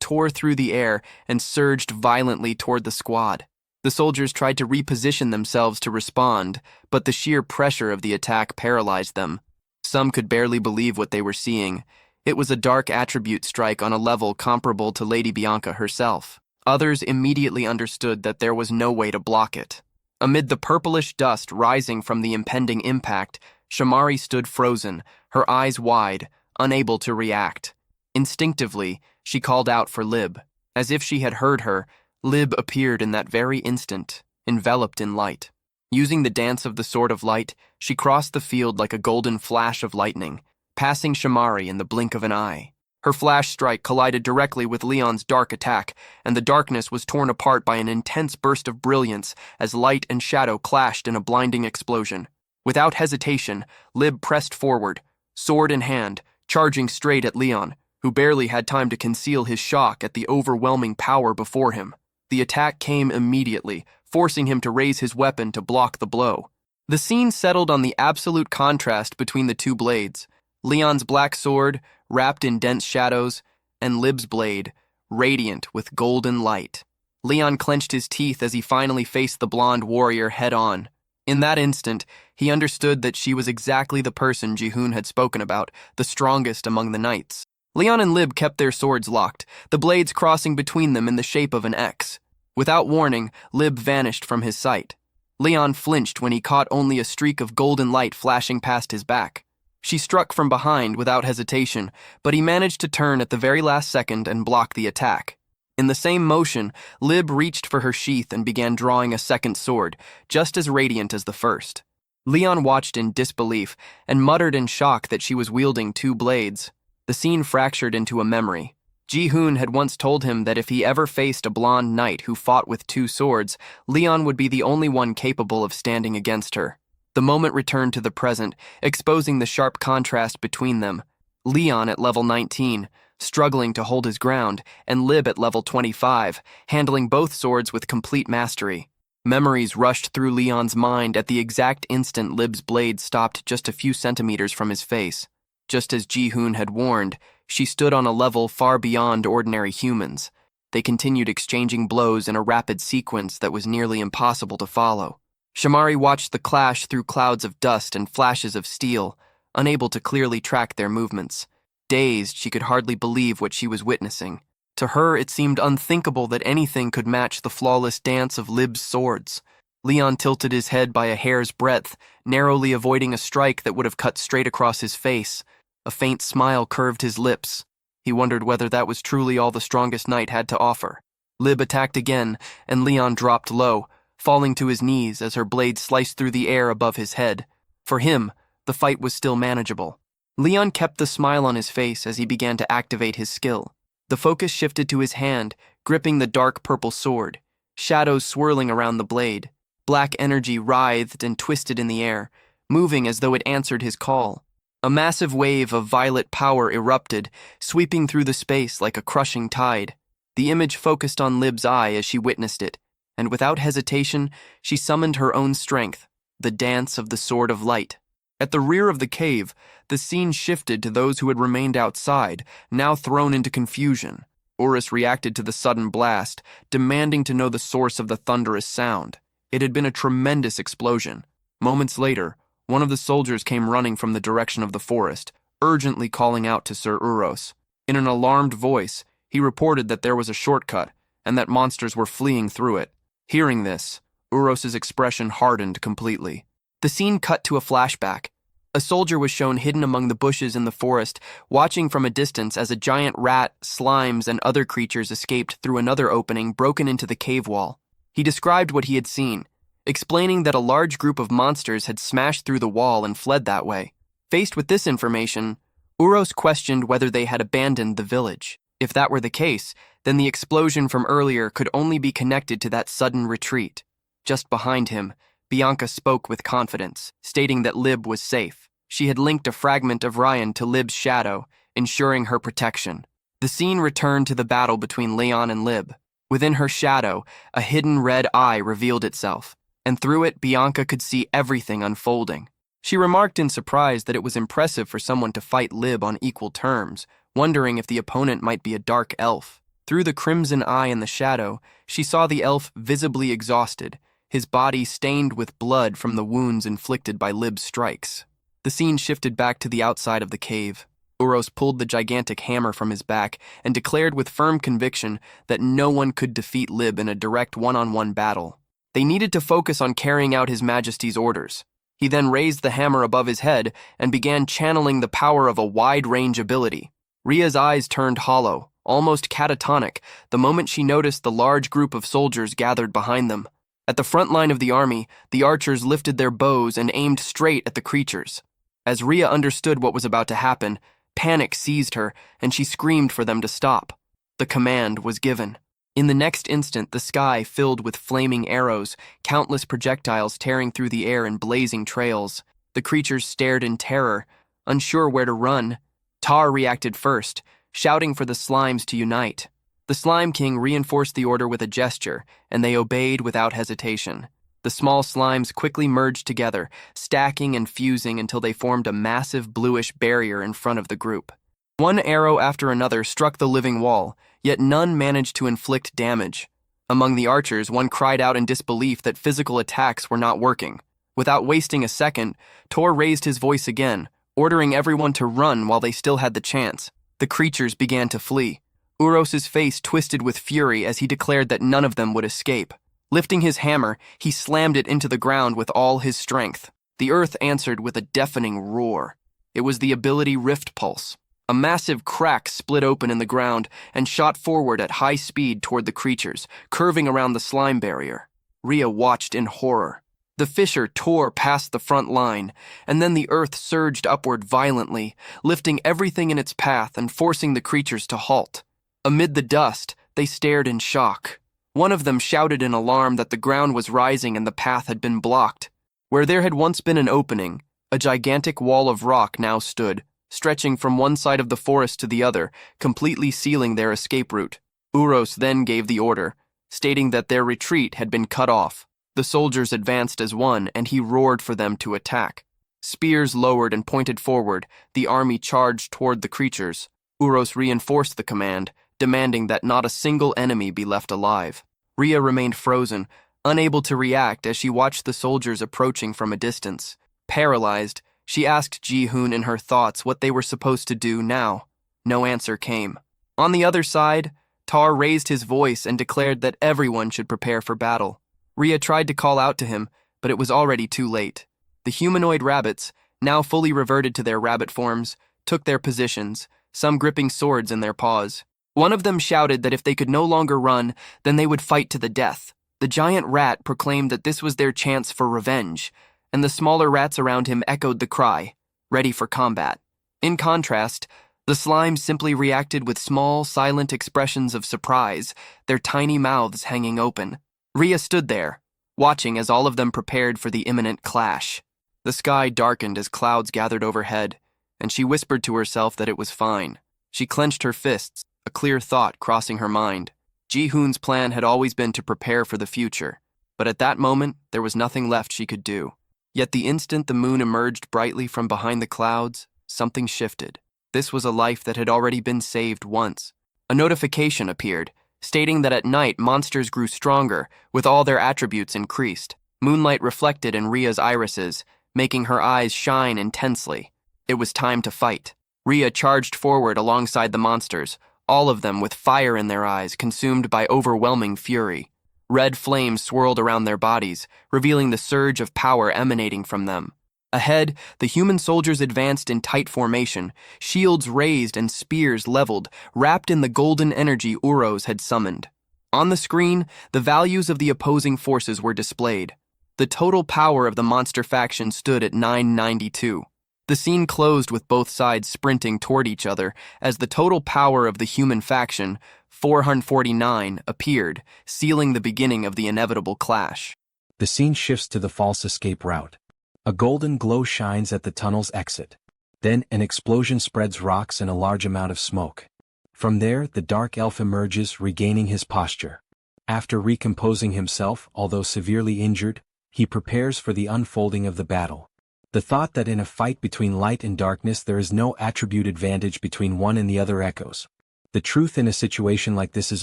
tore through the air and surged violently toward the squad. The soldiers tried to reposition themselves to respond, but the sheer pressure of the attack paralyzed them. Some could barely believe what they were seeing. It was a dark attribute strike on a level comparable to Lady Bianca herself. Others immediately understood that there was no way to block it. Amid the purplish dust rising from the impending impact, Shamari stood frozen, her eyes wide, unable to react. Instinctively, she called out for Lib. As if she had heard her, Lib appeared in that very instant, enveloped in light. Using the dance of the Sword of Light, she crossed the field like a golden flash of lightning, passing Shamari in the blink of an eye. Her flash strike collided directly with Leon's dark attack, and the darkness was torn apart by an intense burst of brilliance as light and shadow clashed in a blinding explosion. Without hesitation, Lib pressed forward, sword in hand, charging straight at Leon, who barely had time to conceal his shock at the overwhelming power before him. The attack came immediately, forcing him to raise his weapon to block the blow. The scene settled on the absolute contrast between the two blades. Leon's black sword, wrapped in dense shadows, and Lib's blade, radiant with golden light. Leon clenched his teeth as he finally faced the blonde warrior head-on. In that instant, he understood that she was exactly the person Ji-hoon had spoken about, the strongest among the knights. Leon and Lib kept their swords locked, the blades crossing between them in the shape of an X. Without warning, Lib vanished from his sight. Leon flinched when he caught only a streak of golden light flashing past his back. She struck from behind without hesitation, but he managed to turn at the very last second and block the attack. In the same motion, Lib reached for her sheath and began drawing a second sword, just as radiant as the first. Leon watched in disbelief and muttered in shock that she was wielding two blades. The scene fractured into a memory. Ji-hoon had once told him that if he ever faced a blonde knight who fought with two swords, Leon would be the only one capable of standing against her. The moment returned to the present, exposing the sharp contrast between them. Leon at level 19, struggling to hold his ground, and Lib at level 25, handling both swords with complete mastery. Memories rushed through Leon's mind at the exact instant Lib's blade stopped just a few centimeters from his face. Just as Ji-hoon had warned, she stood on a level far beyond ordinary humans. They continued exchanging blows in a rapid sequence that was nearly impossible to follow. Shamari watched the clash through clouds of dust and flashes of steel, unable to clearly track their movements. Dazed, she could hardly believe what she was witnessing. To her, it seemed unthinkable that anything could match the flawless dance of Lib's swords. Leon tilted his head by a hair's breadth, narrowly avoiding a strike that would have cut straight across his face. A faint smile curved his lips. He wondered whether that was truly all the strongest knight had to offer. Lib attacked again, and Leon dropped low, falling to his knees as her blade sliced through the air above his head. For him, the fight was still manageable. Leon kept the smile on his face as he began to activate his skill. The focus shifted to his hand, gripping the dark purple sword, shadows swirling around the blade. Black energy writhed and twisted in the air, moving as though it answered his call. A massive wave of violet power erupted, sweeping through the space like a crushing tide. The image focused on Lib's eye as she witnessed it, and without hesitation, she summoned her own strength, the dance of the Sword of Light. At the rear of the cave, the scene shifted to those who had remained outside, now thrown into confusion. Urus reacted to the sudden blast, demanding to know the source of the thunderous sound. It had been a tremendous explosion. Moments later, one of the soldiers came running from the direction of the forest, urgently calling out to Sir Uros. In an alarmed voice, he reported that there was a shortcut, and that monsters were fleeing through it. Hearing this, Uros's expression hardened completely. The scene cut to a flashback. A soldier was shown hidden among the bushes in the forest, watching from a distance as a giant rat, slimes, and other creatures escaped through another opening broken into the cave wall. He described what he had seen, explaining that a large group of monsters had smashed through the wall and fled that way. Faced with this information, Uros questioned whether they had abandoned the village. If that were the case, then the explosion from earlier could only be connected to that sudden retreat. Just behind him, Bianca spoke with confidence, stating that Lib was safe. She had linked a fragment of Ryan to Lib's shadow, ensuring her protection. The scene returned to the battle between Leon and Lib. Within her shadow, a hidden red eye revealed itself, and through it Bianca could see everything unfolding. She remarked in surprise that it was impressive for someone to fight Lib on equal terms, wondering if the opponent might be a dark elf. Through the crimson eye in the shadow, she saw the elf visibly exhausted, his body stained with blood from the wounds inflicted by Lib's strikes. The scene shifted back to the outside of the cave. Uros pulled the gigantic hammer from his back and declared with firm conviction that no one could defeat Lib in a direct one-on-one battle. They needed to focus on carrying out His Majesty's orders. He then raised the hammer above his head and began channeling the power of a wide-range ability. Ria's eyes turned hollow, almost catatonic, the moment she noticed the large group of soldiers gathered behind them. At the front line of the army, the archers lifted their bows and aimed straight at the creatures. As Ria understood what was about to happen, panic seized her, and she screamed for them to stop. The command was given. In the next instant, the sky filled with flaming arrows, countless projectiles tearing through the air in blazing trails. The creatures stared in terror, unsure where to run. Tar reacted first, shouting for the slimes to unite. The Slime King reinforced the order with a gesture, and they obeyed without hesitation. The small slimes quickly merged together, stacking and fusing until they formed a massive bluish barrier in front of the group. One arrow after another struck the living wall, yet none managed to inflict damage. Among the archers, one cried out in disbelief that physical attacks were not working. Without wasting a second, Tor raised his voice again, ordering everyone to run while they still had the chance. The creatures began to flee. Uros's face twisted with fury as he declared that none of them would escape. Lifting his hammer, he slammed it into the ground with all his strength. The earth answered with a deafening roar. It was the ability Rift Pulse. A massive crack split open in the ground and shot forward at high speed toward the creatures, curving around the slime barrier. Ria watched in horror. The fissure tore past the front line, and then the earth surged upward violently, lifting everything in its path and forcing the creatures to halt. Amid the dust, they stared in shock. One of them shouted in alarm that the ground was rising and the path had been blocked. Where there had once been an opening, a gigantic wall of rock now stood, stretching from one side of the forest to the other, completely sealing their escape route. Uros then gave the order, stating that their retreat had been cut off. The soldiers advanced as one, and he roared for them to attack. Spears lowered and pointed forward, the army charged toward the creatures. Uros reinforced the command, demanding that not a single enemy be left alive. Rhea remained frozen, unable to react as she watched the soldiers approaching from a distance. Paralyzed, she asked Ji-hoon in her thoughts what they were supposed to do now. No answer came. On the other side, Tar raised his voice and declared that everyone should prepare for battle. Rhea tried to call out to him, but it was already too late. The humanoid rabbits, now fully reverted to their rabbit forms, took their positions, some gripping swords in their paws. One of them shouted that if they could no longer run, then they would fight to the death. The giant rat proclaimed that this was their chance for revenge, and the smaller rats around him echoed the cry, ready for combat. In contrast, the slimes simply reacted with small, silent expressions of surprise, their tiny mouths hanging open. Rhea stood there, watching as all of them prepared for the imminent clash. The sky darkened as clouds gathered overhead, and she whispered to herself that it was fine. She clenched her fists, a clear thought crossing her mind. Ji-hoon's plan had always been to prepare for the future, but at that moment, there was nothing left she could do. Yet the instant the moon emerged brightly from behind the clouds, something shifted. This was a life that had already been saved once. A notification appeared, stating that at night monsters grew stronger, with all their attributes increased. Moonlight reflected in Rhea's irises, making her eyes shine intensely. It was time to fight. Rhea charged forward alongside the monsters, all of them with fire in their eyes, consumed by overwhelming fury. Red flames swirled around their bodies, revealing the surge of power emanating from them. Ahead, the human soldiers advanced in tight formation, shields raised and spears leveled, wrapped in the golden energy Uros had summoned. On the screen, the values of the opposing forces were displayed. The total power of the monster faction stood at 992. The scene closed with both sides sprinting toward each other as the total power of the human faction, 449, appeared, sealing the beginning of the inevitable clash. The scene shifts to the false escape route. A golden glow shines at the tunnel's exit. Then an explosion spreads rocks and a large amount of smoke. From there, the dark elf emerges, regaining his posture. After recomposing himself, although severely injured, he prepares for the unfolding of the battle. The thought that in a fight between light and darkness there is no attribute advantage between one and the other echoes. The truth in a situation like this is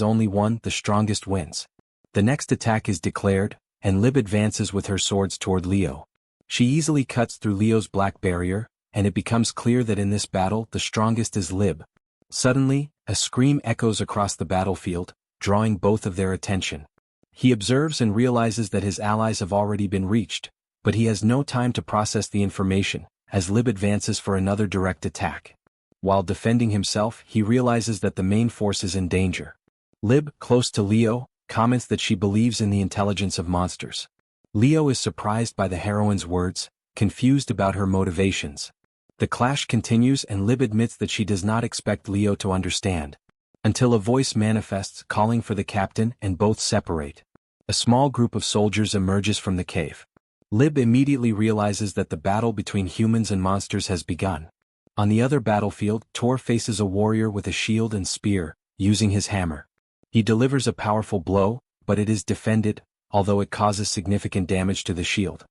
only one, the strongest wins. The next attack is declared, and Lib advances with her swords toward Leo. She easily cuts through Leo's black barrier, and it becomes clear that in this battle the strongest is Lib. Suddenly, a scream echoes across the battlefield, drawing both of their attention. He observes and realizes that his allies have already been reached, but he has no time to process the information, as Lib advances for another direct attack. While defending himself, he realizes that the main force is in danger. Lib, close to Leo, comments that she believes in the intelligence of monsters. Leo is surprised by the heroine's words, confused about her motivations. The clash continues and Lib admits that she does not expect Leo to understand. Until a voice manifests calling for the captain and both separate. A small group of soldiers emerges from the cave. Lib immediately realizes that the battle between humans and monsters has begun. On the other battlefield, Tor faces a warrior with a shield and spear, using his hammer. He delivers a powerful blow, but it is defended, although it causes significant damage to the shield.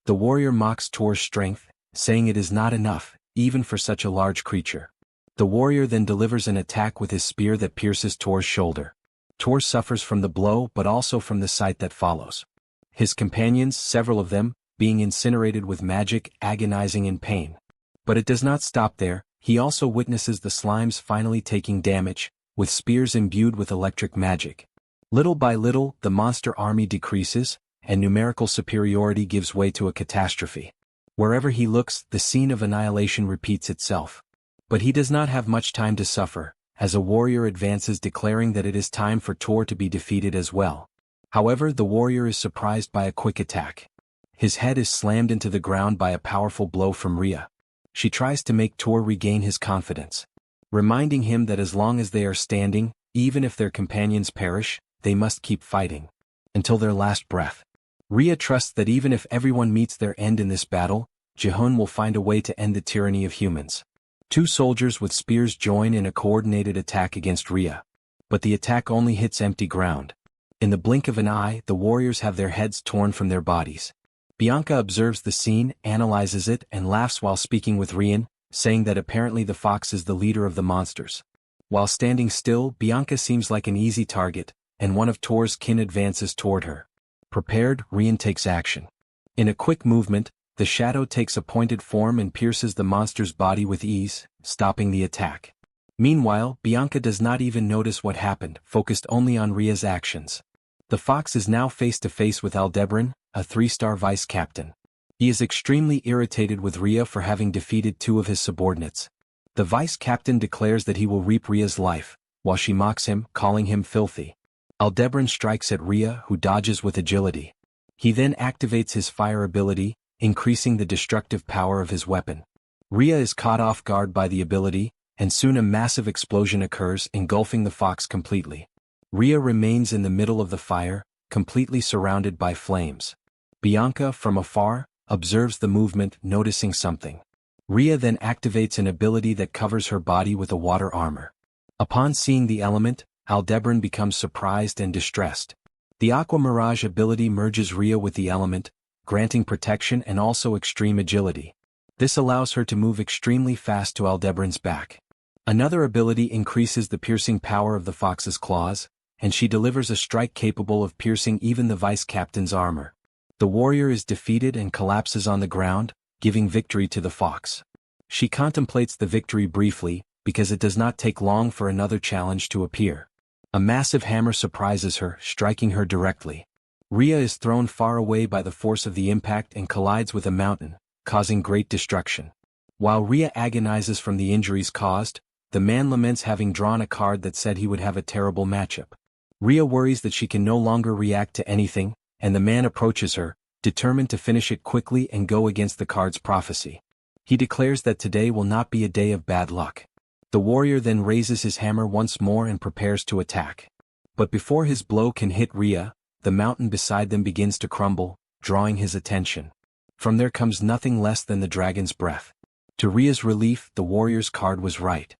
The warrior mocks Tor's strength, saying it is not enough, even for such a large creature. The warrior then delivers an attack with his spear that pierces Tor's shoulder. Tor suffers from the blow but also from the sight that follows. His companions, several of them, being incinerated with magic, agonizing in pain. But it does not stop there, he also witnesses the slimes finally taking damage, with spears imbued with electric magic. Little by little, the monster army decreases, and numerical superiority gives way to a catastrophe. Wherever he looks, the scene of annihilation repeats itself. But he does not have much time to suffer, as a warrior advances declaring that it is time for Tor to be defeated as well. However, the warrior is surprised by a quick attack. His head is slammed into the ground by a powerful blow from Rhea. She tries to make Tor regain his confidence, reminding him that as long as they are standing, even if their companions perish, they must keep fighting, until their last breath. Rhea trusts that even if everyone meets their end in this battle, Jihun will find a way to end the tyranny of humans. Two soldiers with spears join in a coordinated attack against Rhea. But the attack only hits empty ground. In the blink of an eye, the warriors have their heads torn from their bodies. Bianca observes the scene, analyzes it, and laughs while speaking with Rian, saying that apparently the fox is the leader of the monsters. While standing still, Bianca seems like an easy target, and one of Tor's kin advances toward her. Prepared, Rian takes action. In a quick movement, the shadow takes a pointed form and pierces the monster's body with ease, stopping the attack. Meanwhile, Bianca does not even notice what happened, focused only on Rhea's actions. The fox is now face to face with Aldebaran, a 3-star vice captain. He is extremely irritated with Rhea for having defeated two of his subordinates. The vice captain declares that he will reap Rhea's life, while she mocks him, calling him filthy. Aldebaran strikes at Rhea, who dodges with agility. He then activates his fire ability, increasing the destructive power of his weapon. Rhea is caught off guard by the ability, and soon a massive explosion occurs, engulfing the fox completely. Rhea remains in the middle of the fire, completely surrounded by flames. Bianca, from afar, observes the movement, noticing something. Rhea then activates an ability that covers her body with a water armor. Upon seeing the element, Aldebaran becomes surprised and distressed. The Aqua Mirage ability merges Rhea with the element, granting protection and also extreme agility. This allows her to move extremely fast to Aldebaran's back. Another ability increases the piercing power of the fox's claws, and she delivers a strike capable of piercing even the vice captain's armor. The warrior is defeated and collapses on the ground, giving victory to the fox. She contemplates the victory briefly, because it does not take long for another challenge to appear. A massive hammer surprises her, striking her directly. Rhea is thrown far away by the force of the impact and collides with a mountain, causing great destruction. While Rhea agonizes from the injuries caused, the man laments having drawn a card that said he would have a terrible matchup. Rhea worries that she can no longer react to anything, and the man approaches her, determined to finish it quickly and go against the card's prophecy. He declares that today will not be a day of bad luck. The warrior then raises his hammer once more and prepares to attack. But before his blow can hit Rhea, the mountain beside them begins to crumble, drawing his attention. From there comes nothing less than the dragon's breath. To Rhea's relief, the warrior's card was right.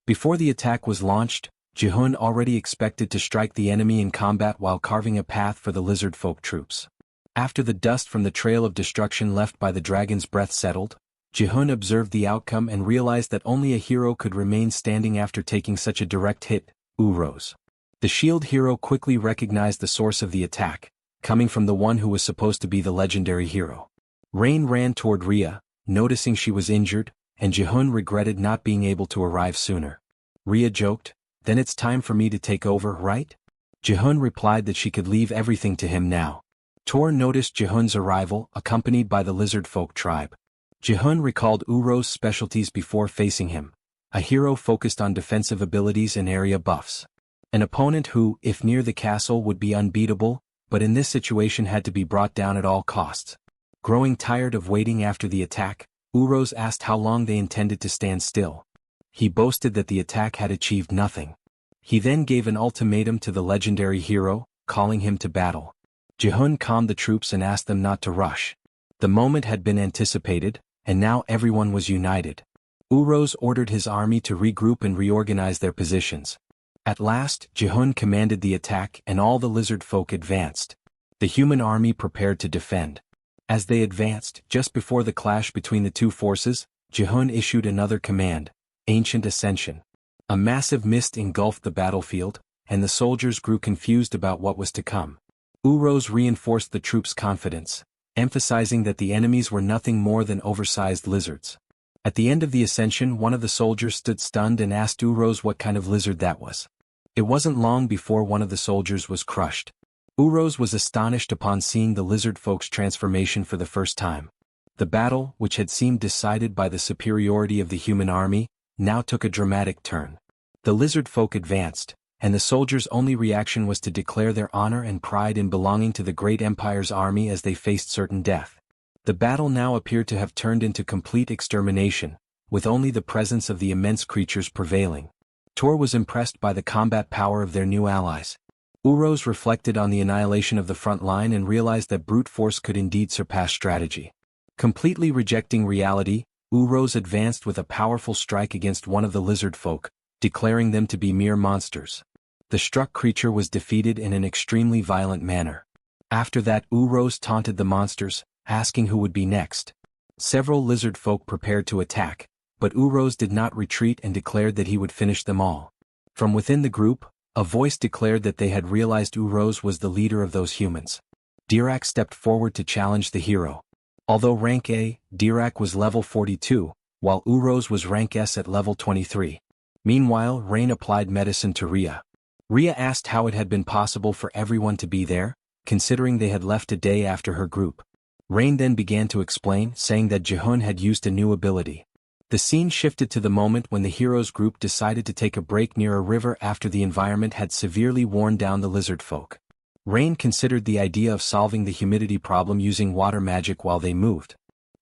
Before the attack was launched, Jihun already expected to strike the enemy in combat while carving a path for the lizard folk troops. After the dust from the trail of destruction left by the dragon's breath settled, Jihun observed the outcome and realized that only a hero could remain standing after taking such a direct hit, Urose. The shield hero quickly recognized the source of the attack, coming from the one who was supposed to be the legendary hero. Rain ran toward Rhea, noticing she was injured, and Jihun regretted not being able to arrive sooner. Rhea joked, "Then it's time for me to take over, right?" Jihun replied that she could leave everything to him now. Tor noticed Jihun's arrival, accompanied by the lizard folk tribe. Jihun recalled Uro's specialties before facing him, a hero focused on defensive abilities and area buffs. An opponent who, if near the castle, would be unbeatable, but in this situation had to be brought down at all costs. Growing tired of waiting after the attack, Urose asked how long they intended to stand still. He boasted that the attack had achieved nothing. He then gave an ultimatum to the legendary hero, calling him to battle. Jihun calmed the troops and asked them not to rush. The moment had been anticipated, and now everyone was united. Urose ordered his army to regroup and reorganize their positions. At last, Jihun commanded the attack and all the lizard folk advanced. The human army prepared to defend. As they advanced, just before the clash between the two forces, Jihun issued another command, Ancient Ascension. A massive mist engulfed the battlefield, and the soldiers grew confused about what was to come. Urose reinforced the troops' confidence, emphasizing that the enemies were nothing more than oversized lizards. At the end of the ascension, one of the soldiers stood stunned and asked Urose what kind of lizard that was. It wasn't long before one of the soldiers was crushed. Urose was astonished upon seeing the lizard folk's transformation for the first time. The battle, which had seemed decided by the superiority of the human army, now took a dramatic turn. The lizard folk advanced, and the soldiers' only reaction was to declare their honor and pride in belonging to the great empire's army as they faced certain death. The battle now appeared to have turned into complete extermination, with only the presence of the immense creatures prevailing. Tor was impressed by the combat power of their new allies. Urose reflected on the annihilation of the front line and realized that brute force could indeed surpass strategy. Completely rejecting reality, Urose advanced with a powerful strike against one of the lizard folk, declaring them to be mere monsters. The struck creature was defeated in an extremely violent manner. After that, Urose taunted the monsters, asking who would be next. Several lizard folk prepared to attack, but Urose did not retreat and declared that he would finish them all. From within the group, a voice declared that they had realized Urose was the leader of those humans. Dirac stepped forward to challenge the hero. Although rank A, Dirac was level 42, while Urose was rank S at level 23. Meanwhile, Rain applied medicine to Ria. Ria asked how it had been possible for everyone to be there, considering they had left a day after her group. Rain then began to explain, saying that Jihun had used a new ability. The scene shifted to the moment when the hero's group decided to take a break near a river after the environment had severely worn down the lizard folk. Rain considered the idea of solving the humidity problem using water magic while they moved.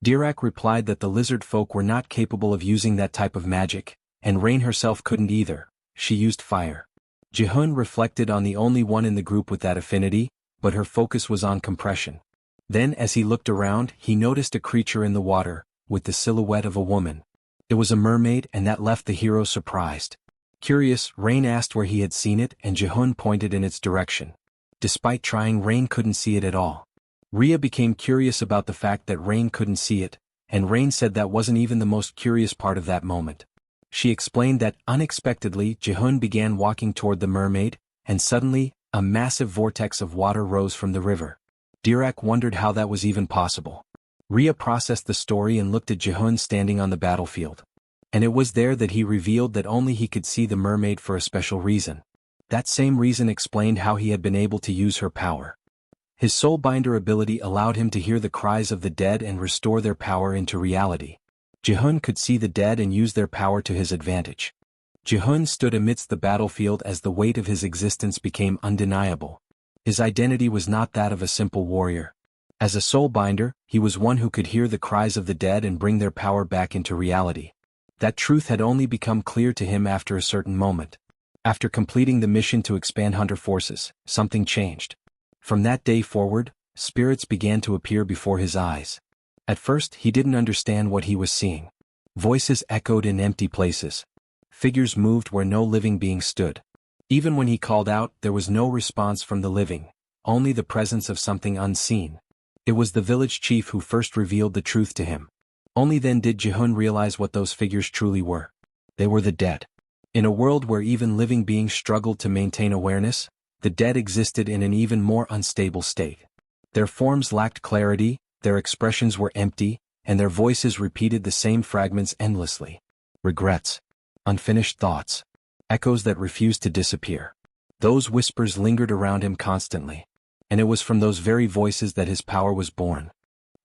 Dirac replied that the lizard folk were not capable of using that type of magic, and Rain herself couldn't either. She used fire. Jihun reflected on the only one in the group with that affinity, but her focus was on compression. Then as he looked around, he noticed a creature in the water, with the silhouette of a woman. It was a mermaid, and that left the hero surprised. Curious, Rain asked where he had seen it, and Jihun pointed in its direction. Despite trying, Rain couldn't see it at all. Ria became curious about the fact that Rain couldn't see it, and Rain said that wasn't even the most curious part of that moment. She explained that, unexpectedly, Jihun began walking toward the mermaid, and suddenly, a massive vortex of water rose from the river. Dirac wondered how that was even possible. Ria processed the story and looked at Jihun standing on the battlefield. And it was there that he revealed that only he could see the mermaid for a special reason. That same reason explained how he had been able to use her power. His soulbinder ability allowed him to hear the cries of the dead and restore their power into reality. Jihun could see the dead and use their power to his advantage. Jihun stood amidst the battlefield as the weight of his existence became undeniable. His identity was not that of a simple warrior. As a soulbinder, he was one who could hear the cries of the dead and bring their power back into reality. That truth had only become clear to him after a certain moment. After completing the mission to expand Hunter forces, something changed. From that day forward, spirits began to appear before his eyes. At first, he didn't understand what he was seeing. Voices echoed in empty places. Figures moved where no living being stood. Even when he called out, there was no response from the living, only the presence of something unseen. It was the village chief who first revealed the truth to him. Only then did Jihun realize what those figures truly were. They were the dead. In a world where even living beings struggled to maintain awareness, the dead existed in an even more unstable state. Their forms lacked clarity, their expressions were empty, and their voices repeated the same fragments endlessly. Regrets. Unfinished thoughts. Echoes that refused to disappear. Those whispers lingered around him constantly. And it was from those very voices that his power was born.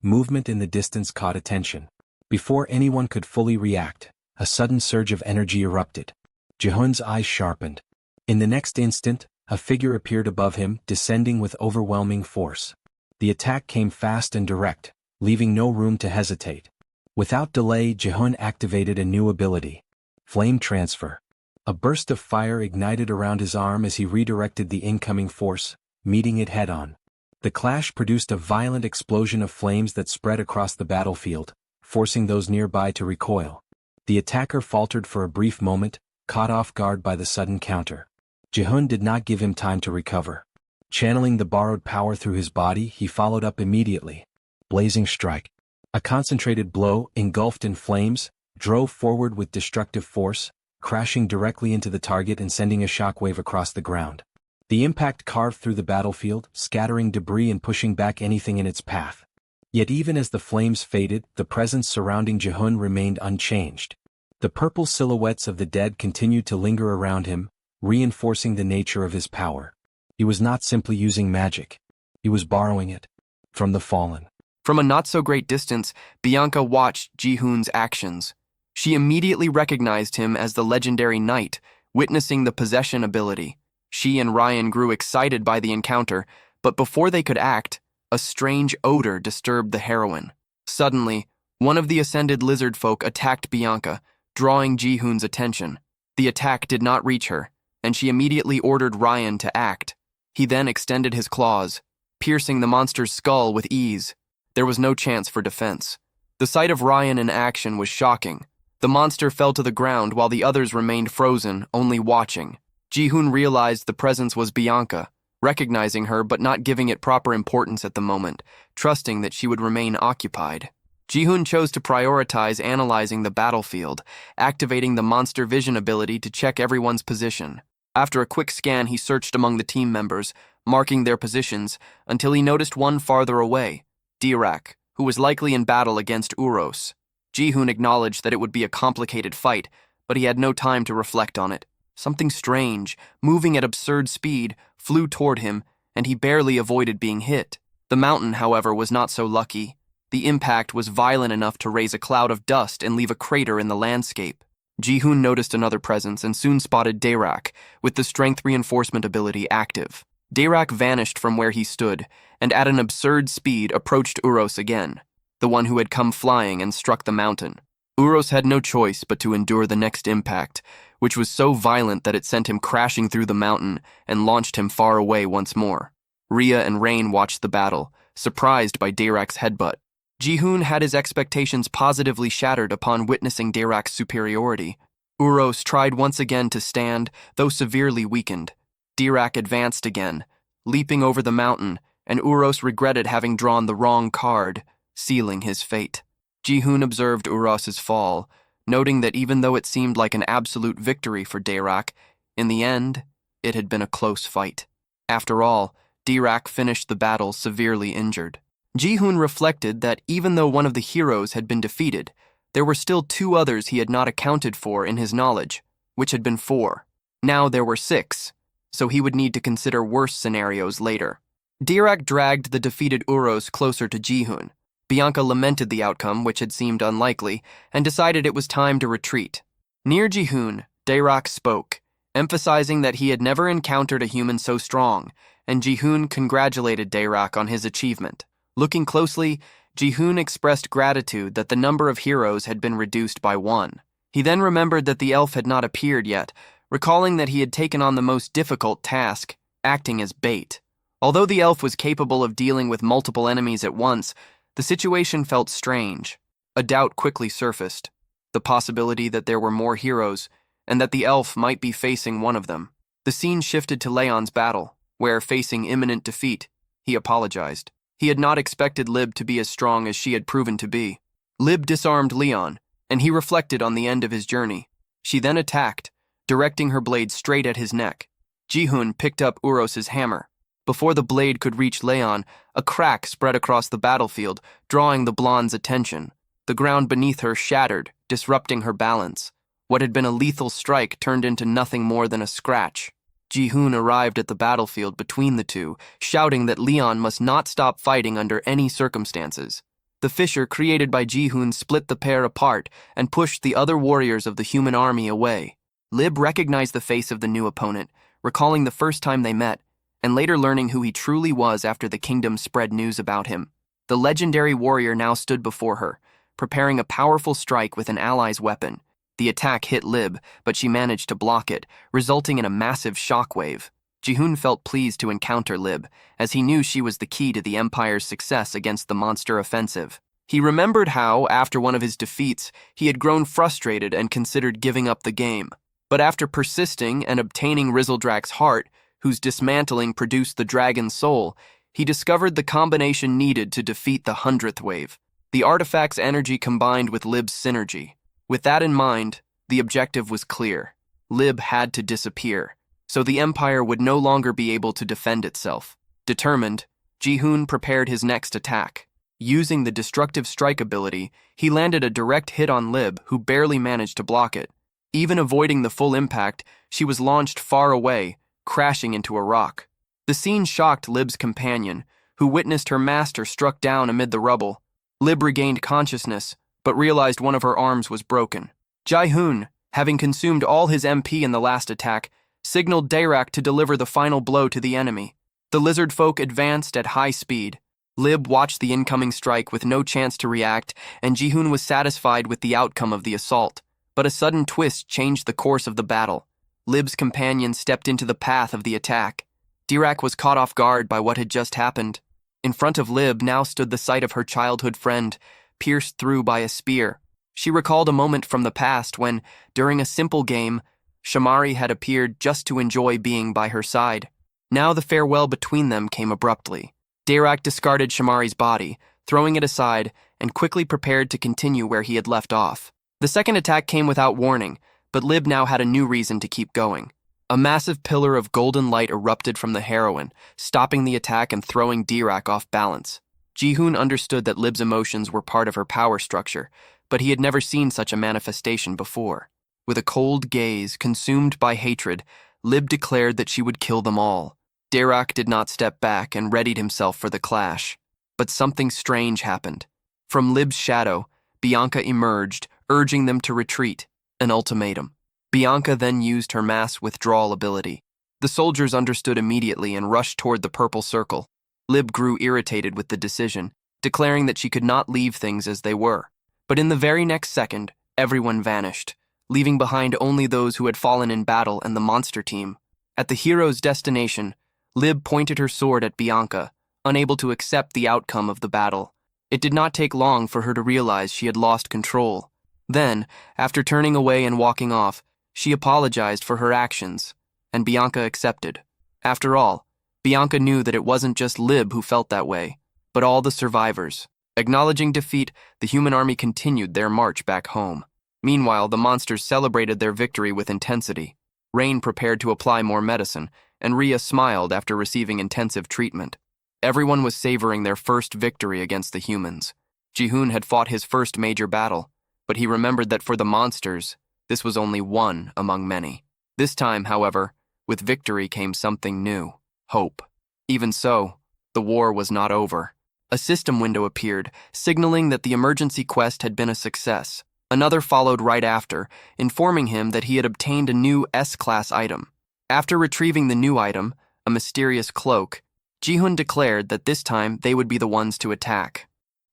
Movement in the distance caught attention. Before anyone could fully react, a sudden surge of energy erupted. Jihun's eyes sharpened. In the next instant, a figure appeared above him, descending with overwhelming force. The attack came fast and direct, leaving no room to hesitate. Without delay, Jihun activated a new ability. Flame Transfer. A burst of fire ignited around his arm as he redirected the incoming force, meeting it head-on. The clash produced a violent explosion of flames that spread across the battlefield, forcing those nearby to recoil. The attacker faltered for a brief moment, caught off guard by the sudden counter. Jihun did not give him time to recover. Channeling the borrowed power through his body, he followed up immediately. Blazing Strike. A concentrated blow, engulfed in flames, drove forward with destructive force, crashing directly into the target and sending a shockwave across the ground. The impact carved through the battlefield, scattering debris and pushing back anything in its path. Yet even as the flames faded, the presence surrounding Jihun remained unchanged. The purple silhouettes of the dead continued to linger around him, reinforcing the nature of his power. He was not simply using magic. He was borrowing it from the fallen. From a not-so-great distance, Bianca watched Jihun's actions. She immediately recognized him as the legendary knight, witnessing the possession ability. She and Ryan grew excited by the encounter, but before they could act, a strange odor disturbed the heroine. Suddenly, one of the ascended lizard folk attacked Bianca, drawing Jihun's attention. The attack did not reach her, and she immediately ordered Ryan to act. He then extended his claws, piercing the monster's skull with ease. There was no chance for defense. The sight of Ryan in action was shocking. The monster fell to the ground while the others remained frozen, only watching. Ji-hoon realized the presence was Bianca, recognizing her but not giving it proper importance at the moment, trusting that she would remain occupied. Ji-hoon chose to prioritize analyzing the battlefield, activating the monster vision ability to check everyone's position. After a quick scan, he searched among the team members, marking their positions, until he noticed one farther away, Dirac, who was likely in battle against Uros. Ji-hoon acknowledged that it would be a complicated fight, but he had no time to reflect on it. Something strange, moving at absurd speed, flew toward him, and he barely avoided being hit. The mountain, however, was not so lucky. The impact was violent enough to raise a cloud of dust and leave a crater in the landscape. Ji-hoon noticed another presence and soon spotted Dirac, with the strength reinforcement ability active. Dirac vanished from where he stood, and at an absurd speed approached Uros again, the one who had come flying and struck the mountain. Uros had no choice but to endure the next impact, which was so violent that it sent him crashing through the mountain and launched him far away once more. Rhea and Rain watched the battle, surprised by Dirac's headbutt. Ji-hoon had his expectations positively shattered upon witnessing Dirac's superiority. Uros tried once again to stand, though severely weakened. Dirac advanced again, leaping over the mountain, and Uros regretted having drawn the wrong card, sealing his fate. Ji-hoon observed Uros's fall, noting that even though it seemed like an absolute victory for Dirac, in the end, it had been a close fight. After all, Dirac finished the battle severely injured. Ji-hoon reflected that even though one of the heroes had been defeated, there were still 2 others he had not accounted for in his knowledge, which had been 4. Now there were 6, so he would need to consider worse scenarios later. Dirac dragged the defeated Uros closer to Ji-hoon. Bianca lamented the outcome, which had seemed unlikely, and decided it was time to retreat. Near Ji-hoon, Dirac spoke, emphasizing that he had never encountered a human so strong, and Ji-hoon congratulated Dirac on his achievement. Looking closely, Ji-hoon expressed gratitude that the number of heroes had been reduced by 1. He then remembered that the elf had not appeared yet, recalling that he had taken on the most difficult task, acting as bait. Although the elf was capable of dealing with multiple enemies at once, the situation felt strange. A doubt quickly surfaced, the possibility that there were more heroes, and that the elf might be facing one of them. The scene shifted to Leon's battle, where, facing imminent defeat, he apologized. He had not expected Lib to be as strong as she had proven to be. Lib disarmed Leon, and he reflected on the end of his journey. She then attacked, directing her blade straight at his neck. Ji-hoon picked up Uros's hammer. Before the blade could reach Leon, a crack spread across the battlefield, drawing the blonde's attention. The ground beneath her shattered, disrupting her balance. What had been a lethal strike turned into nothing more than a scratch. Ji-hoon arrived at the battlefield between the two, shouting that Leon must not stop fighting under any circumstances. The fissure created by Ji-hoon split the pair apart and pushed the other warriors of the human army away. Lib recognized the face of the new opponent, recalling the first time they met, and later learning who he truly was after the kingdom spread news about him. The legendary warrior now stood before her, preparing a powerful strike with an ally's weapon. The attack hit Lib, but she managed to block it, resulting in a massive shockwave. Ji-hoon felt pleased to encounter Lib, as he knew she was the key to the Empire's success against the monster offensive. He remembered how, after one of his defeats, he had grown frustrated and considered giving up the game. But after persisting and obtaining Rizzledrak's heart, whose dismantling produced the dragon's soul, he discovered the combination needed to defeat the 100th wave. The artifact's energy combined with Lib's synergy. With that in mind, the objective was clear. Lib had to disappear, so the Empire would no longer be able to defend itself. Determined, Ji-hoon prepared his next attack. Using the destructive strike ability, he landed a direct hit on Lib, who barely managed to block it. Even avoiding the full impact, she was launched far away, crashing into a rock. The scene shocked Lib's companion, who witnessed her master struck down amid the rubble. Lib regained consciousness, but realized one of her arms was broken. Ji-hoon, having consumed all his MP in the last attack, signaled Dirac to deliver the final blow to the enemy. The lizard folk advanced at high speed. Lib watched the incoming strike with no chance to react, and Ji-hoon was satisfied with the outcome of the assault. But a sudden twist changed the course of the battle. Lib's companion stepped into the path of the attack. Dirac was caught off guard by what had just happened. In front of Lib now stood the sight of her childhood friend, pierced through by a spear. She recalled a moment from the past when, during a simple game, Shamari had appeared just to enjoy being by her side. Now the farewell between them came abruptly. Dirac discarded Shamari's body, throwing it aside, and quickly prepared to continue where he had left off. The second attack came without warning, but Lib now had a new reason to keep going. A massive pillar of golden light erupted from the heroine, stopping the attack and throwing Dirac off balance. Ji-hoon understood that Lib's emotions were part of her power structure, but he had never seen such a manifestation before. With a cold gaze, consumed by hatred, Lib declared that she would kill them all. Dirac did not step back and readied himself for the clash. But something strange happened. From Lib's shadow, Bianca emerged, urging them to retreat, an ultimatum. Bianca then used her mass withdrawal ability. The soldiers understood immediately and rushed toward the purple circle. Lib grew irritated with the decision, declaring that she could not leave things as they were. But in the very next second, everyone vanished, leaving behind only those who had fallen in battle and the monster team. At the hero's destination, Lib pointed her sword at Bianca, unable to accept the outcome of the battle. It did not take long for her to realize she had lost control. Then, after turning away and walking off, she apologized for her actions, and Bianca accepted. After all, Bianca knew that it wasn't just Lib who felt that way, but all the survivors. Acknowledging defeat, the human army continued their march back home. Meanwhile, the monsters celebrated their victory with intensity. Rain prepared to apply more medicine, and Rhea smiled after receiving intensive treatment. Everyone was savoring their first victory against the humans. Ji-hoon had fought his first major battle, but he remembered that for the monsters, this was only one among many. This time, however, with victory came something new: hope. Even so, the war was not over. A system window appeared, signaling that the emergency quest had been a success. Another followed right after, informing him that he had obtained a new S-class item. After retrieving the new item, a mysterious cloak, Ji-hoon declared that this time they would be the ones to attack.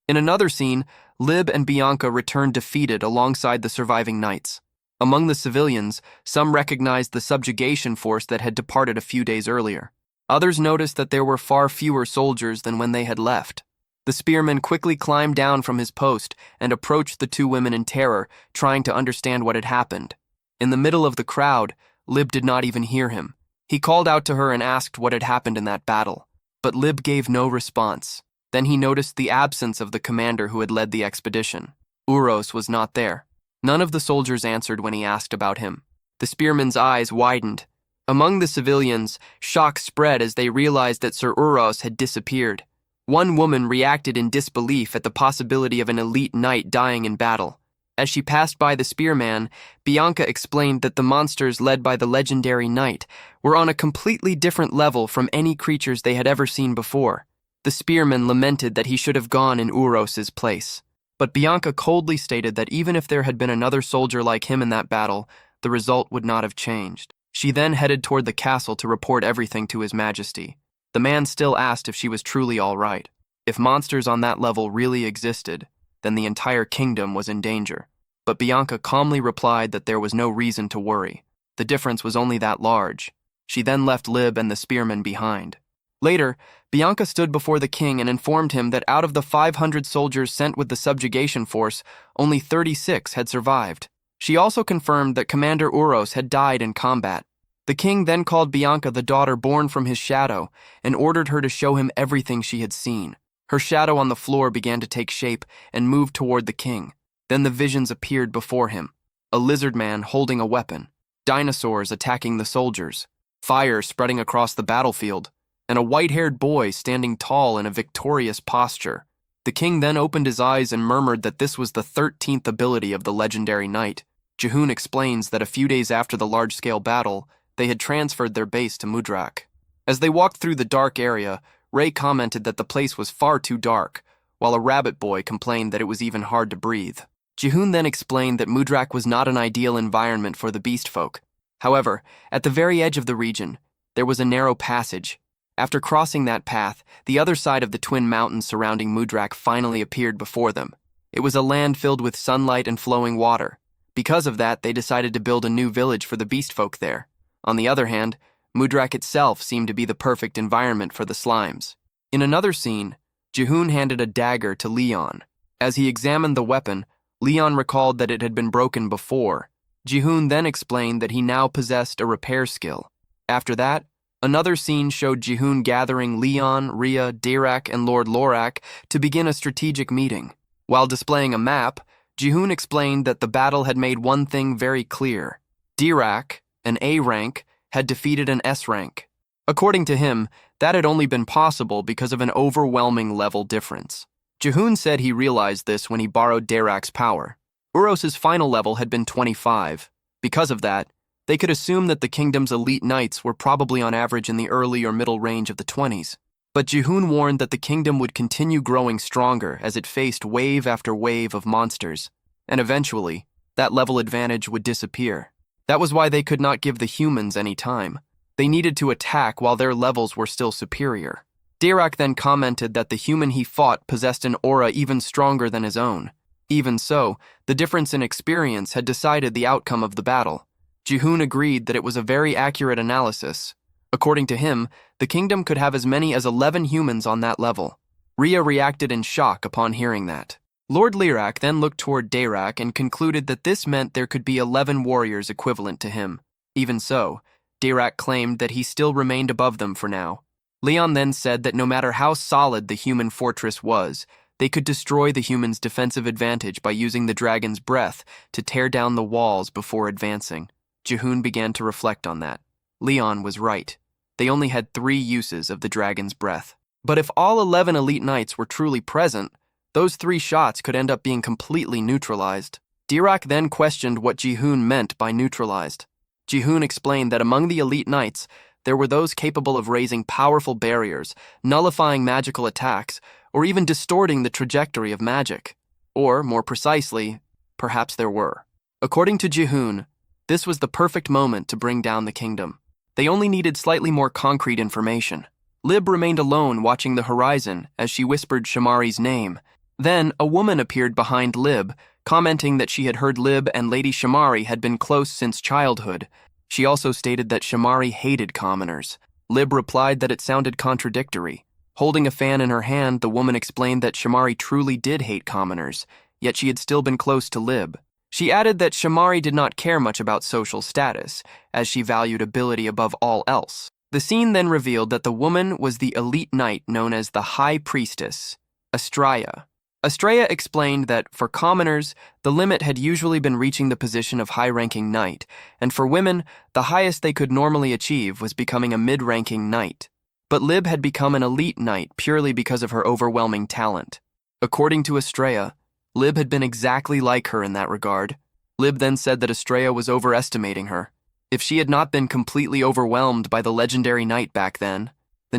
In another scene, Lib and Bianca returned defeated alongside the surviving knights. Among the civilians, some recognized the subjugation force that had departed a few days earlier. Others noticed that there were far fewer soldiers than when they had left. The spearman quickly climbed down from his post and approached the two women in terror, trying to understand what had happened. In the middle of the crowd, Lib did not even hear him. He called out to her and asked what had happened in that battle. But Lib gave no response. Then he noticed the absence of the commander who had led the expedition. Uros was not there. None of the soldiers answered when he asked about him. The spearman's eyes widened. Among the civilians, shock spread as they realized that Sir Uros had disappeared. One woman reacted in disbelief at the possibility of an elite knight dying in battle. As she passed by the spearman, Bianca explained that the monsters led by the legendary knight were on a completely different level from any creatures they had ever seen before. The spearman lamented that he should have gone in Uros's place. But Bianca coldly stated that even if there had been another soldier like him in that battle, the result would not have changed. She then headed toward the castle to report everything to His Majesty. The man still asked if she was truly all right. If monsters on that level really existed, then the entire kingdom was in danger. But Bianca calmly replied that there was no reason to worry. The difference was only that large. She then left Lib and the spearman behind. Later, Bianca stood before the king and informed him that out of the 500 soldiers sent with the subjugation force, only 36 had survived. She also confirmed that Commander Uros had died in combat. The king then called Bianca the daughter born from his shadow and ordered her to show him everything she had seen. Her shadow on the floor began to take shape and moved toward the king. Then the visions appeared before him. A lizard man holding a weapon, dinosaurs attacking the soldiers, fire spreading across the battlefield, and a white-haired boy standing tall in a victorious posture. The king then opened his eyes and murmured that this was the 13th ability of the legendary knight. Ji-hoon explains that a few days after the large-scale battle, they had transferred their base to Mudrak. As they walked through the dark area, Ray commented that the place was far too dark, while a rabbit boy complained that it was even hard to breathe. Ji-hoon then explained that Mudrak was not an ideal environment for the beast folk. However, at the very edge of the region, there was a narrow passage. After crossing that path, the other side of the twin mountains surrounding Mudrak finally appeared before them. It was a land filled with sunlight and flowing water. Because of that, they decided to build a new village for the beast folk there. On the other hand, Mudrak itself seemed to be the perfect environment for the slimes. In another scene, Jihoon handed a dagger to Leon. As he examined the weapon, Leon recalled that it had been broken before. Jihoon then explained that he now possessed a repair skill. After that, another scene showed Jihoon gathering Leon, Rhea, Dirac, and Lord Lorak to begin a strategic meeting. While displaying a map, Jihoon explained that the battle had made one thing very clear. Dirac, an A rank, had defeated an S rank. According to him, that had only been possible because of an overwhelming level difference. Jihoon said he realized this when he borrowed Dirac's power. Uros's final level had been 25. Because of that, they could assume that the kingdom's elite knights were probably on average in the early or middle range of the 20s. But Jihoon warned that the kingdom would continue growing stronger as it faced wave after wave of monsters, and eventually, that level advantage would disappear. That was why they could not give the humans any time. They needed to attack while their levels were still superior. Dirac then commented that the human he fought possessed an aura even stronger than his own. Even so, the difference in experience had decided the outcome of the battle. Jihoon agreed that it was a very accurate analysis. According to him, the kingdom could have as many as 11 humans on that level. Rhea reacted in shock upon hearing that. Lord Lyrak then looked toward Dirac and concluded that this meant there could be 11 warriors equivalent to him. Even so, Dirac claimed that he still remained above them for now. Leon then said that no matter how solid the human fortress was, they could destroy the humans' defensive advantage by using the dragon's breath to tear down the walls before advancing. Jihoon began to reflect on that. Leon was right. They only had 3 uses of the dragon's breath. But if all 11 elite knights were truly present, those 3 shots could end up being completely neutralized. Dirac then questioned what Jihoon meant by neutralized. Jihoon explained that among the elite knights, there were those capable of raising powerful barriers, nullifying magical attacks, or even distorting the trajectory of magic. Or, more precisely, perhaps there were. According to Jihoon, this was the perfect moment to bring down the kingdom. They only needed slightly more concrete information. Lib remained alone watching the horizon as she whispered Shamari's name. Then, a woman appeared behind Lib, commenting that she had heard Lib and Lady Shamari had been close since childhood. She also stated that Shamari hated commoners. Lib replied that it sounded contradictory. Holding a fan in her hand, the woman explained that Shamari truly did hate commoners, yet she had still been close to Lib. She added that Shamari did not care much about social status, as she valued ability above all else. The scene then revealed that the woman was the elite knight known as the High Priestess, Astraya. Astraya explained that, for commoners, the limit had usually been reaching the position of high-ranking knight, and for women, the highest they could normally achieve was becoming a mid-ranking knight. But Lib had become an elite knight purely because of her overwhelming talent. According to Astraya, Lib had been exactly like her in that regard. Lib then said that Astraya was overestimating her. If she had not been completely overwhelmed by the legendary knight back then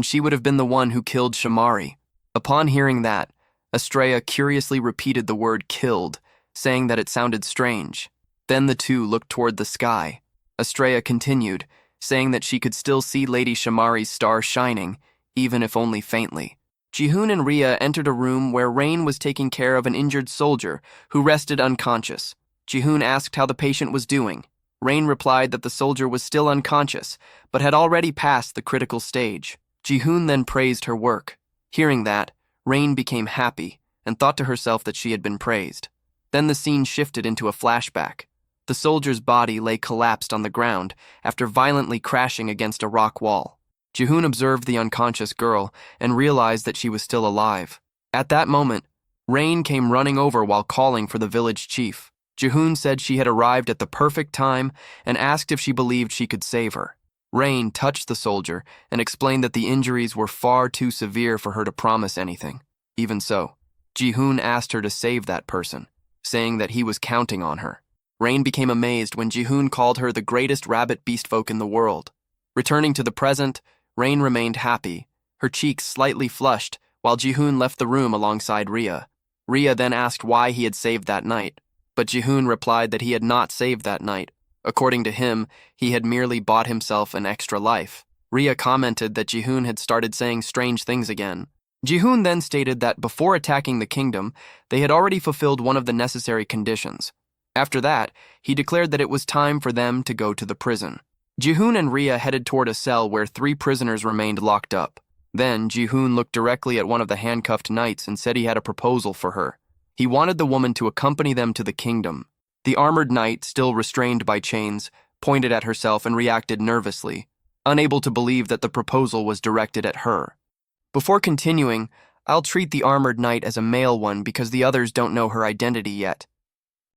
she would have been the one who killed Shamari. Upon hearing that, Astraya curiously repeated the word killed, saying that it sounded strange. Then the two looked toward the sky. Astraya continued, saying that she could still see Lady Shamari's star shining, even if only faintly. Jihoon and Rhea entered a room where Rain was taking care of an injured soldier who rested unconscious. Jihoon asked how the patient was doing. Rain replied that the soldier was still unconscious, but had already passed the critical stage. Jihoon then praised her work. Hearing that, Rain became happy and thought to herself that she had been praised. Then the scene shifted into a flashback. The soldier's body lay collapsed on the ground after violently crashing against a rock wall. Jihoon observed the unconscious girl and realized that she was still alive. At that moment, Rain came running over while calling for the village chief. Jihoon said she had arrived at the perfect time and asked if she believed she could save her. Rain touched the soldier and explained that the injuries were far too severe for her to promise anything. Even so, Jihoon asked her to save that person, saying that he was counting on her. Rain became amazed when Jihoon called her the greatest rabbit beastfolk in the world. Returning to the present, Rain remained happy, her cheeks slightly flushed, while Jihoon left the room alongside Rhea. Rhea then asked why he had saved that night, but Jihoon replied that he had not saved that night. According to him, he had merely bought himself an extra life. Rhea commented that Jihoon had started saying strange things again. Jihoon then stated that before attacking the kingdom, they had already fulfilled one of the necessary conditions. After that, he declared that it was time for them to go to the prison. Jihoon and Rhea headed toward a cell where 3 prisoners remained locked up. Then, Jihoon looked directly at one of the handcuffed knights and said he had a proposal for her. He wanted the woman to accompany them to the kingdom. The armored knight, still restrained by chains, pointed at herself and reacted nervously, unable to believe that the proposal was directed at her. Before continuing, I'll treat the armored knight as a male one because the others don't know her identity yet.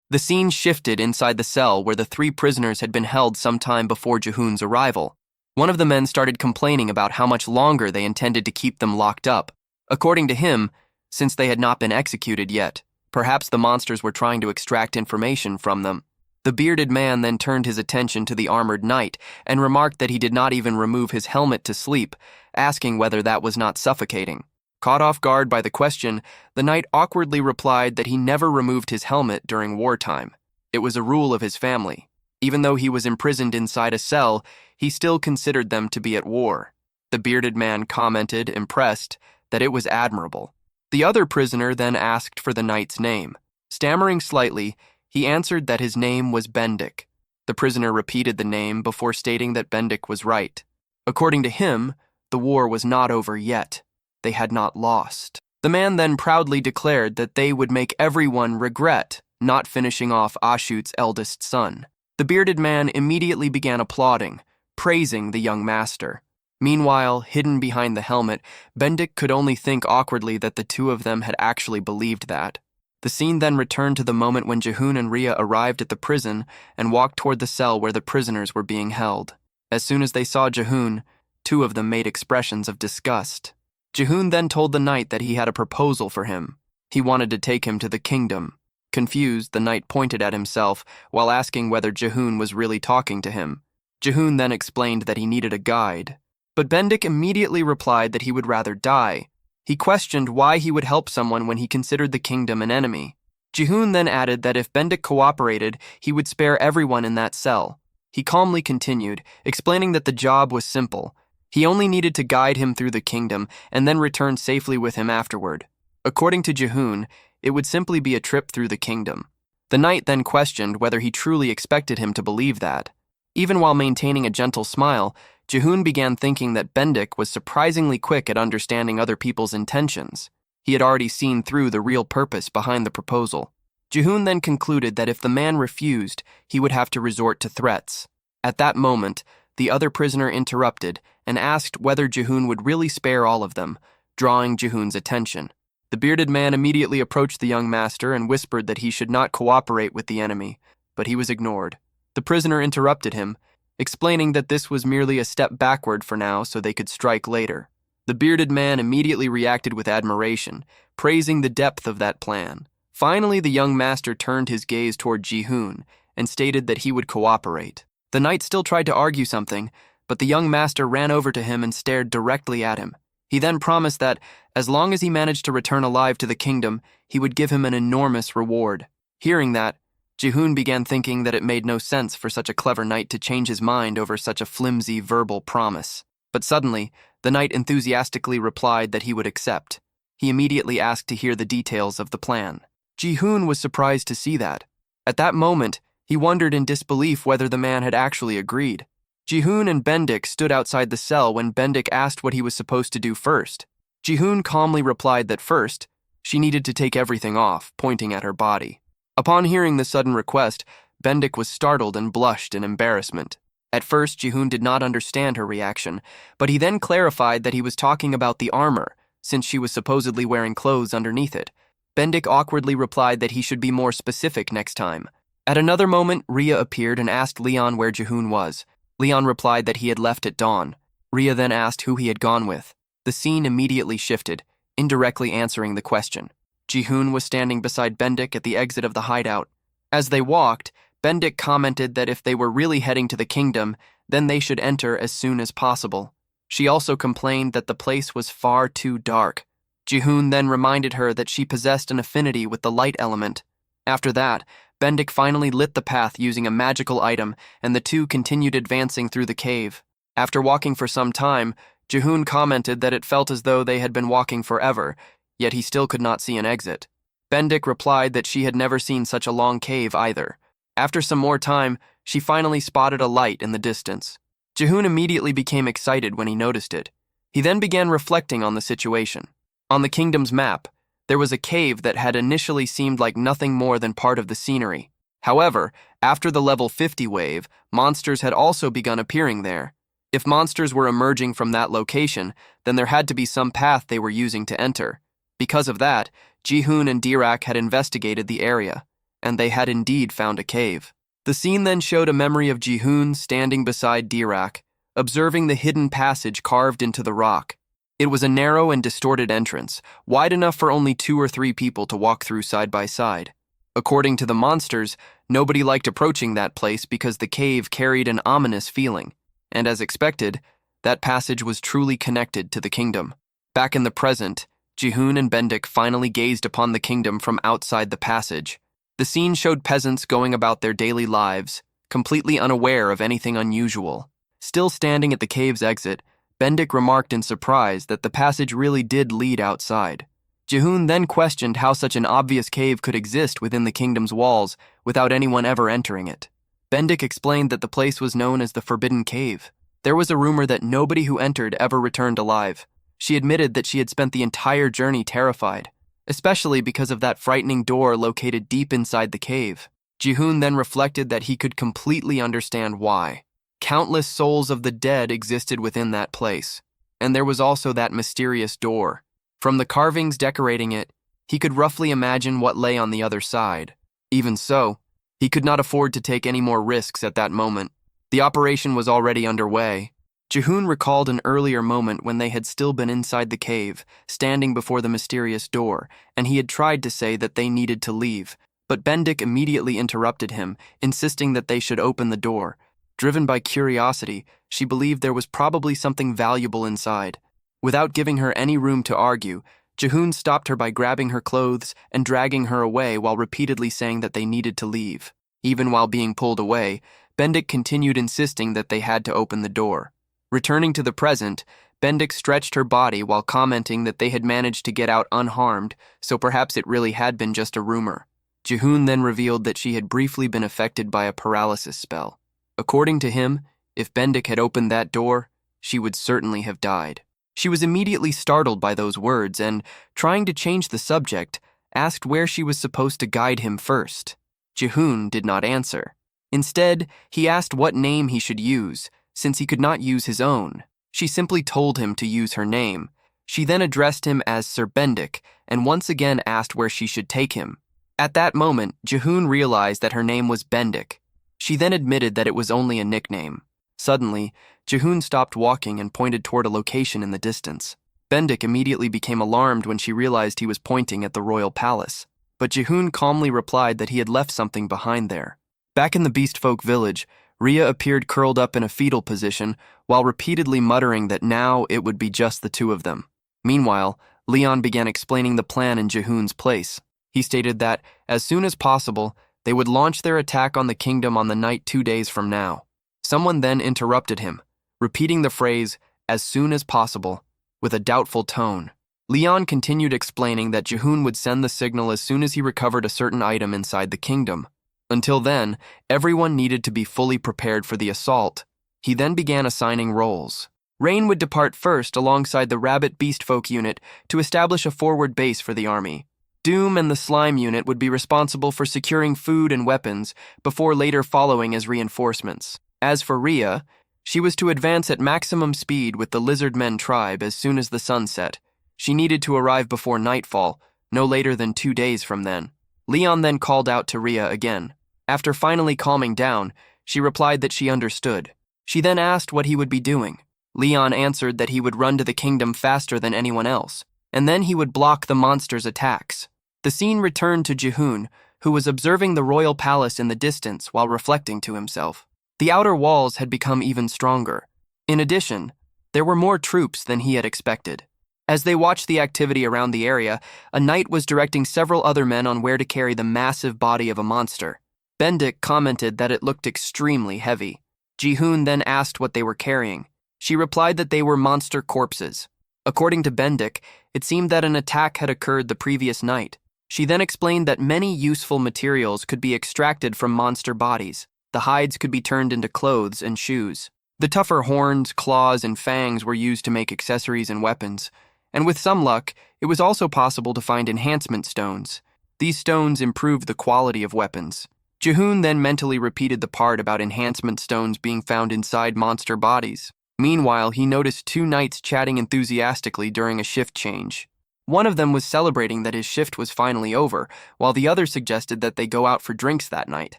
The scene shifted inside the cell where the 3 prisoners had been held some time before Jihoon's arrival. One of the men started complaining about how much longer they intended to keep them locked up. According to him, since they had not been executed yet, perhaps the monsters were trying to extract information from them. The bearded man then turned his attention to the armored knight and remarked that he did not even remove his helmet to sleep, asking whether that was not suffocating. Caught off guard by the question, the knight awkwardly replied that he never removed his helmet during wartime. It was a rule of his family. Even though he was imprisoned inside a cell, he still considered them to be at war. The bearded man commented, impressed, that it was admirable. The other prisoner then asked for the knight's name. Stammering slightly, he answered that his name was Bendik. The prisoner repeated the name before stating that Bendik was right. According to him, the war was not over yet. They had not lost. The man then proudly declared that they would make everyone regret not finishing off Ashut's eldest son. The bearded man immediately began applauding, praising the young master. Meanwhile, hidden behind the helmet, Bendik could only think awkwardly that the 2 of them had actually believed that. The scene then returned to the moment when Jihoon and Rhea arrived at the prison and walked toward the cell where the prisoners were being held. As soon as they saw Jihoon, 2 of them made expressions of disgust. Jihoon then told the knight that he had a proposal for him. He wanted to take him to the kingdom. Confused, the knight pointed at himself while asking whether Jihoon was really talking to him. Jihoon then explained that he needed a guide. But Bendik immediately replied that he would rather die. He questioned why he would help someone when he considered the kingdom an enemy. Jihoon then added that if Bendik cooperated, he would spare everyone in that cell. He calmly continued, explaining that the job was simple. He only needed to guide him through the kingdom and then return safely with him afterward. According to Jihoon, it would simply be a trip through the kingdom. The knight then questioned whether he truly expected him to believe that. Even while maintaining a gentle smile, Jihoon began thinking that Bendik was surprisingly quick at understanding other people's intentions. He had already seen through the real purpose behind the proposal. Jihoon then concluded that if the man refused, he would have to resort to threats. At that moment, the other prisoner interrupted and asked whether Jihoon would really spare all of them, drawing Jihoon's attention. The bearded man immediately approached the young master and whispered that he should not cooperate with the enemy, but he was ignored. The prisoner interrupted him, explaining that this was merely a step backward for now so they could strike later. The bearded man immediately reacted with admiration, praising the depth of that plan. Finally, the young master turned his gaze toward Jihoon and stated that he would cooperate. The knight still tried to argue something, but the young master ran over to him and stared directly at him. He then promised that, as long as he managed to return alive to the kingdom, he would give him an enormous reward. Hearing that, Jihoon began thinking that it made no sense for such a clever knight to change his mind over such a flimsy verbal promise. But suddenly, the knight enthusiastically replied that he would accept. He immediately asked to hear the details of the plan. Jihoon was surprised to see that. At that moment, he wondered in disbelief whether the man had actually agreed. Jihoon and Bendik stood outside the cell when Bendik asked what he was supposed to do first. Jihoon calmly replied that first, she needed to take everything off, pointing at her body. Upon hearing the sudden request, Bendik was startled and blushed in embarrassment. At first, Jihoon did not understand her reaction, but he then clarified that he was talking about the armor, since she was supposedly wearing clothes underneath it. Bendik awkwardly replied that he should be more specific next time. At another moment, Rhea appeared and asked Leon where Jihoon was. Leon replied that he had left at dawn. Rhea then asked who he had gone with. The scene immediately shifted, indirectly answering the question. Jihoon was standing beside Bendik at the exit of the hideout. As they walked, Bendik commented that if they were really heading to the kingdom, then they should enter as soon as possible. She also complained that the place was far too dark. Jihoon then reminded her that she possessed an affinity with the light element. After that, Bendik finally lit the path using a magical item, and the 2 continued advancing through the cave. After walking for some time, Jihoon commented that it felt as though they had been walking forever, yet he still could not see an exit. Bendik replied that she had never seen such a long cave either. After some more time, she finally spotted a light in the distance. Jihoon immediately became excited when he noticed it. He then began reflecting on the situation. On the kingdom's map, there was a cave that had initially seemed like nothing more than part of the scenery. However, after the level 50 wave, monsters had also begun appearing there. If monsters were emerging from that location, then there had to be some path they were using to enter. Because of that, Jihoon and Dirac had investigated the area, and they had indeed found a cave. The scene then showed a memory of Jihoon standing beside Dirac, observing the hidden passage carved into the rock. It was a narrow and distorted entrance, wide enough for only 2 or 3 people to walk through side by side. According to the monsters, nobody liked approaching that place because the cave carried an ominous feeling, and as expected, that passage was truly connected to the kingdom. Back in the present, Jihoon and Bendik finally gazed upon the kingdom from outside the passage. The scene showed peasants going about their daily lives, completely unaware of anything unusual. Still standing at the cave's exit, Bendik remarked in surprise that the passage really did lead outside. Jihoon then questioned how such an obvious cave could exist within the kingdom's walls without anyone ever entering it. Bendik explained that the place was known as the Forbidden Cave. There was a rumor that nobody who entered ever returned alive. She admitted that she had spent the entire journey terrified, especially because of that frightening door located deep inside the cave. Jihoon then reflected that he could completely understand why. Countless souls of the dead existed within that place, and there was also that mysterious door. From the carvings decorating it, he could roughly imagine what lay on the other side. Even so, he could not afford to take any more risks at that moment. The operation was already underway. Jihoon recalled an earlier moment when they had still been inside the cave, standing before the mysterious door, and he had tried to say that they needed to leave, but Bendik immediately interrupted him, insisting that they should open the door. Driven by curiosity, she believed there was probably something valuable inside. Without giving her any room to argue, Jihoon stopped her by grabbing her clothes and dragging her away while repeatedly saying that they needed to leave. Even while being pulled away, Bendik continued insisting that they had to open the door. Returning to the present, Bendik stretched her body while commenting that they had managed to get out unharmed, so perhaps it really had been just a rumor. Jihoon then revealed that she had briefly been affected by a paralysis spell. According to him, if Bendik had opened that door, she would certainly have died. She was immediately startled by those words and, trying to change the subject, asked where she was supposed to guide him first. Jihoon did not answer. Instead, he asked what name he should use, since he could not use his own. She simply told him to use her name. She then addressed him as Sir Bendik and once again asked where she should take him. At that moment, Jihoon realized that her name was Bendik. She then admitted that it was only a nickname. Suddenly, Jihoon stopped walking and pointed toward a location in the distance. Bendik immediately became alarmed when she realized he was pointing at the royal palace, but Jihoon calmly replied that he had left something behind there. Back in the beastfolk village, Rhea appeared curled up in a fetal position while repeatedly muttering that now it would be just the 2 of them. Meanwhile, Leon began explaining the plan in Jihoon's place. He stated that, as soon as possible, they would launch their attack on the kingdom on the night 2 days from now. Someone then interrupted him, repeating the phrase, "as soon as possible," with a doubtful tone. Leon continued explaining that Jihoon would send the signal as soon as he recovered a certain item inside the kingdom. Until then, everyone needed to be fully prepared for the assault. He then began assigning roles. Rain would depart first alongside the Rabbit Beastfolk unit to establish a forward base for the army. Doom and the Slime unit would be responsible for securing food and weapons before later following as reinforcements. As for Rhea, she was to advance at maximum speed with the Lizardmen tribe as soon as the sun set. She needed to arrive before nightfall, no later than 2 days from then. Leon then called out to Rhea again. After finally calming down, she replied that she understood. She then asked what he would be doing. Leon answered that he would run to the kingdom faster than anyone else, and then he would block the monsters' attacks. The scene returned to Jihoon, who was observing the royal palace in the distance while reflecting to himself. The outer walls had become even stronger. In addition, there were more troops than he had expected. As they watched the activity around the area, a knight was directing several other men on where to carry the massive body of a monster. Bendik commented that it looked extremely heavy. Jihoon then asked what they were carrying. She replied that they were monster corpses. According to Bendik, it seemed that an attack had occurred the previous night. She then explained that many useful materials could be extracted from monster bodies. The hides could be turned into clothes and shoes. The tougher horns, claws, and fangs were used to make accessories and weapons, and with some luck, it was also possible to find enhancement stones. These stones improved the quality of weapons. Jihoon then mentally repeated the part about enhancement stones being found inside monster bodies. Meanwhile, he noticed two knights chatting enthusiastically during a shift change. One of them was celebrating that his shift was finally over, while the other suggested that they go out for drinks that night.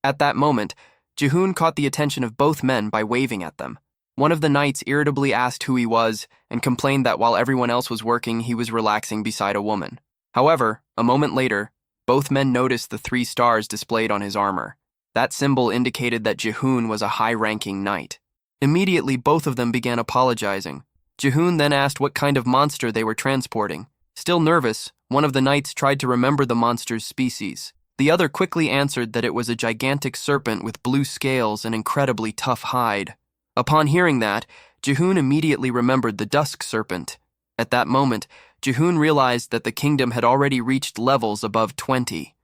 At that moment, Jihoon caught the attention of both men by waving at them. One of the knights irritably asked who he was and complained that while everyone else was working, he was relaxing beside a woman. However, a moment later, both men noticed the 3 stars displayed on his armor. That symbol indicated that Jihoon was a high-ranking knight. Immediately, both of them began apologizing. Jihoon then asked what kind of monster they were transporting. Still nervous, one of the knights tried to remember the monster's species. The other quickly answered that it was a gigantic serpent with blue scales and incredibly tough hide. Upon hearing that, Jihoon immediately remembered the dusk serpent. At that moment, Jihoon realized that the kingdom had already reached levels above 20.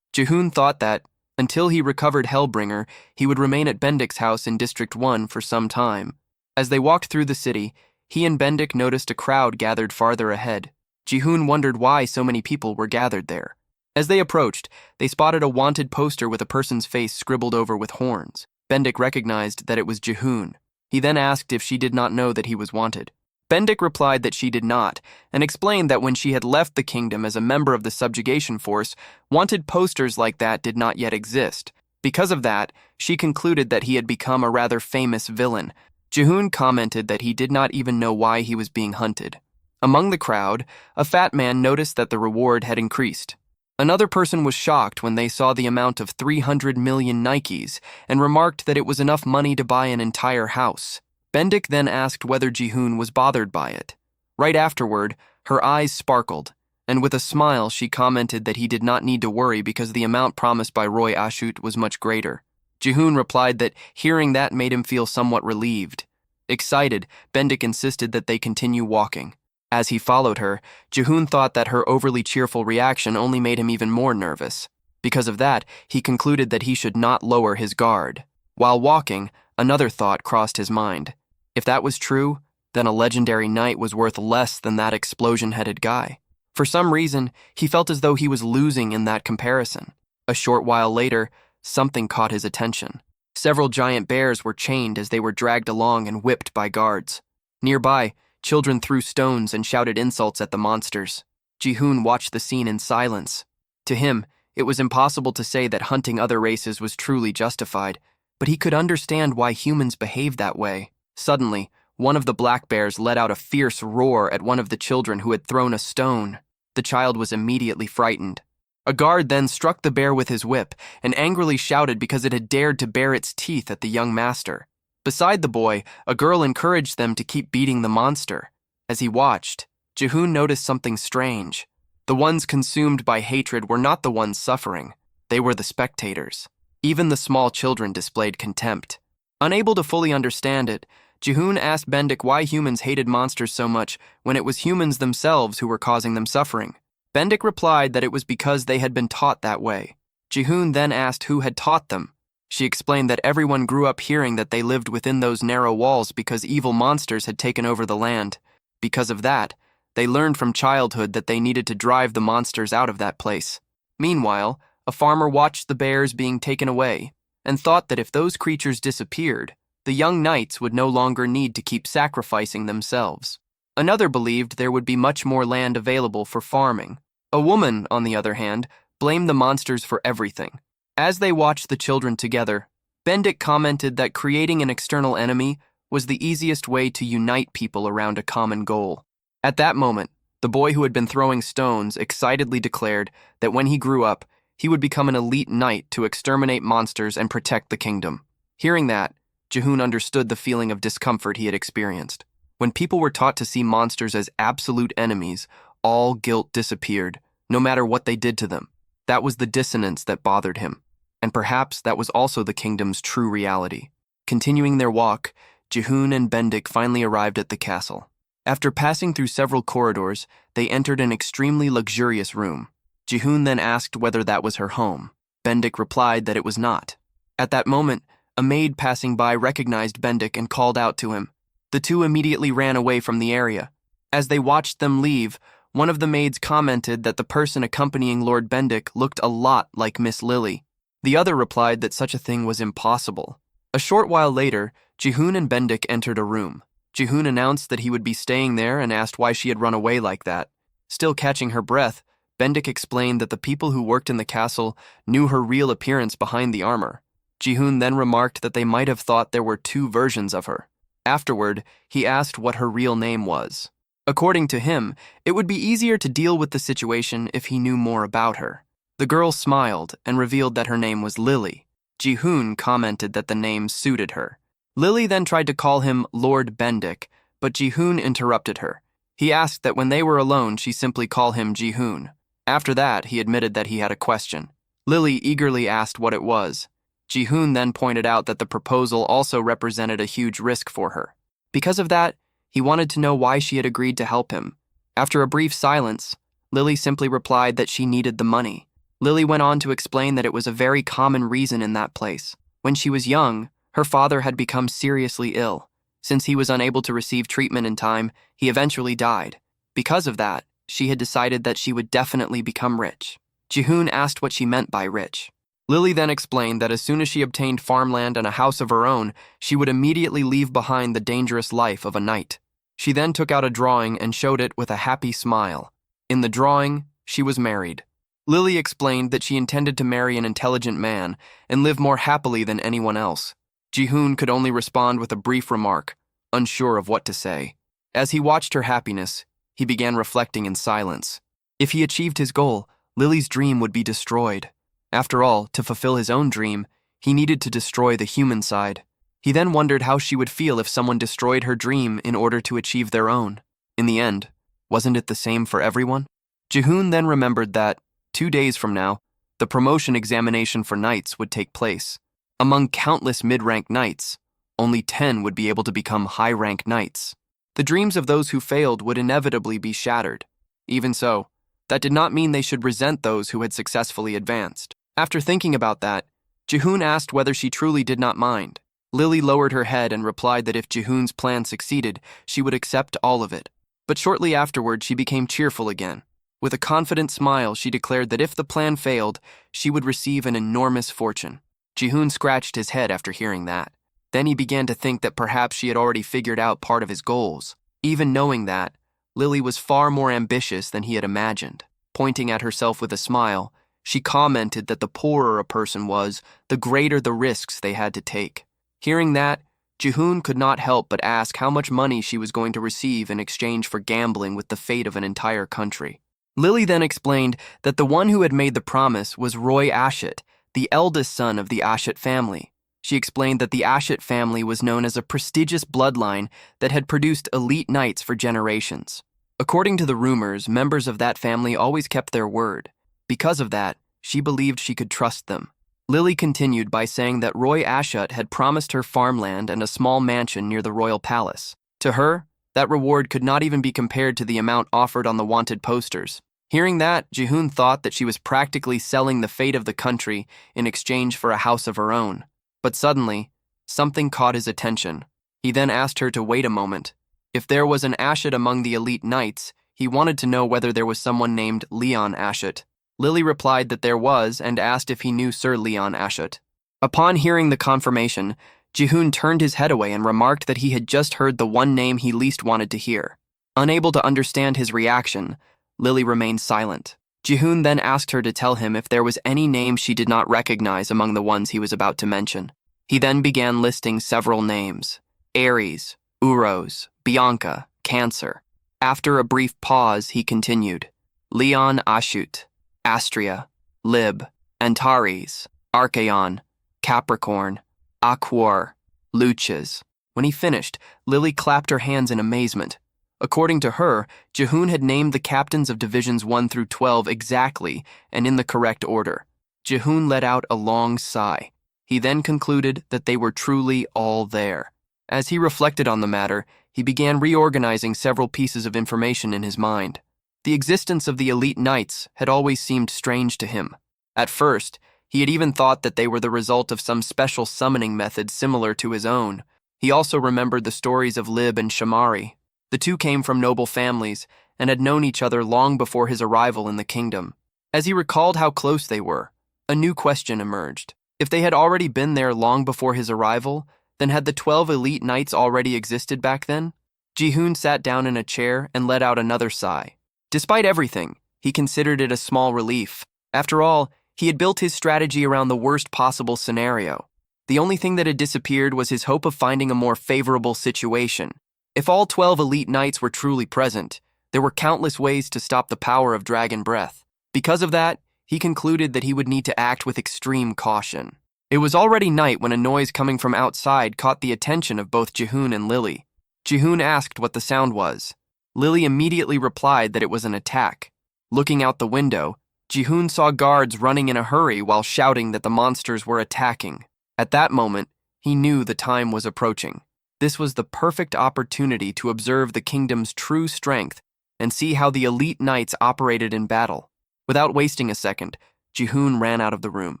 Jihoon thought that, until he recovered Hellbringer, he would remain at Bendik's house in District 1 for some time. As they walked through the city, he and Bendik noticed a crowd gathered farther ahead. Jihoon wondered why so many people were gathered there. As they approached, they spotted a wanted poster with a person's face scribbled over with horns. Bendik recognized that it was Jihoon. He then asked if she did not know that he was wanted. Bendik replied that she did not, and explained that when she had left the kingdom as a member of the subjugation force, wanted posters like that did not yet exist. Because of that, she concluded that he had become a rather famous villain. Jihoon commented that he did not even know why he was being hunted. Among the crowd, a fat man noticed that the reward had increased. Another person was shocked when they saw the amount of 300 million Nikes and remarked that it was enough money to buy an entire house. Bendik then asked whether Jihoon was bothered by it. Right afterward, her eyes sparkled, and with a smile she commented that he did not need to worry because the amount promised by Roy Ashut was much greater. Jihoon replied that hearing that made him feel somewhat relieved. Excited, Bendik insisted that they continue walking. As he followed her, Jihoon thought that her overly cheerful reaction only made him even more nervous. Because of that, he concluded that he should not lower his guard. While walking, another thought crossed his mind. If that was true, then a legendary knight was worth less than that explosion-headed guy. For some reason, he felt as though he was losing in that comparison. A short while later, something caught his attention. Several giant bears were chained as they were dragged along and whipped by guards. Nearby, children threw stones and shouted insults at the monsters. Jihoon watched the scene in silence. To him, it was impossible to say that hunting other races was truly justified, but he could understand why humans behaved that way. Suddenly, one of the black bears let out a fierce roar at one of the children who had thrown a stone. The child was immediately frightened. A guard then struck the bear with his whip and angrily shouted because it had dared to bare its teeth at the young master. Beside the boy, a girl encouraged them to keep beating the monster. As he watched, Jihoon noticed something strange. The ones consumed by hatred were not the ones suffering. They were the spectators. Even the small children displayed contempt. Unable to fully understand it, Jihoon asked Bendik why humans hated monsters so much when it was humans themselves who were causing them suffering. Bendik replied that it was because they had been taught that way. Jihoon then asked who had taught them. She explained that everyone grew up hearing that they lived within those narrow walls because evil monsters had taken over the land. Because of that, they learned from childhood that they needed to drive the monsters out of that place. Meanwhile, a farmer watched the bears being taken away and thought that if those creatures disappeared, the young knights would no longer need to keep sacrificing themselves. Another believed there would be much more land available for farming. A woman, on the other hand, blamed the monsters for everything. As they watched the children together, Bendik commented that creating an external enemy was the easiest way to unite people around a common goal. At that moment, the boy who had been throwing stones excitedly declared that when he grew up, he would become an elite knight to exterminate monsters and protect the kingdom. Hearing that, Jihoon understood the feeling of discomfort he had experienced. When people were taught to see monsters as absolute enemies, all guilt disappeared, no matter what they did to them. That was the dissonance that bothered him, and perhaps that was also the kingdom's true reality. Continuing their walk, Jihoon and Bendik finally arrived at the castle. After passing through several corridors, they entered an extremely luxurious room. Jihoon then asked whether that was her home. Bendik replied that it was not. At that moment, A maid passing by recognized Bendik and called out to him. The two immediately ran away from the area. As they watched them leave, one of the maids commented that the person accompanying Lord Bendik looked a lot like Miss Lily. The other replied that such a thing was impossible. A short while later, Jihoon and Bendik entered a room. Jihoon announced that he would be staying there and asked why she had run away like that. Still catching her breath, Bendik explained that the people who worked in the castle knew her real appearance behind the armor. Jihoon then remarked that they might have thought there were two versions of her. Afterward, he asked what her real name was. According to him, it would be easier to deal with the situation if he knew more about her. The girl smiled and revealed that her name was Lily. Jihoon commented that the name suited her. Lily then tried to call him Lord Bendik, but Jihoon interrupted her. He asked that when they were alone, she simply call him Jihoon. After that, he admitted that he had a question. Lily eagerly asked what it was. Jihoon then pointed out that the proposal also represented a huge risk for her. Because of that, he wanted to know why she had agreed to help him. After a brief silence, Lily simply replied that she needed the money. Lily went on to explain that it was a very common reason in that place. When she was young, her father had become seriously ill. Since he was unable to receive treatment in time, he eventually died. Because of that, she had decided that she would definitely become rich. Jihoon asked what she meant by rich. Lily then explained that as soon as she obtained farmland and a house of her own, she would immediately leave behind the dangerous life of a knight. She then took out a drawing and showed it with a happy smile. In the drawing, she was married. Lily explained that she intended to marry an intelligent man and live more happily than anyone else. Jihoon could only respond with a brief remark, unsure of what to say. As he watched her happiness, he began reflecting in silence. If he achieved his goal, Lily's dream would be destroyed. After all, to fulfill his own dream, he needed to destroy the human side. He then wondered how she would feel if someone destroyed her dream in order to achieve their own. In the end, wasn't it the same for everyone? Jihoon then remembered that, 2 days from now, the promotion examination for knights would take place. Among countless mid-rank knights, only 10 would be able to become high-rank knights. The dreams of those who failed would inevitably be shattered. Even so, that did not mean they should resent those who had successfully advanced. After thinking about that, Jihoon asked whether she truly did not mind. Lily lowered her head and replied that if Jihoon's plan succeeded, she would accept all of it. But shortly afterward, she became cheerful again. With a confident smile, she declared that if the plan failed, she would receive an enormous fortune. Jihoon scratched his head after hearing that. Then he began to think that perhaps she had already figured out part of his goals. Even knowing that, Lily was far more ambitious than he had imagined. Pointing at herself with a smile, she commented that the poorer a person was, the greater the risks they had to take. Hearing that, Jihoon could not help but ask how much money she was going to receive in exchange for gambling with the fate of an entire country. Lily then explained that the one who had made the promise was Roy Ashit, the eldest son of the Ashit family. She explained that the Ashit family was known as a prestigious bloodline that had produced elite knights for generations. According to the rumors, members of that family always kept their word. Because of that, she believed she could trust them. Lily continued by saying that Roy Ashut had promised her farmland and a small mansion near the royal palace. To her, that reward could not even be compared to the amount offered on the wanted posters. Hearing that, Jihoon thought that she was practically selling the fate of the country in exchange for a house of her own. But suddenly, something caught his attention. He then asked her to wait a moment. If there was an Ashut among the elite knights, he wanted to know whether there was someone named Leon Ashut. Lily replied that there was and asked if he knew Sir Leon Ashut. Upon hearing the confirmation, Jihoon turned his head away and remarked that he had just heard the one name he least wanted to hear. Unable to understand his reaction, Lily remained silent. Jihoon then asked her to tell him if there was any name she did not recognize among the ones he was about to mention. He then began listing several names: Aries, Uros, Bianca, Cancer. After a brief pause, he continued: Leon Ashut, Astria, Lib, Antares, Archaon, Capricorn, Aquar, Luches. When he finished, Lily clapped her hands in amazement. According to her, Jihoon had named the captains of divisions 1 through 12 exactly and in the correct order. Jihoon let out a long sigh. He then concluded that they were truly all there. As he reflected on the matter, he began reorganizing several pieces of information in his mind. The existence of the elite knights had always seemed strange to him. At first, He had even thought that they were the result of some special summoning method similar to his own. He also remembered the stories of Lib and Shamari. The two came from noble families and had known each other long before his arrival in the kingdom. As he recalled how close they were, a new question emerged. If they had already been there long before his arrival, then had the 12 elite knights already existed back then? Ji-hoon sat down in a chair and let out another sigh. Despite everything, he considered it a small relief. After all, he had built his strategy around the worst possible scenario. The only thing that had disappeared was his hope of finding a more favorable situation. If all 12 elite knights were truly present, there were countless ways to stop the power of dragon breath. Because of that, he concluded that he would need to act with extreme caution. It was already night when a noise coming from outside caught the attention of both Ji-hoon and Lily. Ji-hoon asked what the sound was. Lily immediately replied that it was an attack. Looking out the window, Ji-hoon saw guards running in a hurry while shouting that the monsters were attacking. At that moment, he knew the time was approaching. This was the perfect opportunity to observe the kingdom's true strength and see how the elite knights operated in battle. Without wasting a second, Ji-hoon ran out of the room.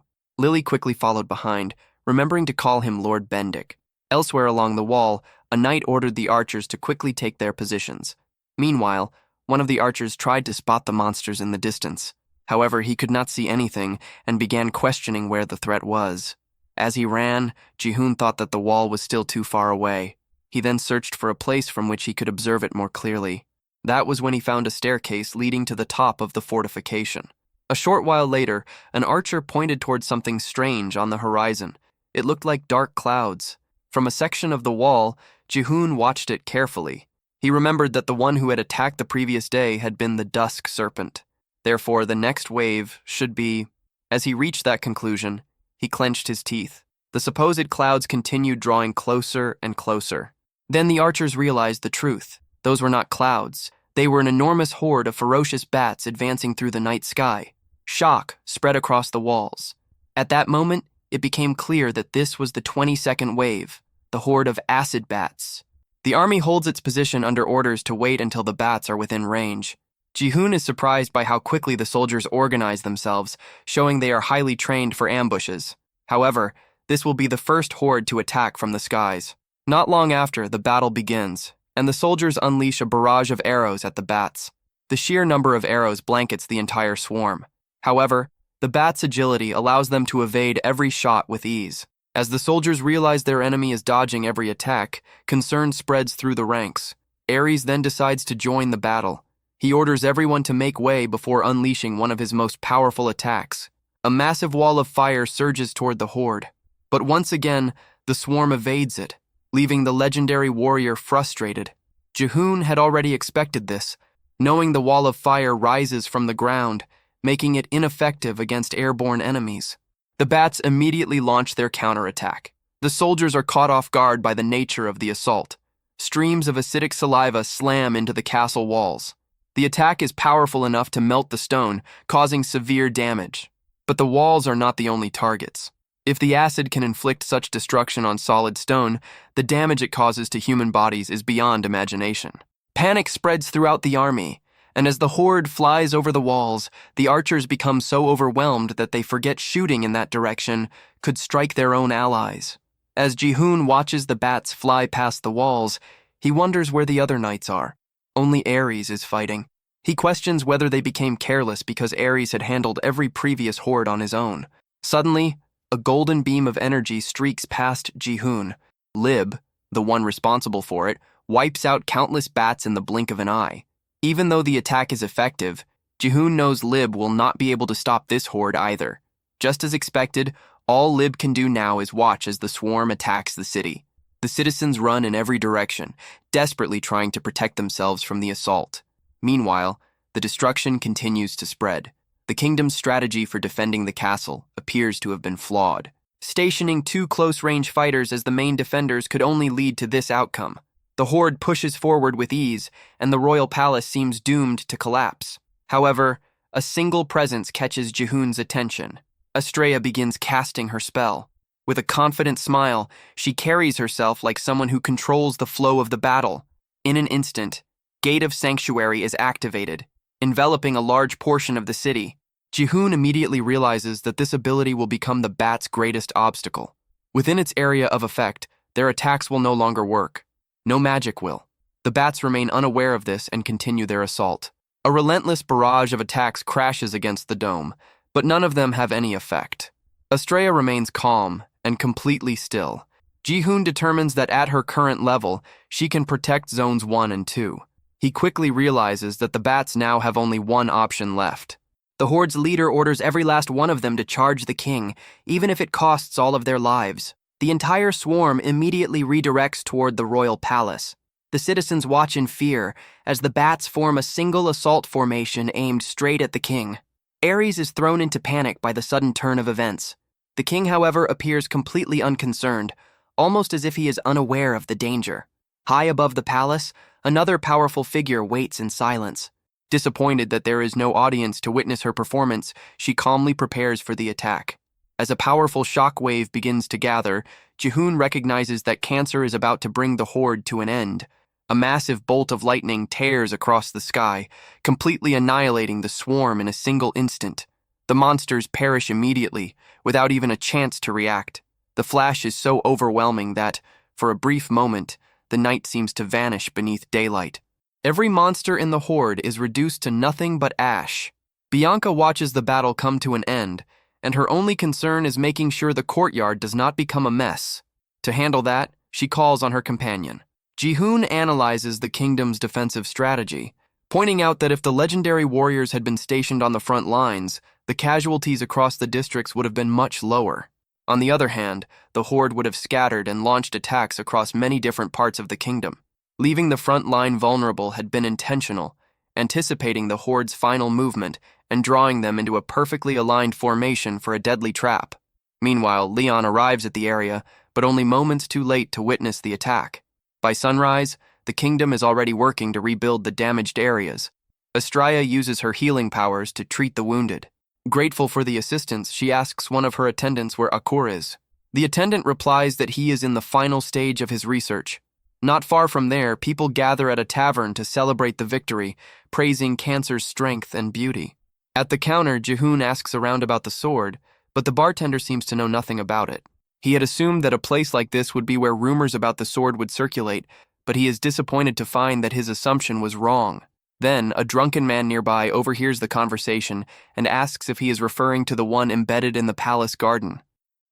Lily quickly followed behind, remembering to call him Lord Bendik. Elsewhere along the wall, a knight ordered the archers to quickly take their positions. Meanwhile, one of the archers tried to spot the monsters in the distance. However, he could not see anything and began questioning where the threat was. As he ran, Ji-hoon thought that the wall was still too far away. He then searched for a place from which he could observe it more clearly. That was when he found a staircase leading to the top of the fortification. A short while later, an archer pointed towards something strange on the horizon. It looked like dark clouds. From a section of the wall, Ji-hoon watched it carefully. He remembered that the one who had attacked the previous day had been the Dusk Serpent. Therefore, the next wave should be... As he reached that conclusion, he clenched his teeth. The supposed clouds continued drawing closer and closer. Then the archers realized the truth. Those were not clouds. They were an enormous horde of ferocious bats advancing through the night sky. Shock spread across the walls. At that moment, it became clear that this was the 22nd wave, the horde of acid bats. The army holds its position under orders to wait until the bats are within range. Ji-hoon is surprised by how quickly the soldiers organize themselves, showing they are highly trained for ambushes. However, this will be the first horde to attack from the skies. Not long after, the battle begins, and the soldiers unleash a barrage of arrows at the bats. The sheer number of arrows blankets the entire swarm. However, the bats' agility allows them to evade every shot with ease. As the soldiers realize their enemy is dodging every attack, concern spreads through the ranks. Ares then decides to join the battle. He orders everyone to make way before unleashing one of his most powerful attacks. A massive wall of fire surges toward the horde. But once again, the swarm evades it, leaving the legendary warrior frustrated. Ji-hoon had already expected this, knowing the wall of fire rises from the ground, making it ineffective against airborne enemies. The bats immediately launch their counterattack. The soldiers are caught off guard by the nature of the assault. Streams of acidic saliva slam into the castle walls. The attack is powerful enough to melt the stone, causing severe damage. But the walls are not the only targets. If the acid can inflict such destruction on solid stone, the damage it causes to human bodies is beyond imagination. Panic spreads throughout the army, and as the horde flies over the walls, the archers become so overwhelmed that they forget shooting in that direction could strike their own allies. As Ji-hoon watches the bats fly past the walls, he wonders where the other knights are. Only Ares is fighting. He questions whether they became careless because Ares had handled every previous horde on his own. Suddenly, a golden beam of energy streaks past Ji-hoon. Lib, the one responsible for it, wipes out countless bats in the blink of an eye. Even though the attack is effective, Ji-hoon knows Lib will not be able to stop this horde either. Just as expected, all Lib can do now is watch as the swarm attacks the city. The citizens run in every direction, desperately trying to protect themselves from the assault. Meanwhile, the destruction continues to spread. The kingdom's strategy for defending the castle appears to have been flawed. Stationing two close-range fighters as the main defenders could only lead to this outcome. The horde pushes forward with ease, and the royal palace seems doomed to collapse. However, a single presence catches Ji-hoon's attention. Estrella begins casting her spell. With a confident smile, she carries herself like someone who controls the flow of the battle. In an instant, Gate of Sanctuary is activated, enveloping a large portion of the city. Jihoon immediately realizes that this ability will become the bat's greatest obstacle. Within its area of effect, their attacks will no longer work. No magic will. The bats remain unaware of this and continue their assault. A relentless barrage of attacks crashes against the dome, but none of them have any effect. Estrella remains calm and completely still. Jihoon determines that at her current level, she can protect Zones 1 and 2. He quickly realizes that the bats now have only one option left. The Horde's leader orders every last one of them to charge the king, even if it costs all of their lives. The entire swarm immediately redirects toward the royal palace. The citizens watch in fear as the bats form a single assault formation aimed straight at the king. Ares is thrown into panic by the sudden turn of events. The king, however, appears completely unconcerned, almost as if he is unaware of the danger. High above the palace, another powerful figure waits in silence. Disappointed that there is no audience to witness her performance, she calmly prepares for the attack. As a powerful shockwave begins to gather, Jihoon recognizes that cancer is about to bring the Horde to an end. A massive bolt of lightning tears across the sky, completely annihilating the swarm in a single instant. The monsters perish immediately, without even a chance to react. The flash is so overwhelming that, for a brief moment, the night seems to vanish beneath daylight. Every monster in the Horde is reduced to nothing but ash. Bianca watches the battle come to an end, and her only concern is making sure the courtyard does not become a mess. To handle that, she calls on her companion. Jihoon analyzes the kingdom's defensive strategy, pointing out that if the legendary warriors had been stationed on the front lines, the casualties across the districts would have been much lower. On the other hand, the Horde would have scattered and launched attacks across many different parts of the kingdom. Leaving the front line vulnerable had been intentional, anticipating the Horde's final movement and drawing them into a perfectly aligned formation for a deadly trap. Meanwhile, Leon arrives at the area, but only moments too late to witness the attack. By sunrise, the kingdom is already working to rebuild the damaged areas. Estrella uses her healing powers to treat the wounded. Grateful for the assistance, she asks one of her attendants where Akur is. The attendant replies that he is in the final stage of his research. Not far from there, people gather at a tavern to celebrate the victory, praising Cancer's strength and beauty. At the counter, Jihoon asks around about the sword, but the bartender seems to know nothing about it. He had assumed that a place like this would be where rumors about the sword would circulate, but he is disappointed to find that his assumption was wrong. Then, a drunken man nearby overhears the conversation and asks if he is referring to the one embedded in the palace garden.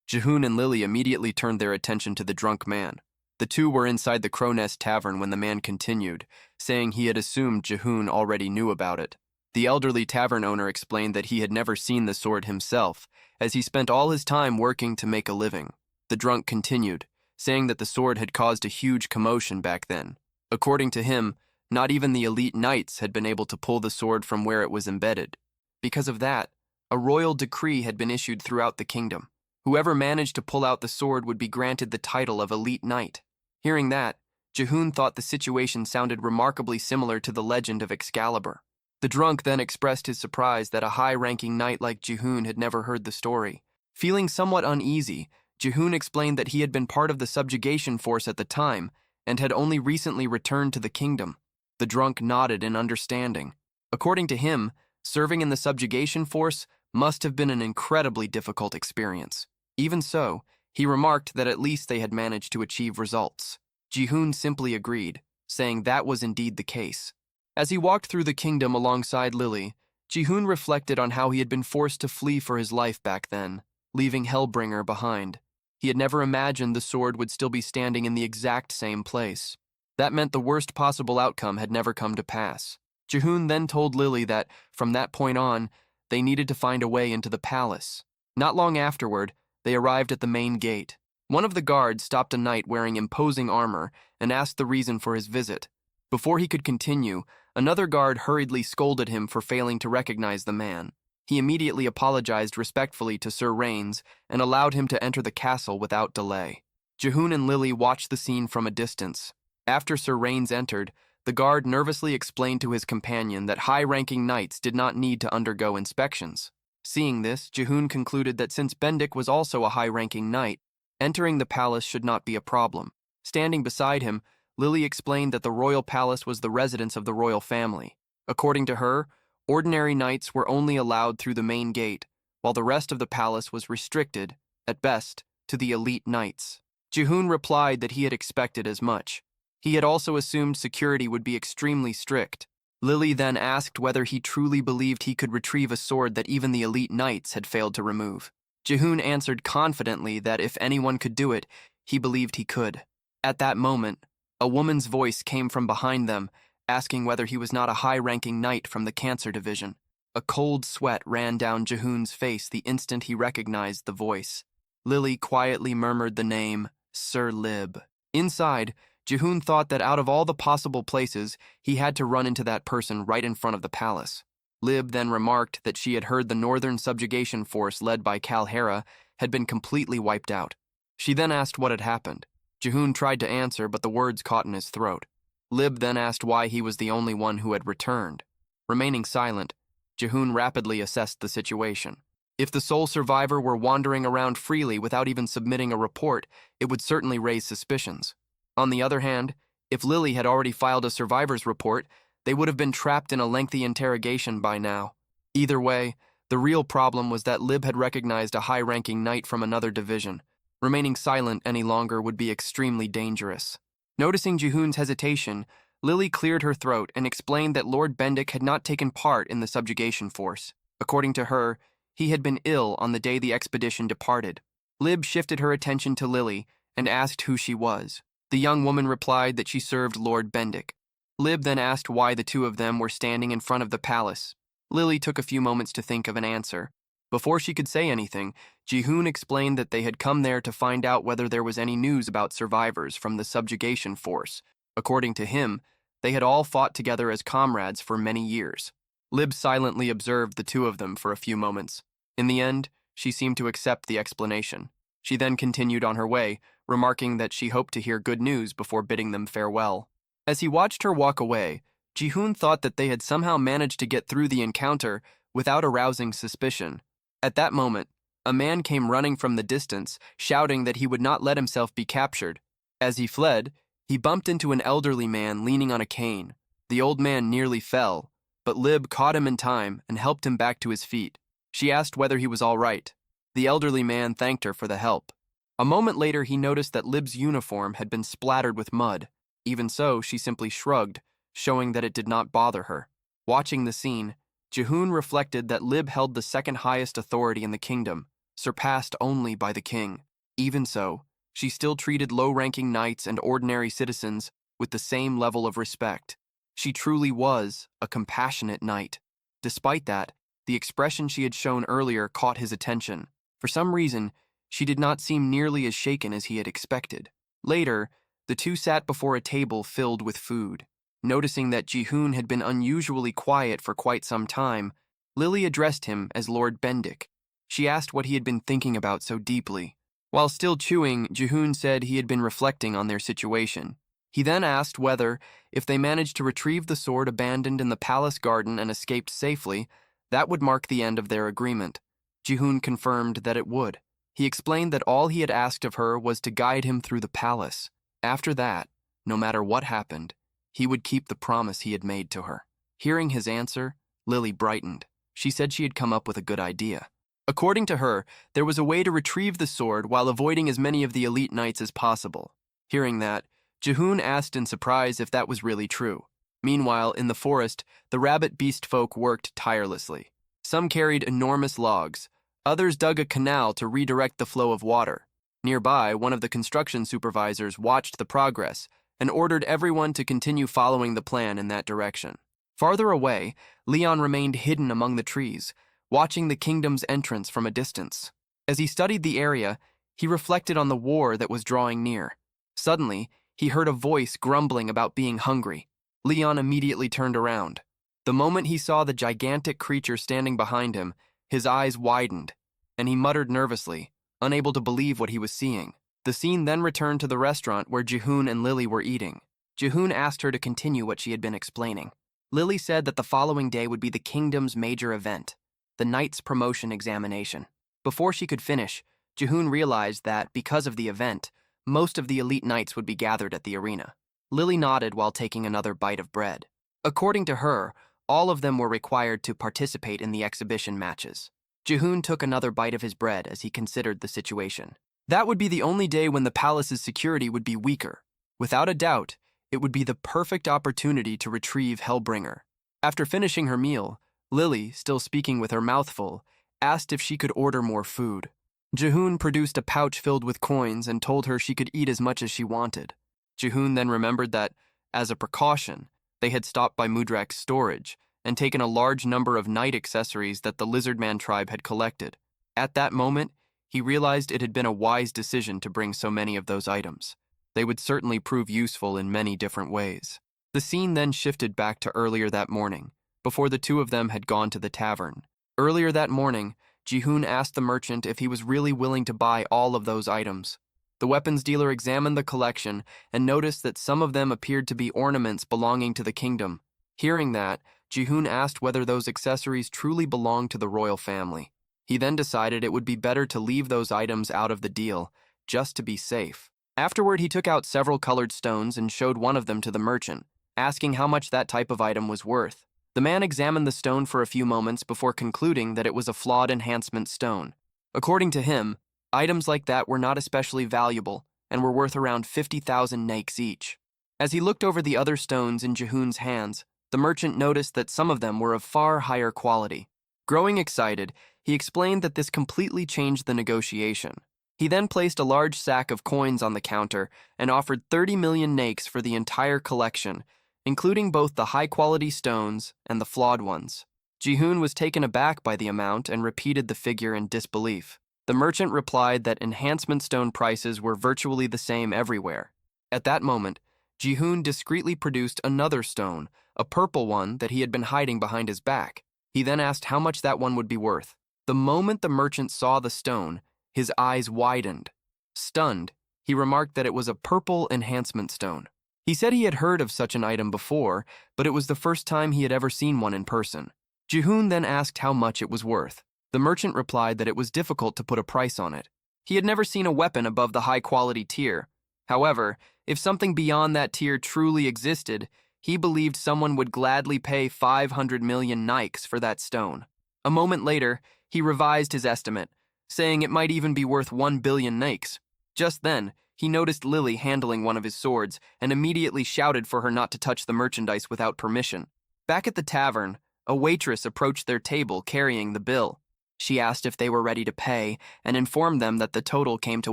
Jihoon and Lily immediately turned their attention to the drunk man. The two were inside the Crow Nest Tavern when the man continued, saying he had assumed Jihoon already knew about it. The elderly tavern owner explained that he had never seen the sword himself, as he spent all his time working to make a living. The drunk continued, saying that the sword had caused a huge commotion back then. According to him, not even the elite knights had been able to pull the sword from where it was embedded. Because of that, a royal decree had been issued throughout the kingdom. Whoever managed to pull out the sword would be granted the title of elite knight. Hearing that, Jihoon thought the situation sounded remarkably similar to the legend of Excalibur. The drunk then expressed his surprise that a high-ranking knight like Jihoon had never heard the story. Feeling somewhat uneasy, Jihoon explained that he had been part of the subjugation force at the time and had only recently returned to the kingdom. The drunk nodded in understanding. According to him, serving in the subjugation force must have been an incredibly difficult experience. Even so, he remarked that at least they had managed to achieve results. Jihoon simply agreed, saying that was indeed the case. As he walked through the kingdom alongside Lily, Jihoon reflected on how he had been forced to flee for his life back then, leaving Hellbringer behind. He had never imagined the sword would still be standing in the exact same place. That meant the worst possible outcome had never come to pass. Jihoon then told Lily that, from that point on, they needed to find a way into the palace. Not long afterward, they arrived at the main gate. One of the guards stopped a knight wearing imposing armor and asked the reason for his visit. Before he could continue, another guard hurriedly scolded him for failing to recognize the man. He immediately apologized respectfully to Sir Rains and allowed him to enter the castle without delay. Jihoon and Lily watched the scene from a distance. After Sir Rains entered, the guard nervously explained to his companion that high-ranking knights did not need to undergo inspections. Seeing this, Jihoon concluded that since Bendik was also a high-ranking knight, entering the palace should not be a problem. Standing beside him, Lily explained that the royal palace was the residence of the royal family. According to her, Ordinary knights were only allowed through the main gate, while the rest of the palace was restricted, at best, to the elite knights. Jihoon replied that he had expected as much. He had also assumed security would be extremely strict. Lily then asked whether he truly believed he could retrieve a sword that even the elite knights had failed to remove. Jihoon answered confidently that if anyone could do it, he believed he could. At that moment, a woman's voice came from behind them, asking whether he was not a high-ranking knight from the Cancer Division. A cold sweat ran down Jihoon's face the instant he recognized the voice. Lily quietly murmured the name, Sir Lib. Inside, Jihoon thought that out of all the possible places, he had to run into that person right in front of the palace. Lib then remarked that she had heard the Northern Subjugation Force led by Kalhera had been completely wiped out. She then asked what had happened. Jihoon tried to answer, but the words caught in his throat. Lib then asked why he was the only one who had returned. Remaining silent, Jihoon rapidly assessed the situation. If the sole survivor were wandering around freely without even submitting a report, it would certainly raise suspicions. On the other hand, if Lily had already filed a survivor's report, they would have been trapped in a lengthy interrogation by now. Either way, the real problem was that Lib had recognized a high-ranking knight from another division. Remaining silent any longer would be extremely dangerous. Noticing Jihoon's hesitation, Lily cleared her throat and explained that Lord Bendik had not taken part in the subjugation force. According to her, he had been ill on the day the expedition departed. Lib shifted her attention to Lily and asked who she was. The young woman replied that she served Lord Bendik. Lib then asked why the two of them were standing in front of the palace. Lily took a few moments to think of an answer. Before she could say anything, Jihoon explained that they had come there to find out whether there was any news about survivors from the subjugation force. According to him, they had all fought together as comrades for many years. Lib silently observed the two of them for a few moments. In the end, she seemed to accept the explanation. She then continued on her way, remarking that she hoped to hear good news before bidding them farewell. As he watched her walk away, Jihoon thought that they had somehow managed to get through the encounter without arousing suspicion. At that moment, a man came running from the distance, shouting that he would not let himself be captured. As he fled, he bumped into an elderly man leaning on a cane. The old man nearly fell, but Lib caught him in time and helped him back to his feet. She asked whether he was all right. The elderly man thanked her for the help. A moment later, he noticed that Lib's uniform had been splattered with mud. Even so, she simply shrugged, showing that it did not bother her. Watching the scene, Jihoon reflected that Lib held the second highest authority in the kingdom, surpassed only by the king. Even so, she still treated low-ranking knights and ordinary citizens with the same level of respect. She truly was a compassionate knight. Despite that, the expression she had shown earlier caught his attention. For some reason, she did not seem nearly as shaken as he had expected. Later, the two sat before a table filled with food. Noticing that Jihoon had been unusually quiet for quite some time, Lily addressed him as Lord Bendik. She asked what he had been thinking about so deeply. While still chewing, Jihoon said he had been reflecting on their situation. He then asked whether, if they managed to retrieve the sword abandoned in the palace garden and escaped safely, that would mark the end of their agreement. Jihoon confirmed that it would. He explained that all he had asked of her was to guide him through the palace. After that, no matter what happened, he would keep the promise he had made to her. Hearing his answer, Lily brightened. She said she had come up with a good idea. According to her, there was a way to retrieve the sword while avoiding as many of the elite knights as possible. Hearing that, Jihoon asked in surprise if that was really true. Meanwhile, in the forest, the rabbit beast folk worked tirelessly. Some carried enormous logs. Others dug a canal to redirect the flow of water. Nearby, one of the construction supervisors watched the progress and ordered everyone to continue following the plan in that direction. Farther away, Leon remained hidden among the trees, watching the kingdom's entrance from a distance. As he studied the area, he reflected on the war that was drawing near. Suddenly, he heard a voice grumbling about being hungry. Leon immediately turned around. The moment he saw the gigantic creature standing behind him, his eyes widened, and he muttered nervously, unable to believe what he was seeing. The scene then returned to the restaurant where Jihoon and Lily were eating. Jihoon asked her to continue what she had been explaining. Lily said that the following day would be the kingdom's major event, the knight's promotion examination. Before she could finish, Jihoon realized that, because of the event, most of the elite knights would be gathered at the arena. Lily nodded while taking another bite of bread. According to her, All of them were required to participate in the exhibition matches. Jihoon took another bite of his bread as he considered the situation. That would be the only day when the palace's security would be weaker. Without a doubt, it would be the perfect opportunity to retrieve Hellbringer. After finishing her meal, Lily, still speaking with her mouth full, asked if she could order more food. Jihoon produced a pouch filled with coins and told her she could eat as much as she wanted. Jihoon then remembered that, as a precaution, they had stopped by Mudrak's storage and taken a large number of night accessories that the Lizardman tribe had collected. At that moment, he realized it had been a wise decision to bring so many of those items. They would certainly prove useful in many different ways. The scene then shifted back to earlier that morning, before the two of them had gone to the tavern. Earlier that morning, Jihoon asked the merchant if he was really willing to buy all of those items. The weapons dealer examined the collection and noticed that some of them appeared to be ornaments belonging to the kingdom. Hearing that, Jihoon asked whether those accessories truly belonged to the royal family. He then decided it would be better to leave those items out of the deal, just to be safe. Afterward, he took out several colored stones and showed one of them to the merchant, asking how much that type of item was worth. The man examined the stone for a few moments before concluding that it was a flawed enhancement stone. According to him, items like that were not especially valuable and were worth around 50,000 nakes each. As he looked over the other stones in Jihoon's hands, the merchant noticed that some of them were of far higher quality. Growing excited, he explained that this completely changed the negotiation. He then placed a large sack of coins on the counter and offered 30 million nakes for the entire collection, including both the high-quality stones and the flawed ones. Jihoon was taken aback by the amount and repeated the figure in disbelief. The merchant replied that enhancement stone prices were virtually the same everywhere. At that moment, Jihoon discreetly produced another stone, a purple one that he had been hiding behind his back. He then asked how much that one would be worth. The moment the merchant saw the stone, his eyes widened. Stunned, he remarked that it was a purple enhancement stone. He said he had heard of such an item before, but it was the first time he had ever seen one in person. Jihoon then asked how much it was worth. The merchant replied that it was difficult to put a price on it. He had never seen a weapon above the high-quality tier. However, if something beyond that tier truly existed, he believed someone would gladly pay 500 million nikes for that stone. A moment later, he revised his estimate, saying it might even be worth 1 billion nikes. Just then, he noticed Lily handling one of his swords and immediately shouted for her not to touch the merchandise without permission. Back at the tavern, a waitress approached their table carrying the bill. She asked if they were ready to pay and informed them that the total came to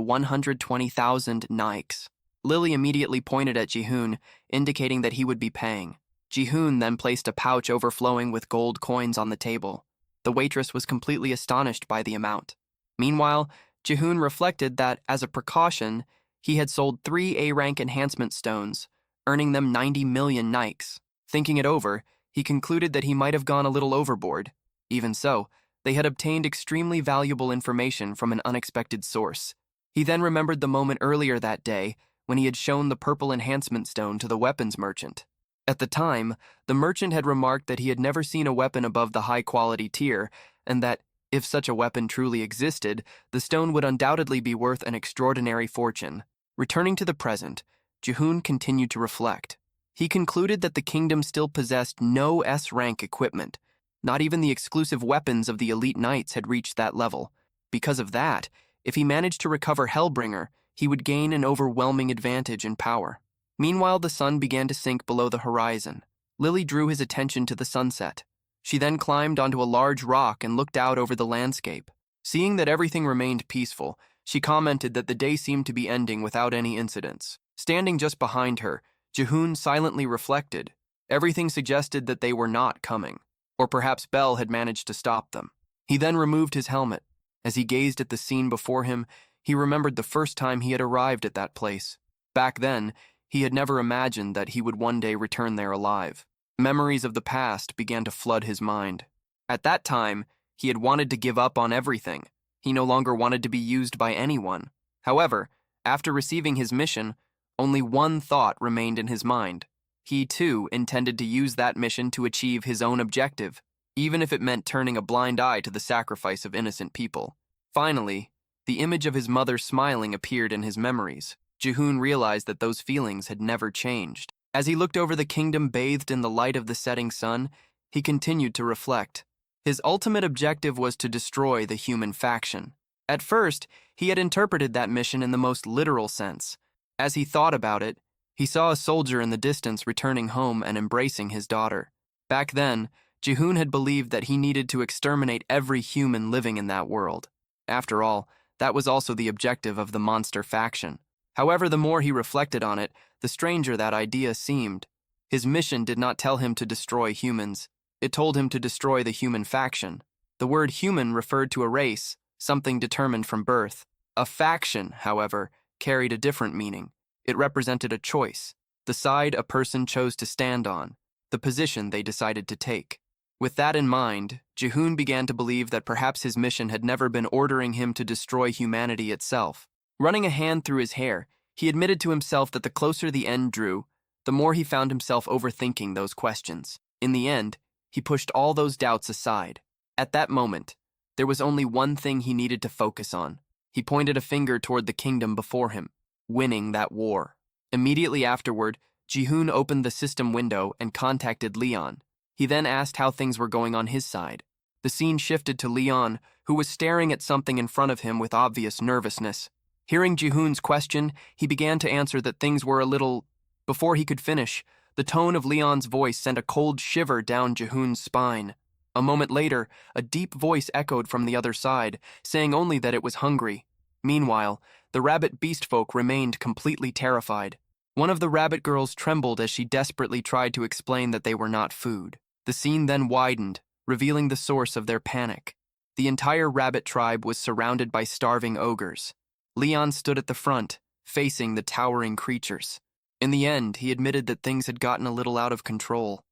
120,000 nikes. Lily immediately pointed at Jihoon, indicating that he would be paying. Jihoon then placed a pouch overflowing with gold coins on the table. The waitress was completely astonished by the amount. Meanwhile, Jihoon reflected that, as a precaution, he had sold 3 A-rank enhancement stones, earning them 90 million nikes. Thinking it over, he concluded that he might have gone a little overboard. Even so, they had obtained extremely valuable information from an unexpected source. He then remembered the moment earlier that day when he had shown the purple enhancement stone to the weapons merchant. At the time, the merchant had remarked that he had never seen a weapon above the high-quality tier, and that, if such a weapon truly existed, the stone would undoubtedly be worth an extraordinary fortune. Returning to the present, Jihoon continued to reflect. He concluded that the kingdom still possessed no S-rank equipment. Not even the exclusive weapons of the elite knights had reached that level. Because of that, if he managed to recover Hellbringer, he would gain an overwhelming advantage in power. Meanwhile, the sun began to sink below the horizon. Lily drew his attention to the sunset. She then climbed onto a large rock and looked out over the landscape. Seeing that everything remained peaceful, she commented that the day seemed to be ending without any incidents. Standing just behind her, Jihoon silently reflected. Everything suggested that they were not coming, or perhaps Belle had managed to stop them. He then removed his helmet. As he gazed at the scene before him, he remembered the first time he had arrived at that place. Back then, he had never imagined that he would one day return there alive. Memories of the past began to flood his mind. At that time, he had wanted to give up on everything. He no longer wanted to be used by anyone. However, after receiving his mission, only one thought remained in his mind. He, too, intended to use that mission to achieve his own objective, even if it meant turning a blind eye to the sacrifice of innocent people. Finally, the image of his mother smiling appeared in his memories. Jihoon realized that those feelings had never changed. As he looked over the kingdom bathed in the light of the setting sun, He continued to reflect. His ultimate objective was to destroy the human faction. At first, he had interpreted that mission in the most literal sense. As he thought about it, he saw a soldier in the distance returning home and embracing his daughter. Back then, Jihoon had believed that he needed to exterminate every human living in that world. After all, that was also the objective of the monster faction. However, the more he reflected on it, the stranger that idea seemed. His mission did not tell him to destroy humans. It told him to destroy the human faction. The word human referred to a race, something determined from birth. A faction, however, carried a different meaning. It represented a choice, the side a person chose to stand on, the position they decided to take. With that in mind, Jihoon began to believe that perhaps his mission had never been ordering him to destroy humanity itself. Running a hand through his hair, he admitted to himself that the closer the end drew, the more he found himself overthinking those questions. In the end, he pushed all those doubts aside. At that moment, there was only one thing he needed to focus on. He pointed a finger toward the kingdom before him, winning that war. Immediately afterward, Jihoon opened the system window and contacted Leon. He then asked how things were going on his side. The scene shifted to Leon, who was staring at something in front of him with obvious nervousness. Hearing Jihoon's question, he began to answer that things were a little... Before he could finish, the tone of Leon's voice sent a cold shiver down Jihoon's spine. A moment later, a deep voice echoed from the other side, saying only that it was hungry. Meanwhile, the rabbit beastfolk remained completely terrified. One of the rabbit girls trembled as she desperately tried to explain that they were not food. The scene then widened, revealing the source of their panic. The entire rabbit tribe was surrounded by starving ogres. Leon stood at the front, facing the towering creatures. In the end, he admitted that things had gotten a little out of control.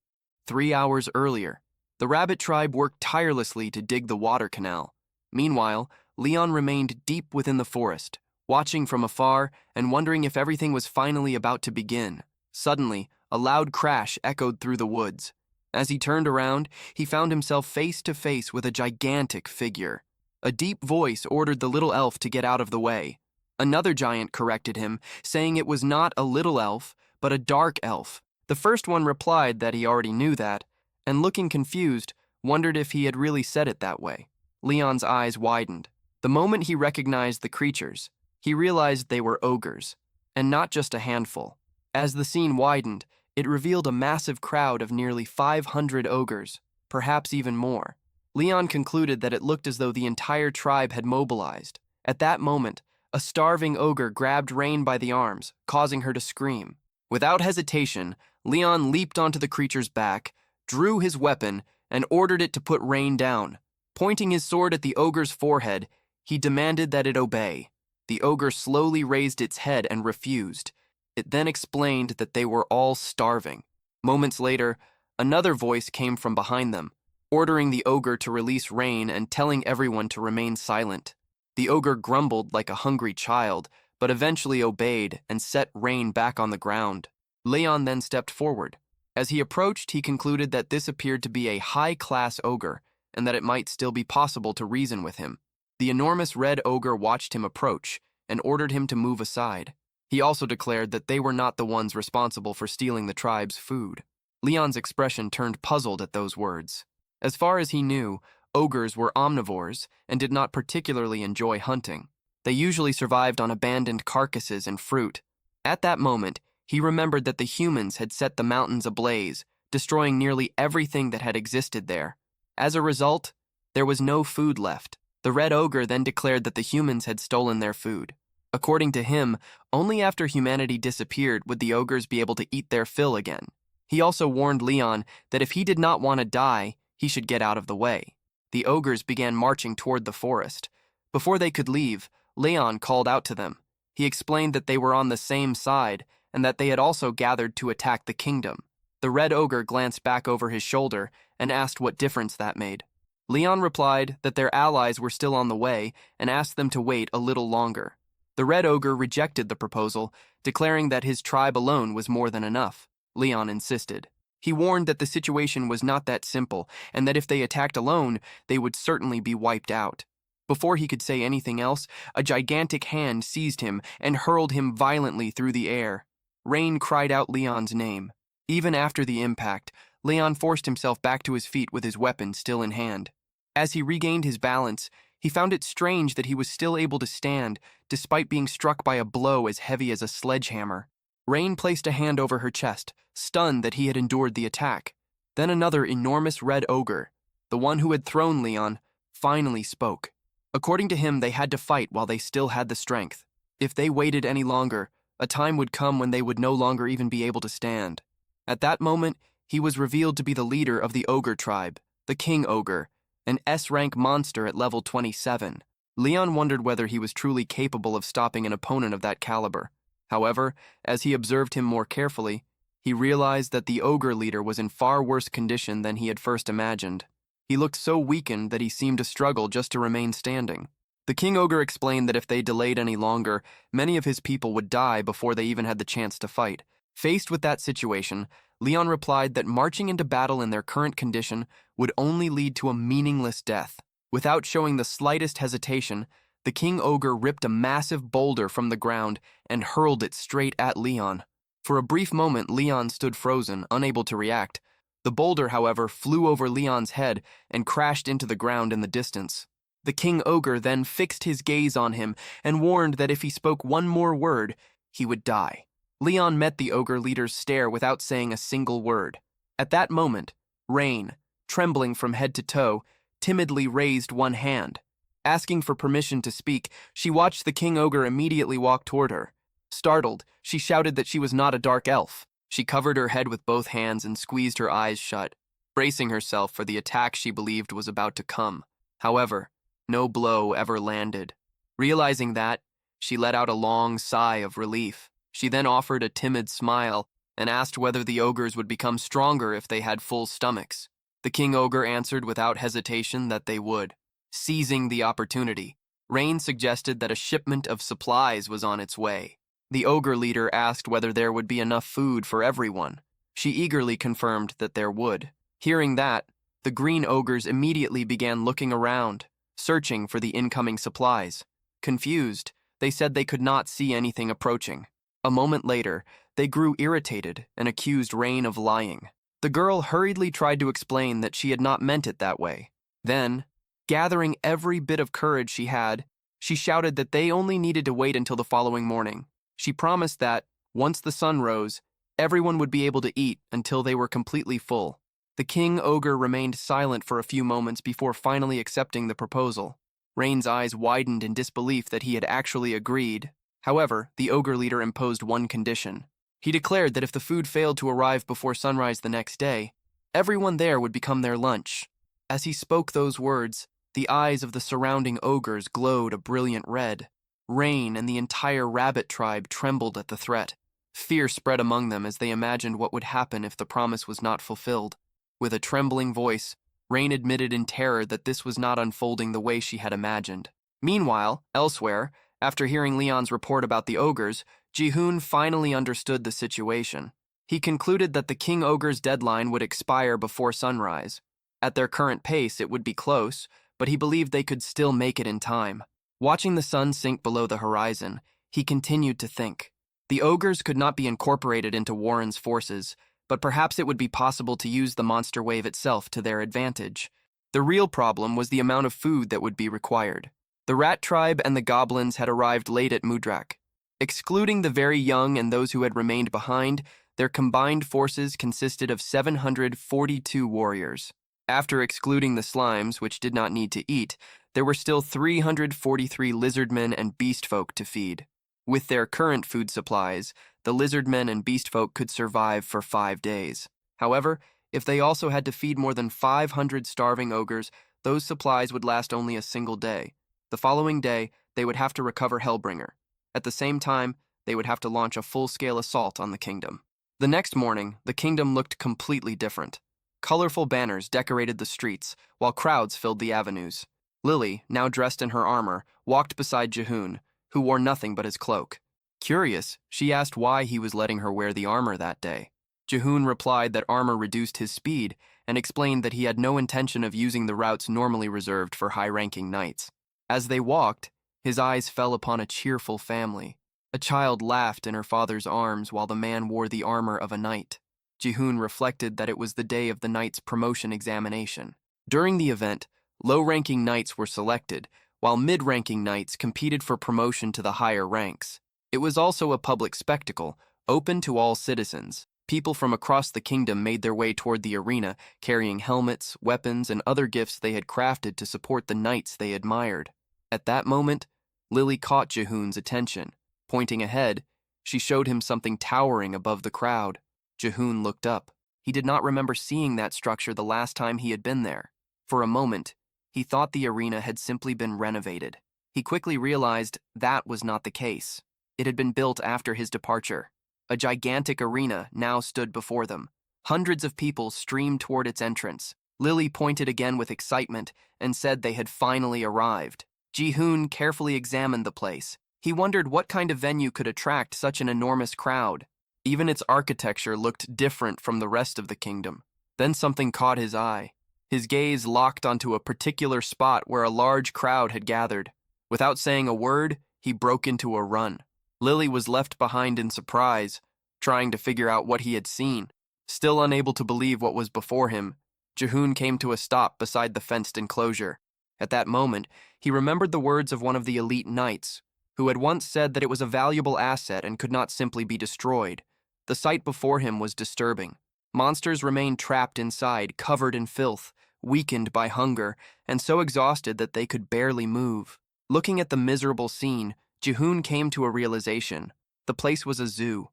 3 hours earlier, the rabbit tribe worked tirelessly to dig the water canal. Meanwhile, Leon remained deep within the forest, watching from afar and wondering if everything was finally about to begin. Suddenly, a loud crash echoed through the woods. As he turned around, he found himself face to face with a gigantic figure. A deep voice ordered the little elf to get out of the way. Another giant corrected him, saying it was not a little elf, but a dark elf. The first one replied that he already knew that, and looking confused, wondered if he had really said it that way. Leon's eyes widened. The moment he recognized the creatures, he realized they were ogres, and not just a handful. As the scene widened, it revealed a massive crowd of nearly 500 ogres, perhaps even more. Leon concluded that it looked as though the entire tribe had mobilized. At that moment, a starving ogre grabbed Rain by the arms, causing her to scream. Without hesitation, Leon leaped onto the creature's back, drew his weapon, and ordered it to put Rain down. Pointing his sword at the ogre's forehead, he demanded that it obey. The ogre slowly raised its head and refused. It then explained that they were all starving. Moments later, another voice came from behind them, ordering the ogre to release Rain and telling everyone to remain silent. The ogre grumbled like a hungry child, but eventually obeyed and set Rain back on the ground. Leon then stepped forward. As he approached, he concluded that this appeared to be a high-class ogre, and that it might still be possible to reason with him. The enormous red ogre watched him approach and ordered him to move aside. He also declared that they were not the ones responsible for stealing the tribe's food. Leon's expression turned puzzled at those words. As far as he knew, ogres were omnivores and did not particularly enjoy hunting. They usually survived on abandoned carcasses and fruit. At that moment, he remembered that the humans had set the mountains ablaze, destroying nearly everything that had existed there. As a result, there was no food left. The red ogre then declared that the humans had stolen their food. According to him, only after humanity disappeared would the ogres be able to eat their fill again. He also warned Leon that if he did not want to die, he should get out of the way. The ogres began marching toward the forest. Before they could leave, Leon called out to them. He explained that they were on the same side and that they had also gathered to attack the kingdom. The red ogre glanced back over his shoulder and asked what difference that made. Leon replied that their allies were still on the way and asked them to wait a little longer. The red ogre rejected the proposal, declaring that his tribe alone was more than enough. Leon insisted. He warned that the situation was not that simple and that if they attacked alone, they would certainly be wiped out. Before he could say anything else, a gigantic hand seized him and hurled him violently through the air. Rain cried out Leon's name. Even after the impact, Leon forced himself back to his feet with his weapon still in hand. As he regained his balance, he found it strange that he was still able to stand, despite being struck by a blow as heavy as a sledgehammer. Rain placed a hand over her chest, stunned that he had endured the attack. Then another enormous red ogre, the one who had thrown Leon, finally spoke. According to him, they had to fight while they still had the strength. If they waited any longer, a time would come when they would no longer even be able to stand. At that moment, he was revealed to be the leader of the ogre tribe, the King Ogre, an S-rank monster at level 27. Leon wondered whether he was truly capable of stopping an opponent of that caliber. However, as he observed him more carefully, he realized that the ogre leader was in far worse condition than he had first imagined. He looked so weakened that he seemed to struggle just to remain standing. The King Ogre explained that if they delayed any longer, many of his people would die before they even had the chance to fight. Faced with that situation, Leon replied that marching into battle in their current condition would only lead to a meaningless death. Without showing the slightest hesitation, the King Ogre ripped a massive boulder from the ground and hurled it straight at Leon. For a brief moment, Leon stood frozen, unable to react. The boulder, however, flew over Leon's head and crashed into the ground in the distance. The King Ogre then fixed his gaze on him and warned that if he spoke one more word, he would die. Leon met the ogre leader's stare without saying a single word. At that moment, Rain, trembling from head to toe, timidly raised one hand. Asking for permission to speak, she watched the King Ogre immediately walk toward her. Startled, she shouted that she was not a dark elf. She covered her head with both hands and squeezed her eyes shut, bracing herself for the attack she believed was about to come. However, no blow ever landed. Realizing that, she let out a long sigh of relief. She then offered a timid smile and asked whether the ogres would become stronger if they had full stomachs. The King Ogre answered without hesitation that they would. Seizing the opportunity, Rain suggested that a shipment of supplies was on its way. The ogre leader asked whether there would be enough food for everyone. She eagerly confirmed that there would. Hearing that, the green ogres immediately began looking around, searching for the incoming supplies. Confused, they said they could not see anything approaching. A moment later, they grew irritated and accused Rain of lying. The girl hurriedly tried to explain that she had not meant it that way. Then, gathering every bit of courage she had, she shouted that they only needed to wait until the following morning. She promised that, once the sun rose, everyone would be able to eat until they were completely full. The King Ogre remained silent for a few moments before finally accepting the proposal. Rain's eyes widened in disbelief that he had actually agreed. However, the ogre leader imposed one condition. He declared that if the food failed to arrive before sunrise the next day, everyone there would become their lunch. As he spoke those words, the eyes of the surrounding ogres glowed a brilliant red. Rain and the entire rabbit tribe trembled at the threat. Fear spread among them as they imagined what would happen if the promise was not fulfilled. With a trembling voice, Rain admitted in terror that this was not unfolding the way she had imagined. Meanwhile, elsewhere, after hearing Leon's report about the ogres, Ji-hoon finally understood the situation. He concluded that the King Ogre's deadline would expire before sunrise. At their current pace, it would be close, but he believed they could still make it in time. Watching the sun sink below the horizon, he continued to think. The ogres could not be incorporated into Warren's forces, but perhaps it would be possible to use the monster wave itself to their advantage. The real problem was the amount of food that would be required. The rat tribe and the goblins had arrived late at Mudrak. Excluding the very young and those who had remained behind, their combined forces consisted of 742 warriors. After excluding the slimes, which did not need to eat, there were still 343 lizardmen and beastfolk to feed. With their current food supplies, the lizardmen and beastfolk could survive for 5 days. However, if they also had to feed more than 500 starving ogres, those supplies would last only a single day. The following day, they would have to recover Hellbringer. At the same time, they would have to launch a full-scale assault on the kingdom. The next morning, the kingdom looked completely different. Colorful banners decorated the streets, while crowds filled the avenues. Lily, now dressed in her armor, walked beside Ji-hoon, who wore nothing but his cloak. Curious, she asked why he was letting her wear the armor that day. Ji-hoon replied that armor reduced his speed and explained that he had no intention of using the routes normally reserved for high-ranking knights. As they walked, his eyes fell upon a cheerful family. A child laughed in her father's arms while the man wore the armor of a knight. Ji-hoon reflected that it was the day of the knight's promotion examination. During the event, low-ranking knights were selected, while mid-ranking knights competed for promotion to the higher ranks. It was also a public spectacle, open to all citizens. People from across the kingdom made their way toward the arena, carrying helmets, weapons, and other gifts they had crafted to support the knights they admired. At that moment, Lily caught Ji-hoon's attention. Pointing ahead, she showed him something towering above the crowd. Ji-hoon looked up. He did not remember seeing that structure the last time he had been there. For a moment, he thought the arena had simply been renovated. He quickly realized that was not the case. It had been built after his departure. A gigantic arena now stood before them. Hundreds of people streamed toward its entrance. Lily pointed again with excitement and said they had finally arrived. Ji-hoon carefully examined the place. He wondered what kind of venue could attract such an enormous crowd. Even its architecture looked different from the rest of the kingdom. Then something caught his eye. His gaze locked onto a particular spot where a large crowd had gathered. Without saying a word, he broke into a run. Lily was left behind in surprise, trying to figure out what he had seen. Still unable to believe what was before him, Ji-hoon came to a stop beside the fenced enclosure. At that moment, he remembered the words of one of the elite knights, who had once said that it was a valuable asset and could not simply be destroyed. The sight before him was disturbing. Monsters remained trapped inside, covered in filth, weakened by hunger, and so exhausted that they could barely move. Looking at the miserable scene, Ji-hoon came to a realization. The place was a zoo.